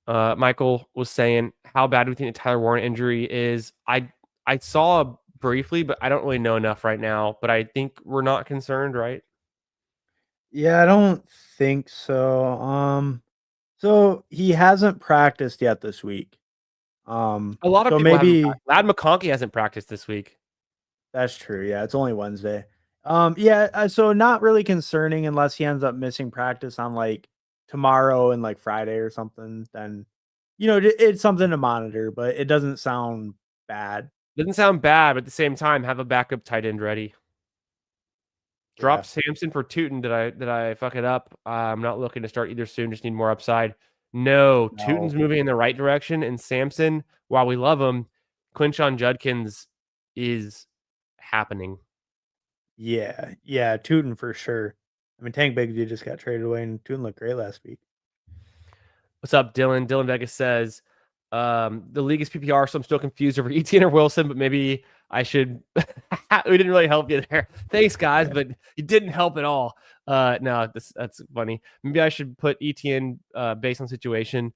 Michael was saying, how bad do we think the Tyler Warren injury is? I saw briefly, but I don't really know enough right now. But I think we're not concerned, right? Yeah, I don't think so. So he hasn't practiced yet this week. A lot of So people haven't. maybe Lad McConkey hasn't practiced this week. that's true. Yeah, it's only Wednesday. Yeah, so not really concerning unless he ends up missing practice on like tomorrow and like Friday or something. Then, it's something to monitor, but it doesn't sound bad. Doesn't sound bad, but at the same time, have a backup tight end ready. Drop Yeah. Samson for Tootin. Did I fuck it up? I'm not looking to start either soon. Just need more upside. No, Tootin's No. moving in the right direction, and Samson, while we love him, Quinshon Judkins is happening. Yeah, Tootin for sure. I mean, Tank Bigsby just got traded away, and Tootin looked great last week. What's up, Dylan? Dylan Vegas says, the league is PPR, so I'm still confused over Etienne or Wilson, but maybe I should. We didn't really help you there. Thanks, guys, Yeah. but you didn't help at all. No, that's funny. Maybe I should put Etienne based on situation.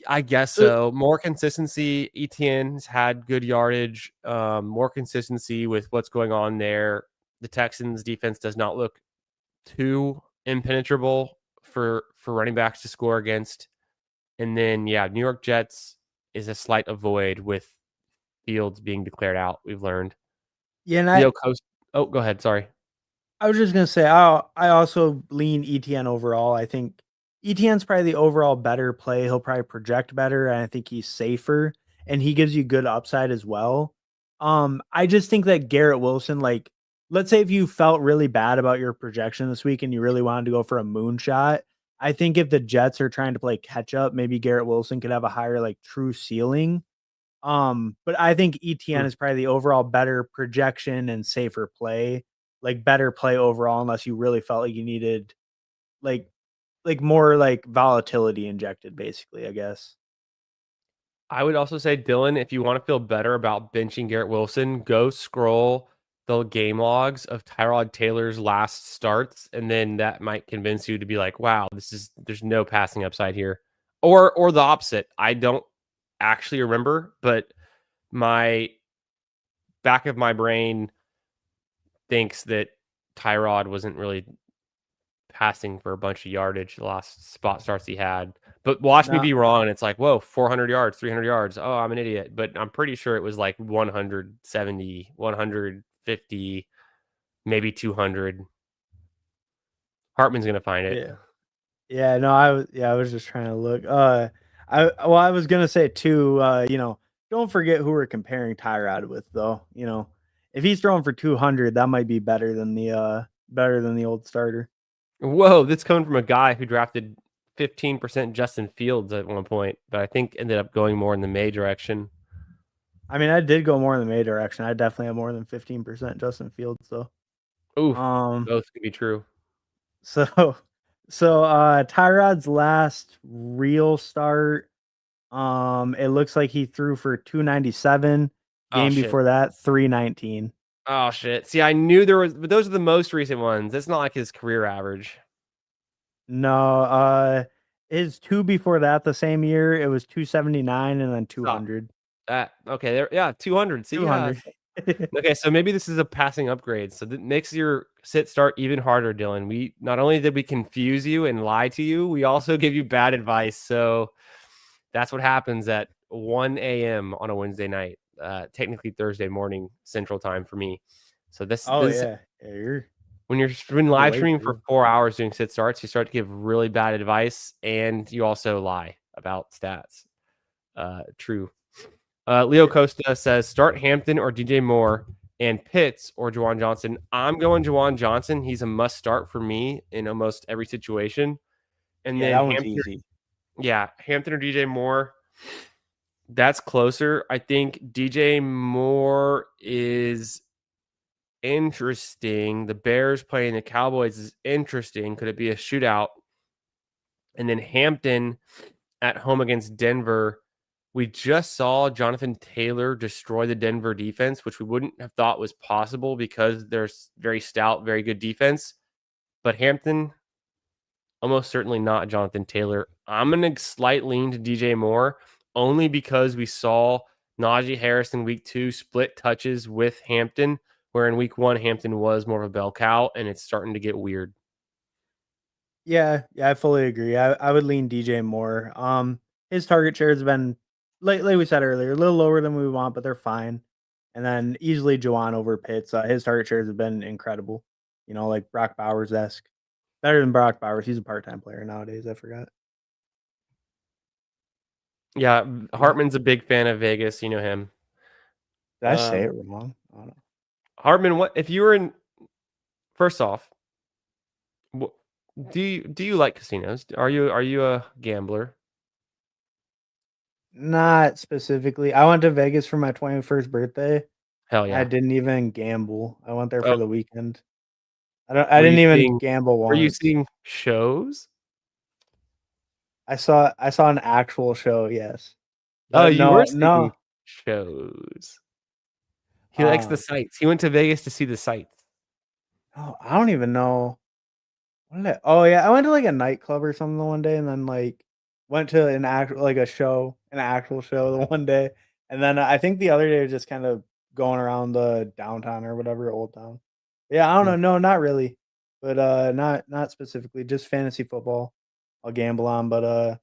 I guess So so. More consistency. Etienne's had good yardage. More consistency with what's going on there. The Texans defense does not look too impenetrable for running backs to score against. And then, yeah, New York Jets is a slight avoid with Fields being declared out. We've learned. yeah, and Leo Coast. Oh, go ahead. Sorry. I was just gonna say I also lean ETN overall. I think ETN's probably the overall better play. He'll probably project better, and I think he's safer, and he gives you good upside as well. I just think that Garrett Wilson, like, let's say if you felt really bad about your projection this week and you really wanted to go for a moonshot, I think if the Jets are trying to play catch up, maybe Garrett Wilson could have a higher like true ceiling. But I think ETN Hmm. is probably the overall better projection and safer play, like better play overall, unless you really felt like you needed like more like volatility injected, basically, I guess. I would also say, Dylan, if you want to feel better about benching Garrett Wilson, go scroll the game logs of Tyrod Taylor's last starts, and then that might convince you to be like, wow, there's no passing upside here. Or the opposite. I don't actually remember, but my back of my brain thinks that Tyrod wasn't really passing for a bunch of yardage the last spot starts he had. But watch me No, be wrong. And it's like, whoa, 400 yards, 300 yards. Oh, I'm an idiot. But I'm pretty sure it was like 170, 150, maybe 200. Hartman's going to find it. yeah. Yeah, no, I was just trying to look. I was gonna say too, don't forget who we're comparing Tyrod with though. If he's throwing for 200, that might be better than the old starter. Whoa, this coming from a guy who drafted 15% Justin Fields at one point, but I think ended up going more in the May direction. I mean, I did go more in the May direction. I definitely have more than 15% Justin Fields though. Ooh, Um, both could be true. so Tyrod's last real start, it looks like he threw for 297. Oh, Game shit. before that, 319. Oh, shit. See, I knew there was, but those are the most recent ones. It's not like his career average. No, his two before that the same year, it was 279 and then Stop. 200. Okay, there, yeah, 200. See, yeah. 200. Okay, so maybe this is a passing upgrade. So that makes your sit start even harder, Dylan. We not only did we confuse you and lie to you, we also give you bad advice. So that's what happens at 1 a.m. on a Wednesday night, technically Thursday morning Central Time for me. So this Oh this yeah. Yeah, you're when you're been you're live late streaming for for you. 4 hours doing sit starts, you start to give really bad advice, and you also lie about stats. True. Leo Yeah. Costa says start Hampton or DJ Moore and Pitts or Jawan Johnson. I'm going Jawan Johnson. He's a must start for me in almost every situation. And Yeah, then that one's Hampton, easy. yeah, Hampton or DJ Moore. That's closer. I think DJ Moore is interesting. The Bears playing the Cowboys is interesting. Could it be a shootout? And then Hampton at home against Denver. We just saw Jonathan Taylor destroy the Denver defense, which we wouldn't have thought was possible because there's very stout, very good defense. But Hampton, almost certainly not Jonathan Taylor. I'm going to slight lean to DJ Moore only because we saw Najee Harris in week 2 split touches with Hampton, where in week 1, Hampton was more of a bell cow, and it's starting to get weird. Yeah, I fully agree. I would lean DJ Moore. His target share has been like we said earlier, a little lower than we want, but they're fine. And then easily Juwan over Pitts. His target shares have been incredible. Like Brock Bowers esque. Better than Brock Bowers. He's a part-time player nowadays. I forgot. Yeah, Yeah. Hartman's a big fan of Vegas. You know him. Did I say it wrong? I don't know. Hartman, what if you were in? First off, do you like casinos? Are you a gambler? Not specifically. I went to Vegas for my 21st birthday. Hell I yeah. didn't even gamble. I went there Oh, for the weekend. I were you didn't even seeing? gamble Were you once. seeing shows? I saw an actual show, yes. Oh, But you were no, seeing no. shows. He likes the Um, sights. He went to Vegas to see the sights. oh, I don't even know. Oh yeah, I went to like a nightclub or something the one day, and then like went to an actual like a show, an actual show the one day, and then I think the other day was just kind of going around the downtown or whatever, Old Town. Yeah, I don't Hmm. know. No, not really, but not specifically. Just fantasy football. I'll gamble on, but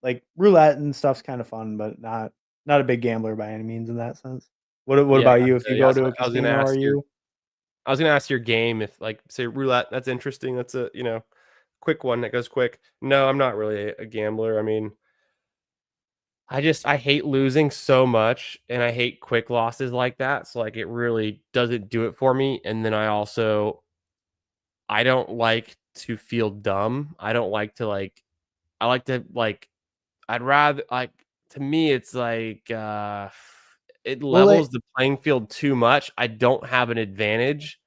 like roulette and stuff's kind of fun, but not a big gambler by any means in that sense. What Yeah, about I you? If feel you you. go That's to what a I was gonna casino, are ask your. you? I was gonna ask your game if like say roulette. That's interesting. That's a quick one that goes quick. No, I'm not really a gambler. I mean, I hate losing so much and I hate quick losses like that. So like it really doesn't do it for me. And then I don't like to feel dumb. I don't like to I like to I'd rather to me it's it Well, levels the playing field too much. I don't have an advantage.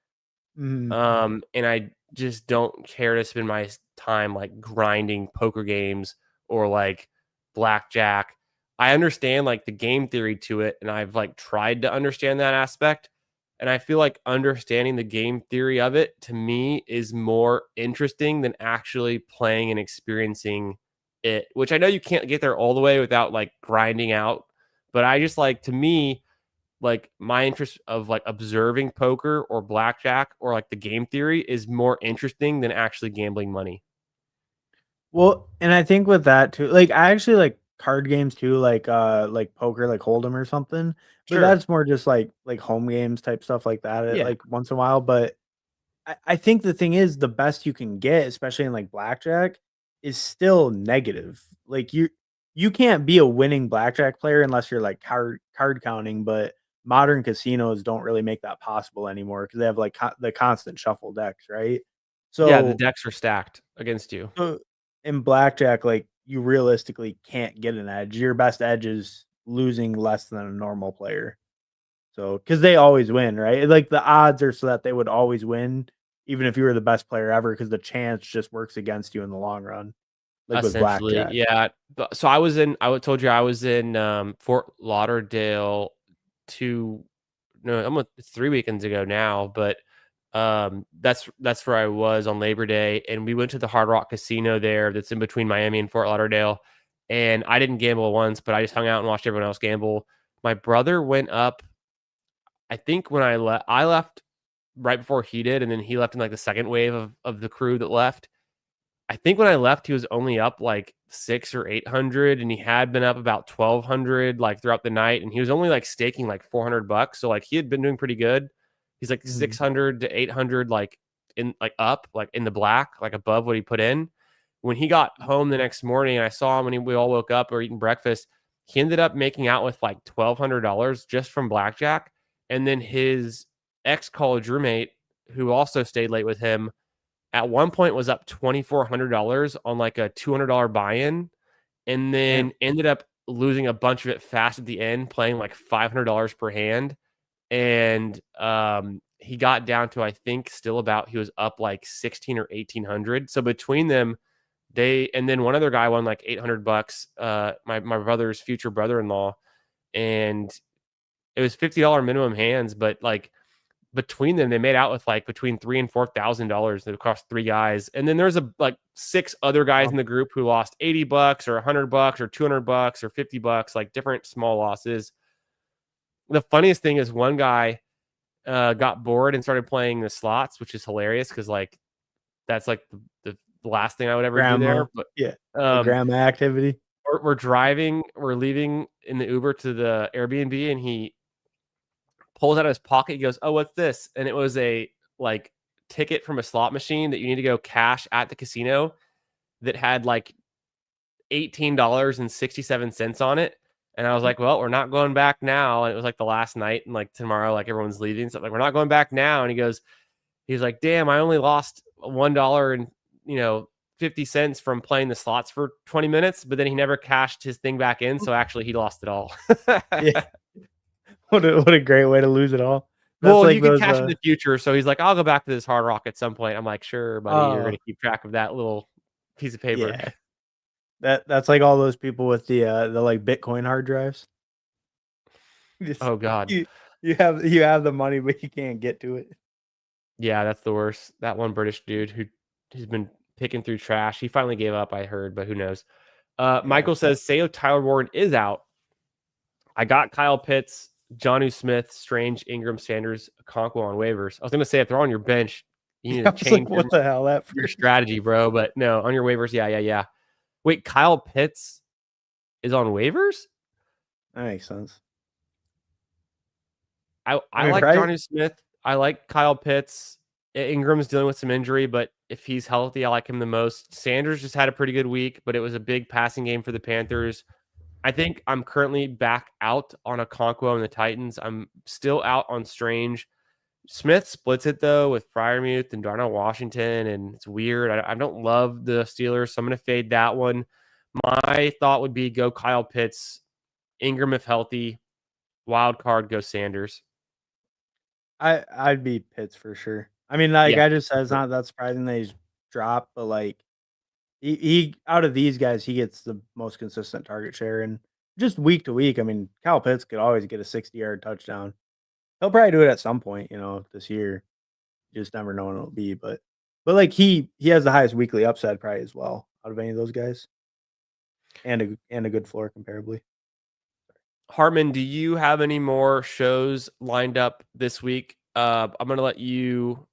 mhm. And I just don't care to spend my time grinding poker games or blackjack. I understand the game theory to it, and I've tried to understand that aspect. And I feel like understanding the game theory of it to me is more interesting than actually playing and experiencing it, which I know you can't get there all the way without grinding out. But I just to me, my interest of observing poker or blackjack or the game theory is more interesting than actually gambling money. Well, and I think with that too, like I actually like card games too, like poker, like Hold'em or something. But Sure. that's more just like home games type stuff like that, Yeah. like once in a while. But I think the thing is the best you can get, especially in like blackjack, is still negative. Like you can't be a winning blackjack player unless you're like card counting, but modern casinos don't really make that possible anymore because they have like the constant shuffle decks, right? Yeah, the So decks are stacked against you. so in blackjack, like you realistically can't get an edge. Your best edge is losing less than a normal player. So, because they always win, right? Like the odds are so that they would always win, even if you were the best player ever, because the chance just works against you in the long run, like with Essentially, blackjack. yeah. So told you I was in Fort Lauderdale 2 no, almost 3 weekends ago now, but that's where I was on Labor Day, and we went to the Hard Rock Casino there that's in between Miami and Fort Lauderdale. And I didn't gamble once, but I just hung out and watched everyone else gamble. My brother went up, I think when I left right before he did, and then he left in the second wave of the crew that left. I think when I left, he was only up six or 800, and he had been up about 1,200 throughout the night, and he was only staking $400. So he had been doing pretty good. He's Mhm. 600 to 800 in up in the black above what he put in. When he got home the next morning, I saw him when we all woke up or eating breakfast. He ended up making out with $1,200 just from blackjack, and then his ex college roommate, who also stayed late with him, at one point was up $2,400 on a $200 buy-in, and Damn. then ended up losing a bunch of it fast at the end, playing $500 per hand. And he got down to, I think, still about, he was up 16 or 1,800. So between them, and then one other guy won $800, my brother's future brother-in-law, and it was $50 minimum hands, but between them, they made out with between $3,000 and $4,000 across three guys. And then there's six other guys Wow. in the group who lost $80 or $100 or $200 or $50, different small losses. The funniest thing is one guy got bored and started playing the slots, which is hilarious because that's the last thing I would ever do Grandma. there. But Yeah. A um, grandma activity. we're driving, we're leaving in the Uber to the Airbnb, and he pulls out of his pocket. He goes, "Oh, what's this?" And it was a ticket from a slot machine that you need to go cash at the casino that had $18.67 on it. And I was like, "Well, we're not going back now." And it was the last night, and tomorrow, everyone's leaving. So we're not going back now. And he's like, "Damn, I only lost $1 and 50 cents from playing the slots for 20 minutes." But then he never cashed his thing back in, so actually he lost it all. Yeah. What a great way to lose it all. That's Well, like you can those cash in the future, so he's like, "I'll go back to this Hard Rock at some point." I'm like, "Sure, buddy, you're oh gonna keep track of that little piece of paper." yeah. That's like all those people with the like Bitcoin hard drives. Just Oh god. you you have the money, but you can't get to it. Yeah, that's the worst. That one British dude who's been picking through trash, he finally gave up, I heard, but who knows? Yeah. Michael says, "Say Tyler Warren is out. I got Kyle Pitts, Jonnu Smith, Strange, Ingram, Sanders, Okonkwo on waivers." I was gonna say if they're on your bench, you need I to was like, change what the hell that your for? strategy, bro. But no, on your waivers, yeah. Wait, Kyle Pitts is on waivers? That makes sense. I I mean, like probably Jonnu Smith. I like Kyle Pitts. Ingram's dealing with some injury, but if he's healthy, I like him the most. Sanders just had a pretty good week, but it was a big passing game for the Panthers. I think I'm currently back out on Okonkwo and the Titans. I'm still out on Strange. Smith splits it though with Freiermuth and Darnell Washington, and it's weird. I don't love the Steelers, so I'm going to fade that one. My thought would be go Kyle Pitts, Ingram if healthy, wild card go Sanders. I'd be Pitts for sure. I mean, like Yeah, I just said, it's not that surprising that he's dropped, but like he out of these guys, he gets the most consistent target share, and just week to week. I mean, Kyle Pitts could always get a 60-yard touchdown. He'll probably do it at some point, this year. You just never know when it'll be, but like he has the highest weekly upside probably as well out of any of those guys, and a good floor comparably. Hartman, do you have any more shows lined up this week? I'm going to let you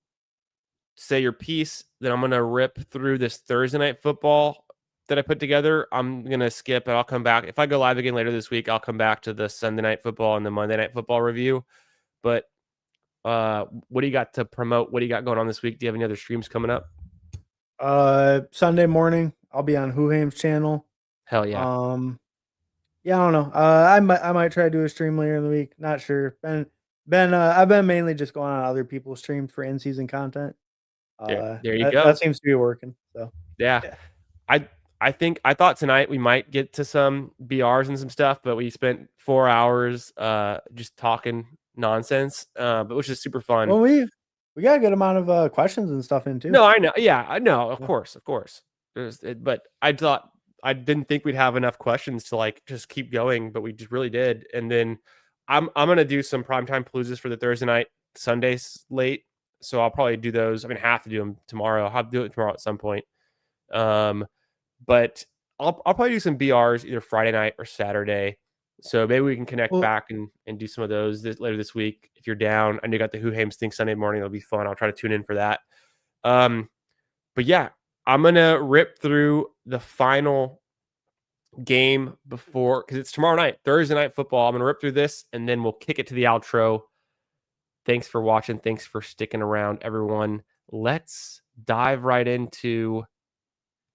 say your piece. Then I'm going to rip through this Thursday night football that I put together. I'm going to skip and I'll come back. If I go live again later this week, I'll come back to the Sunday night football and the Monday night football review. But what do you got to promote? What do you got going on this week? Do you have any other streams coming up? Sunday morning, I'll be on Huhaim's channel. Hell yeah. Yeah, I don't know. I might try to do a stream later in the week. Not sure. I've been mainly just going on other people's streams for in-season content. There you go. That seems to be working. So yeah. I thought tonight we might get to some BRs and some stuff, but we spent 4 hours just talking nonsense, but which is super fun. Well, we got a good amount of questions and stuff in too. No, I know. Yeah, I know. Of course. But I didn't think we'd have enough questions to like just keep going, but we just really did. And then I'm gonna do some primetime paloozas for the Thursday night, Sunday slate. So I'll probably do those. I mean, have to do them tomorrow. I'll have to do it tomorrow at some point. But I'll probably do some BRs either Friday night or Saturday. So maybe we can connect back and do some of those later this week if you're down. I know you got the Huheims thing Sunday morning. It'll be fun. I'll try to tune in for that. But yeah, I'm gonna rip through the final game before because it's tomorrow night, Thursday night football. I'm gonna rip through this and then we'll kick it to the outro. Thanks for watching. Thanks for sticking around, everyone. Let's dive right into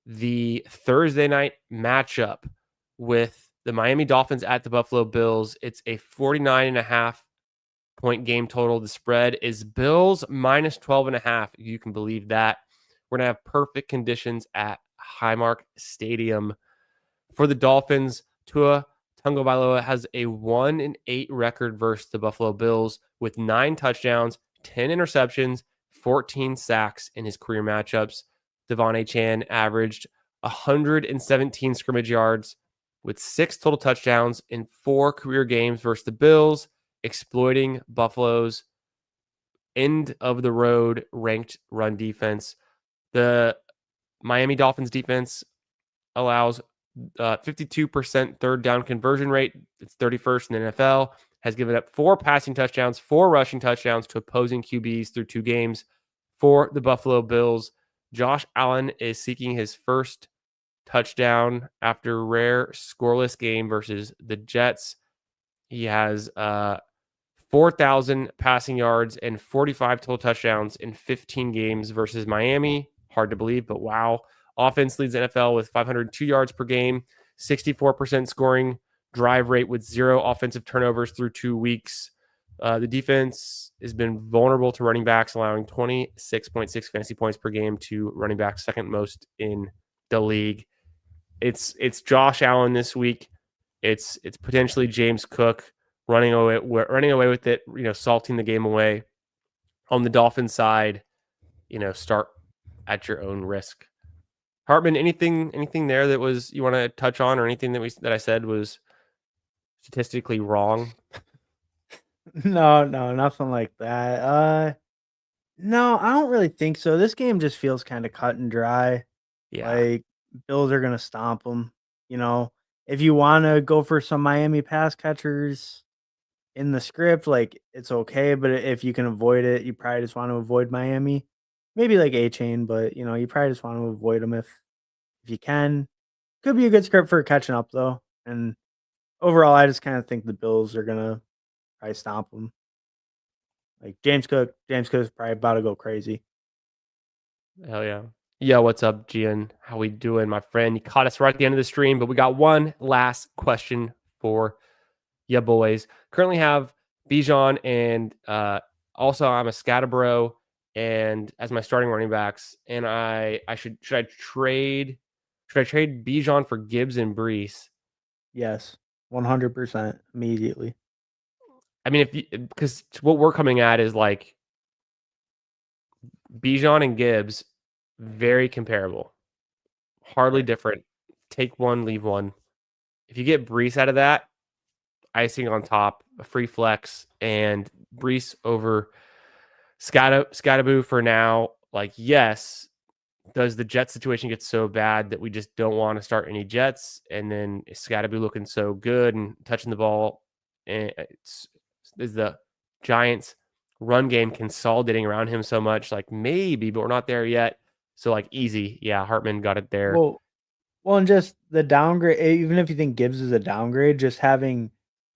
the Thursday night matchup with the Miami Dolphins at the Buffalo Bills. It's a 49.5 point game total. The spread is Bills minus 12.5. You can believe that. We're going to have perfect conditions at Highmark Stadium. For the Dolphins, Tua Tagovailoa has a 1-8 record versus the Buffalo Bills with 9 touchdowns, 10 interceptions, 14 sacks in his career matchups. Devon Achane averaged 117 scrimmage yards with 6 total touchdowns in 4 career games versus the Bills, exploiting Buffalo's end-of-the-road ranked run defense. The Miami Dolphins defense allows 52% third down conversion rate. It's 31st in the NFL. Has given up 4 passing touchdowns, 4 rushing touchdowns to opposing QBs through 2 games. For the Buffalo Bills, Josh Allen is seeking his first touchdown after a rare scoreless game versus the Jets. He has 4,000 passing yards and 45 total touchdowns in 15 games versus Miami. Hard to believe, but wow. Offense leads NFL with 502 yards per game, 64% scoring drive rate with 0 offensive turnovers through 2 weeks. The defense has been vulnerable to running backs, allowing 26.6 fantasy points per game to running backs, second most in the league. It's Josh Allen this week. It's potentially James Cook running away with it, salting the game away. On the Dolphins side, start at your own risk. Hartman, anything there that was you want to touch on, or anything that I said was statistically wrong? No, nothing like that. No, I don't really think so. This game just feels kind of cut and dry. Yeah. Like Bills are gonna stomp them. If you want to go for some Miami pass catchers in the script, like it's okay. But if you can avoid it, you probably just want to avoid Miami. Maybe like A-Chain, but you probably just want to avoid them if you can. Could be a good script for catching up though. And overall, I just kind of think the Bills are gonna probably stomp them. Like James Cook's probably about to go crazy. Hell yeah. Yo, what's up, Gian? How we doing, my friend? You caught us right at the end of the stream, but we got one last question for ya boys. Currently have Bijan and Also, I'm a Scatterbro and as my starting running backs, and I should I trade Bijan for Gibbs and Brees? Yes, 100% immediately. I mean, because what we're coming at is like Bijan and Gibbs, very comparable, hardly Right. different. Take one, leave one. If you get Brees out of that, icing on top, a free flex, and Brees over Scattaboo for now. Like, yes, does the Jet situation get so bad that we just don't want to start any Jets? And then is Scattaboo looking so good and touching the ball? And is the Giants' run game consolidating around him so much? Like, maybe, but we're not there yet. So, like, easy. Yeah, Hartman got it there. Well, and just the downgrade, even if you think Gibbs is a downgrade, just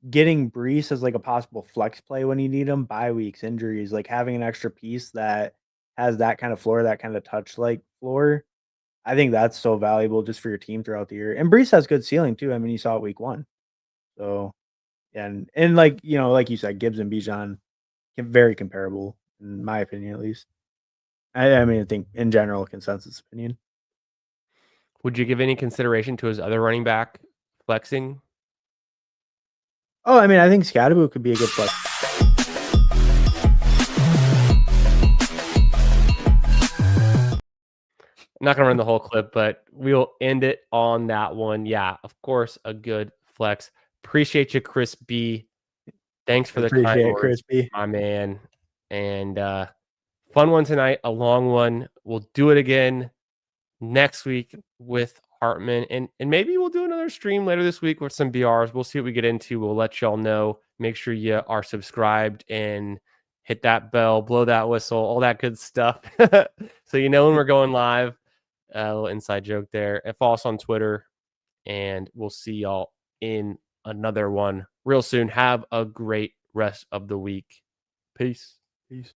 getting Brees as like a possible flex play when you need him, bye weeks, injuries, like having an extra piece that has that kind of floor, that kind of touch like floor. I think that's so valuable just for your team throughout the year. And Brees has good ceiling too. I mean, you saw it week 1. So, and like, like you said, Gibbs and Bijan very comparable in my opinion, at least. I mean, I think in general consensus opinion. Would you give any consideration to his other running back flexing? Oh, I mean, I think Scattaboo could be a good flex. I'm not gonna run the whole clip, but we'll end it on that one. Yeah, of course, a good flex. Appreciate you, Chris B. Thanks for the kind Appreciate it, words, Crispy. my man. And fun one tonight, a long one. We'll do it again next week with Hartman, and maybe we'll do another stream later this week with some BRs. We'll see what we get into. We'll let y'all know. Make sure you are subscribed and hit that bell, blow that whistle, all that good stuff, so you know when we're going live. A little inside joke there. And follow us on Twitter, and we'll see y'all in another one real soon. Have a great rest of the week. Peace. Peace.